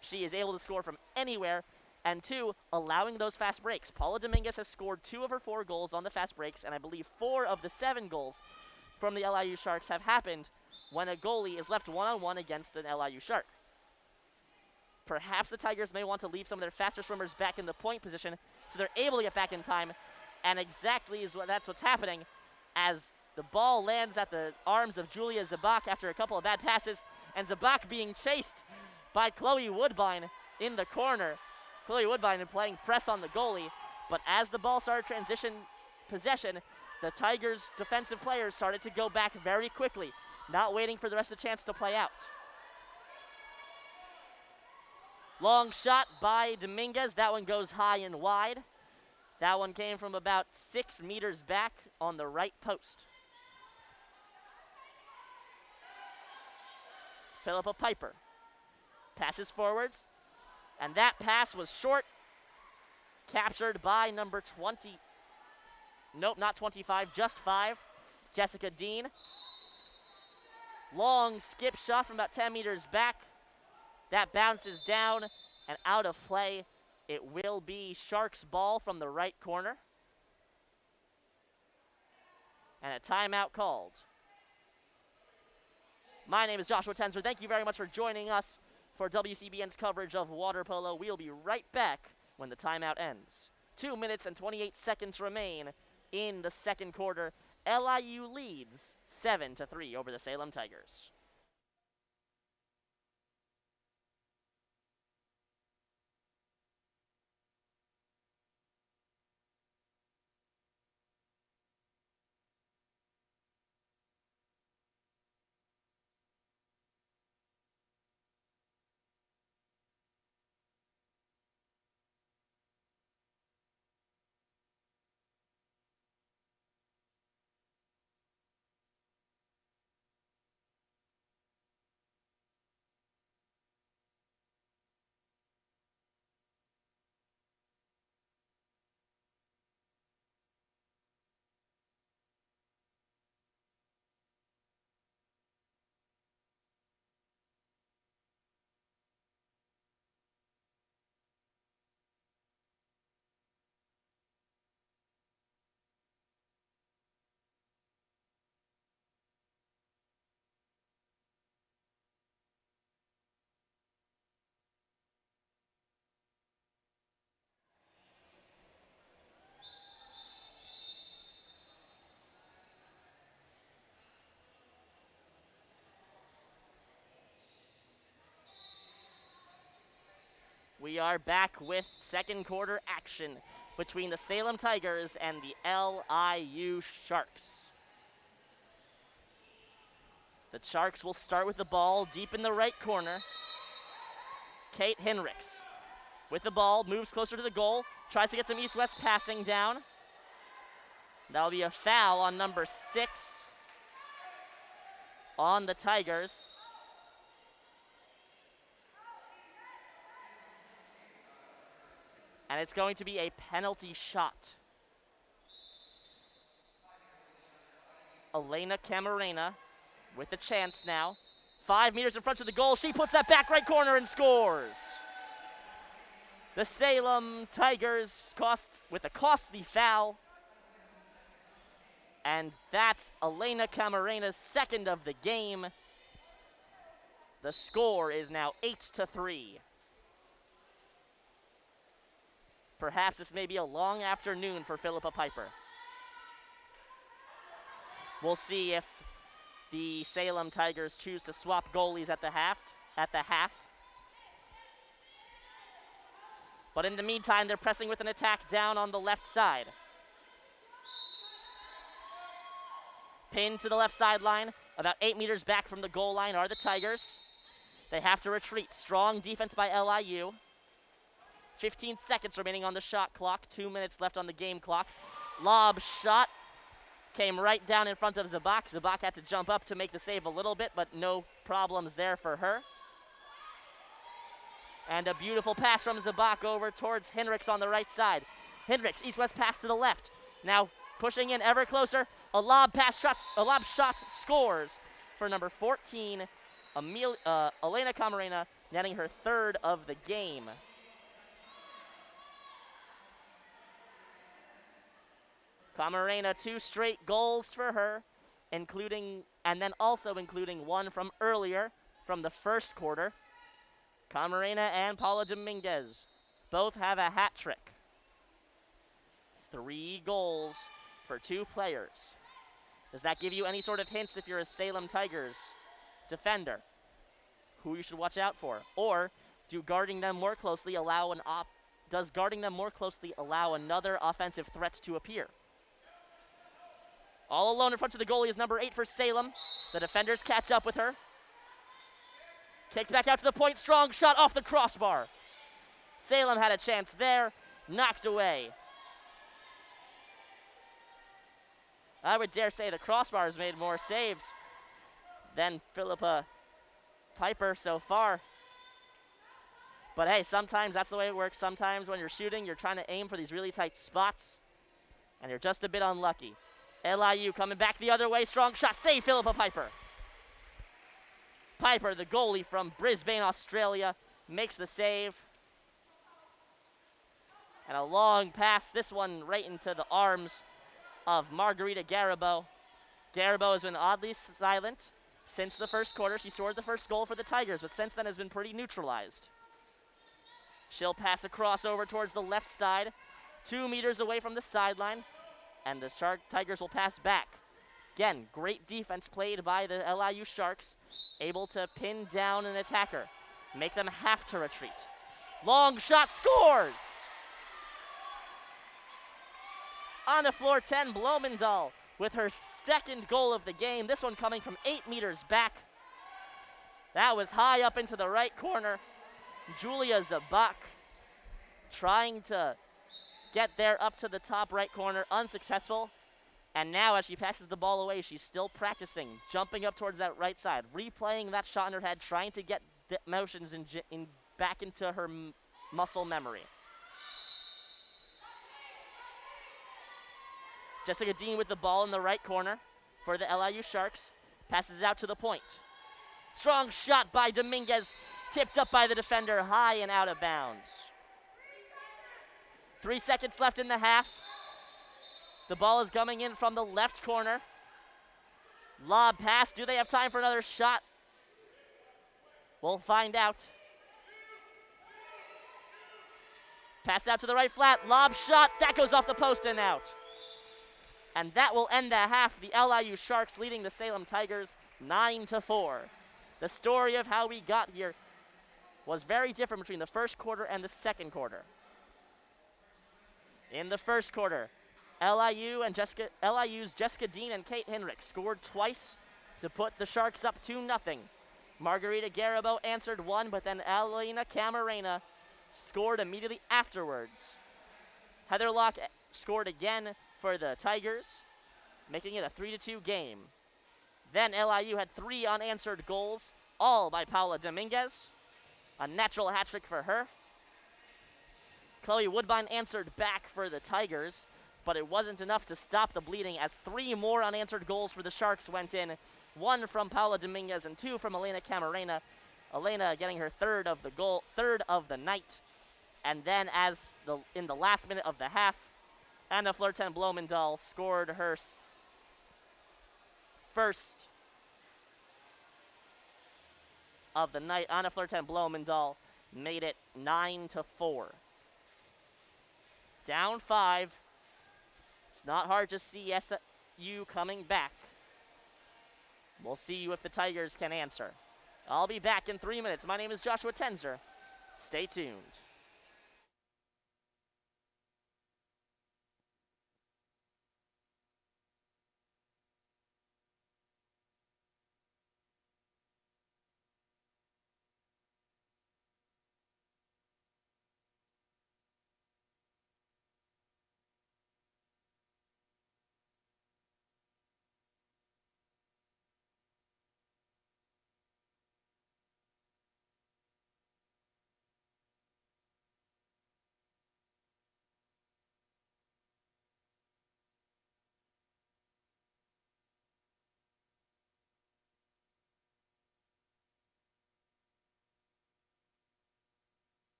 She is able to score from anywhere. And 2, allowing those fast breaks. Paula Dominguez has scored 2 of her 4 goals on the fast breaks, and I believe 4 of the 7 goals from the LIU Sharks have happened when a goalie is left one-on-one against an LIU Shark. Perhaps the Tigers may want to leave some of their faster swimmers back in the point position so they're able to get back in time. And exactly that's what's happening as the ball lands at the arms of Julia Zabak after a couple of bad passes, and Zabak being chased by Chloe Woodbine in the corner. Chloe Woodbine playing press on the goalie, but as the ball started transition possession, the Tigers' defensive players started to go back very quickly, not waiting for the rest of the chance to play out. Long shot by Dominguez. That one goes high and wide. That one came from about 6 meters back on the right post. Philippa Piper passes forwards, and that pass was short. Captured by number 20. Nope, not 25, just 5. Jessica Dean. Long skip shot from about 10 meters back. That bounces down and out of play. It will be Sharks' ball from the right corner. And a timeout called. My name is Joshua Tenzer. Thank you very much for joining us for WCBN's coverage of water polo. We'll be right back when the timeout ends. 2 minutes and 28 seconds remain in the second quarter. LIU leads 7-3 over the Salem Tigers. We are back with second quarter action between the Salem Tigers and the LIU Sharks. The Sharks will start with the ball deep in the right corner. Kate Hinrichs with the ball, moves closer to the goal, tries to get some east-west passing down. That'll be a foul on number 6 on the Tigers. And it's going to be a penalty shot. Elena Camarena with the chance now. 5 meters in front of the goal. She puts that back right corner and scores. The Salem Tigers with a costly foul. And that's Elena Camarena's second of the game. The score is now 8-3. Perhaps this may be a long afternoon for Philippa Piper. We'll see if the Salem Tigers choose to swap goalies at the half. But in the meantime, they're pressing with an attack down on the left side. Pinned to the left sideline, about 8 meters back from the goal line are the Tigers. They have to retreat. Strong defense by LIU. 15 seconds remaining on the shot clock. 2 minutes left on the game clock. Lob shot came right down in front of Zabak. Zabak had to jump up to make the save a little bit, but no problems there for her. And a beautiful pass from Zabak over towards Hinrichs on the right side. Hinrichs, east-west pass to the left. Now pushing in ever closer. A lob shot scores for number 14, Elena Camarena, netting her third of the game. Camarena, 2 straight goals for her, including one from earlier, from the first quarter. Camarena and Paula Dominguez both have a hat trick. 3 goals for 2 players. Does that give you any sort of hints if you're a Salem Tigers defender, who you should watch out for? Or does guarding them more closely allow another offensive threat to appear? All alone in front of the goalie is number 8 for Salem. The defenders catch up with her. Kicks back out to the point. Strong shot off the crossbar. Salem had a chance there. Knocked away. I would dare say the crossbar has made more saves than Philippa Piper so far. But hey, sometimes that's the way it works. Sometimes when you're shooting, you're trying to aim for these really tight spots, and you're just a bit unlucky. LIU coming back the other way. Strong shot. Save Philippa Piper. Piper, the goalie from Brisbane, Australia, makes the save. And a long pass. This one right into the arms of Margarita Garabo. Garabo has been oddly silent since the first quarter. She scored the first goal for the Tigers, but since then has been pretty neutralized. She'll pass across over towards the left side, 2 meters away from the sideline, and the Tigers will pass back. Again, great defense played by the LIU Sharks, able to pin down an attacker, make them have to retreat. Long shot, scores! On the floor, 10, Bloemendahl with her second goal of the game. This one coming from 8 meters back. That was high up into the right corner. Julia Zabak trying to get there up to the top right corner, unsuccessful. And now as she passes the ball away, she's still practicing, jumping up towards that right side, replaying that shot in her head, trying to get the motions back into her muscle memory. Jessica Dean with the ball in the right corner for the LIU Sharks. Passes out to the point. Strong shot by Dominguez, tipped up by the defender, high and out of bounds. 3 seconds left in the half. The ball is coming in from the left corner. Lob pass. Do they have time for another shot? We'll find out. Pass out to the right flat. Lob shot. That goes off the post and out. And that will end the half. The LIU Sharks leading the Salem Tigers 9-4. The story of how we got here was very different between the first quarter and the second quarter. In the first quarter, LIU's Jessica Dean and Kate Hinrich scored twice to put the Sharks up 2-0. Margarita Garabo answered one, but then Elena Camarena scored immediately afterwards. Heather Locke scored again for the Tigers, making it a 3-2 game. Then LIU had 3 unanswered goals, all by Paula Dominguez. A natural hat trick for her. Chloe Woodbine answered back for the Tigers, but it wasn't enough to stop the bleeding as 3 more unanswered goals for the Sharks went in. 1 from Paula Dominguez and 2 from Elena Camarena. Elena getting her third of the night. And then in the last minute of the half, Anna Flirten Bloemendahl scored her first of the night. Anna Flirten Bloemendahl made it 9-4. Down 5. It's not hard to see SU coming back. We'll see if the Tigers can answer. I'll be back in 3 minutes. My name is Joshua Tenzer. Stay tuned.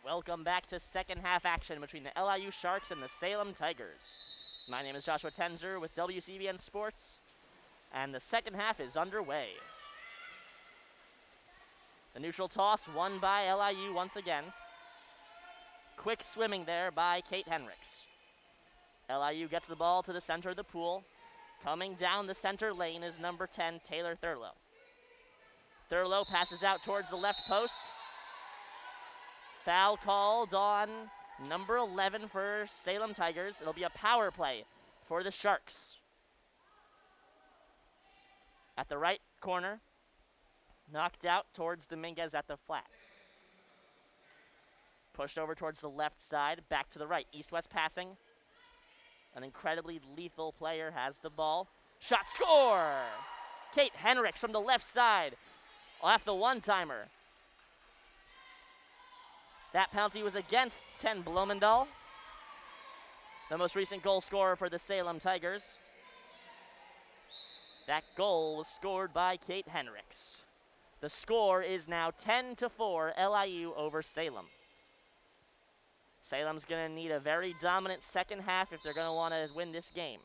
Welcome back to second half action between the LIU Sharks and the Salem Tigers. My name is Joshua Tenzer with WCBN Sports, and the second half is underway. The neutral toss won by LIU once again. Quick swimming there by Kate Henricks. LIU gets the ball to the center of the pool. Coming down the center lane is number 10, Taylor Thurlow. Thurlow passes out towards the left post. Foul called on number 11 for Salem Tigers. It'll be a power play for the Sharks. At the right corner, knocked out towards Dominguez at the flat. Pushed over towards the left side, back to the right. East-west passing. An incredibly lethal player has the ball. Shot, score! Kate Henricks from the left side off the one-timer. That penalty was against 10 Blumendahl, the most recent goal scorer for the Salem Tigers. That goal was scored by Kate Henricks. The score is now 10-4 LIU over Salem. Salem's going to need a very dominant second half if they're going to want to win this game.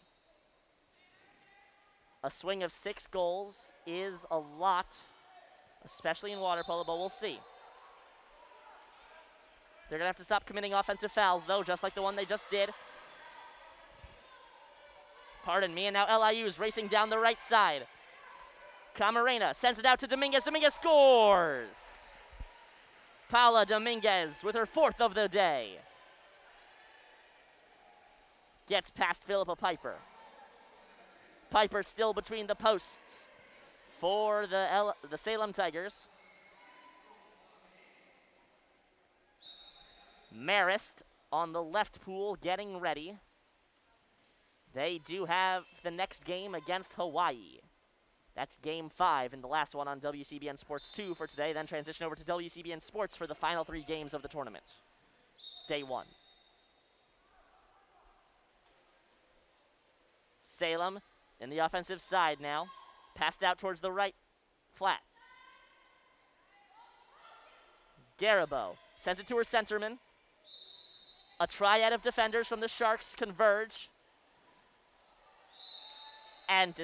A swing of 6 goals is a lot, especially in water polo, but we'll see. They're going to have to stop committing offensive fouls, though, just like the one they just did. Pardon me, and now LIU is racing down the right side. Camarena sends it out to Dominguez. Dominguez scores! Paula Dominguez with her 4th of the day. Gets past Philippa Piper. Piper still between the posts for the Salem Tigers. Marist on the left pool getting ready. They do have the next game against Hawaii. That's game 5 and the last one on WCBN Sports 2 for today. Then transition over to WCBN Sports for the final 3 games of the tournament. Day 1. Salem in the offensive side now. Passed out towards the right flat. Garibo sends it to her centerman. A triad of defenders from the Sharks converge. And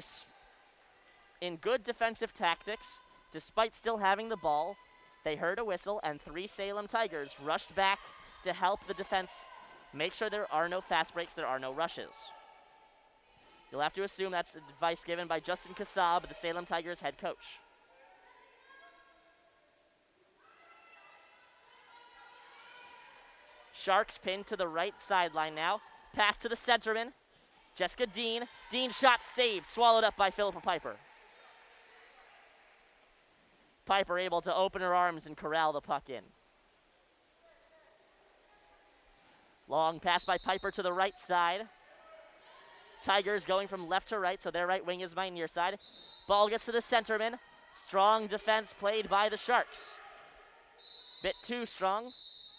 in good defensive tactics, despite still having the ball, they heard a whistle and 3 Salem Tigers rushed back to help the defense make sure there are no fast breaks, there are no rushes. You'll have to assume that's advice given by Justin Kassab, the Salem Tigers head coach. Sharks pinned to the right sideline now. Pass to the centerman. Jessica Dean. Dean shot saved, swallowed up by Philippa Piper. Piper able to open her arms and corral the puck in. Long pass by Piper to the right side. Tigers going from left to right, so their right wing is my near side. Ball gets to the centerman. Strong defense played by the Sharks. Bit too strong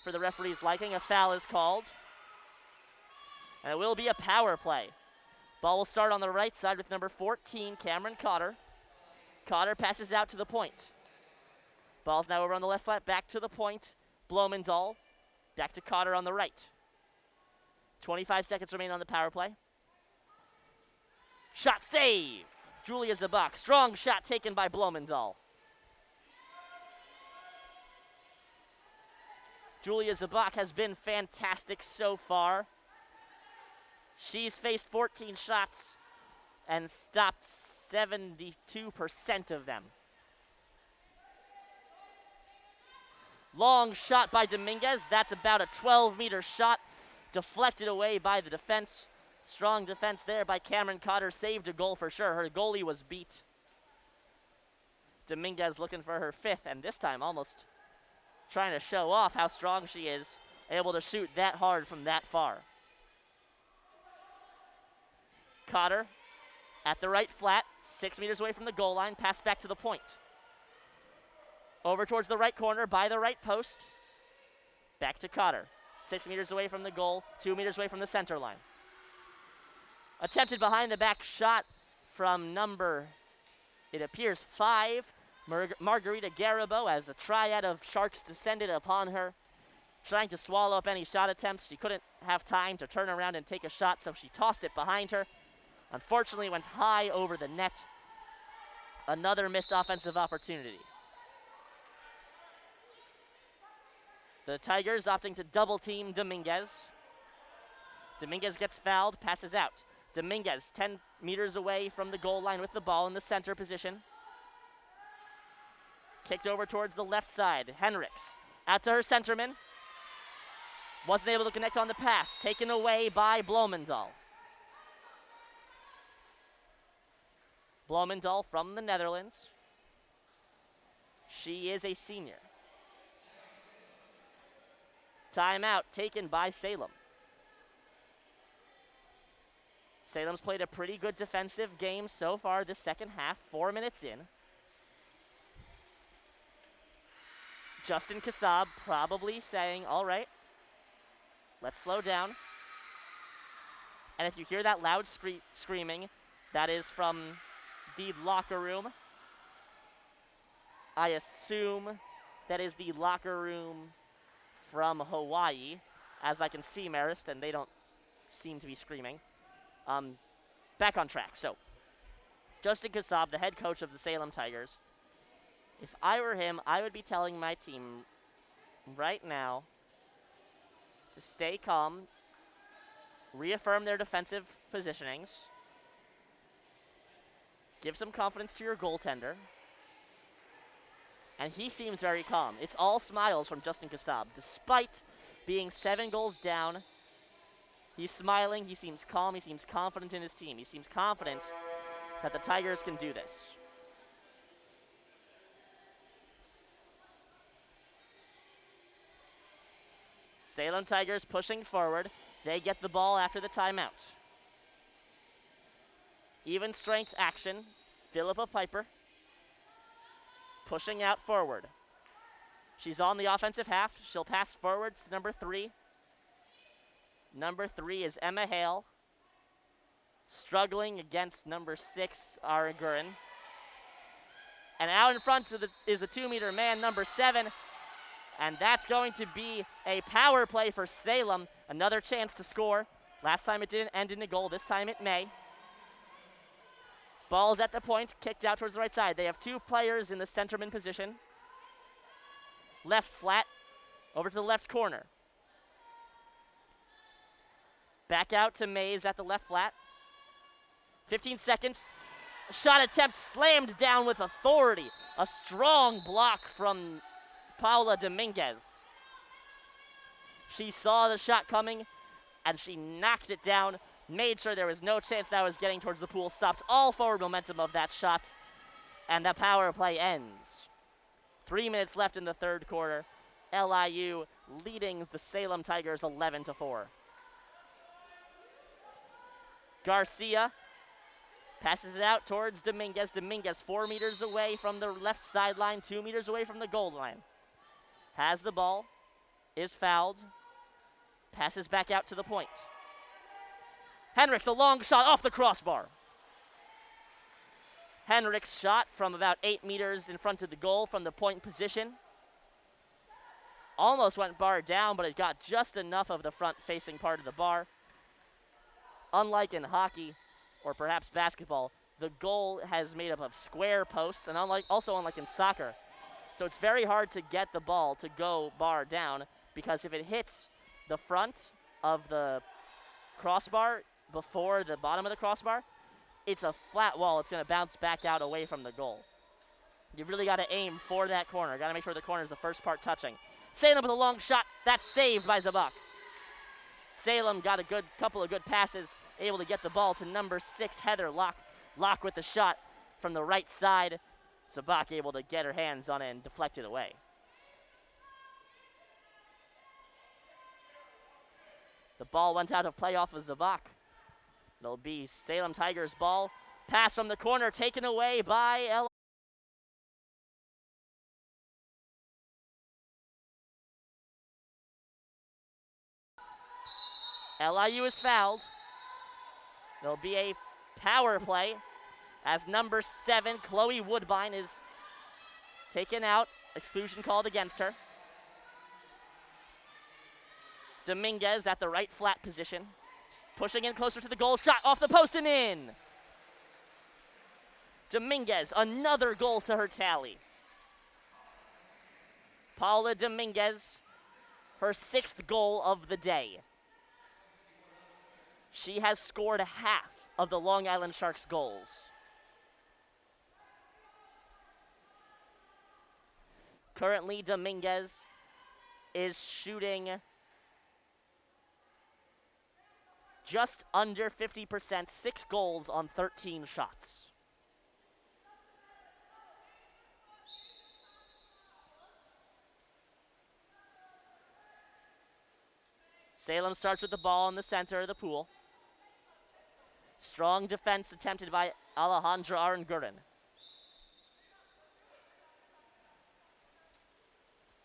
for the referee's liking. A foul is called. And it will be a power play. Ball will start on the right side with number 14, Cameron Cotter. Cotter passes out to the point. Ball's now over on the left flat, back to the point. Blumendahl, back to Cotter on the right. 25 seconds remain on the power play. Shot save! Julia Zabak, strong shot taken by Blumendahl. Julia Zabak has been fantastic so far. She's faced 14 shots and stopped 72% of them. Long shot by Dominguez. That's about a 12-meter shot. Deflected away by the defense. Strong defense there by Cameron Cotter. Saved a goal for sure. Her goalie was beat. Dominguez looking for her 5th, and this time almost trying to show off how strong she is, able to shoot that hard from that far. Cotter at the right flat, 6 meters away from the goal line, pass back to the point. Over towards the right corner by the right post. Back to Cotter, 6 meters away from the goal, 2 meters away from the center line. Attempted behind the back shot from number, it appears 5, Margarita Garibo, as a triad of Sharks descended upon her trying to swallow up any shot attempts. She couldn't have time to turn around and take a shot, so she tossed it behind her. Unfortunately, it went high over the net. Another missed offensive opportunity. The Tigers opting to double team Dominguez. Dominguez gets fouled, passes out. Dominguez 10 meters away from the goal line with the ball in the center position. Kicked over towards the left side. Henriks out to her centerman. Wasn't able to connect on the pass. Taken away by Bloemendahl. Bloemendahl from the Netherlands. She is a senior. Timeout taken by Salem. Salem's played a pretty good defensive game so far this second half, 4 minutes in. Justin Kassab probably saying, all right, let's slow down. And if you hear that loud screaming, that is from the locker room. I assume that is the locker room from Hawaii, as I can see Marist, and they don't seem to be screaming. Back on track. So, Justin Kassab, the head coach of the Salem Tigers. If I were him, I would be telling my team right now to stay calm, reaffirm their defensive positionings, give some confidence to your goaltender. And he seems very calm. It's all smiles from Justin Kassab. Despite being 7 goals down, he's smiling, he seems calm, he seems confident in his team. He seems confident that the Tigers can do this. Salem Tigers pushing forward. They get the ball after the timeout. Even strength action. Philippa Piper pushing out forward. She's on the offensive half. She'll pass forward to number 3. Number 3 is Emma Hale. Struggling against number 6, Ara Gurin. And out in front is the 2-meter man, number 7. And that's going to be a power play for Salem. Another chance to score. Last time it didn't end in a goal. This time it may. Ball's at the point, kicked out towards the right side. They have 2 players in the centerman position. Left flat, over to the left corner. Back out to Mays at the left flat. 15 seconds. Shot attempt slammed down with authority. A strong block from Paula Dominguez. She saw the shot coming, and she knocked it down. Made sure there was no chance that was getting towards the pool. Stopped all forward momentum of that shot. And the power play ends. 3 minutes left in the third quarter. LIU leading the Salem Tigers 11-4. Garcia passes it out towards Dominguez. Dominguez 4 meters away from the left sideline, 2 meters away from the goal line. Has the ball, is fouled, passes back out to the point. Henriks, a long shot off the crossbar. Henriks shot from about 8 meters in front of the goal from the point position. Almost went bar down, but it got just enough of the front-facing part of the bar. Unlike in hockey, or perhaps basketball, the goal has made up of square posts, and unlike in soccer. So it's very hard to get the ball to go bar down, because if it hits the front of the crossbar before the bottom of the crossbar, it's a flat wall. It's going to bounce back out away from the goal. You really got to aim for that corner. Got to make sure the corner is the first part touching. Salem with a long shot. That's saved by Zabak. Salem got a couple of good passes, able to get the ball to number 6, Heather Locke with the shot from the right side. Zabak able to get her hands on it and deflect it away. The ball went out of play off of Zabak. It'll be Salem Tigers ball. Pass from the corner taken away by LIU is fouled. There'll be a power play as number 7, Chloe Woodbine, is taken out. Exclusion called against her. Dominguez at the right flat position. Pushing in closer to the goal. Shot off the post and in. Dominguez, another goal to her tally. Paula Dominguez, her 6th goal of the day. She has scored half of the Long Island Sharks' goals. Currently, Dominguez is shooting just under 50%, 6 goals on 13 shots. Salem starts with the ball in the center of the pool. Strong defense attempted by Alejandra Aranguren.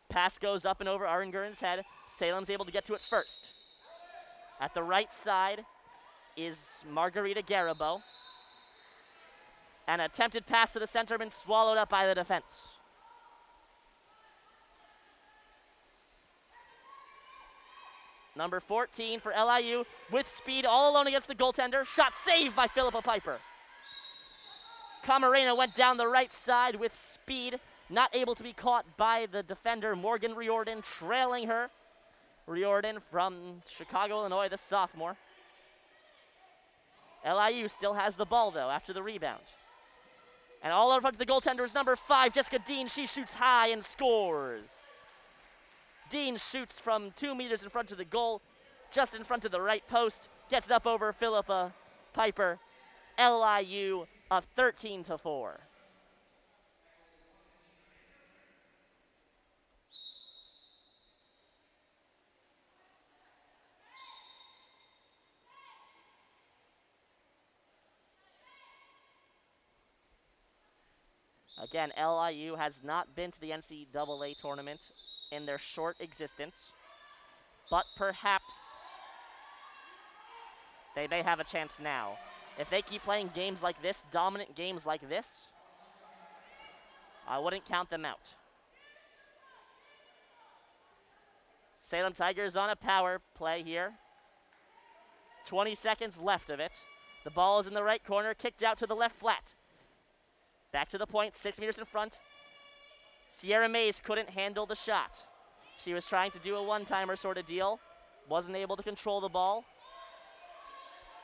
Pass goes up and over Aranguren's head. Salem's able to get to it first. At the right side is Margarita Garabo. An attempted pass to the centerman swallowed up by the defense. Number 14 for LIU with speed all alone against the goaltender. Shot saved by Philippa Piper. Camarena went down the right side with speed. Not able to be caught by the defender, Morgan Riordan, trailing her. Riordan from Chicago, Illinois, the sophomore. LIU still has the ball, though, after the rebound. And all over front of the goaltender is number 5, Jessica Dean. She shoots high and scores. Dean shoots from 2 meters in front of the goal, just in front of the right post. Gets it up over Philippa Piper. LIU up 13-4. Again, LIU has not been to the NCAA tournament in their short existence, but perhaps they may have a chance now. If they keep playing games like this, dominant games like this, I wouldn't count them out. Salem Tigers on a power play here. 20 seconds left of it. The ball is in the right corner, kicked out to the left flat. Back to the point, 6 meters in front. Sierra Mays couldn't handle the shot. She was trying to do a one-timer sort of deal. Wasn't able to control the ball.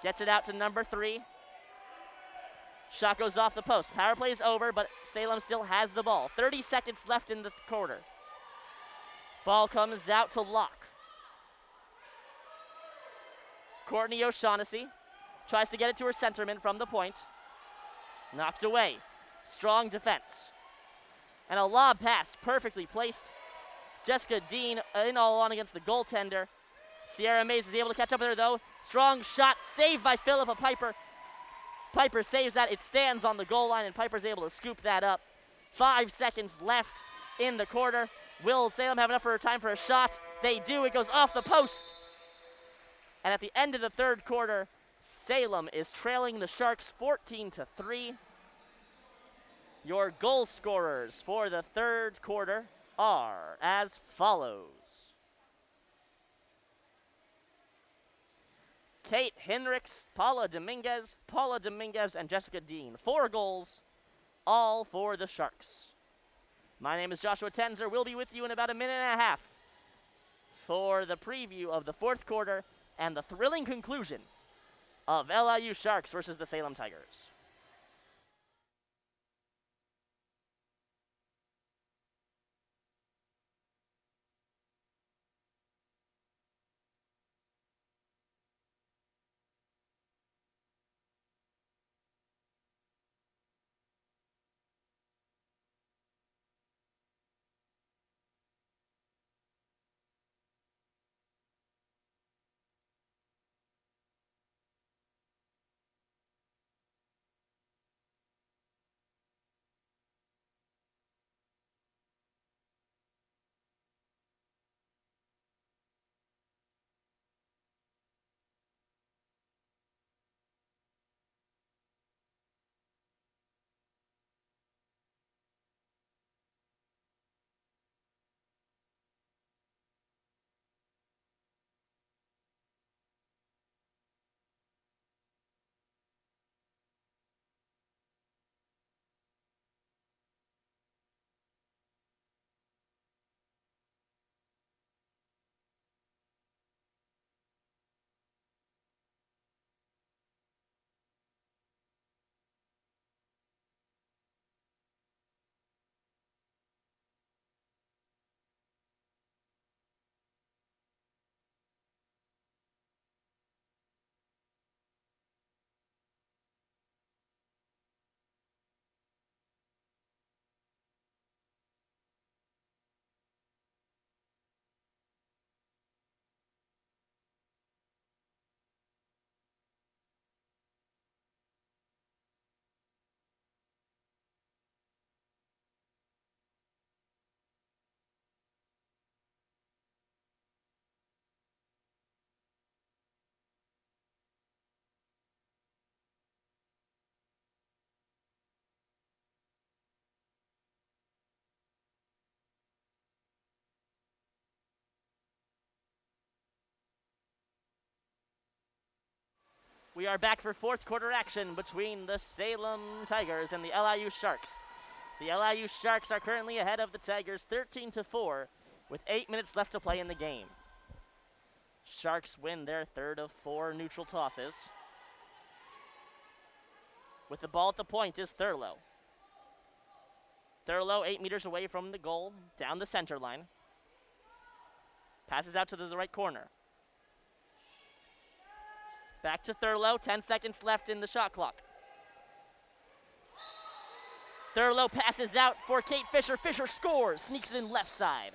Gets it out to number 3. Shot goes off the post. Power play is over, but Salem still has the ball. 30 seconds left in the quarter. Ball comes out to Locke. Courtney O'Shaughnessy tries to get it to her centerman from the point. Knocked away. Strong defense. And a lob pass, perfectly placed. Jessica Dean in all on against the goaltender. Sierra Mays is able to catch up with her, though. Strong shot, saved by Philippa Piper. Piper saves that. It stands on the goal line, and Piper's able to scoop that up. 5 seconds left in the quarter. Will Salem have enough for time for a shot? They do. It goes off the post. And at the end of the third quarter, Salem is trailing the Sharks 14-3. Your goal scorers for the third quarter are as follows. Kate Hinrichs, Paula Dominguez, and Jessica Dean. 4 goals, all for the Sharks. My name is Joshua Tenzer. We'll be with you in about a minute and a half for the preview of the fourth quarter and the thrilling conclusion of LIU Sharks versus the Salem Tigers. We are back for fourth quarter action between the Salem Tigers and the LIU Sharks. The LIU Sharks are currently ahead of the Tigers 13-4 with 8 minutes left to play in the game. Sharks win their third of 4 neutral tosses. With the ball at the point is Thurlow. Thurlow 8 meters away from the goal, down the center line. Passes out to the right corner. Back to Thurlow, 10 seconds left in the shot clock. Thurlow passes out for Kate Fisher. Fisher scores, sneaks it in left side.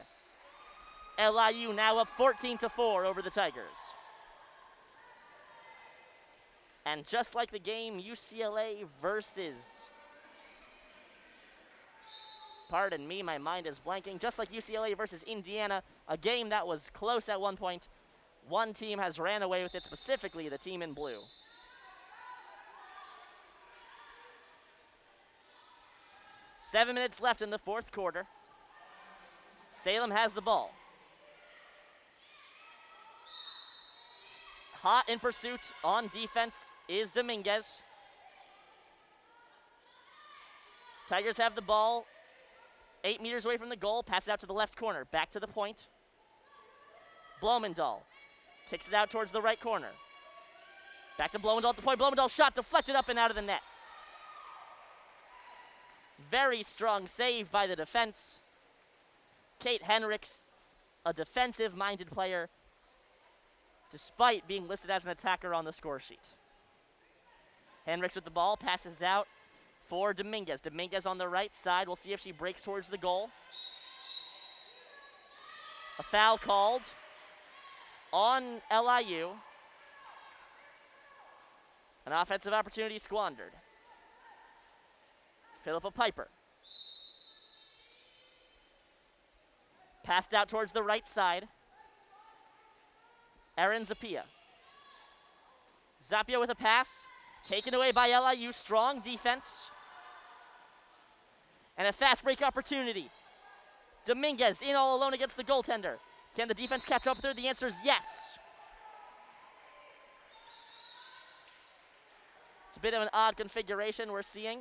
LIU now up 14-4 over the Tigers. And just like the game UCLA versus, pardon me, my mind is blanking. Just like UCLA versus Indiana, a game that was close at one point, one team has ran away with it, specifically the team in blue. Seven minutes left in the fourth quarter. Salem has the ball. Hot in pursuit on defense is Dominguez. Tigers have the ball 8 meters away from the goal, passes out to the left corner, back to the point. Bloemendahl kicks it out towards the right corner. Back to Bloemendahl at the point. Bloemendahl shot deflected up and out of the net. Very strong save by the defense. Kate Henricks, a defensive-minded player, despite being listed as an attacker on the score sheet. Henricks with the ball, passes out for Dominguez. Dominguez on the right side. We'll see if she breaks towards the goal. A foul called on LIU. An offensive opportunity squandered. Philippa Piper. Passed out towards the right side. Erin Zappia. Zappia with a pass. Taken away by LIU. Strong defense. And a fast break opportunity. Dominguez in all alone against the goaltender. Can the defense catch up with her? The answer is yes. It's a bit of an odd configuration we're seeing.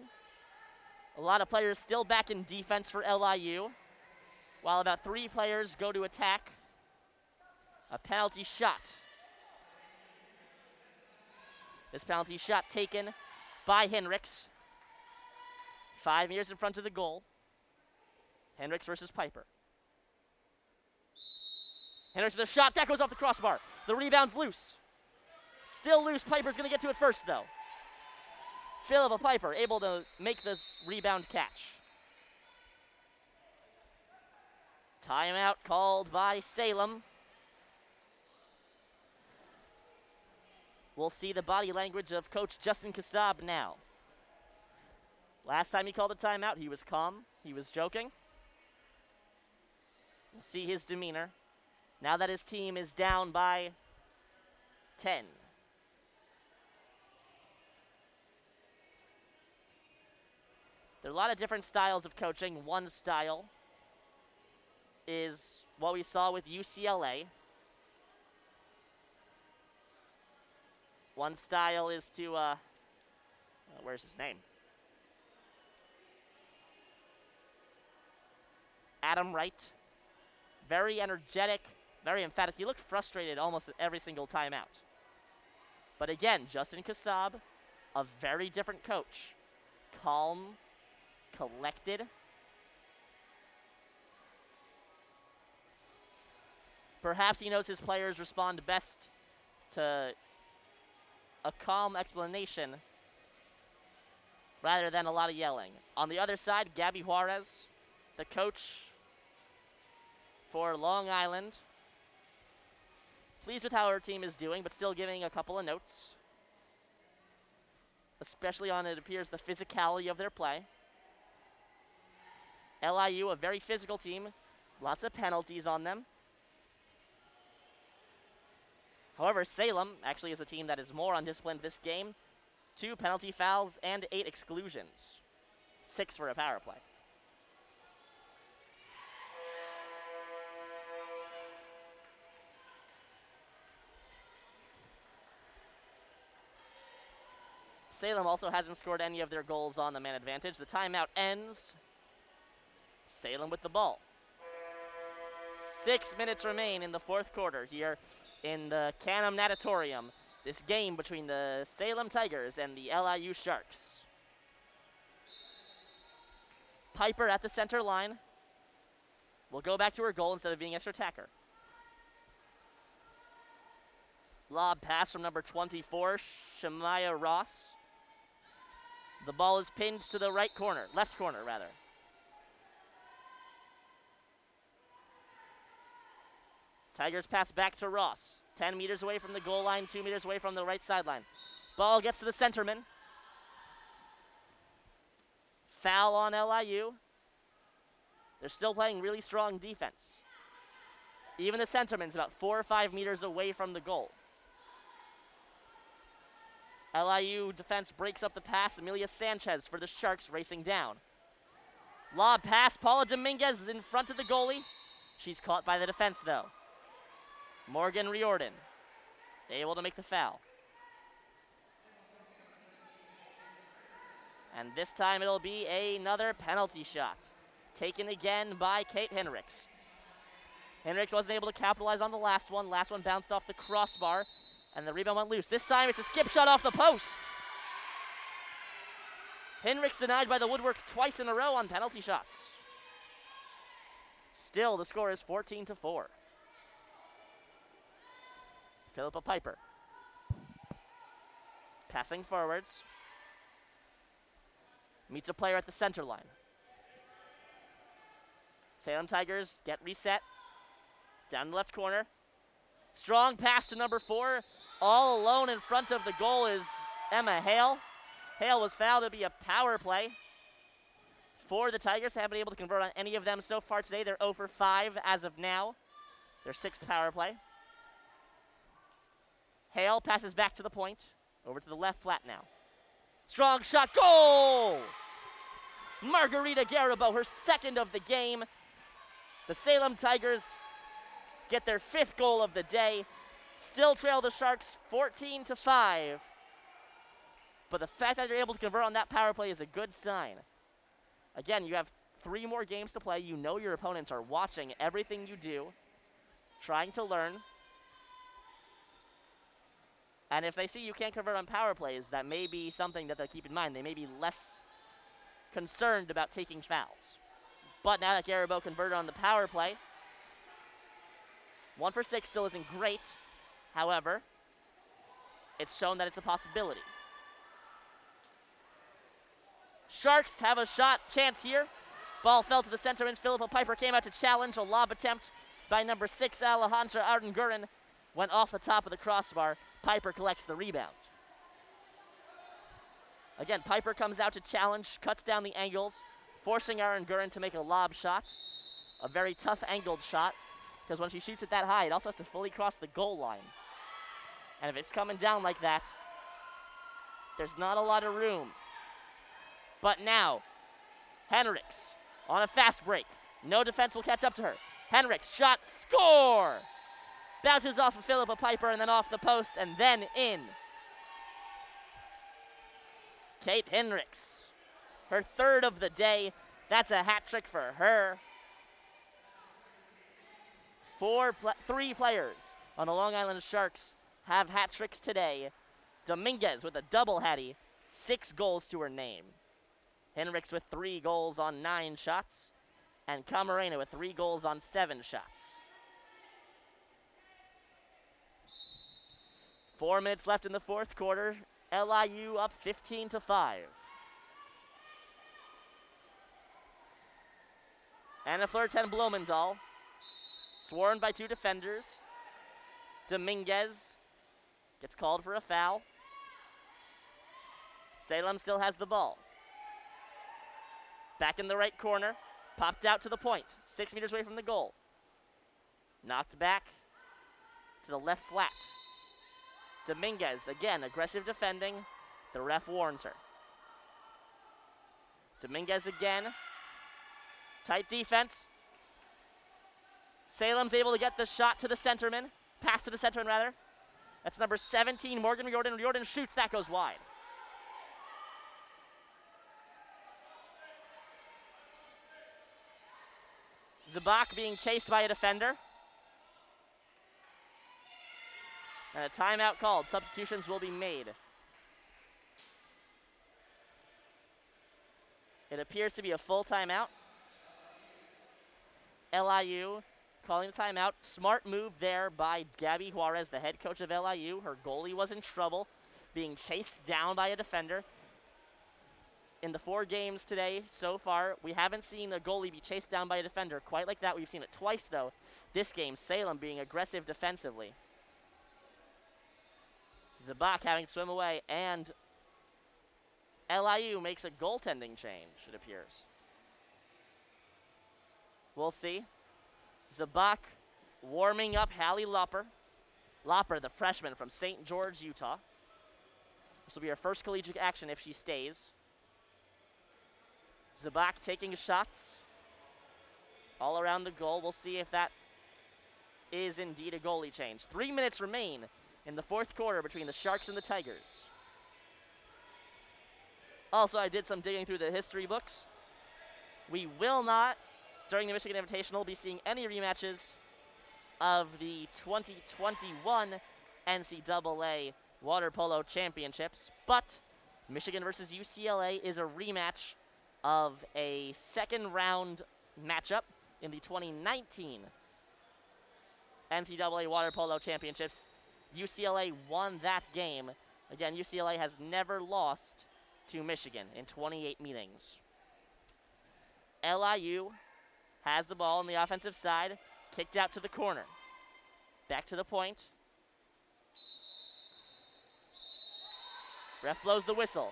A lot of players still back in defense for LIU, while about 3 players go to attack. A penalty shot. This penalty shot taken by Henricks. 5 meters in front of the goal. Henricks versus Piper. Henricks with a shot. That goes off the crossbar. The rebound's loose. Still loose. Piper's going to get to it first, though. Philippa Piper able to make this rebound catch. Timeout called by Salem. We'll see the body language of Coach Justin Kassab now. Last time he called a timeout, he was calm. He was joking. We'll see his demeanor now that his team is down by 10. There are a lot of different styles of coaching. One style is what we saw with UCLA. One style is to, where's his name? Adam Wright. Very energetic, very emphatic. He looked frustrated almost at every single timeout. But again, Justin Kassab, a very different coach. Calm, collected. Perhaps he knows his players respond best to a calm explanation rather than a lot of yelling. On the other side, Gabby Juarez, the coach for Long Island. Pleased with how her team is doing, but still giving a couple of notes. Especially on, it appears, the physicality of their play. LIU, a very physical team. Lots of penalties on them. However, Salem actually is a team that is more undisciplined this game. 2 penalty fouls and 8 exclusions. 6 for a power play. Salem also hasn't scored any of their goals on the man advantage. The timeout ends. Salem with the ball. 6 minutes remain in the fourth quarter here in the Canham Natatorium. This game between the Salem Tigers and the LIU Sharks. Piper at the center line. Will go back to her goal instead of being extra attacker. Lob pass from number 24, Shemaya Ross. The ball is pinned to the left corner. Tigers pass back to Ross. 10 meters away from the goal line, 2 meters away from the right sideline. Ball gets to the centerman. Foul on LIU. They're still playing really strong defense. Even the centerman's about 4 or 5 meters away from the goal. LIU defense breaks up the pass. Amelia Sanchez for the Sharks racing down. Lob pass. Paula Dominguez is in front of the goalie. She's caught by the defense, though. Morgan Riordan able to make the foul. And this time it'll be another penalty shot, taken again by Kate Henricks. Henricks wasn't able to capitalize on the last one. Last one bounced off the crossbar, and the rebound went loose. This time it's a skip shot off the post. Henricks denied by the woodwork twice in a row on penalty shots. Still, the score is 14-4. Philippa Piper. Passing forwards. Meets a player at the center line. Salem Tigers get reset. Down the left corner. Strong pass to number 4. All alone in front of the goal is Emma Hale. Hale was fouled to be a power play for the Tigers. They haven't been able to convert on any of them so far today. They're 0 for 5 as of now. Their 6th power play. Hale passes back to the point. Over to the left flat now. Strong shot, goal! Margarita Garibo, her 2nd of the game. The Salem Tigers get their 5th goal of the day. Still trail the Sharks 14-5. But the fact that they're able to convert on that power play is a good sign. Again, you have 3 more games to play. You know your opponents are watching everything you do, trying to learn. And if they see you can't convert on power plays, that may be something that they'll keep in mind. They may be less concerned about taking fouls. But now that Garibo converted on the power play, 1 for 6 still isn't great. However, it's shown that it's a possibility. Sharks have a chance here. Ball fell to the centerman. Philippa Piper came out to challenge. A lob attempt by number 6, Alejandra Ardenguren, went off the top of the crossbar. Piper collects the rebound. Again, Piper comes out to challenge, cuts down the angles, forcing Ardenguren to make a lob shot. A very tough angled shot, because when she shoots it that high, it also has to fully cross the goal line. And if it's coming down like that, there's not a lot of room. But now, Henricks on a fast break. No defense will catch up to her. Henricks, shot, score! Bounces off of Philippa Piper and then off the post and then in. Kate Henricks, her 3rd of the day. That's a hat trick for her. 3 players on the Long Island Sharks have hat tricks today. Dominguez with a double hattie, 6 goals to her name. Henricks with 3 goals on 9 shots, and Camarena with 3 goals on 7 shots. 4 minutes left in the fourth quarter. LIU up 15-5. Anna Flirten Blumendahl, swarmed by 2 defenders. Dominguez gets called for a foul. Salem still has the ball. Back in the right corner, popped out to the point, 6 meters away from the goal. Knocked back to the left flat. Dominguez, again, aggressive defending. The ref warns her. Dominguez again. Tight defense. Salem's able to get the shot to the centerman. Pass to the centerman, rather. That's number 17, Morgan Riordan. Riordan shoots. That goes wide. Zabak being chased by a defender. And a timeout called. Substitutions will be made. It appears to be a full timeout. LIU calling the timeout. Smart move there by Gabby Juarez, the head coach of LIU. Her goalie was in trouble, being chased down by a defender. In the 4 games today so far, we haven't seen a goalie be chased down by a defender quite like that. We've seen it twice, though. This game, Salem being aggressive defensively. Zabak having to swim away, and LIU makes a goaltending change, it appears. We'll see. Zabak warming up Hallie Lopper. Lopper, the freshman from St. George, Utah. This will be her first collegiate action if she stays. Zabak taking shots all around the goal. We'll see if that is indeed a goalie change. 3 minutes remain in the 4th quarter between the Sharks and the Tigers. Also, I did some digging through the history books. We will not, during the Michigan Invitational, be seeing any rematches of the 2021 NCAA Water Polo Championships, but Michigan versus UCLA is a rematch of a second round matchup in the 2019 NCAA Water Polo Championships. UCLA won that game. Again, UCLA has never lost to Michigan in 28 meetings. LIU has the ball on the offensive side, kicked out to the corner. Back to the point. Ref blows the whistle.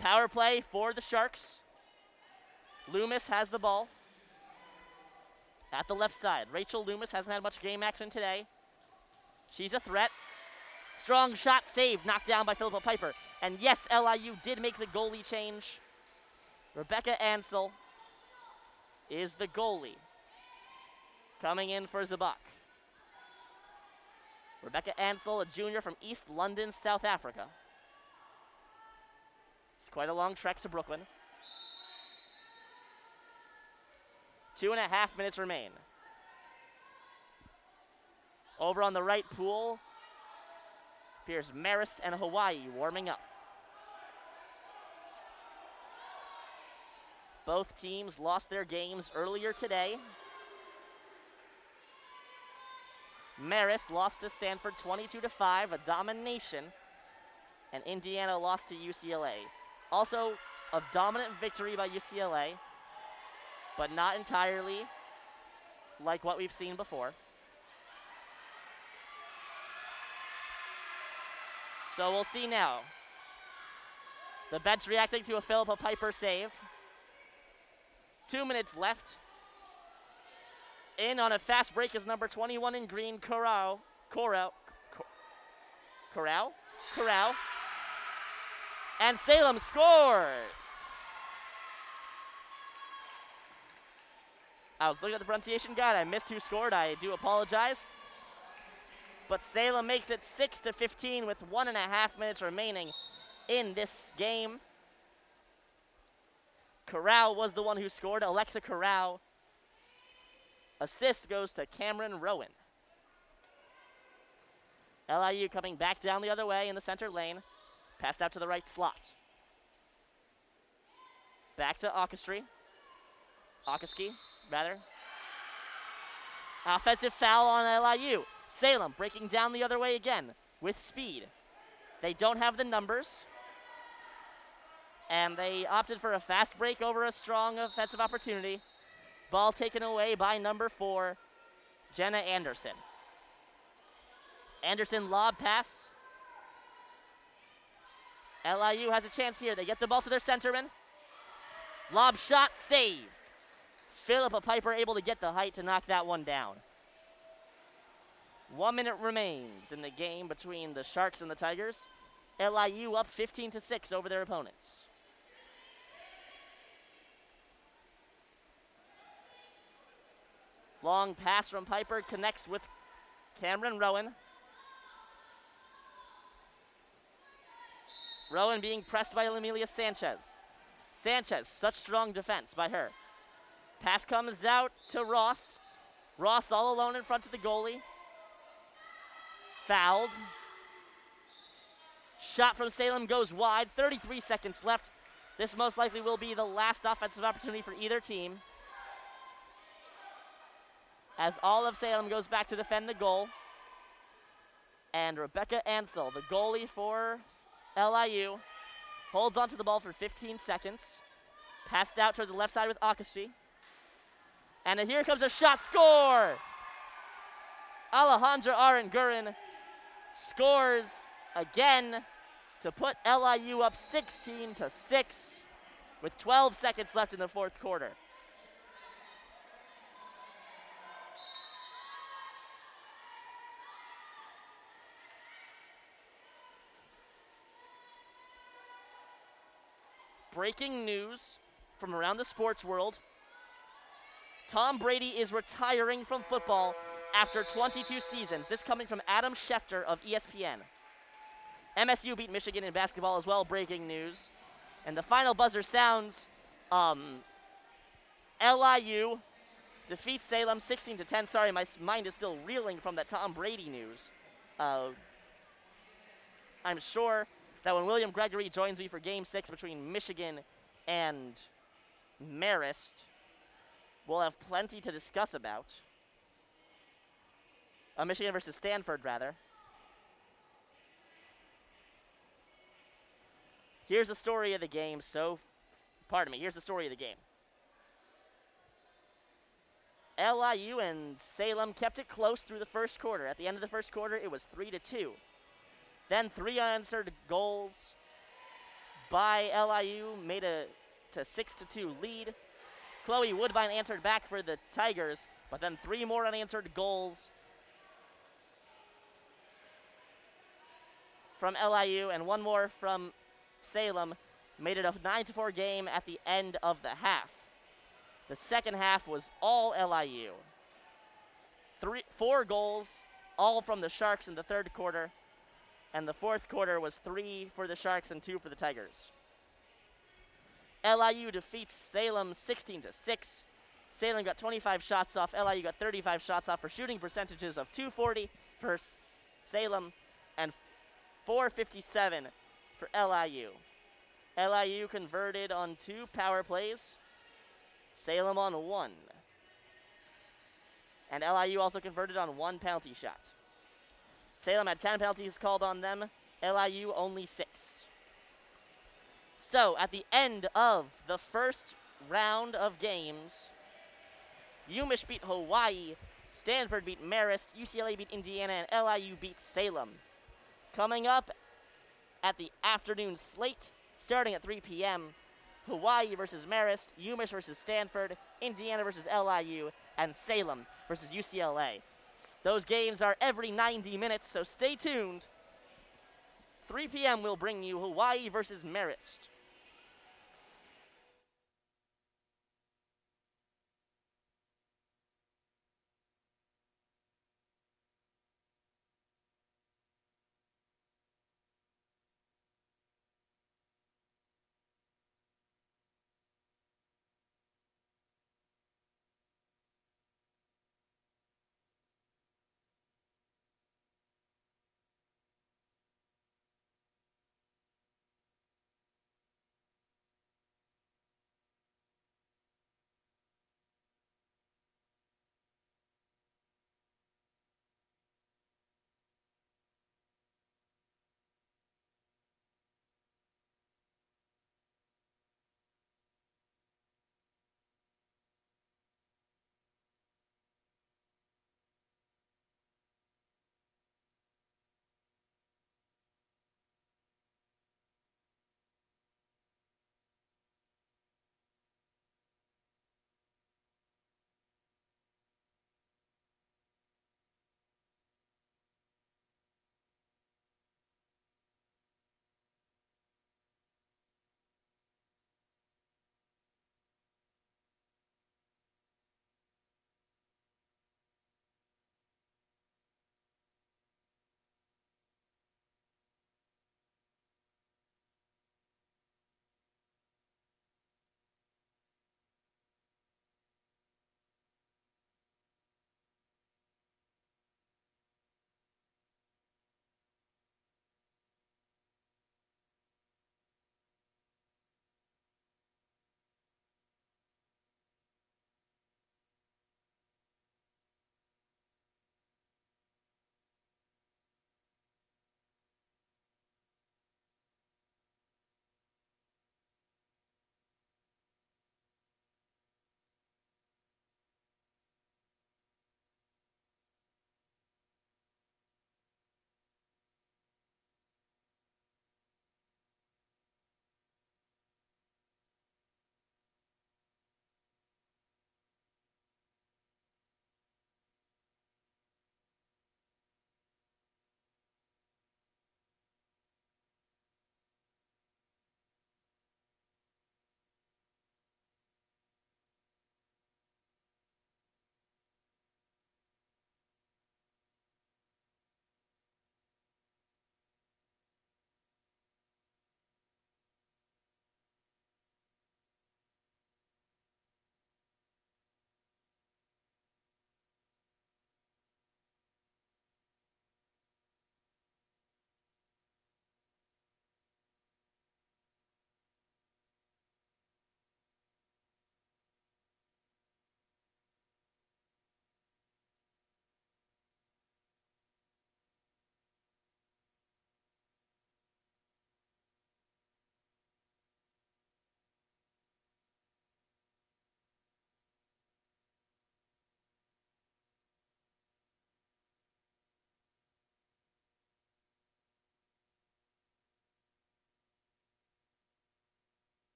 Power play for the Sharks. Loomis has the ball at the left side. Rachel Loomis hasn't had much game action today. She's a threat. Strong shot saved, knocked down by Philippa Piper. And yes, LIU did make the goalie change. Rebecca Ansel is the goalie. Coming in for Zabak. Rebecca Ansel, a junior from East London, South Africa. It's quite a long trek to Brooklyn. 2.5 minutes remain. Over on the right pool, appears Marist and Hawaii warming up. Both teams lost their games earlier today. Marist lost to Stanford 22-5, a domination, and Indiana lost to UCLA. Also, a dominant victory by UCLA, but not entirely like what we've seen before. So we'll see now. The bench reacting to a Philippa Piper save. 2 minutes left. In on a fast break is number 21 in green, Corral. And Salem scores. I was looking at the pronunciation guide. I missed who scored. I do apologize. But Salem makes it 6-15 with 1.5 minutes remaining in this game. Corral was the one who scored. Alexa Corral. Assist goes to Cameron Rowan. LIU coming back down the other way in the center lane. Passed out to the right slot. Back to Aukowski. Offensive foul on LIU. Salem breaking down the other way again with speed. They don't have the numbers. And they opted for a fast break over a strong offensive opportunity. Ball taken away by number 4, Jenna Anderson. Anderson lob pass. LIU has a chance here. They get the ball to their centerman. Lob shot, save. Philippa Piper able to get the height to knock that one down. 1 minute remains in the game between the Sharks and the Tigers. LIU up 15-6 over their opponents. Long pass from Piper connects with Cameron Rowan. Rowan being pressed by Amelia Sanchez. Sanchez, such strong defense by her. Pass comes out to Ross. Ross all alone in front of the goalie. Fouled. Shot from Salem goes wide. 33 seconds left. This most likely will be the last offensive opportunity for either team, as all of Salem goes back to defend the goal. And Rebecca Ansel, the goalie for LIU, holds onto the ball for 15 seconds. Passed out toward the left side with Akashi. And here comes a shot. Score! Alejandra Aranguren scores again to put LIU up 16-6 with 12 seconds left in the fourth quarter. Breaking news from around the sports world. Tom Brady is retiring from football after 22 seasons. This coming from Adam Schefter of ESPN. MSU beat Michigan in basketball as well, breaking news. And the final buzzer sounds, LIU defeats Salem 16-10. Sorry, my mind is still reeling from that Tom Brady news. I'm sure that when William Gregory joins me for Game 6 between Michigan and Marist, we'll have plenty to discuss about. Michigan versus Stanford, rather. Here's the story of the game. Here's the story of the game. LIU and Salem kept it close through the first quarter. At the end of the first quarter, it was 3-2. Then 3 unanswered goals by LIU made a 6-2 lead. Chloe Woodbine answered back for the Tigers, but then 3 more unanswered goals from LIU and 1 more from Salem made it a 9-4 game at the end of the half. The second half was all LIU. 4 goals, all from the Sharks in the third quarter, and the fourth quarter was 3 for the Sharks and 2 for the Tigers. LIU defeats Salem 16-6. Salem got 25 shots off. LIU got 35 shots off for shooting percentages of .240 for Salem and .457 for LIU. LIU converted on 2 power plays. Salem on 1. And LIU also converted on 1 penalty shot. Salem had 10 penalties called on them. LIU only 6. So, at the end of the first round of games, UMich beat Hawaii, Stanford beat Marist, UCLA beat Indiana, and LIU beat Salem. Coming up at the afternoon slate, starting at 3 p.m., Hawaii versus Marist, UMich versus Stanford, Indiana versus LIU, and Salem versus UCLA. Those games are every 90 minutes, so stay tuned. 3 p.m. will bring you Hawaii versus Marist.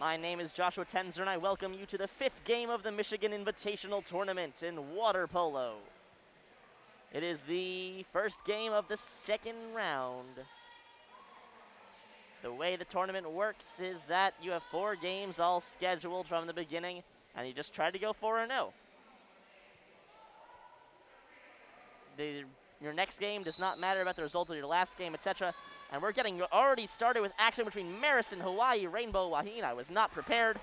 My name is Joshua Tenzer, and I welcome you to the 5th game of the Michigan Invitational Tournament in water polo. It is the first game of the second round. The way the tournament works is that you have 4 games all scheduled from the beginning, and you just try to go 4-0. Your next game does not matter about the result of your last game, etc. And we're getting already started with action between Marist and Hawaii Rainbow Wahine. I was not prepared.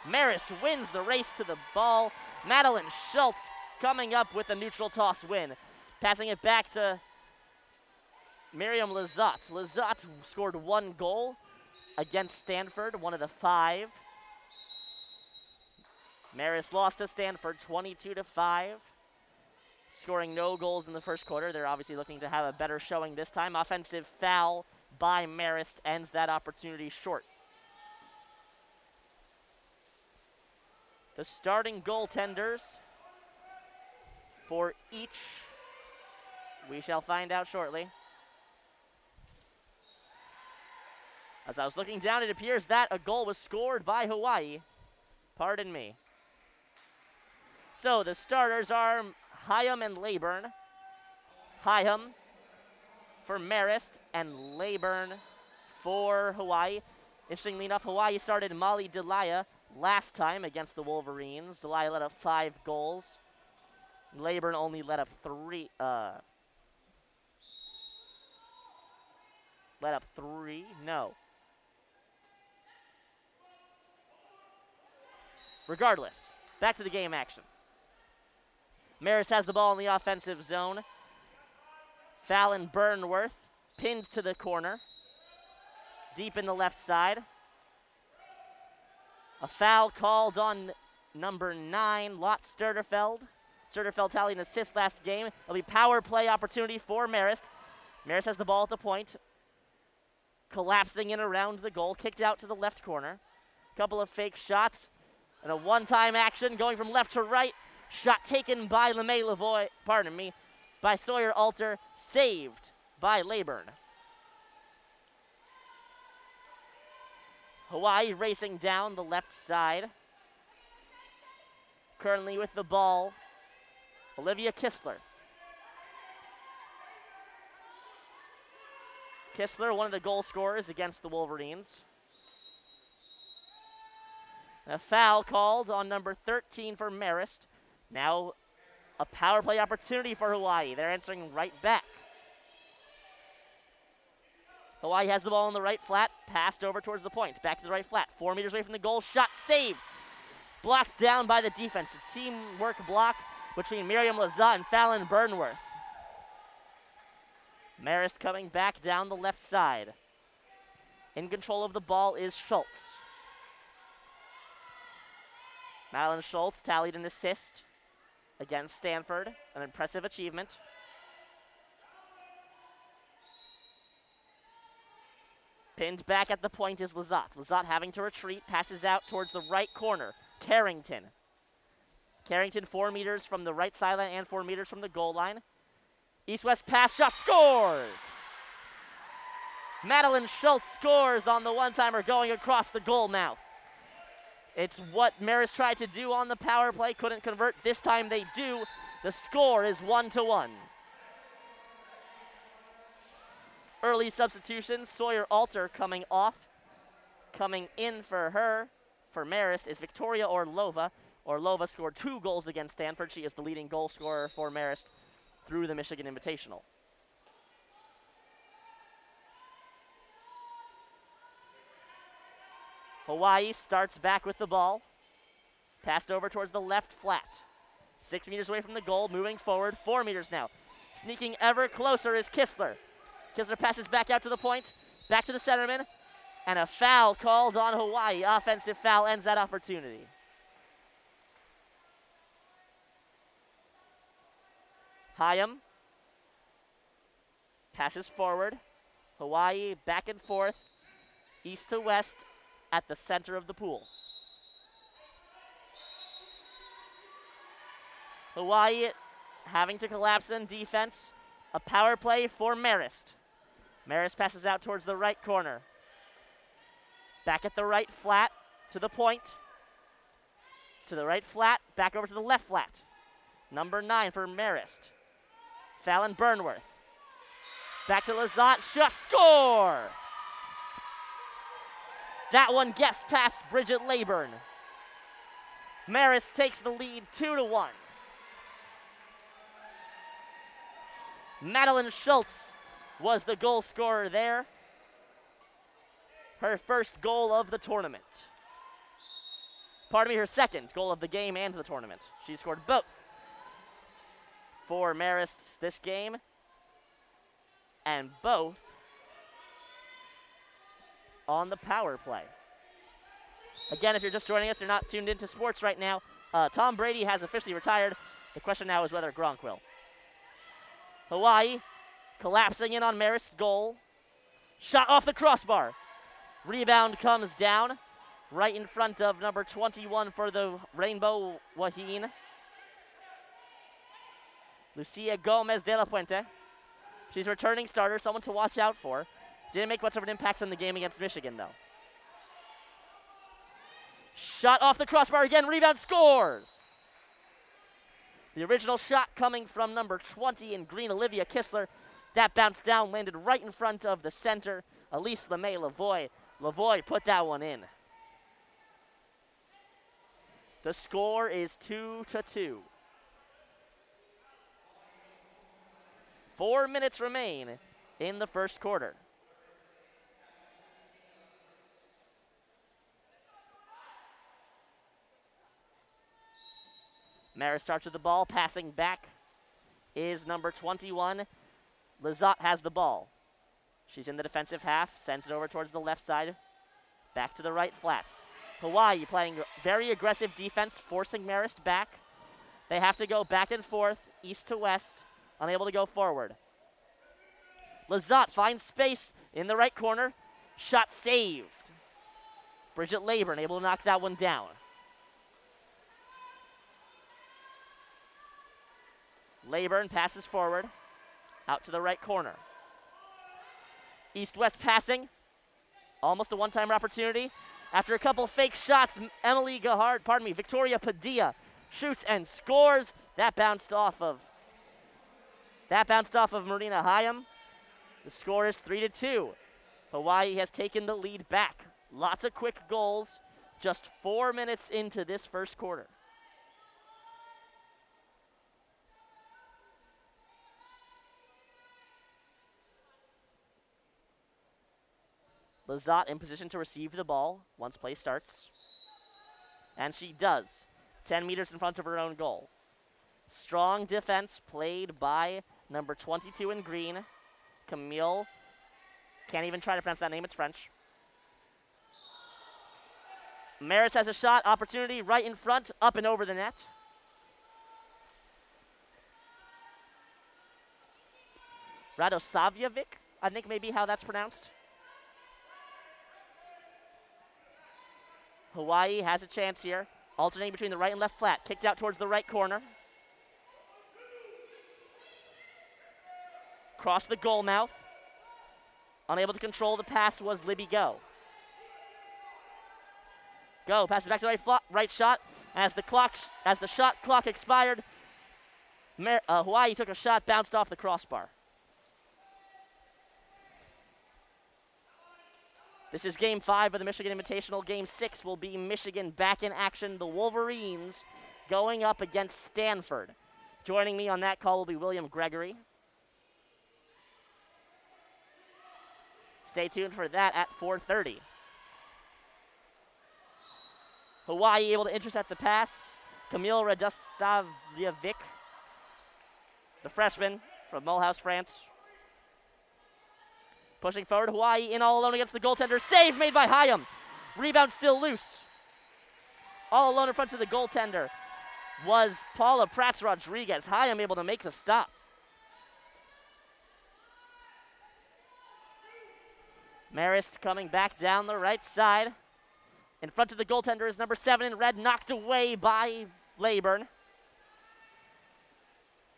Marist wins the race to the ball. Madeline Schultz coming up with a neutral toss win. Passing it back to Miriam Lizotte. Lizotte scored 1 goal against Stanford, one of the 5. Marist lost to Stanford 22-5. Scoring no goals in the first quarter. They're obviously looking to have a better showing this time. Offensive foul by Marist ends that opportunity short. The starting goaltenders for each, we shall find out shortly. As I was looking down, it appears that a goal was scored by Hawaii. Pardon me. So the starters are Hyam and Leyburn. Hyam for Marist and Leyburn for Hawaii. Interestingly enough, Hawaii started Molly Delia last time against the Wolverines. Delia let up 5 goals. Leyburn only let up 3. No. Regardless, back to the game action. Marist has the ball in the offensive zone. Fallon Burnworth pinned to the corner. Deep in the left side. A foul called on number 9, Lot Sturterfeld. Sturterfeld tallied an assist last game. It'll be power play opportunity for Marist. Marist has the ball at the point. Collapsing in around the goal. Kicked out to the left corner. Couple of fake shots. And a one-time action going from left to right. Shot taken by by Sawyer Alter, saved by Leyburn. Hawaii racing down the left side. Currently with the ball, Olivia Kistler. Kistler, one of the goal scorers against the Wolverines. A foul called on number 13 for Marist. Now a power play opportunity for Hawaii. They're answering right back. Hawaii has the ball in the right flat, passed over towards the point. Back to the right flat, 4 meters away from the goal, shot saved. Blocked down by the defense. A teamwork block between Miriam Lizotte and Fallon Burnworth. Marist coming back down the left side. In control of the ball is Schultz. Madeline Schultz tallied an assist against Stanford, an impressive achievement. Pinned back at the point is Lizotte. Lizotte having to retreat, passes out towards the right corner. Carrington. Carrington 4 meters from the right sideline and 4 meters from the goal line. East-west pass, shot, scores! Madeline Schultz scores on the one-timer going across the goal mouth. It's what Marist tried to do on the power play, couldn't convert. This time they do. The score is 1-1. Early substitution, Sawyer Alter coming off. Coming in for her, for Marist, is Victoria Orlova. Orlova scored 2 goals against Stanford. She is the leading goal scorer for Marist through the Michigan Invitational. Hawaii starts back with the ball. Passed over towards the left flat. 6 meters away from the goal, moving forward, 4 meters now. Sneaking ever closer is Kistler. Kistler passes back out to the point, back to the centerman, and a foul called on Hawaii. Offensive foul ends that opportunity. Hyam passes forward. Hawaii back and forth, east to west, at the center of the pool. Hawaii having to collapse in defense. A power play for Marist. Marist passes out towards the right corner. Back at the right flat, to the point, to the right flat, back over to the left flat. Number 9 for Marist. Fallon Burnworth. Back to Lizotte, shot, score! That one gets past Bridget Leyburn. Marist takes the lead 2-1. Madeline Schultz was the goal scorer there. Her first goal of the tournament. Pardon me, her second goal of the game and the tournament. She scored both for Marist this game, and both on the power play. Again, if you're just joining us, you're not tuned into sports right now. Tom Brady has officially retired. The question now is whether Gronk will. Hawaii collapsing in on Marist's goal. Shot off the crossbar. Rebound comes down right in front of number 21 for the Rainbow Wahine. Lucia Gomez de la Puente. She's returning starter, someone to watch out for. Didn't make much of an impact on the game against Michigan, though. Shot off the crossbar again, rebound, scores! The original shot coming from number 20 in green, Olivia Kistler. That bounced down, landed right in front of the center, Elise LeMay Lavoie. Lavoie put that one in. The score is 2-2. 4 minutes remain in the first quarter. Marist starts with the ball, passing back is number 21. Lizotte has the ball. She's in the defensive half, sends it over towards the left side, back to the right flat. Hawaii playing very aggressive defense, forcing Marist back. They have to go back and forth, east to west, unable to go forward. Lizotte finds space in the right corner. Shot saved. Bridget Leyburn able to knock that one down. Leyburn passes forward, out to the right corner. East-west passing, almost a one-time opportunity. After a couple fake shots, Victoria Padilla shoots and scores. That bounced off of Marina Hyam. The score is 3-2. Hawaii has taken the lead back. Lots of quick goals, just 4 minutes into this first quarter. Lizotte in position to receive the ball once play starts. And she does. 10 meters in front of her own goal. Strong defense played by number 22 in green, Camille. Can't even try to pronounce that name, it's French. Marist has a shot, opportunity right in front, up and over the net. Radosavljevic, I think maybe how that's pronounced. Hawaii has a chance here, alternating between the right and left flat. Kicked out towards the right corner. Cross the goal mouth. Unable to control the pass was Libby Go. Go passes back to the right shot. As the shot clock expired, Hawaii took a shot, bounced off the crossbar. This is Game 5 of the Michigan Invitational. Game 6 will be Michigan back in action. The Wolverines going up against Stanford. Joining me on that call will be William Gregory. Stay tuned for that at 4:30. Hawaii able to intercept the pass. Camille Radosavljevic, the freshman from Mulhouse, France. Pushing forward, Hawaii in all alone against the goaltender. Save made by Hyam. Rebound still loose. All alone in front of the goaltender was Paula Prats-Rodriguez. Hyam able to make the stop. Marist coming back down the right side. In front of the goaltender is number 7 in red, knocked away by Leyburn.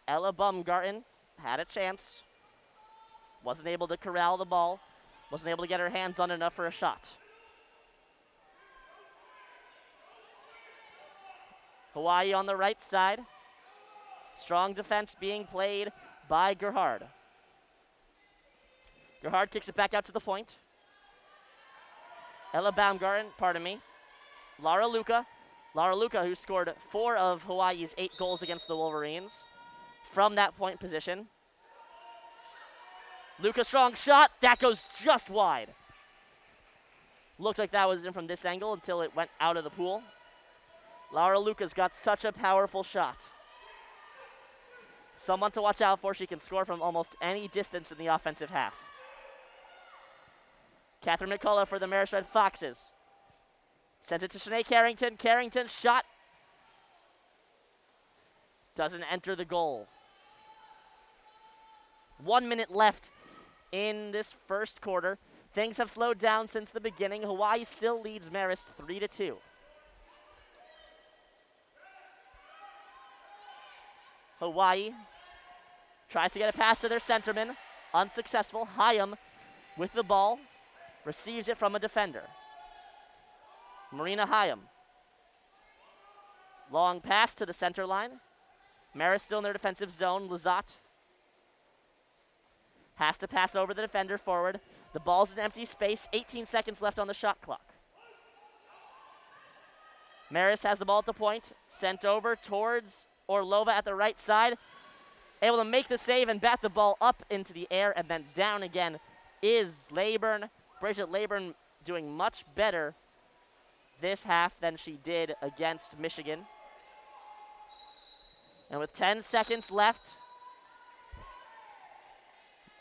Ella Baumgarten had a chance. Wasn't able to corral the ball. Wasn't able to get her hands on enough for a shot. Hawaii on the right side. Strong defense being played by Gerhard. Gerhard kicks it back out to the point. Ella Baumgarten, pardon me. Lara Luca. Lara Luca, who scored 4 of Hawaii's 8 goals against the Wolverines from that point position. Luca, strong shot. That goes just wide. Looked like that was in from this angle until it went out of the pool. Lara Luca's got such a powerful shot. Someone to watch out for. She can score from almost any distance in the offensive half. Catherine McCullough for the Marist Red Foxes. Sends it to Shanae Carrington. Carrington's shot doesn't enter the goal. 1 minute left in this first quarter. Things have slowed down since the beginning. Hawaii still leads Marist 3-2. Hawaii tries to get a pass to their centerman. Unsuccessful. Hyam with the ball. Receives it from a defender. Marina Hyam. Long pass to the center line. Marist still in their defensive zone. Lazat has to pass over the defender forward. The ball's in empty space. 18 seconds left on the shot clock. Marist has the ball at the point. Sent over towards Orlova at the right side. Able to make the save and bat the ball up into the air and then down again is Leyburn. Bridget Leyburn doing much better this half than she did against Michigan. And with 10 seconds left,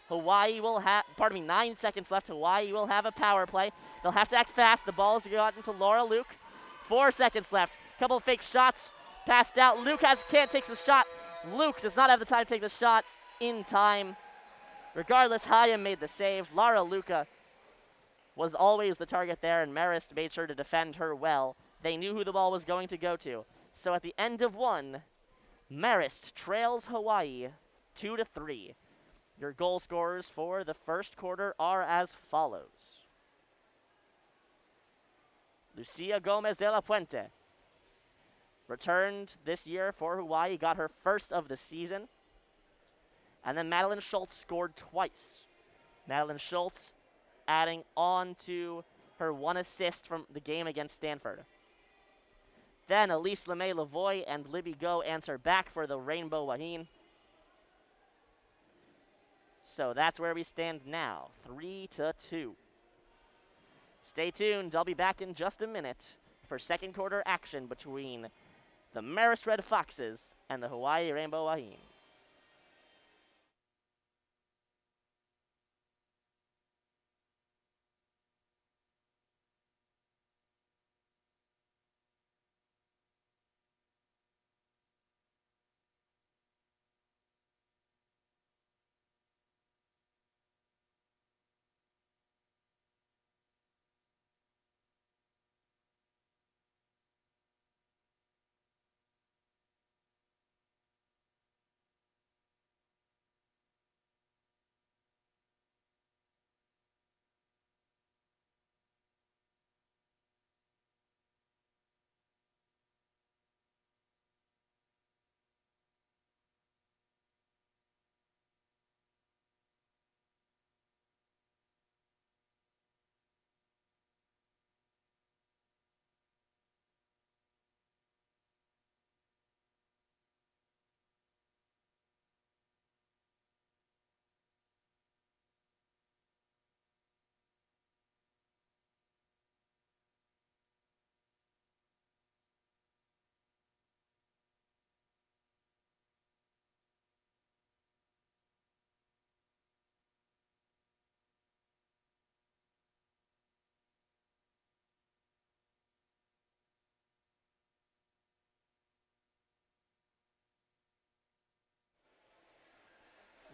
Hawaii will have, 9 seconds left, Hawaii will have a power play. They'll have to act fast. The ball's gotten to Laura Luke. 4 seconds left. Couple of fake shots passed out. Luke can't take the shot. Luke does not have the time to take the shot in time. Regardless, Hyam made the save. Lara Luca was always the target there, and Marist made sure to defend her well. They knew who the ball was going to go to. So at the end of one, Marist trails Hawaii 2-3. Your goal scorers for the first quarter are as follows. Lucia Gomez de la Puente returned this year for Hawaii, got her first of the season. And then Madeline Schultz scored twice. Madeline Schultz adding on to her 1 assist from the game against Stanford. Then Elise LeMay-Lavoie and Libby Go answer back for the Rainbow Wahine. So that's where we stand now, 3-2. Stay tuned, I'll be back in just a minute for second quarter action between the Marist Red Foxes and the Hawaii Rainbow Wahine.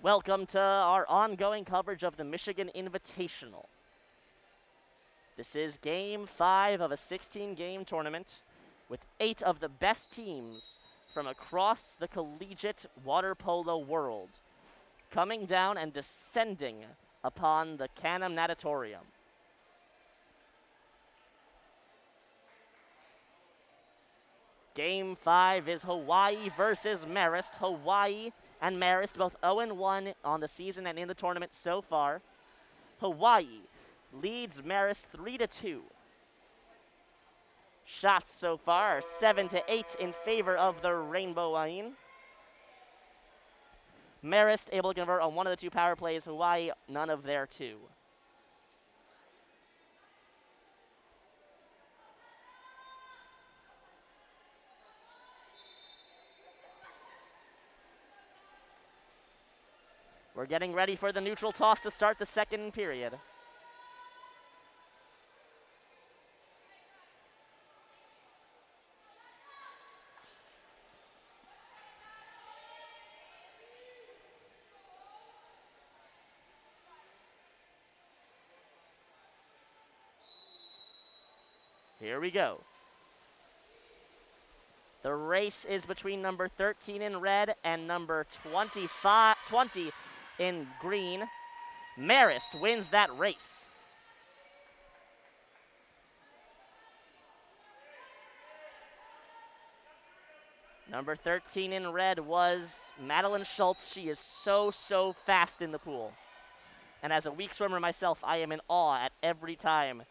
Welcome to our ongoing coverage of the Michigan Invitational. This is Game 5 of a 16-game tournament with 8 of the best teams from across the collegiate water polo world coming down and descending upon the Canham Natatorium. Game 5 is Hawaii versus Marist. Hawaii and Marist both 0-1 on the season and in the tournament so far. Hawaii leads Marist 3-2. Shots so far 7-8 in favor of the Rainbow Line. Marist able to convert on one of the two power plays. Hawaii, none of their two. We're getting ready for the neutral toss to start the second period. Here we go. The race is between number 13 in red and number 20 in green. Marist wins that race. Number 13 in red was Madeline Schultz. She is so fast in the pool. And as a weak swimmer myself, I am in awe at every time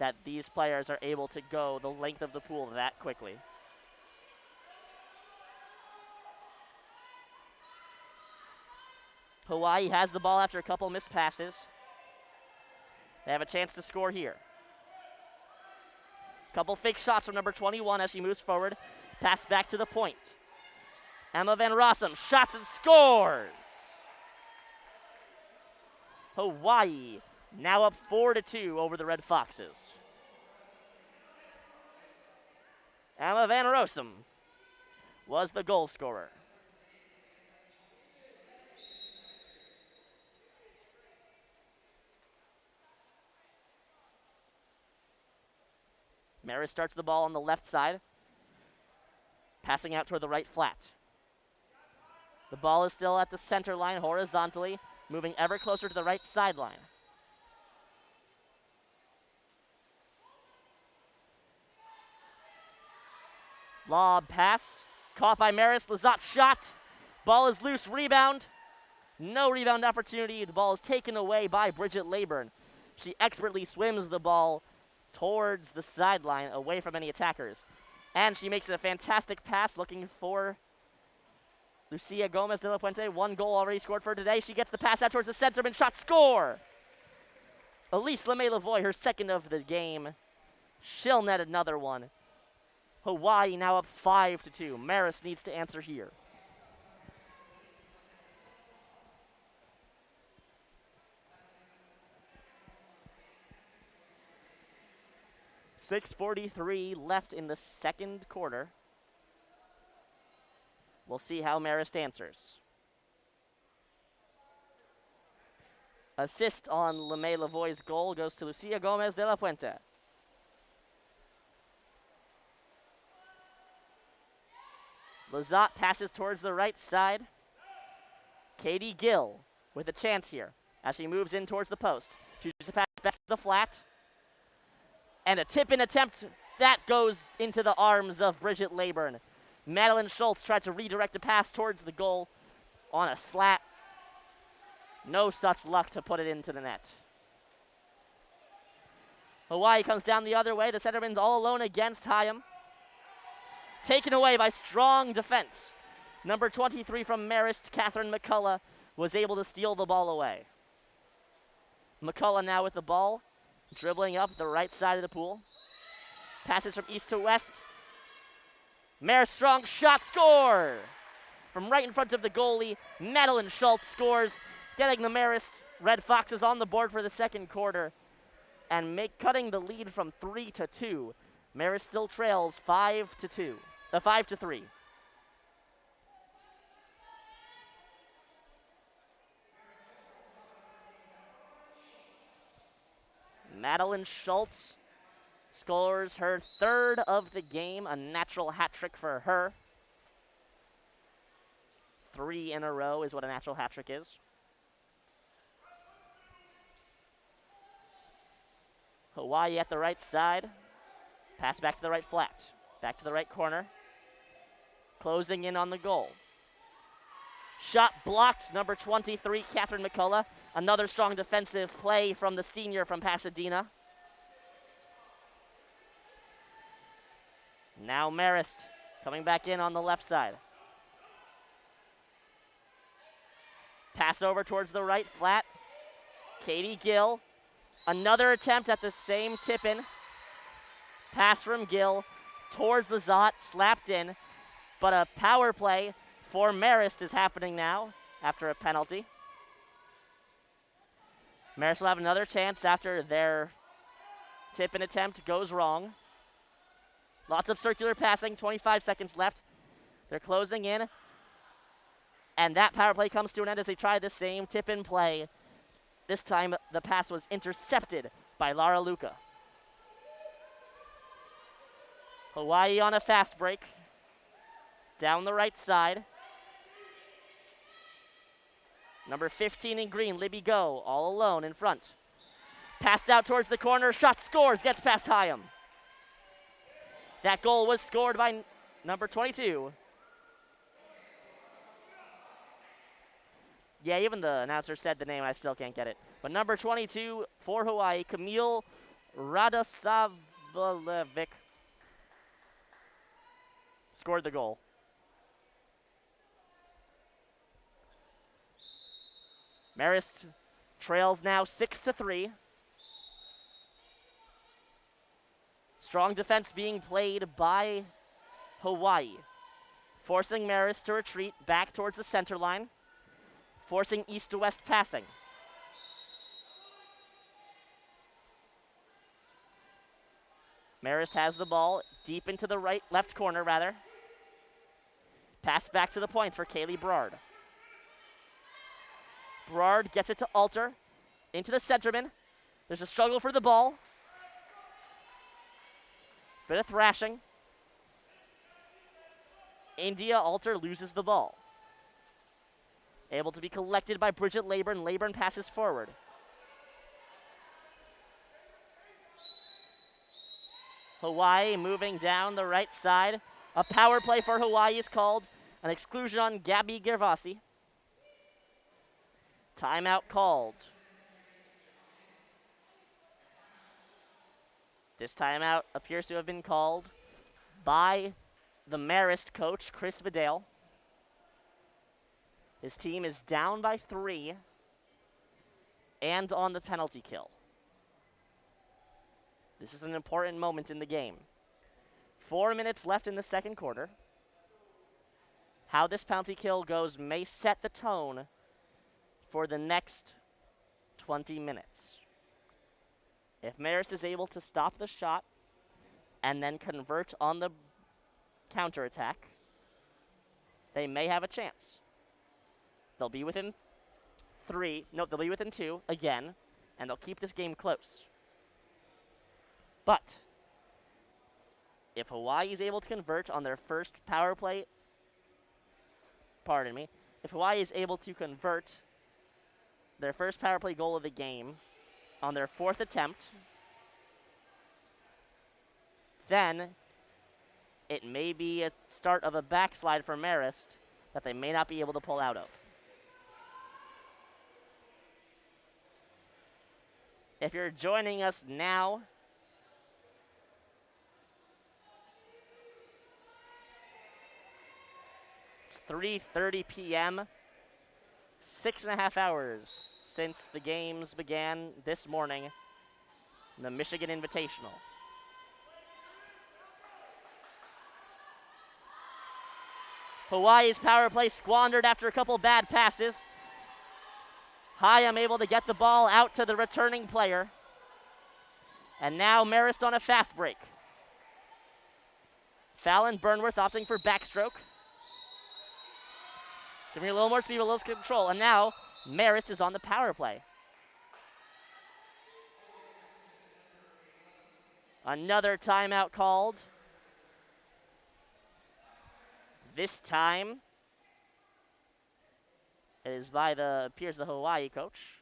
that these players are able to go the length of the pool that quickly. Hawaii has the ball after a couple missed passes. They have a chance to score here. Couple fake shots from number 21 as she moves forward. Pass back to the point. Emma Van Rossum shots and scores. Hawaii now up 4-2 over the Red Foxes. Emma Van Rossum was the goal scorer. Marist starts the ball on the left side, passing out toward the right flat. The ball is still at the center line horizontally, moving ever closer to the right sideline. Lob pass, caught by Marist. Lazat shot. Ball is loose, rebound. No rebound opportunity. The ball is taken away by Bridget Leyburn. She expertly swims the ball towards the sideline, away from any attackers. And she makes it a fantastic pass, looking for Lucia Gomez de la Puente. One goal already scored for today. She gets the pass out towards the centerman. Shot, score! Elise LeMay-Lavoie, her second of the game. She'll net another one. Hawaii now up 5-2. Marist needs to answer here. .6:43 left in the second quarter. We'll see how Marist answers. Assist on LeMay-Lavoie's goal goes to Lucia Gomez de la Puente. Lazat passes towards the right side. Katie Gill with a chance here as she moves in towards the post. She uses a pass back to the flat. And a tip-in attempt, that goes into the arms of Bridget Leyburn. Madeline Schultz tried to redirect a pass towards the goal on a slat. No such luck to put it into the net. Hawaii comes down the other way. The centerman's all alone against Hyam. Taken away by strong defense. Number 23 from Marist, Catherine McCullough, was able to steal the ball away. McCullough now with the ball, dribbling up the right side of the pool. Passes from east to west. Marist strong shot, score! From right in front of the goalie, Madeline Schultz scores, getting the Marist Red Foxes on the board for the second quarter and cutting the lead from 3-2. Marist still trails 5-3. Madeline Schultz scores her third of the game, a natural hat trick for her. 3 in a row is what a natural hat trick is. Hawaii at the right side. Pass back to the right flat. Back to the right corner. closing in on the goal. Shot blocked, number 23, Catherine McCullough. Another strong defensive play from the senior from Pasadena. Now Marist coming back in on the left side. Pass over towards the right, flat. Katie Gill. Another attempt at the same tip-in. Pass from Gill towards Lazat, slapped in. But a power play for Marist is happening now after a penalty. Marist will have another chance after their tip-in attempt goes wrong. Lots of circular passing, 25 seconds left. They're closing in. And that power play comes to an end as they try the same tip-in play. This time, the pass was intercepted by Lara Luca. Hawaii on a fast break. Down the right side. Number 15 in green, Libby Go, all alone in front. Passed out towards the corner, shot scores, gets past Hyam. That goal was scored by number 22. Yeah, even the announcer said the name, I still can't get it. But number 22 for Hawaii, Camille Radosavljevic, scored the goal. Marist trails now 6-3. Strong defense being played by Hawaii, forcing Marist to retreat back towards the center line, forcing east to west passing. Marist has the ball deep into the left corner rather. Pass back to the point for Kaylee Brard. Brard gets it to Alter, into the centerman. There's a struggle for the ball. Bit of thrashing. India Alter loses the ball. Able to be collected by Bridget Leyburn. Leyburn passes forward. Hawaii moving down the right side. A power play for Hawaii is called. An exclusion on Gabby Gervasi. Timeout called. This timeout appears to have been called by the Marist coach, Chris Vidal. His team is down by 3 and on the penalty kill. This is an important moment in the game. 4 minutes left in the second quarter. How this penalty kill goes may set the tone for the next 20 minutes. If Marist is able to stop the shot and then convert on the counterattack, they may have a chance. They'll be within 3, no, they'll be within 2 again, and they'll keep this game close. But if Hawaii is able to convert on their first power play, if Hawaii is able to convert their first power play goal of the game on their 4th attempt, then it may be a start of a backslide for Marist that they may not be able to pull out of. If you're joining us now, it's 3:30 p.m., 6.5 hours since the games began this morning in the Michigan Invitational. Hawaii's power play squandered after a couple bad passes. Hyam able to get the ball out to the returning player. And now Marist on a fast break. Fallon Burnworth opting for backstroke. Giving her a little more speed, a little control. And now Marist is on the power play. Another timeout called. This time it is by the Hawaii coach.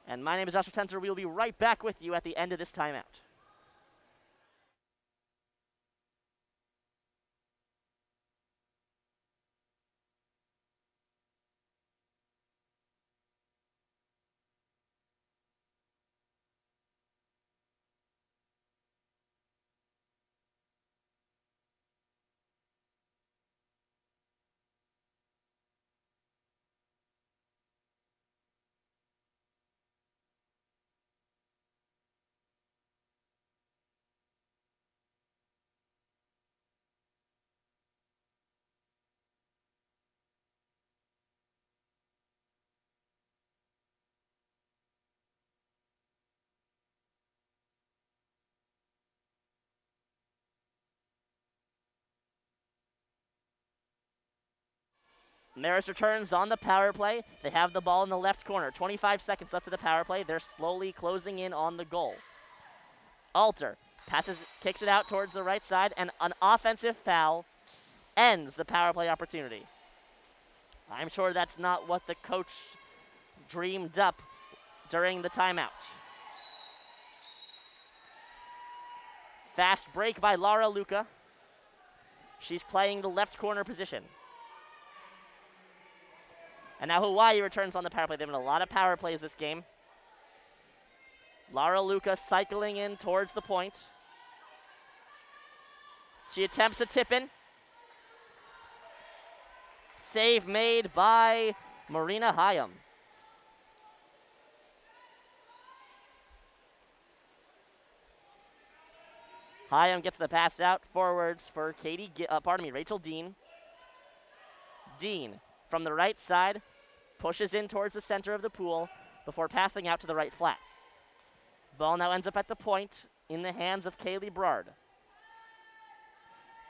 And my name is Joshua Tenzer. We will be right back with you at the end of this timeout. Marist returns on the power play. They have the ball in the left corner. 25 seconds left of the power play. They're slowly closing in on the goal. Alter passes, kicks it out towards the right side, and an offensive foul ends the power play opportunity. I'm sure that's not what the coach dreamed up during the timeout. Fast break by Lara Luca. She's playing the left corner position. And now Hawaii returns on the power play. They've been a lot of power plays this game. Lara Luca cycling in towards the point. She attempts a tip-in. Save made by Marina Hayam. Hayam gets the pass out forwards for Rachel Dean. Dean from the right side pushes in towards the center of the pool before passing out to the right flat. Ball now ends up at the point in the hands of Kaylee Brard.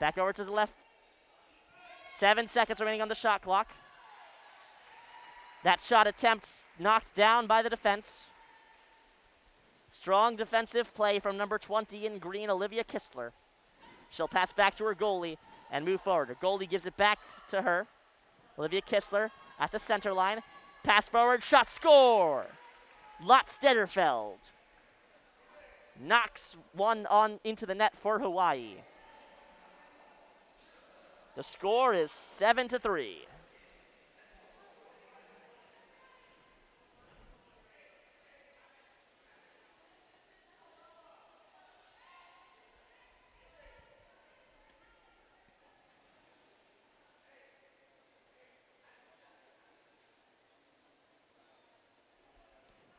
Back over to the left. 7 seconds remaining on the shot clock. That shot attempt knocked down by the defense. Strong defensive play from number 20 in green, Olivia Kistler. She'll pass back to her goalie and move forward. Her goalie gives it back to her. Olivia Kistler at the center line. Pass forward, shot, score! Lot Stederfeld knocks one on into the net for Hawaii. The score is 7-3.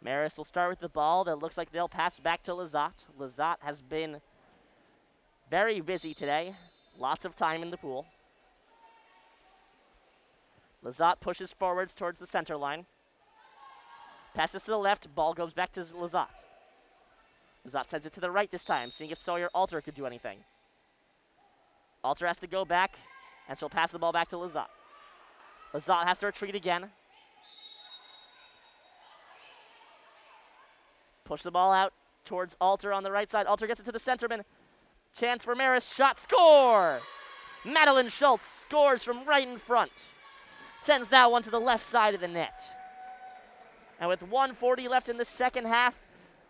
Marist will start with the ball. That looks like they'll pass back to Lizotte. Lizotte has been very busy today. Lots of time in the pool. Lizotte pushes forwards towards the center line. Passes to the left. Ball goes back to Lizotte. Lizotte sends it to the right this time, seeing if Sawyer Alter could do anything. Alter has to go back, and she'll pass the ball back to Lizotte. Lizotte has to retreat again. Push the ball out towards Alter on the right side. Alter gets it to the centerman. Chance for Marist. Shot. Score! Madeline Schultz scores from right in front. Sends that one to the left side of the net. And with 1:40 left in the second half,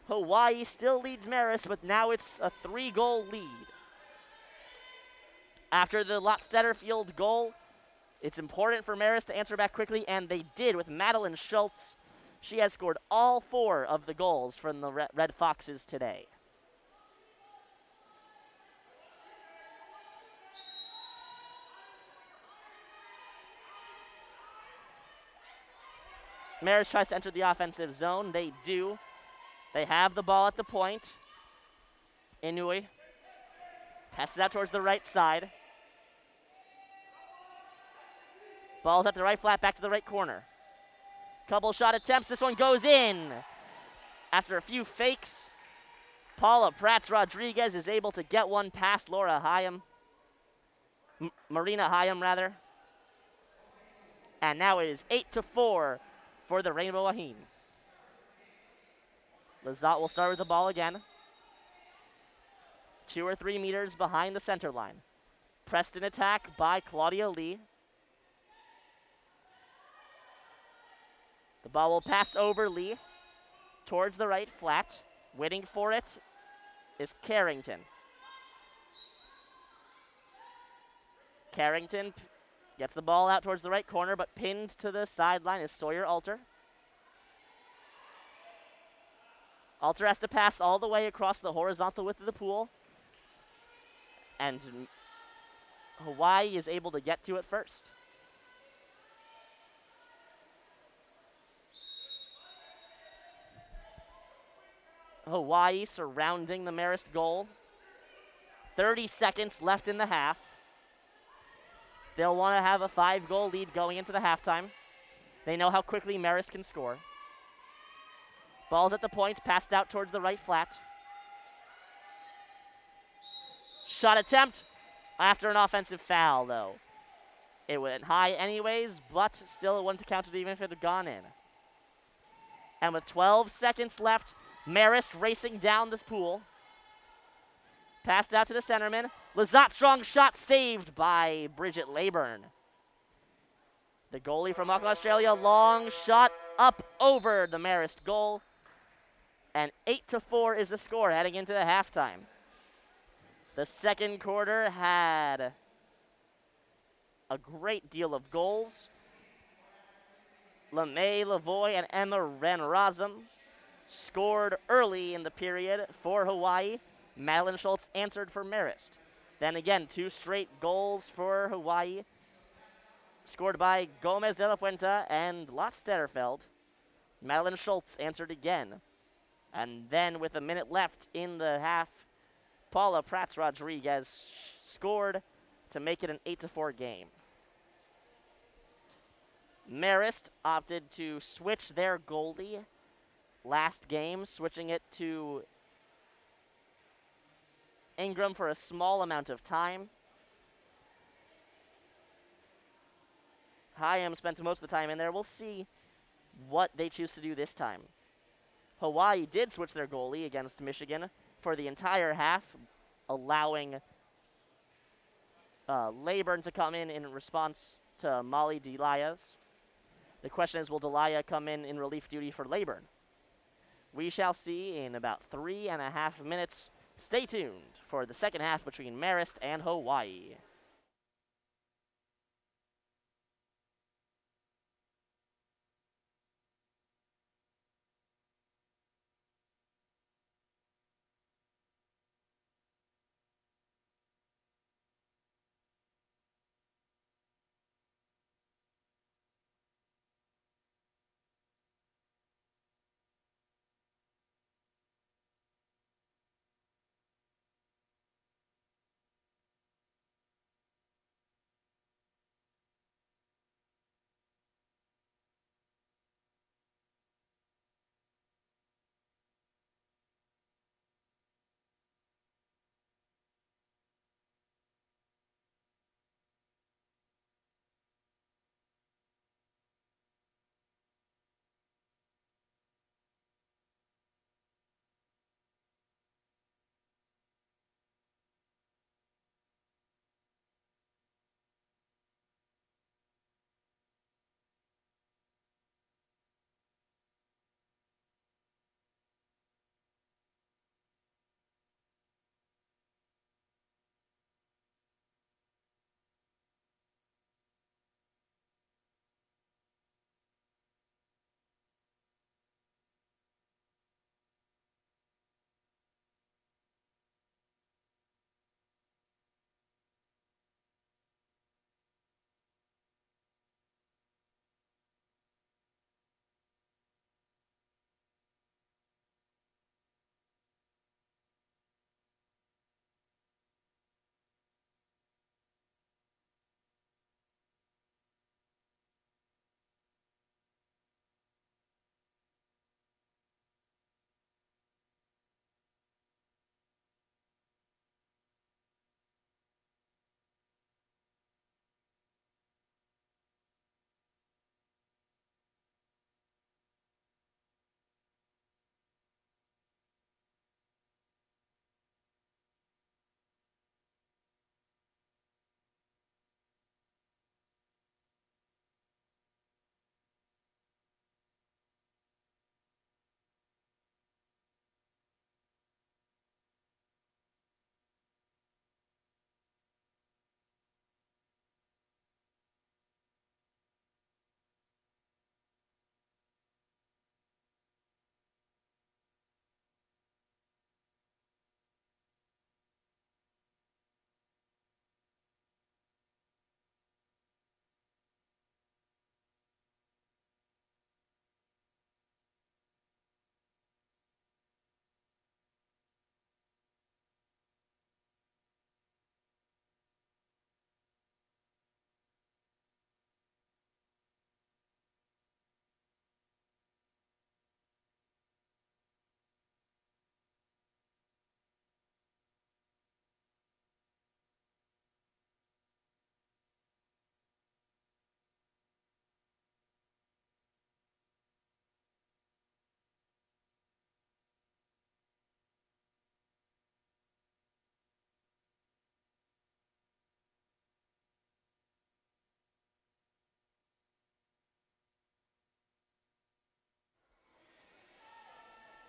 Hawaii still leads Marist, but now it's a 3-goal lead. After the Lot Stederfield goal, it's important for Marist to answer back quickly, and they did with Madeline Schultz. She has scored all 4 of the goals from the Red Foxes today. Marist tries to enter the offensive zone. They do. They have the ball at the point. Inouye passes out towards the right side. Ball's at the right flat, back to the right corner. Couple shot attempts. This one goes in. After a few fakes, Paula Prats-Rodriguez is able to get one past Laura Hayam. Marina Hayam, rather. And now it is 8-4 for the Rainbow Wahine. Lizotte will start with the ball again. 2 or 3 meters behind the center line. Pressed in attack by Claudia Lee. The ball will pass over Lee towards the right flat. Waiting for it is Carrington. Carrington gets the ball out towards the right corner, but pinned to the sideline is Sawyer Alter. Alter has to pass all the way across the horizontal width of the pool. And Hawaii is able to get to it first. Hawaii surrounding the Marist goal. 30 seconds left in the half. They'll want to have a 5-goal lead going into the halftime. They know how quickly Marist can score. Ball's at the point, passed out towards the right flat. Shot attempt after an offensive foul, though. It went high anyways, but still it wouldn't have counted even if it had gone in. And with 12 seconds left, Marist racing down this pool. Passed out to the centerman. Lizotte strong shot saved by Bridget Leyburn. The goalie from Auckland, Australia, long shot up over the Marist goal. And 8-4 is the score heading into the halftime. The second quarter had a great deal of goals. LeMay Lavoie and Emma Renrazum scored early in the period for Hawaii. Madeline Schultz answered for Marist. Then again, 2 straight goals for Hawaii, scored by Gomez de la Puenta and Lotz Sterfeld. Madeline Schultz answered again. And then with a minute left in the half, Paula Prats Rodriguez scored to make it an 8-4 game. Marist opted to switch their goalie last game, switching it to Ingram for a small amount of time. Hyam spent most of the time in there. We'll see what they choose to do this time. Hawaii did switch their goalie against Michigan for the entire half, allowing Leyburn to come in response to Molly Delias. The question is, will Delia come in relief duty for Leyburn? We shall see in about 3.5 minutes. Stay tuned for the second half between Marist and Hawaii.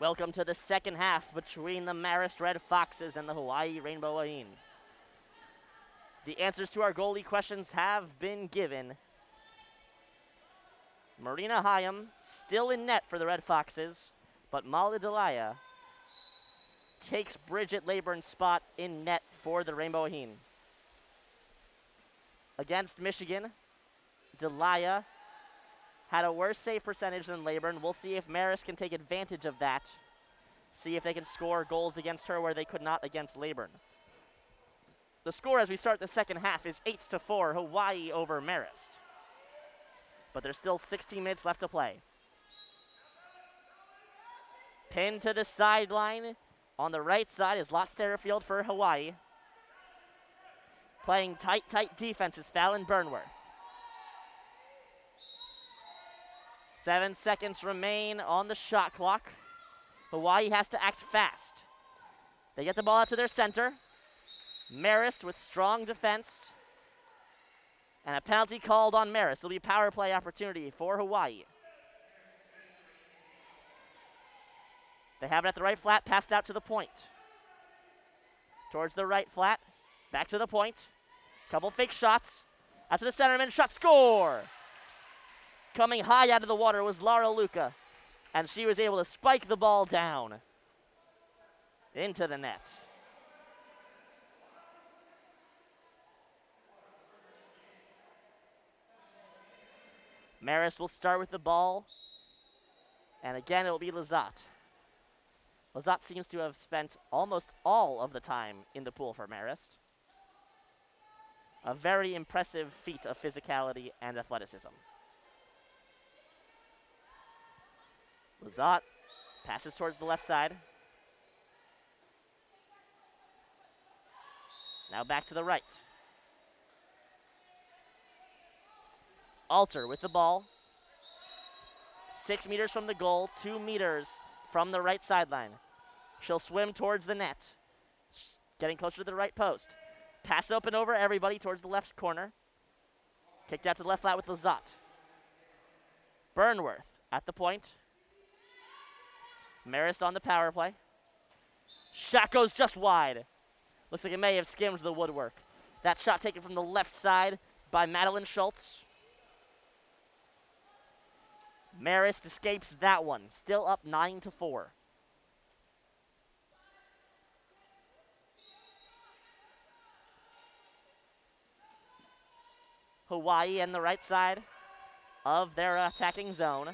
Welcome to the second half between the Marist Red Foxes and the Hawaii Rainbow Wahine. The answers to our goalie questions have been given. Marina Hyam still in net for the Red Foxes, but Mala Delaya takes Bridget Layburn's spot in net for the Rainbow Wahine. Against Michigan, Delaya had a worse save percentage than Layburn. We'll see if Marist can take advantage of that. See if they can score goals against her where they could not against Layburn. The score as we start the second half is 8-4, Hawaii over Marist. But there's still 16 minutes left to play. Pinned to the sideline. On the right side is Lot Satterfield for Hawaii. Playing tight defense is Fallon Burnworth. 7 seconds remain on the shot clock. Hawaii has to act fast. They get the ball out to their center. Marist with strong defense. And a penalty called on Marist. It'll be a power play opportunity for Hawaii. They have it at the right flat, passed out to the point. Towards the right flat, back to the point. Couple fake shots. Out to the centerman, shot, score! Coming high out of the water was Laura Luca, and she was able to spike the ball down into the net. Marist will start with the ball, and again it will be Lazat. Lazat seems to have spent almost all of the time in the pool for Marist. A very impressive feat of physicality and athleticism. Lazat passes towards the left side. Now back to the right. Alter with the ball. 6 meters from the goal, 2 meters from the right sideline. She'll swim towards the net. Getting closer to the right post. Pass open over everybody towards the left corner. Kicked out to the left flat with Lazat. Burnworth at the point. Marist on the power play. Shot goes just wide. Looks like it may have skimmed the woodwork. That shot taken from the left side by Madeline Schultz. Marist escapes that one. Still up 9-4. Hawaii in the right side of their attacking zone.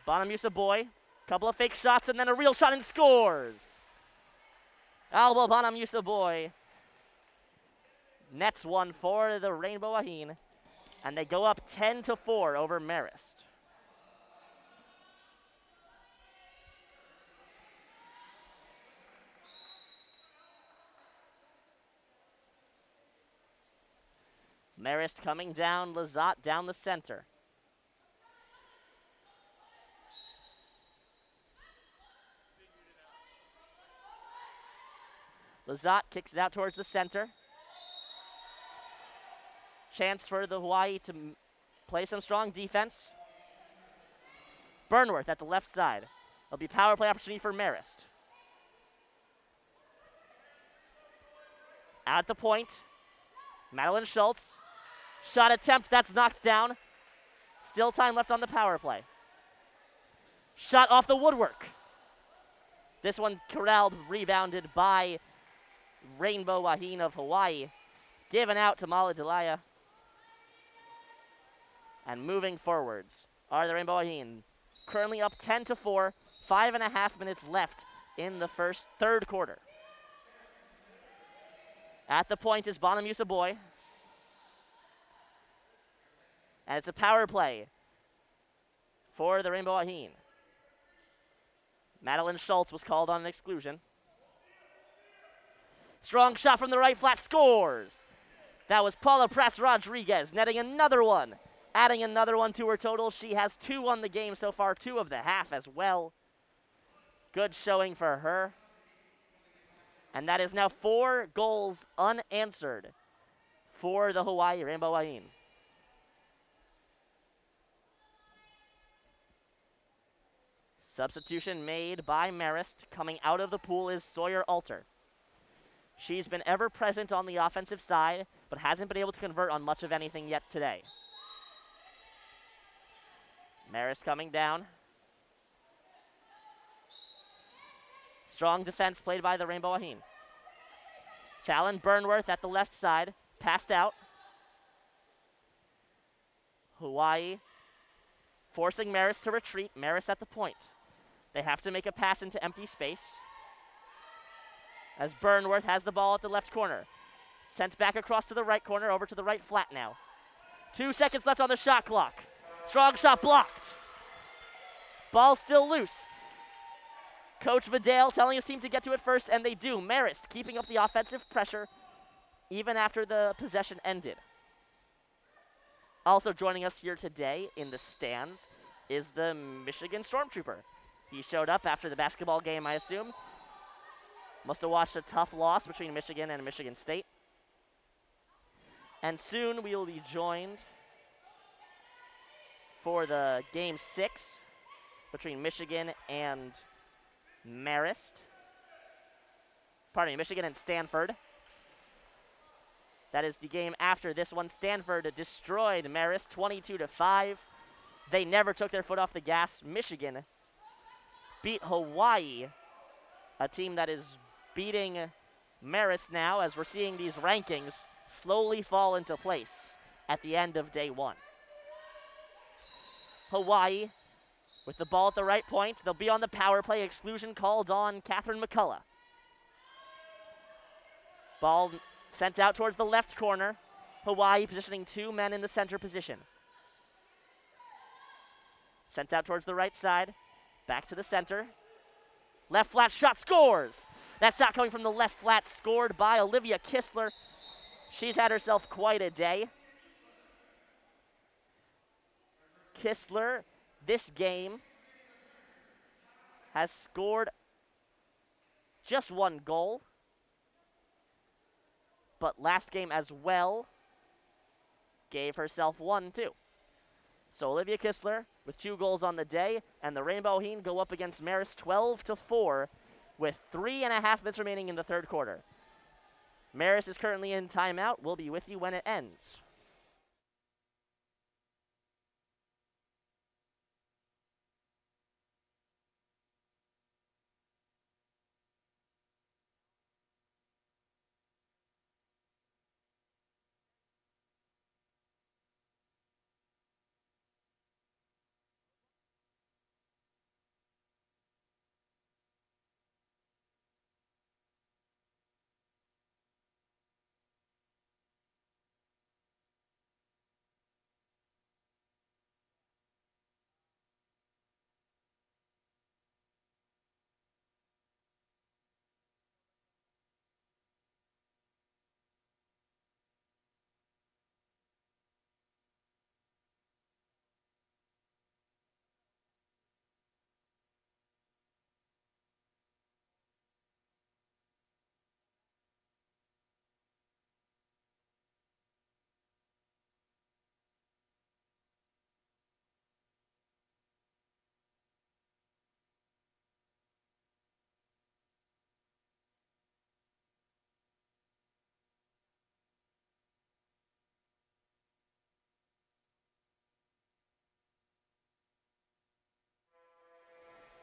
Bonamusa Boy, couple of fake shots and then a real shot and scores. Alba Bonamusa Boy nets one for the Rainbow Wahine, and they go up 10-4 over Marist. Marist coming down, Lazat down the center. Lazat kicks it out towards the center. Chance for the Hawaii to play some strong defense. Burnworth at the left side. It'll be power play opportunity for Marist. Out at the point, Madeline Schultz. Shot attempt, that's knocked down. Still time left on the power play. Shot off the woodwork. This one corralled, rebounded by Rainbow Wahine of Hawaii. Given out to Mala Delaya. And moving forwards are the Rainbow Wahine. Currently up 10-4, 5.5 minutes left in the third quarter. At the point is Bonamusa Boy. And it's a power play for the Rainbow Wahine. Madeline Schultz was called on an exclusion. Strong shot from the right flat, scores. That was Paula Prats-Rodriguez netting another one. Adding another one to her total. She has 2 on the game so far, 2 of the half as well. Good showing for her. And that is now 4 goals unanswered for the Hawaii Rainbow Wahine. Substitution made by Marist. Coming out of the pool is Sawyer Alter. She's been ever present on the offensive side, but hasn't been able to convert on much of anything yet today. Marist coming down. Strong defense played by the Rainbow Wahine. Fallon Burnworth at the left side, passed out. Hawaii forcing Marist to retreat. Marist at the point. They have to make a pass into empty space. As Burnworth has the ball at the left corner. Sent back across to the right corner, over to the right flat now. 2 seconds left on the shot clock. Strong shot blocked. Ball still loose. Coach Vidal telling his team to get to it first, and they do. Marist keeping up the offensive pressure even after the possession ended. Also joining us here today in the stands is the Michigan Stormtrooper. He showed up after the basketball game, I assume. Must have watched a tough loss between Michigan and Michigan State. And soon we will be joined for the Game 6 between Michigan and Marist. Pardon me, Michigan and Stanford. That is the game after this one. Stanford destroyed Marist 22-5. They never took their foot off the gas. Michigan beat Hawaii, a team that is beating Marist now, as we're seeing these rankings slowly fall into place at the end of day one. Hawaii with the ball at the right point. They'll be on the power play. Exclusion called on Catherine McCullough. Ball sent out towards the left corner. Hawaii positioning 2 men in the center position. Sent out towards the right side. Back to the center. Left flat shot, scores! That shot coming from the left flat, scored by Olivia Kistler. She's had herself quite a day. Kistler, this game, has scored just 1 goal. But last game as well gave herself 1 too. So Olivia Kistler with 2 goals on the day, and the Rainbow Wahine go up against Marist 12-4 with 3.5 minutes remaining in the third quarter. Marist is currently in timeout. We'll be with you when it ends.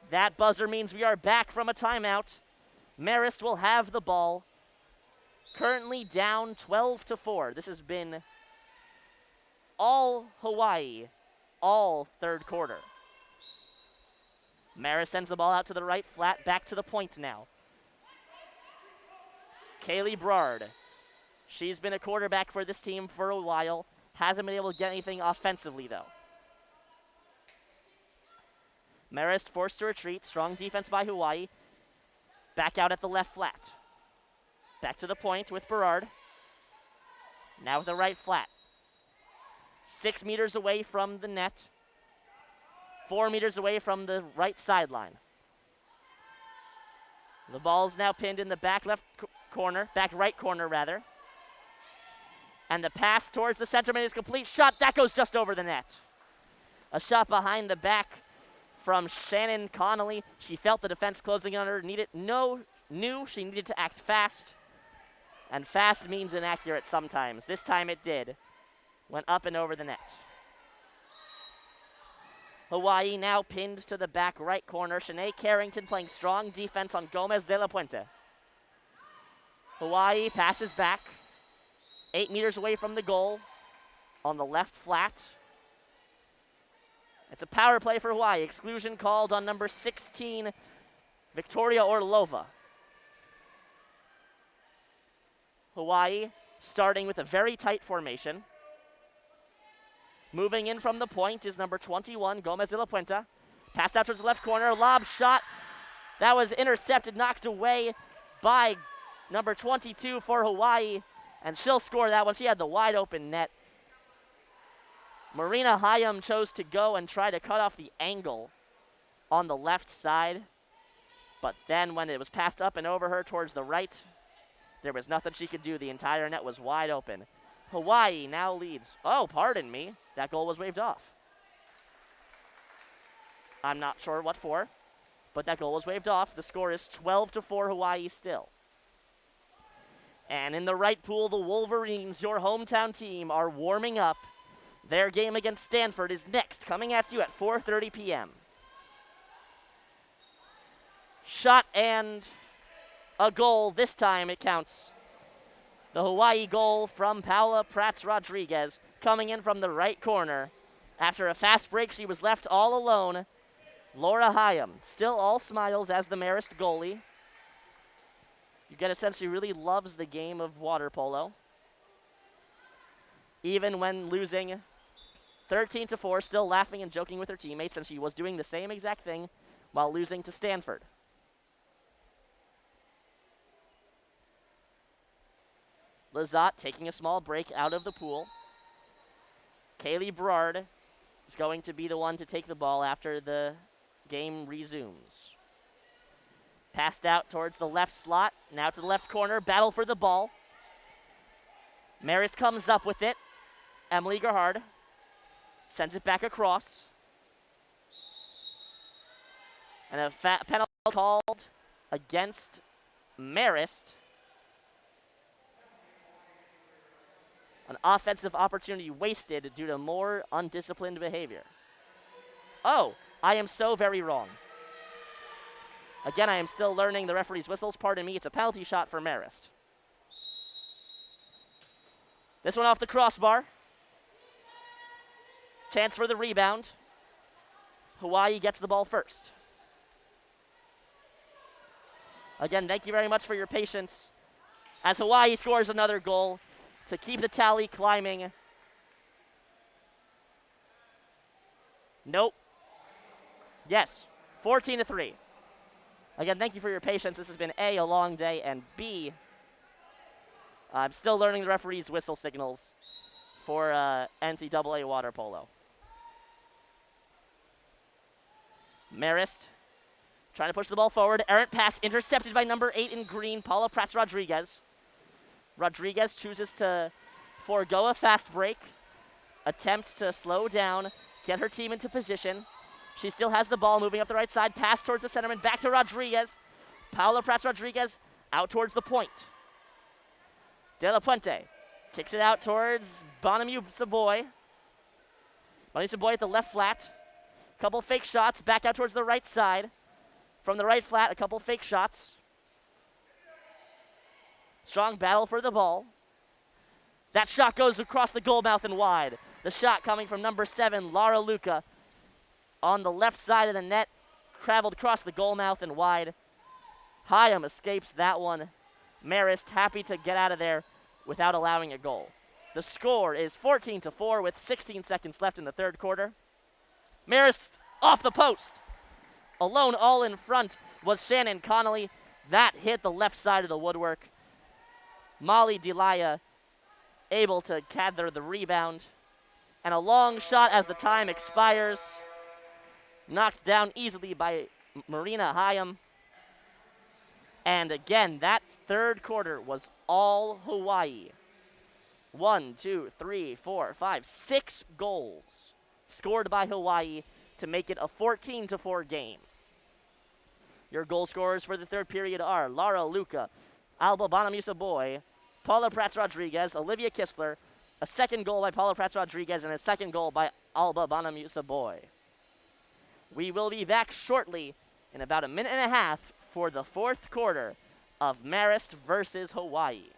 That buzzer means we are back from a timeout. Marist will have the ball. Currently down 12-4. This has been all Hawaii, all third quarter. Marist sends the ball out to the right flat, back to the point now. Kaylee Brard. She's been a quarterback for this team for a while. Hasn't been able to get anything offensively, though. Marist forced to retreat. Strong defense by Hawaii. Back out at the left flat. Back to the point with Berard. Now with the right flat. 6 meters away from the net. 4 meters away from the right sideline. The ball is now pinned in the back left corner, back right corner rather. And the pass towards the centerman is complete. Shot, that goes just over the net. A shot behind the back from Shannon Connolly. She felt the defense closing on her, knew she needed to act fast, and fast means inaccurate sometimes. This time it did. Went up and over the net. Hawaii now pinned to the back right corner. Shanae Carrington playing strong defense on Gomez de la Puente. Hawaii passes back, 8 meters away from the goal on the left flat. It's a power play for Hawaii. Exclusion called on number 16, Victoria Orlova. Hawaii starting with a very tight formation. Moving in from the point is number 21, Gomez de la Puente. Passed out towards the left corner, lob shot. That was intercepted, knocked away by number 22 for Hawaii, and she'll score that one. She had the wide open net. Marina Hyam chose to go and try to cut off the angle on the left side, but then when it was passed up and over her towards the right, there was nothing she could do. The entire net was wide open. Hawaii now leads. Oh, pardon me. That goal was waved off. I'm not sure what for, but that goal was waved off. The score is 12-4 Hawaii still. And in the right pool, the Wolverines, your hometown team, are warming up. Their game against Stanford is next, coming at you at 4:30 p.m. Shot and a goal. This time it counts. The Hawaii goal from Paula Prats-Rodriguez coming in from the right corner. After a fast break, she was left all alone. Laura Hyam, still all smiles as the Marist goalie. You get a sense she really loves the game of water polo. Even when losing 13-4, still laughing and joking with her teammates, and she was doing the same exact thing while losing to Stanford. Lizotte taking a small break out of the pool. Kaylee Berard is going to be the one to take the ball after the game resumes. Passed out towards the left slot, now to the left corner, battle for the ball. Marist comes up with it. Emily Gerhard sends it back across. And a penalty called against Marist. An offensive opportunity wasted due to more undisciplined behavior. Oh, I am so very wrong. Again, I am still learning the referee's whistles. Pardon me, it's a penalty shot for Marist. This one off the crossbar. Chance for the rebound. Hawaii gets the ball first. Again, thank you very much for your patience as Hawaii scores another goal to keep the tally climbing. Nope. Yes, 14-3. Again, thank you for your patience. This has been A, a long day, and B, I'm still learning the referee's whistle signals for NCAA water polo. Marist trying to push the ball forward. Errant pass intercepted by number 8 in green, Paula Prats-Rodriguez. Rodriguez chooses to forego a fast break, attempt to slow down, get her team into position. She still has the ball moving up the right side, pass towards the centerman, back to Rodriguez. Paula Prats-Rodriguez out towards the point. De La Puente kicks it out towards Bonamiu Saboy. Bonamiu Saboy at the left flat. Couple fake shots, back out towards the right side. From the right flat, a couple fake shots. Strong battle for the ball. That shot goes across the goal mouth and wide. The shot coming from number 7, Laura Luca. On the left side of the net, traveled across the goal mouth and wide. Hyam escapes that one. Marist happy to get out of there without allowing a goal. The score is 14-4 with 16 seconds left in the third quarter. Marist off the post. Alone all in front was Shannon Connolly. That hit the left side of the woodwork. Molly Delia able to gather the rebound. And a long shot as the time expires. Knocked down easily by Marina Hyam. And again, that third quarter was all Hawaii. 1, 2, 3, 4, 5, 6 goals scored by Hawaii to make it a 14-4 game. Your goal scorers for the third period are Lara Luca, Alba Bonamusa Boy, Paula Prats-Rodriguez, Olivia Kistler, a second goal by Paula Prats-Rodriguez, and a second goal by Alba Bonamusa Boy. We will be back shortly in about a minute and a half for the fourth quarter of Marist versus Hawaii.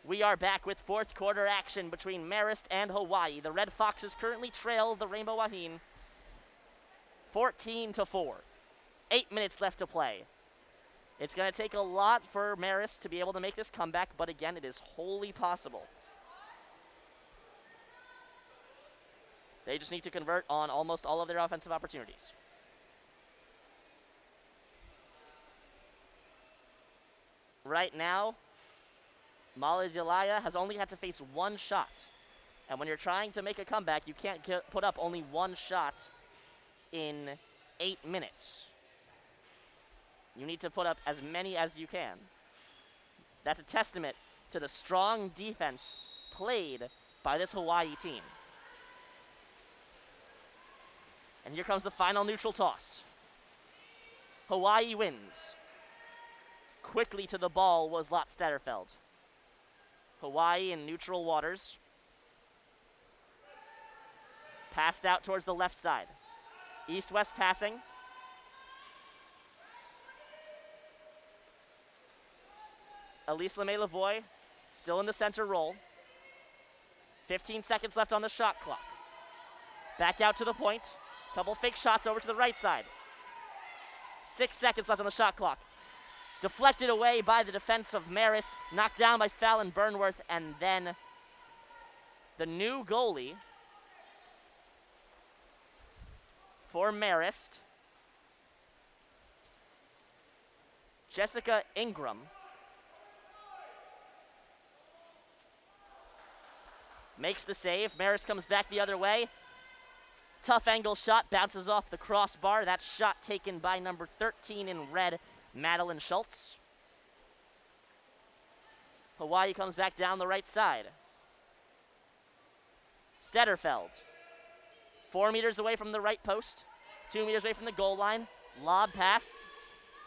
We are back with fourth quarter action between Marist and Hawaii. The Red Foxes currently trail the Rainbow Wahine 14-4. 8 minutes left to play. It's going to take a lot for Marist to be able to make this comeback, but again, it is wholly possible. They just need to convert on almost all of their offensive opportunities. Right now, Mali Delaya has only had to face one shot. And when you're trying to make a comeback, you can't put up only one shot in 8 minutes. You need to put up as many as you can. That's a testament to the strong defense played by this Hawaii team. And here comes the final neutral toss. Hawaii wins. Quickly to the ball was Lot Statterfeld. Hawaii in neutral waters. Passed out towards the left side. East-west passing. Elise Lemay-Lavoie still in the center role. 15 seconds left on the shot clock. Back out to the point. Couple fake shots over to the right side. 6 seconds left on the shot clock. Deflected away by the defense of Marist. Knocked down by Fallon Burnworth. And then the new goalie for Marist, Jessica Ingram, makes the save. Marist comes back the other way. Tough angle shot, bounces off the crossbar. That shot taken by number 13 in red, Madeline Schultz. Hawaii comes back down the right side. Stederfeld, 4 meters away from the right post, 2 meters away from the goal line. Lob pass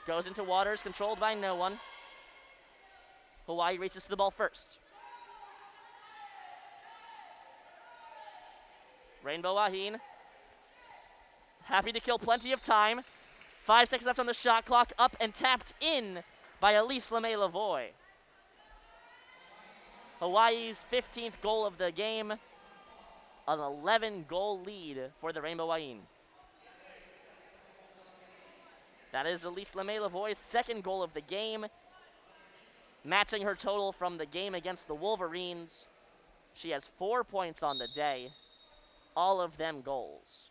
goes into waters controlled by no one. Hawaii races to the ball first. Rainbow Wahine, happy to kill plenty of time. 5 seconds left on the shot clock, up and tapped in by Elise LeMay-Lavoie. Hawaii's 15th goal of the game, an 11-goal lead for the Rainbow Wahine. That is Elise LeMay-Lavoie's 2nd goal of the game, matching her total from the game against the Wolverines. She has 4 points on the day, all of them goals.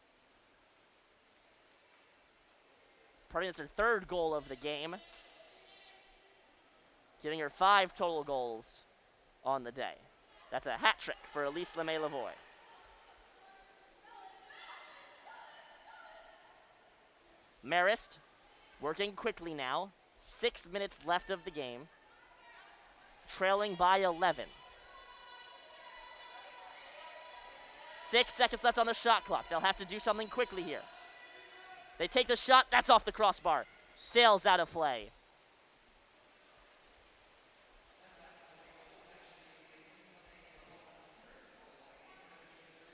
Pardon, it's her 3rd goal of the game, giving her 5 total goals on the day. That's a hat trick for Elise LeMay-Lavoie. Marist working quickly now. 6 minutes left of the game, trailing by 11. 6 seconds left on the shot clock. They'll have to do something quickly here. They take the shot. That's off the crossbar. Sails out of play.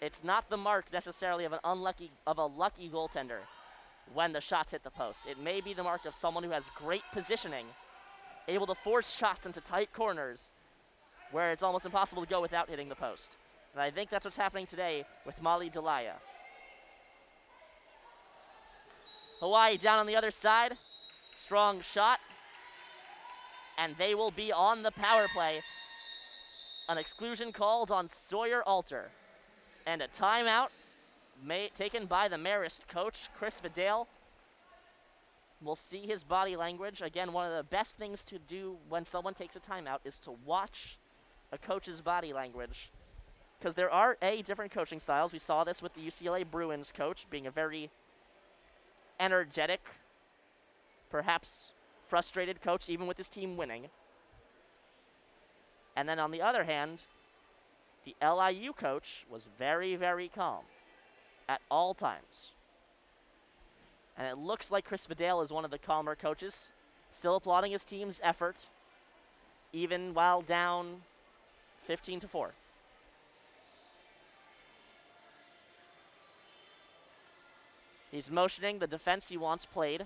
It's not the mark necessarily of a lucky goaltender when the shots hit the post. It may be the mark of someone who has great positioning, able to force shots into tight corners where it's almost impossible to go without hitting the post. And I think that's what's happening today with Molly Delaya. Hawaii down on the other side. Strong shot. And they will be on the power play. An exclusion called on Sawyer Alter. And a timeout taken by the Marist coach, Chris Vidal. We'll see his body language. Again, one of the best things to do when someone takes a timeout is to watch a coach's body language. Because there are different coaching styles. We saw this with the UCLA Bruins coach being a very energetic, perhaps frustrated coach, even with his team winning. And then on the other hand, the LIU coach was very, very calm at all times. And it looks like Chris Vidal is one of the calmer coaches, still applauding his team's effort, even while down 15-4. He's motioning the defense he wants played.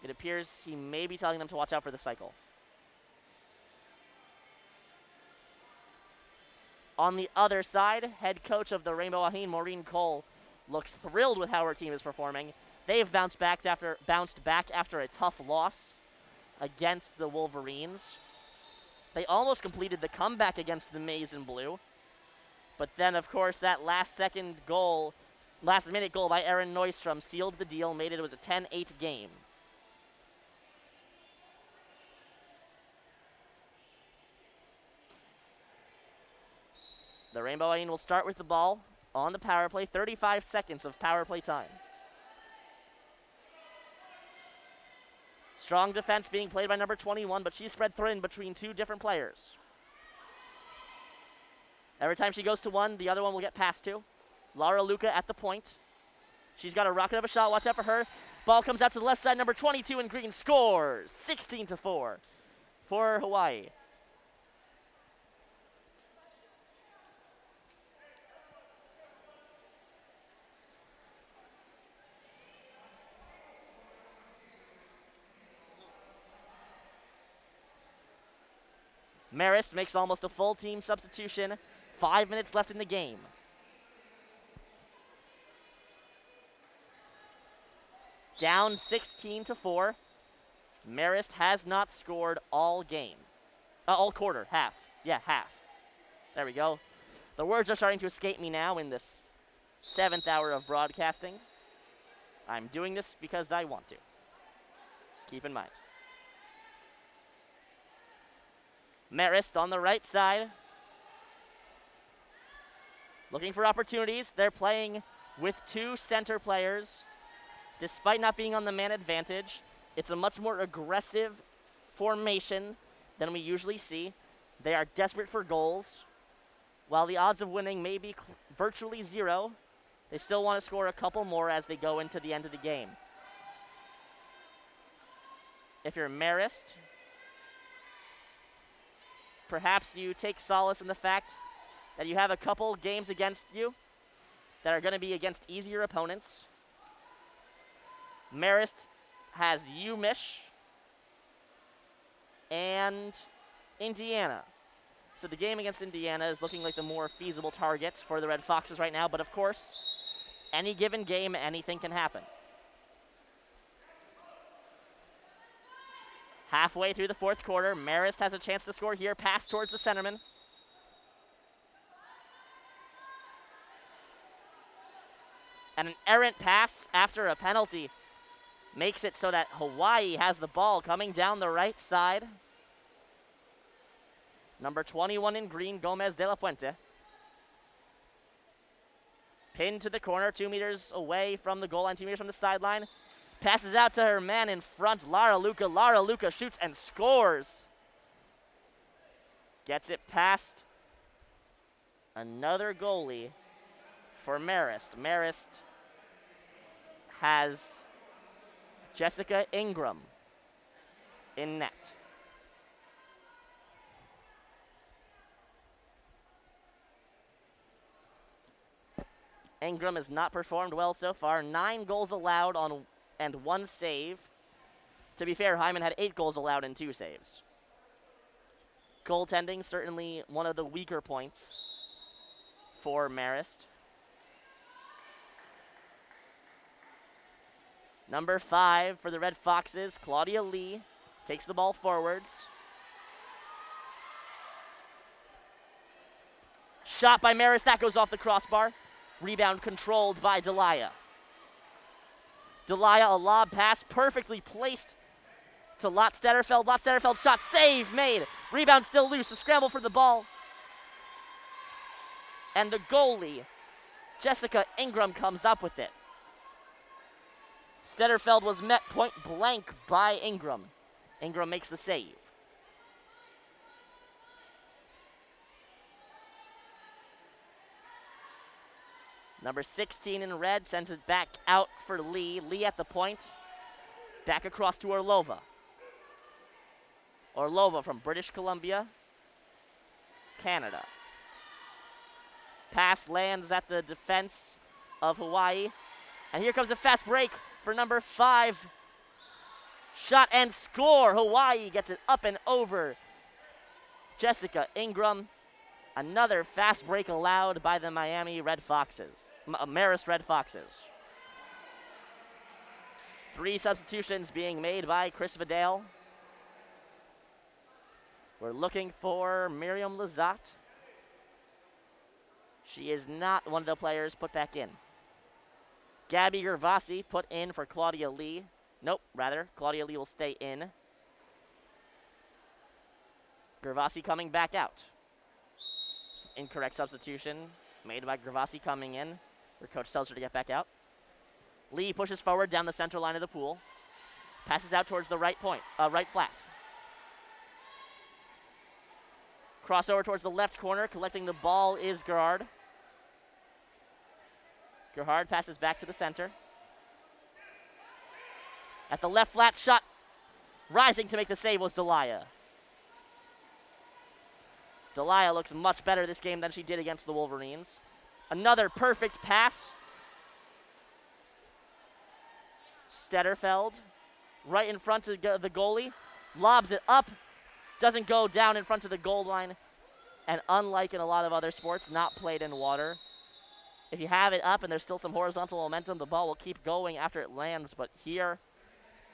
It appears he may be telling them to watch out for the cycle. On the other side, head coach of the Rainbow Wahine, Maureen Cole, looks thrilled with how her team is performing. They've bounced back after a tough loss against the Wolverines. They almost completed the comeback against the Maize and Blue. But then, of course, that last-minute goal by Erin Neustrom sealed the deal, made it a 10-8 game. The Rainbow Wahine will start with the ball on the power play. 35 seconds of power play time. Strong defense being played by number 21, but she's spread thin between 2 different players. Every time she goes to one, the other one will get passed to. Laura Luca at the point. She's got a rocket of a shot. Watch out for her. Ball comes out to the left side. Number 22 in green scores. 16-4 for Hawaii. Marist makes almost a full team substitution. 5 minutes left in the game. Down 16-4. Marist has not scored all game. All quarter, half. Yeah, half. There we go. The words are starting to escape me now in this 7th hour of broadcasting. I'm doing this because I want to. Keep in mind. Marist on the right side. Looking for opportunities. They're playing with 2 center players. Despite not being on the man advantage, it's a much more aggressive formation than we usually see. They are desperate for goals. While the odds of winning may be virtually zero, they still want to score a couple more as they go into the end of the game. If you're Marist, perhaps you take solace in the fact that you have a couple games against you that are going to be against easier opponents. Marist has UMich and Indiana. So the game against Indiana is looking like the more feasible target for the Red Foxes right now, but of course, any given game, anything can happen. Halfway through the fourth quarter, Marist has a chance to score here. Pass towards the centerman. And an errant pass after a penalty makes it so that Hawaii has the ball coming down the right side. Number 21 in green, Gomez de la Puente. Pinned to the corner, 2 meters away from the goal line, 2 meters from the sideline. Passes out to her man in front, Lara Luca. Lara Luca shoots and scores. Gets it past another goalie for Marist. Marist has Jessica Ingram in net. Ingram has not performed well so far. 9 goals allowed and 1 save. To be fair, Hyman had 8 goals allowed and 2 saves. Goaltending, certainly one of the weaker points for Marist. Number 5 for the Red Foxes, Claudia Lee, takes the ball forwards. Shot by Marist, that goes off the crossbar. Rebound controlled by Delia. Delia, a lob pass, perfectly placed to Lot Stederfeld. Lot Stederfeld shot, save made. Rebound still loose, a scramble for the ball. And the goalie, Jessica Ingram, comes up with it. Stederfeld was met point blank by Ingram. Ingram makes the save. Number 16 in red sends it back out for Lee. Lee at the point. Back across to Orlova. Orlova from British Columbia, Canada. Pass lands at the defense of Hawaii. And here comes a fast break for number 5. Shot and score. Hawaii gets it up and over Jessica Ingram. Another fast break allowed by the Miami Red Foxes. Marist Red Foxes. 3 substitutions being made by Chris Vidal. We're looking for Miriam Lazat. She is not one of the players put back in. Gabby Gervasi put in for Claudia Lee. Nope, rather, Claudia Lee will stay in. Gervasi coming back out. Incorrect substitution made by Gervasi coming in. Her coach tells her to get back out. Lee pushes forward down the center line of the pool. Passes out towards the right point, right flat. Crossover towards the left corner. Collecting the ball is Gerhard. Gerhard passes back to the center. At the left flat shot, rising to make the save was Delia. Delia looks much better this game than she did against the Wolverines. Another perfect pass. Stederfeld, right in front of the goalie, lobs it up, doesn't go down in front of the goal line, and unlike in a lot of other sports, not played in water. If you have it up and there's still some horizontal momentum, the ball will keep going after it lands, but here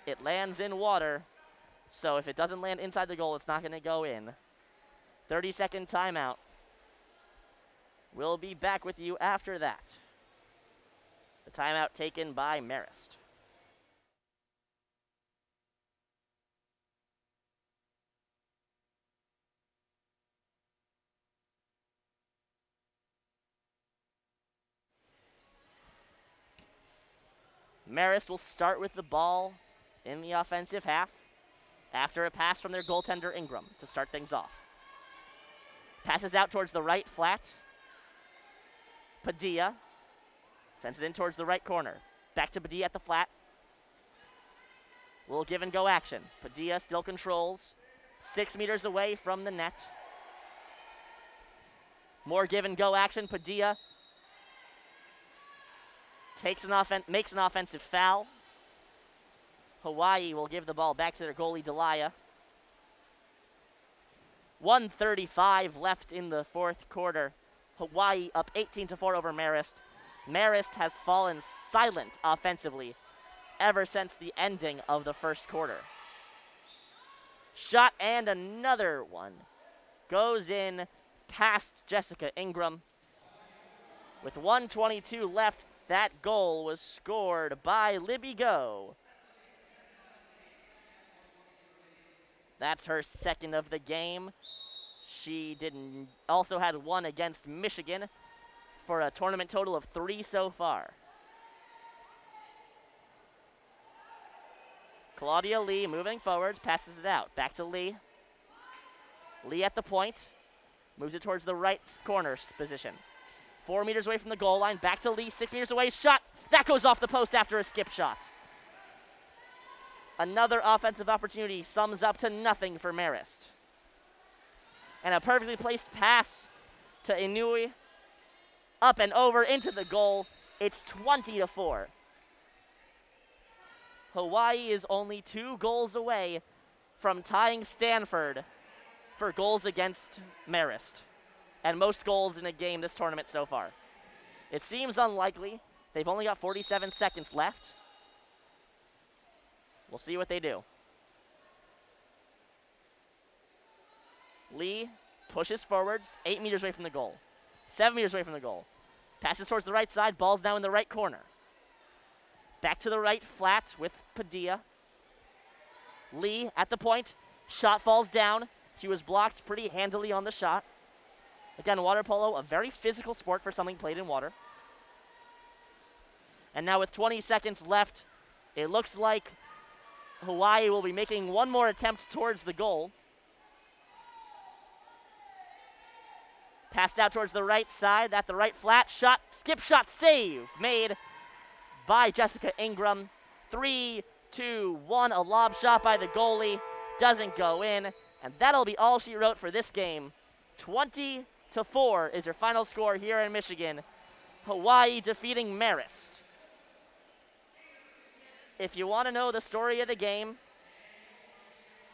it lands in water, so if it doesn't land inside the goal, it's not going to go in. 30-second timeout. We'll be back with you after that. The timeout taken by Marist. Marist will start with the ball in the offensive half after a pass from their goaltender Ingram to start things off. Passes out towards the right flat. Padilla sends it in towards the right corner. Back to Padilla at the flat. Little give and go action. Padilla still controls. 6 meters away from the net. More give and go action. Padilla makes an offensive foul. Hawaii will give the ball back to their goalie, Delia. 1:35 left in the fourth quarter. Hawaii up 18-4 over Marist. Marist has fallen silent offensively ever since the ending of the first quarter. Shot and another one goes in past Jessica Ingram. With 1:22 left, that goal was scored by Libby Go. That's her second of the game. She also had one against Michigan for a tournament total of 3 so far. Claudia Lee moving forward, passes it out. Back to Lee. Lee at the point. Moves it towards the right corner position. 4 meters away from the goal line. Back to Lee, 6 meters away. Shot. That goes off the post after a skip shot. Another offensive opportunity sums up to nothing for Marist. And a perfectly placed pass to Inui. Up and over into the goal. It's 20-4. Hawaii is only 2 goals away from tying Stanford for goals against Marist and most goals in a game this tournament so far. It seems unlikely. They've only got 47 seconds left. We'll see what they do. Lee pushes forwards, 8 meters away from the goal. 7 meters away from the goal. Passes towards the right side, ball's now in the right corner. Back to the right flat with Padilla. Lee at the point. Shot falls down. She was blocked pretty handily on the shot. Again, water polo, a very physical sport for something played in water. And now with 20 seconds left, it looks like Hawaii will be making one more attempt towards the goal. Passed out towards the right side, at the right flat. Shot, skip shot, save made by Jessica Ingram. 3, 2, 1, a lob shot by the goalie. Doesn't go in, and that'll be all she wrote for this game. 20-4 is her final score here in Michigan. Hawaii defeating Marist. If you want to know the story of the game,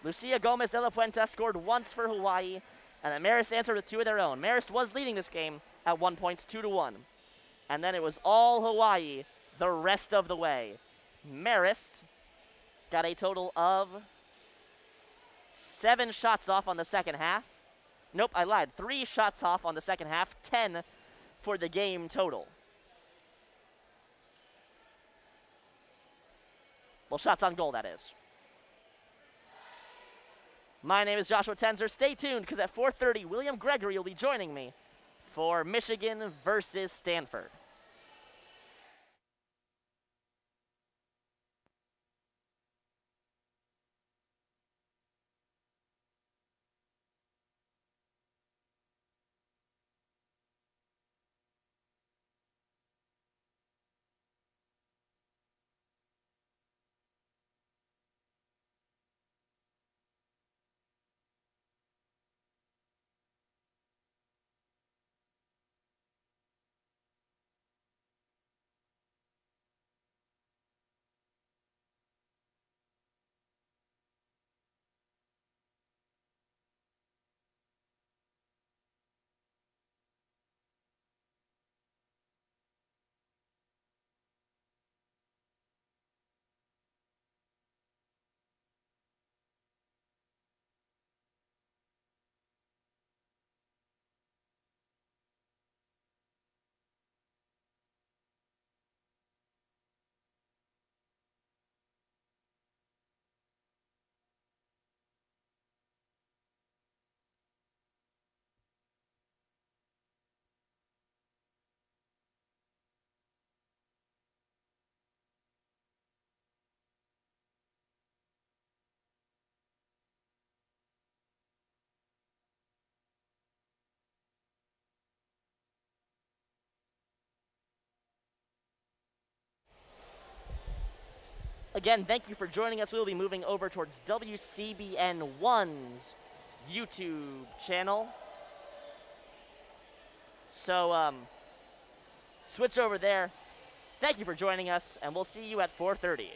Lucia Gomez de la Puente scored once for Hawaii, and the Marist answered with 2 of their own. Marist was leading this game at one point, 2-1. And then it was all Hawaii the rest of the way. Marist got a total of 7 shots off on the second half. Nope, I lied. 3 shots off on the second half, 10 for the game total. Well, shots on goal, that is. My name is Joshua Tenzer. Stay tuned, because at 4:30, William Gregory will be joining me for Michigan versus Stanford. Again, thank you for joining us. We'll be moving over towards WCBN 1's YouTube channel. So, switch over there. Thank you for joining us, and we'll see you at 4:30.